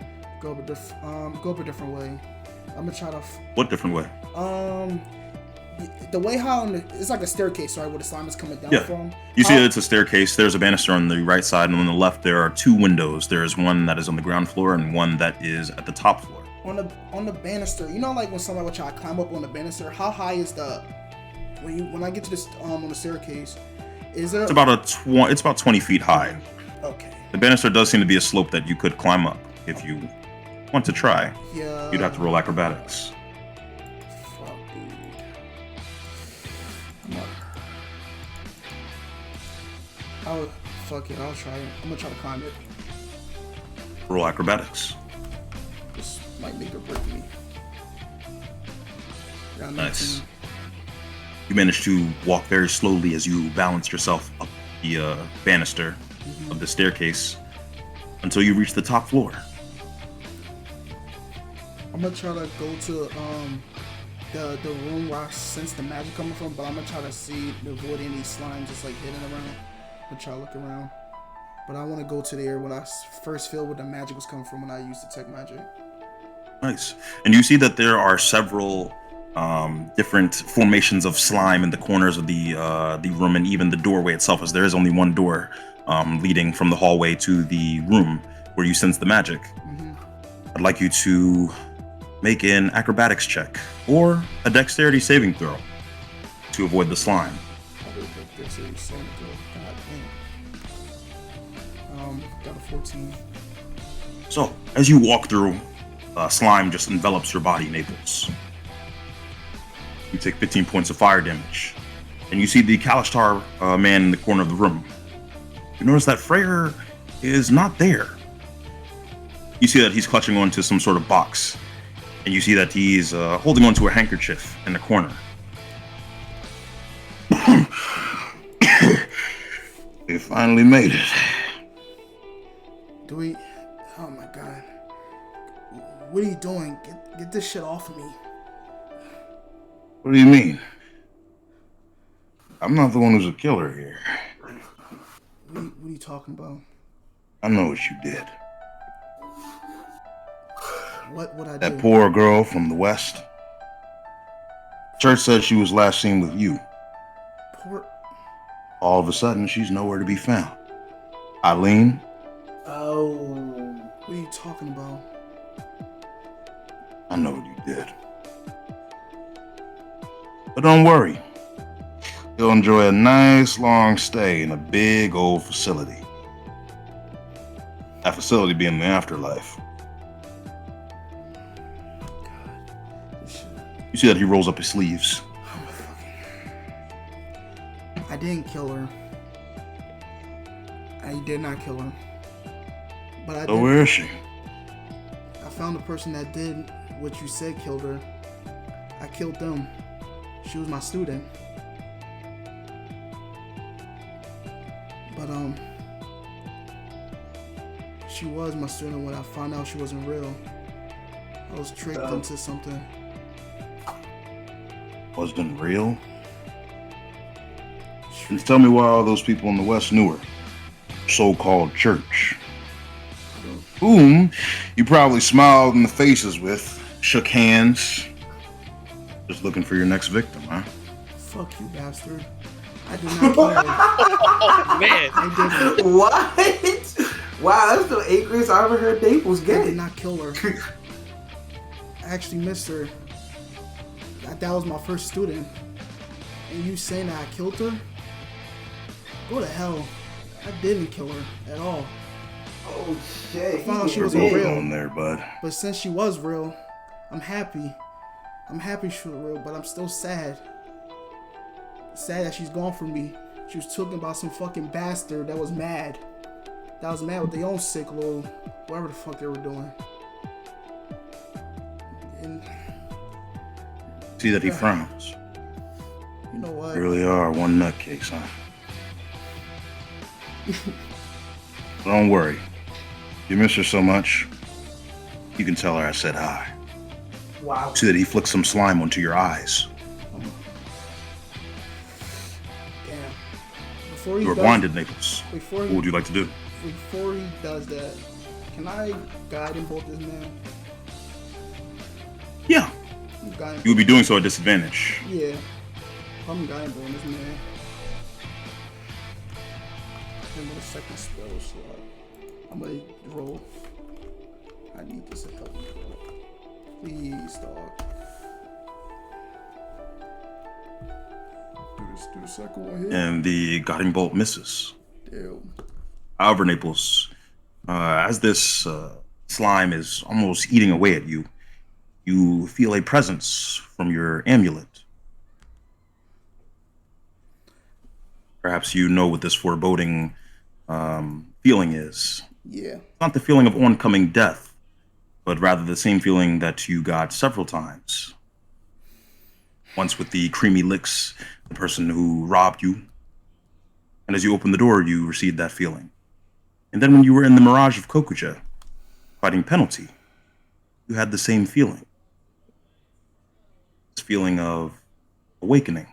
Speaker 8: Go up a different way. I'm gonna try to.
Speaker 1: What different way?
Speaker 8: The way how it's like a staircase, right, where the slime is coming down
Speaker 1: Yeah.
Speaker 8: from.
Speaker 1: You see
Speaker 8: How-
Speaker 1: that it's a staircase. There's a banister on the right side, and on the left there are two windows. There is one that is on the ground floor and one that is at the top floor.
Speaker 8: on the banister. You know, like when somebody would try to climb up on the banister. How high is the when I get to this on the staircase? Is there?
Speaker 1: It's about 20 feet high.
Speaker 8: Okay.
Speaker 1: The banister does seem to be a slope that you could climb up if you want to try.
Speaker 8: Yeah.
Speaker 1: You'd have to roll acrobatics.
Speaker 8: Fuck, dude. Fuck it. I'll try it. I'm gonna try to climb it.
Speaker 1: Roll acrobatics.
Speaker 8: This might make or break me. Got
Speaker 1: Nice.
Speaker 8: 19.
Speaker 1: You manage to walk very slowly as you balance yourself up the banister of the staircase until you reach the top floor.
Speaker 8: I'm gonna try to go to the room where I sense the magic coming from, but I'm gonna try to see to avoid any slime just like hidden around. I'm gonna try to look around, but I want to go to there when I first feel where the magic was coming from when I used detect magic.
Speaker 1: Nice. And you see that there are several different formations of slime in the corners of the room, and even the doorway itself, as there is only one door leading from the hallway to the room where you sense the magic. I'd like you to make an acrobatics check or a dexterity saving throw to avoid the slime.
Speaker 8: Got a 14.
Speaker 1: So, as you walk through, slime just envelops your body, Naples. You take 15 points of fire damage, and you see the Kalishtar man in the corner of the room. You notice that Freyr is not there. You see that he's clutching onto some sort of box, and you see that he's holding onto a handkerchief in the corner.
Speaker 9: We finally made it.
Speaker 8: Do we? Oh my god! What are you doing? Get this shit off of me!
Speaker 9: What do you mean? I'm not the one who's a killer here.
Speaker 8: What are you talking about?
Speaker 9: I know what you did.
Speaker 8: What would I do?
Speaker 9: That poor girl from the west. Church said she was last seen with you.
Speaker 8: Poor.
Speaker 9: All of a sudden, she's nowhere to be found. Eileen?
Speaker 8: Oh. What are you talking about?
Speaker 9: I know what you did. But don't worry. You'll enjoy a nice long stay in a big old facility. That facility being the afterlife. You see that he rolls up his sleeves.
Speaker 8: I didn't kill her. I did not kill her. But I
Speaker 9: So
Speaker 8: did.
Speaker 9: where is she?
Speaker 8: I found the person that did what you said killed her. I killed them. She was my student. But she was my student when I found out she wasn't real. I was tricked into something.
Speaker 9: Wasn't real? Just tell me why all those people in the West knew her. So-called church. Whom you probably smiled in the faces with, shook hands. Just looking for your next victim, huh?
Speaker 8: Fuck you, bastard. I did not kill her.
Speaker 5: Oh, man.
Speaker 8: I didn't.
Speaker 7: What? Wow, that's the acres I ever heard Naples
Speaker 8: I
Speaker 7: get.
Speaker 8: did not kill her. I actually missed her. That was my first student. And you saying that I killed her? Go to hell. I didn't kill her at all.
Speaker 7: Oh shit.
Speaker 8: I found out she
Speaker 9: Where
Speaker 8: wasn't
Speaker 9: you
Speaker 8: real.
Speaker 9: going there, bud?
Speaker 8: But since she was real, I'm happy. I'm happy she was real, but I'm still sad. Sad that she's gone from me. She was talking about some fucking bastard that was mad. That was mad with their own sick little whatever the fuck they were doing. And
Speaker 1: See that he frowns.
Speaker 8: You know what?
Speaker 1: You really are one nutcase, huh? Don't worry. You miss her so much, you can tell her I said hi.
Speaker 7: Wow.
Speaker 1: See that he flicks some slime onto your eyes.
Speaker 8: Damn. Before he
Speaker 1: You are
Speaker 8: does-
Speaker 1: blinded, Naples.
Speaker 8: Before
Speaker 1: What
Speaker 8: he,
Speaker 1: would you like to do?
Speaker 8: before he does that, can I guide and bolt this man?
Speaker 1: Yeah,
Speaker 8: Guide
Speaker 1: you would be doing so at disadvantage.
Speaker 8: Yeah. I'm guiding bolting this man. And with a second spell slot, I'm gonna roll. I need this to help me, bro. Please, dog. Do the second one here.
Speaker 1: And the guiding bolt misses.
Speaker 8: Damn.
Speaker 1: However, Naples, as this slime is almost eating away at you, you feel a presence from your amulet. Perhaps you know what this foreboding feeling is.
Speaker 8: Yeah.
Speaker 1: It's not the feeling of oncoming death, but rather the same feeling that you got several times. Once with the creamy licks, the person who robbed you. And as you opened the door, you received that feeling. And then when you were in the Mirage of Kokuja, fighting Penalty, you had the same feeling. This feeling of awakening.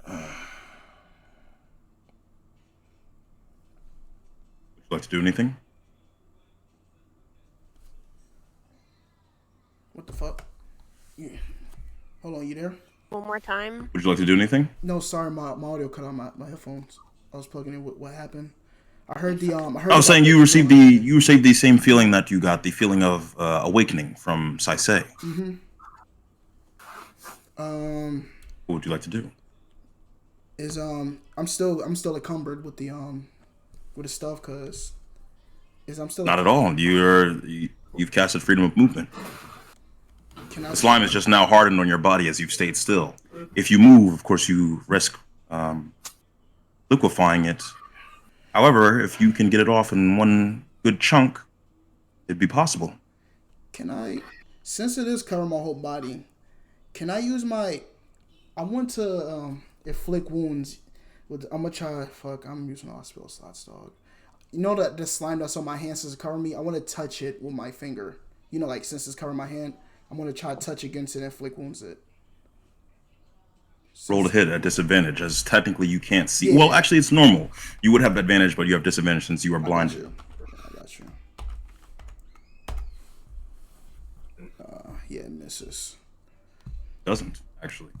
Speaker 1: Would you like to do anything?
Speaker 8: What the fuck? Yeah. Hold on, you there?
Speaker 2: One more time.
Speaker 1: Would you like to do anything?
Speaker 8: No, sorry, my audio cut out my headphones. I was plugging in. What happened? I heard the
Speaker 1: I was saying you received the same feeling that you got, the feeling of awakening from Saisei. What would you like to do?
Speaker 8: Is I'm still encumbered with the stuff, cause I'm still
Speaker 1: Not at all. You've casted freedom of movement.
Speaker 8: Can I
Speaker 1: The slime is just now hardened on your body as you've stayed still. If you move, of course, you risk liquefying it. However, if you can get it off in one good chunk, it'd be possible.
Speaker 8: Can I, since it is covering my whole body, can I use my? I want to inflict wounds. I'm gonna try. Fuck, I'm using all spell slots, dog. You know that the slime that's on my hand since it's covering me. I want to touch it with my finger. You know, like since it's covering my hand, I'm gonna try to touch against it and inflict wounds it.
Speaker 1: Roll to hit at disadvantage, as technically you can't see.
Speaker 8: Yeah.
Speaker 1: Well, actually, it's normal. You would have advantage, but you have disadvantage since you are
Speaker 8: I
Speaker 1: blinded.
Speaker 8: got you. Yeah, it misses.
Speaker 1: Doesn't, actually.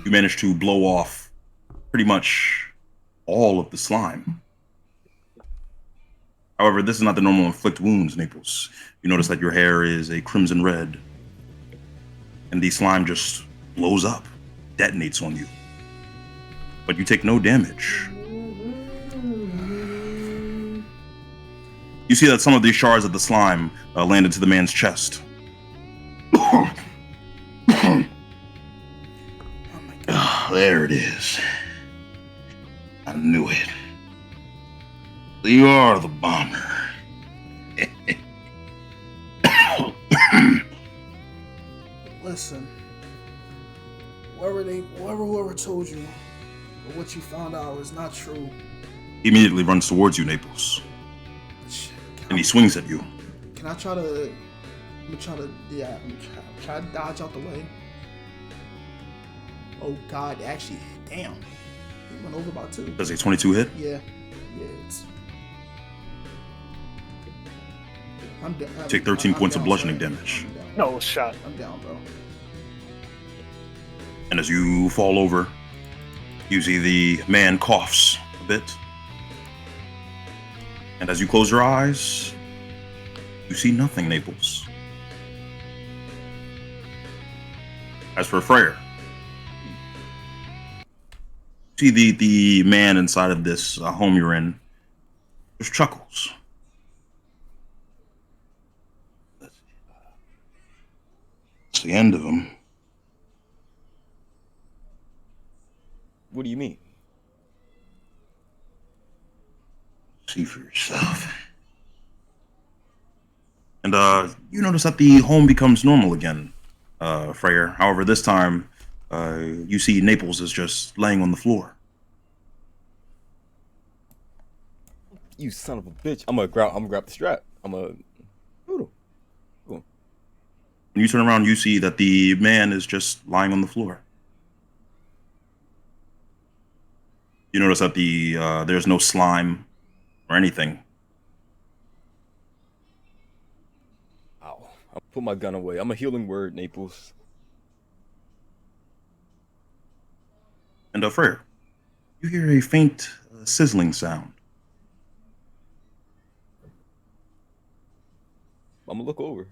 Speaker 1: You manage to blow off pretty much all of the slime. However, this is not the normal inflict wounds, Naples. You notice that your hair is a crimson red, and the slime just blows up, detonates on you. But you take no damage. You see that some of these shards of the slime land into the man's chest. There it is. I knew it. You are the bomber.
Speaker 8: Listen, whoever told you, or what you found out is not true.
Speaker 1: He immediately runs towards you, Naples, and he swings at you.
Speaker 8: Can I try to? I'm gonna try to dodge out the way. Oh God, actually, damn, he went over by 2.
Speaker 1: Does a 22 hit?
Speaker 8: Yeah, it's. I'm down.
Speaker 1: Take 13 points of bludgeoning damage.
Speaker 4: No shot.
Speaker 8: I'm down, bro.
Speaker 1: And as you fall over, you see the man coughs a bit. And as you close your eyes, you see nothing, Naples. As for Freyr, you see the man inside of this home you're in just chuckles. It's the end of him.
Speaker 6: What do you mean?
Speaker 1: See for yourself. And you notice that the home becomes normal again. Freyr. However, this time, you see Naples is just laying on the floor.
Speaker 6: You son of a bitch! I'm gonna grab the strap. I'm gonna.
Speaker 1: When you turn around, you see that the man is just lying on the floor. You notice that there's no slime or anything.
Speaker 6: Ow! I'll put my gun away. I'm a healing word, Naples.
Speaker 1: And Freyr, you hear a faint sizzling sound.
Speaker 6: I'm gonna look over.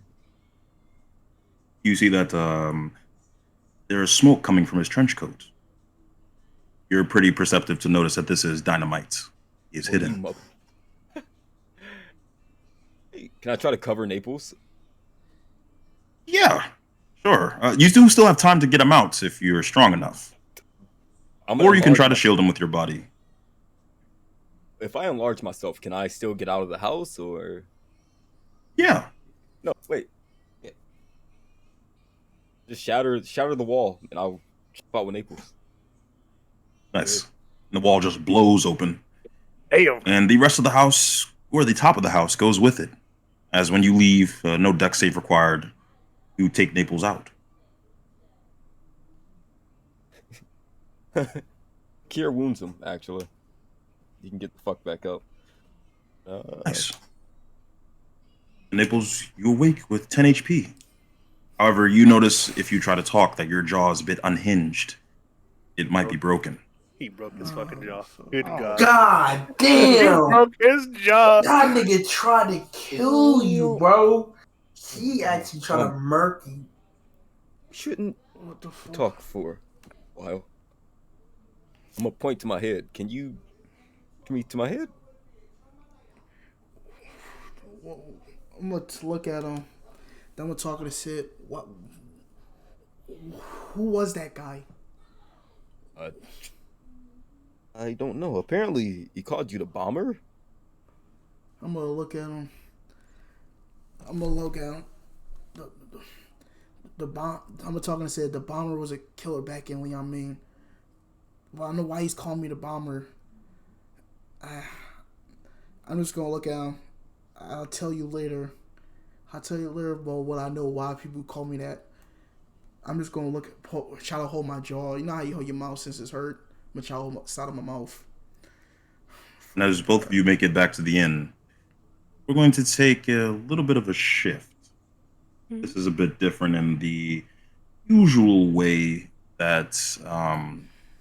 Speaker 1: You see that there is smoke coming from his trench coat. You're pretty perceptive to notice that this is dynamite. It's
Speaker 6: Oh,
Speaker 1: hidden.
Speaker 6: Hey, can I try to cover Naples?
Speaker 1: Yeah, sure. You do still have time to get him out if you're strong enough. Or you can try to shield him with your body.
Speaker 6: If I enlarge myself, can I still get out of the house, or?
Speaker 1: Yeah.
Speaker 6: No, wait. Just shatter the wall, and I'll jump out with Naples.
Speaker 1: Nice. And the wall just blows open.
Speaker 4: Damn.
Speaker 1: And the rest of the house, or the top of the house, goes with it. As when you leave, no deck save required, you take Naples out.
Speaker 6: Cure wounds him, actually. You can get the fuck back up.
Speaker 1: Nice. Naples, you awake with 10 HP. However, you notice if you try to talk that your jaw is a bit unhinged. It might be broken.
Speaker 4: He broke his fucking jaw. Good God.
Speaker 7: God
Speaker 4: He
Speaker 7: damn!
Speaker 4: broke his jaw.
Speaker 7: That nigga tried to kill you, bro. He actually tried to murk you.
Speaker 6: Shouldn't
Speaker 8: What the fuck?
Speaker 6: talk for a while. I'm gonna point to my head. Can you come me to my head?
Speaker 8: Well, I'm gonna look at him. Then I'm gonna talk to Sid. What? Who was that guy?
Speaker 6: I don't know. Apparently, he called you the bomber.
Speaker 8: I'm gonna look at him. I'm gonna look at him. The bomb. I'm gonna talk and say the bomber was a killer back in Leon Maine. Well, I know why he's calling me the bomber. I'm just gonna look at him. I'll tell you later. I'll tell you later about what I know why people call me that. I'm just gonna try to hold my jaw. You know how you hold your mouth since it's hurt? I'm gonna try to hold the side of my mouth.
Speaker 1: And as both of you make it back to the inn, we're going to take a little bit of a shift. This is a bit different in the usual way that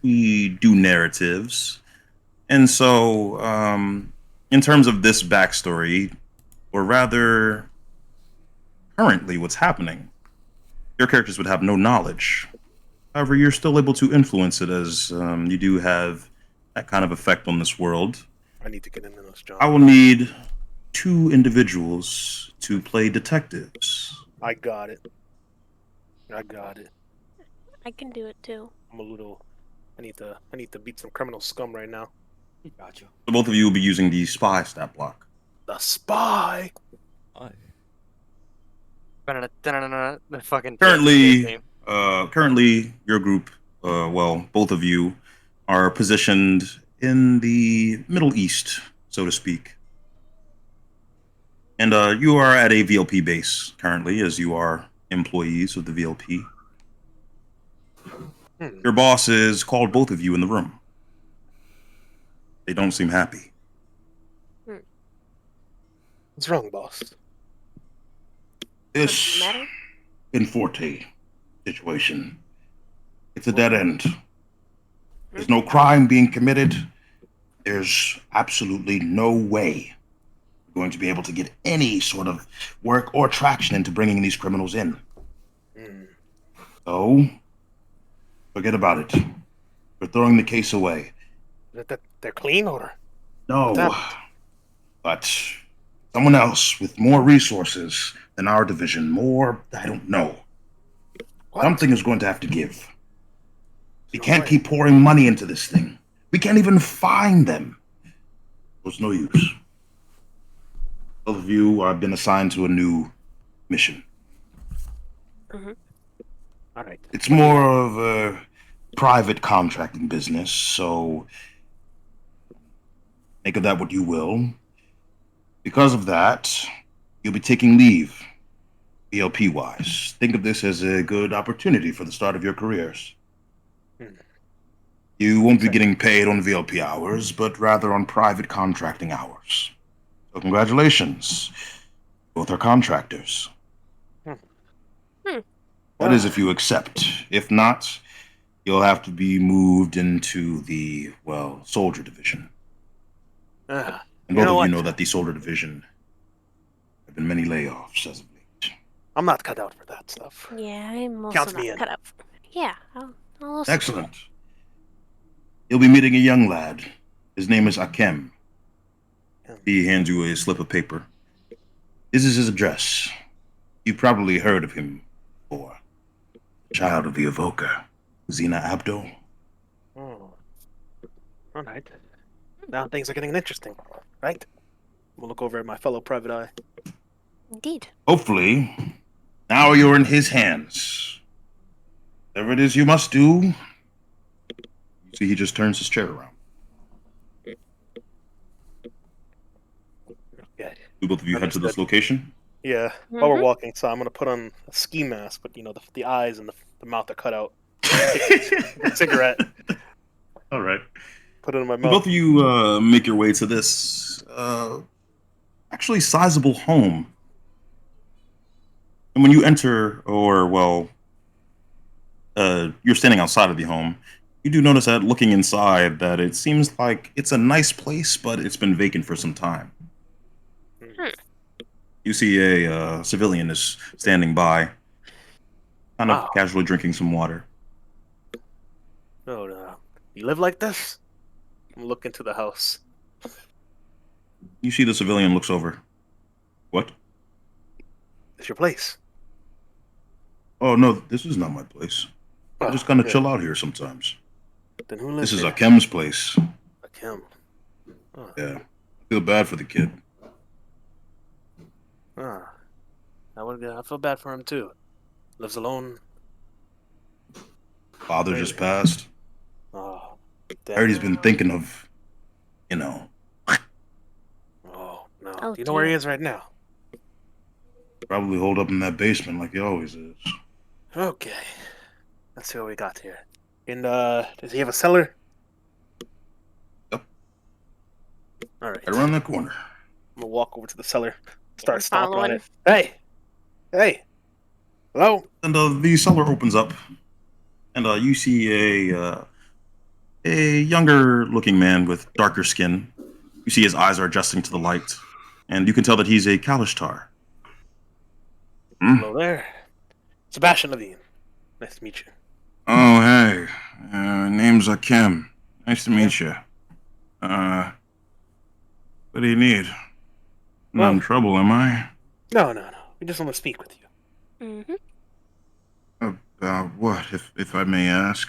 Speaker 1: we do narratives. And so, in terms of this backstory, or rather, currently what's happening, your characters would have no knowledge. However, you're still able to influence it as you do have that kind of effect on this world.
Speaker 4: I need to get into this job.
Speaker 1: I will need 2 individuals to play detectives.
Speaker 4: I got it. I got it.
Speaker 2: I can do it too.
Speaker 4: I'm a little. I need to beat some criminal scum right now.
Speaker 6: Gotcha.
Speaker 1: So both of you will be using the spy stat block.
Speaker 4: The spy.
Speaker 3: The fucking
Speaker 1: Currently, your group, well, both of you, are positioned in the Middle East, so to speak. And you are at a VLP base currently, as you are employees of the VLP. Your bosses called both of you in the room. They don't seem happy.
Speaker 4: What's wrong, boss?
Speaker 9: This
Speaker 2: Matter?
Speaker 9: Inforte situation. It's a dead end. There's no crime being committed. There's absolutely no way we're going to be able to get any sort of work or traction into bringing these criminals in. So, forget about it. We're throwing the case away.
Speaker 4: They're clean, or?
Speaker 9: No, but someone else with more resources than our division, more, I don't know.
Speaker 4: What?
Speaker 9: Something is going to have to give. We can't keep pouring money into this thing. We can't even find them. There's no use. Both of you have been assigned to a new mission.
Speaker 4: All right.
Speaker 9: It's more of a private contracting business, so make of that what you will. Because of that, you'll be taking leave, BLP wise. Think of this as a good opportunity for the start of your careers.
Speaker 4: Hmm.
Speaker 9: You won't be getting paid on VLP hours, but rather on private contracting hours. So congratulations. Both are contractors.
Speaker 4: Hmm.
Speaker 9: That is if you accept. If not, you'll have to be moved into the, well, soldier division. And
Speaker 4: You
Speaker 9: both
Speaker 4: know
Speaker 9: of you
Speaker 4: what?
Speaker 9: know that the soldier division have been many layoffs as of late.
Speaker 4: I'm not cut out for that stuff.
Speaker 2: Yeah, I'm also
Speaker 4: Counts
Speaker 2: not
Speaker 4: me in.
Speaker 2: cut up. Yeah, I'll also.
Speaker 9: Excellent. You'll be meeting a young lad. His name is Akem. He hands you a slip of paper. This is his address. You've probably heard of him before. Child of the Evoker, Xena Abdo.
Speaker 4: Oh. All right. Now things are getting interesting, right? We'll look over at my fellow private eye.
Speaker 2: Indeed.
Speaker 9: Hopefully, now you're in his hands. Whatever it is you must do. You see, he just turns his chair around.
Speaker 4: Yeah.
Speaker 9: Do both of you head to this
Speaker 4: Understood.
Speaker 9: location?
Speaker 4: Yeah. While we're walking, so I'm gonna put on a ski mask, but the eyes and the mouth are cut out. A cigarette.
Speaker 9: All right.
Speaker 4: Put it in my
Speaker 9: Both
Speaker 4: mouth.
Speaker 9: of you make your way to this actually sizable home. And when you enter, or well, you're standing outside of the home, you do notice that looking inside that it seems like it's a nice place, but it's been vacant for some time. You see a civilian is standing by, kind of
Speaker 4: Wow.
Speaker 9: casually drinking some water.
Speaker 4: Oh, you live like this? I'm looking into the house.
Speaker 9: You see the civilian looks over. What?
Speaker 4: It's your place.
Speaker 9: Oh, no, this is not my place. I
Speaker 4: Oh,
Speaker 9: just kind of
Speaker 4: good.
Speaker 9: chill out here sometimes.
Speaker 4: Then who lives
Speaker 9: This is
Speaker 4: here?
Speaker 9: Akem's place.
Speaker 4: Akem. Oh.
Speaker 9: Yeah. I feel bad for the kid.
Speaker 4: Ah. I feel bad for him too. Lives alone.
Speaker 9: Father
Speaker 4: Really?
Speaker 9: just passed.
Speaker 4: Oh.
Speaker 9: I heard he's been thinking of, you know,
Speaker 4: Oh no.
Speaker 2: Oh,
Speaker 4: Do you know where he
Speaker 2: dear.
Speaker 4: is right now?
Speaker 9: probably holed up in that basement like he always is.
Speaker 4: Okay. Let's see what we got here. And does he have a cellar?
Speaker 9: Yep.
Speaker 4: All right.
Speaker 9: Right around that corner.
Speaker 4: I'm gonna walk over to the cellar. Start
Speaker 2: I'm
Speaker 4: stomping on
Speaker 2: following.
Speaker 4: it. Hey. Hey. Hello.
Speaker 9: And the cellar opens up, and you see a younger looking man with darker skin. You see his eyes are adjusting to the light, and you can tell that he's a Kalishtar.
Speaker 4: Hello there. Sebastian Levine. Nice to meet you.
Speaker 9: Oh, hey. Name's Akem. Nice to meet you. What do you need? Not in trouble, am I?
Speaker 4: No. We just want to speak with you.
Speaker 2: Mm-hmm.
Speaker 9: About what, if I may ask?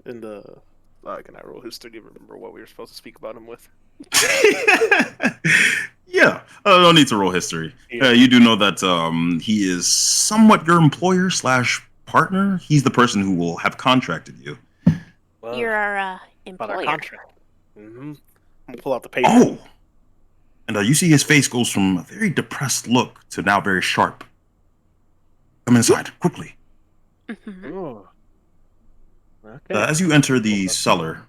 Speaker 4: And can I roll history to remember what we were supposed to speak about him with?
Speaker 9: Yeah, no need to roll history.
Speaker 4: Yeah.
Speaker 9: You do know that he is somewhat your employer slash partner. He's the person who will have contracted you.
Speaker 4: Well,
Speaker 2: You're our
Speaker 4: about our
Speaker 2: employer.
Speaker 4: contract. Mm-hmm. I'm gonna pull out the paper.
Speaker 9: Oh! And you see his face goes from a very depressed look to now very sharp. Come inside, quickly.
Speaker 2: Mm-hmm.
Speaker 4: Oh. Okay.
Speaker 9: As you enter the cellar,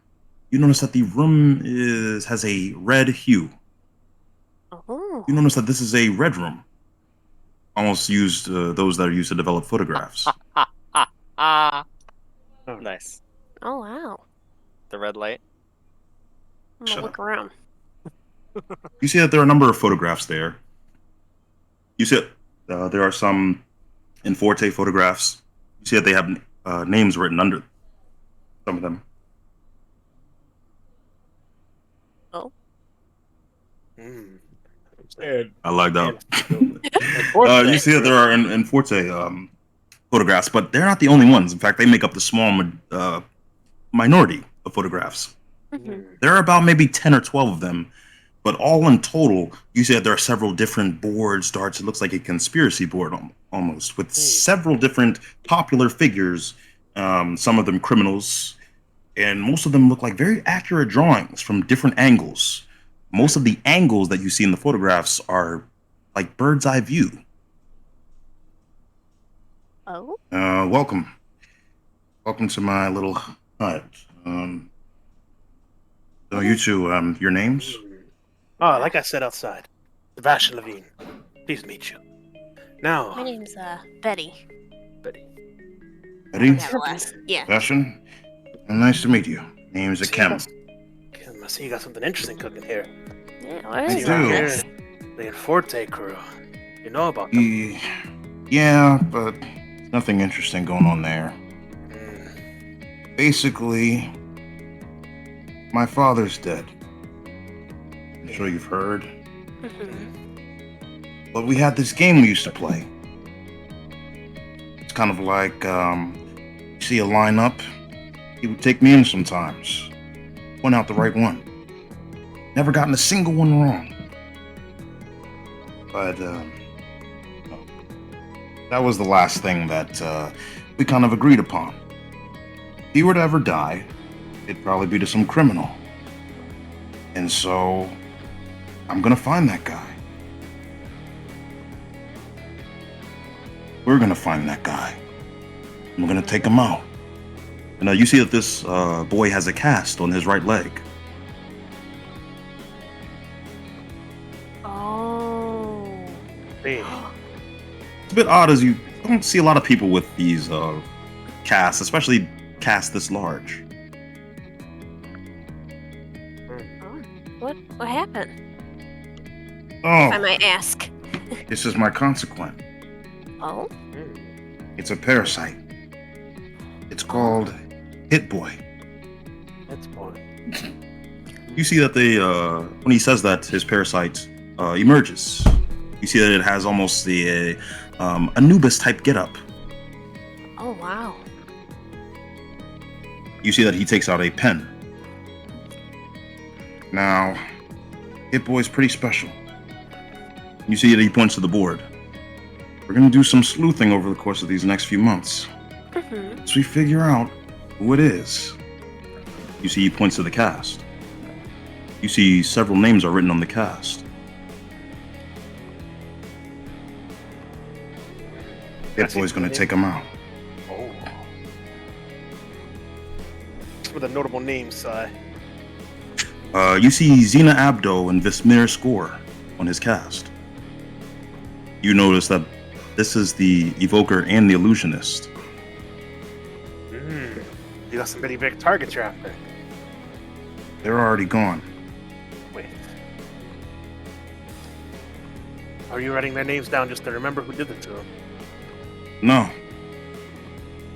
Speaker 9: you notice that the room has a red hue.
Speaker 2: Oh.
Speaker 9: You notice that this is a red room. Almost used those that are used to develop photographs.
Speaker 3: Nice.
Speaker 2: Oh, wow.
Speaker 3: The red light.
Speaker 2: I'm gonna
Speaker 9: Shut
Speaker 2: look
Speaker 9: up.
Speaker 2: around.
Speaker 9: You see that there are a number of photographs there. You see there are some in Forte photographs. You see that they have names written under some of them.
Speaker 2: Oh.
Speaker 4: Mm.
Speaker 6: And
Speaker 9: I lagged out.
Speaker 4: Forte.
Speaker 9: You see that there are in Forte photographs, but they're not the only ones. In fact, they make up the small minority of photographs.
Speaker 2: Mm-hmm.
Speaker 9: There are about maybe 10 or 12 of them
Speaker 1: But all in total, you said there are several different boards, darts. It looks like a conspiracy board almost, with several different popular figures, some of them criminals, and most of them look like very accurate drawings from different angles. Most of the angles that you see in the photographs are like bird's eye view.
Speaker 2: Oh?
Speaker 1: Welcome. Welcome to my little hut. So you two, your names?
Speaker 4: Oh, like I said outside, Sebastian Levine. Pleased to meet you. Now,
Speaker 2: My name's Betty.
Speaker 4: Betty.
Speaker 1: Eddie?
Speaker 2: Yeah, the last. Yeah.
Speaker 1: Sebastian? Nice to meet you. Name's Akem.
Speaker 4: Kim, I see you got something interesting cooking here.
Speaker 2: Yeah, what
Speaker 1: I
Speaker 2: is
Speaker 1: do.
Speaker 2: this?
Speaker 4: The Forte crew. You know about them?
Speaker 1: Yeah, but nothing interesting going on there. Basically, my father's dead. I'm sure you've heard. But we had this game we used to play. It's kind of like, you see a lineup, he would take me in sometimes. Point out the right one. Never gotten a single one wrong. But, that was the last thing that we kind of agreed upon. If he were to ever die, it'd probably be to some criminal. And so, I'm gonna find that guy. We're gonna find that guy. And we're gonna take him out. And you see that this boy has a cast on his right leg.
Speaker 2: Oh.
Speaker 4: Hey.
Speaker 1: It's a bit odd as you don't see a lot of people with these casts, especially casts this large.
Speaker 2: What happened?
Speaker 1: Oh,
Speaker 2: If I might ask.
Speaker 1: this is my consequent.
Speaker 2: Oh?
Speaker 1: It's a parasite. It's called Hit Boy.
Speaker 4: That's boy.
Speaker 1: You see that when he says that, his parasite emerges. You see that it has almost the Anubis type getup.
Speaker 2: Oh, wow.
Speaker 1: You see that he takes out a pen. Now, Hit Boy's pretty special. You see that he points to the board. We're gonna do some sleuthing over the course of these next few months. So we figure out who it is. You see he points to the cast. You see several names are written on the cast. Hit Boy's gonna take him out.
Speaker 4: Oh. Some of the notable names,
Speaker 1: You see Xena Abdo and Vismir Score on his cast. You notice that this is the Evoker and the Illusionist.
Speaker 4: You got some pretty big targets you're after.
Speaker 1: They're already gone.
Speaker 4: Wait. Are you writing their names down just to remember who did it to them?
Speaker 1: No.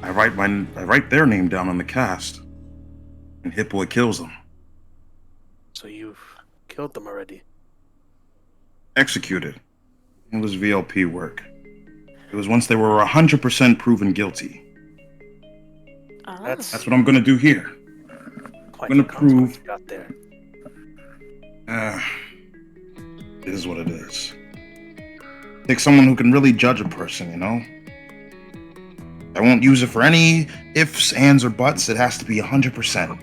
Speaker 1: I write their name down on the cast. And Hit Boy kills them.
Speaker 4: So you've killed them already.
Speaker 1: Executed. It was VLP work. It was once they were 100% proven guilty.
Speaker 2: Oh.
Speaker 4: That's
Speaker 1: That's what I'm gonna do here.
Speaker 4: quite
Speaker 1: I'm gonna
Speaker 4: the consequence
Speaker 1: prove-
Speaker 4: you got there.
Speaker 1: It is what it is. Take someone who can really judge a person, you know? I won't use it for any ifs, ands, or buts. It has to be 100%.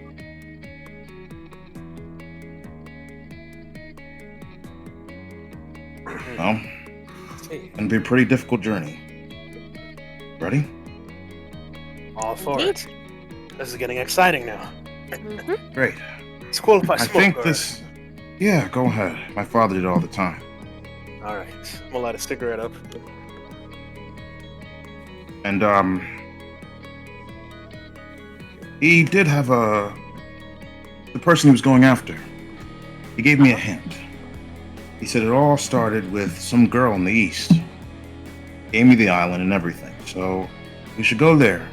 Speaker 1: Well, it's gonna be a pretty difficult journey. Ready?
Speaker 4: All for it. This is getting exciting now.
Speaker 1: Great.
Speaker 4: It's cool if I
Speaker 1: I
Speaker 4: smoke.
Speaker 1: think
Speaker 4: or-
Speaker 1: this. Yeah, go ahead. My father did it all the time.
Speaker 4: All right. I'm gonna light a cigarette up.
Speaker 1: And he did have the person he was going after. He gave me a hint. He said it all started with some girl in the east. Gave me the island and everything. So we should go there.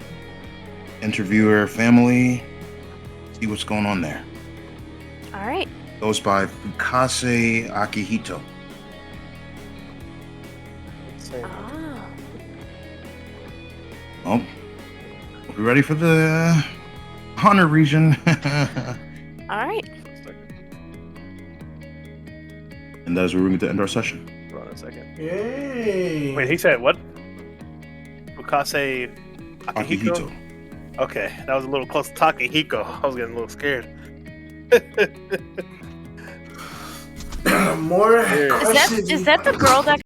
Speaker 1: Interview her family. See what's going on there.
Speaker 2: All right.
Speaker 1: Goes by Fukase Akihito.
Speaker 2: Oh.
Speaker 1: Well, we ready for the Hunter region?
Speaker 2: All right.
Speaker 1: And that is where we're going to end our session.
Speaker 4: Hold on a second.
Speaker 7: Yay!
Speaker 4: Wait, he said what? Ukase Akihiko?
Speaker 1: Akihito.
Speaker 4: Okay, that was a little close to Takehiko. I was getting a little scared.
Speaker 7: More
Speaker 4: Is
Speaker 2: Is
Speaker 7: questions.
Speaker 2: that the girl that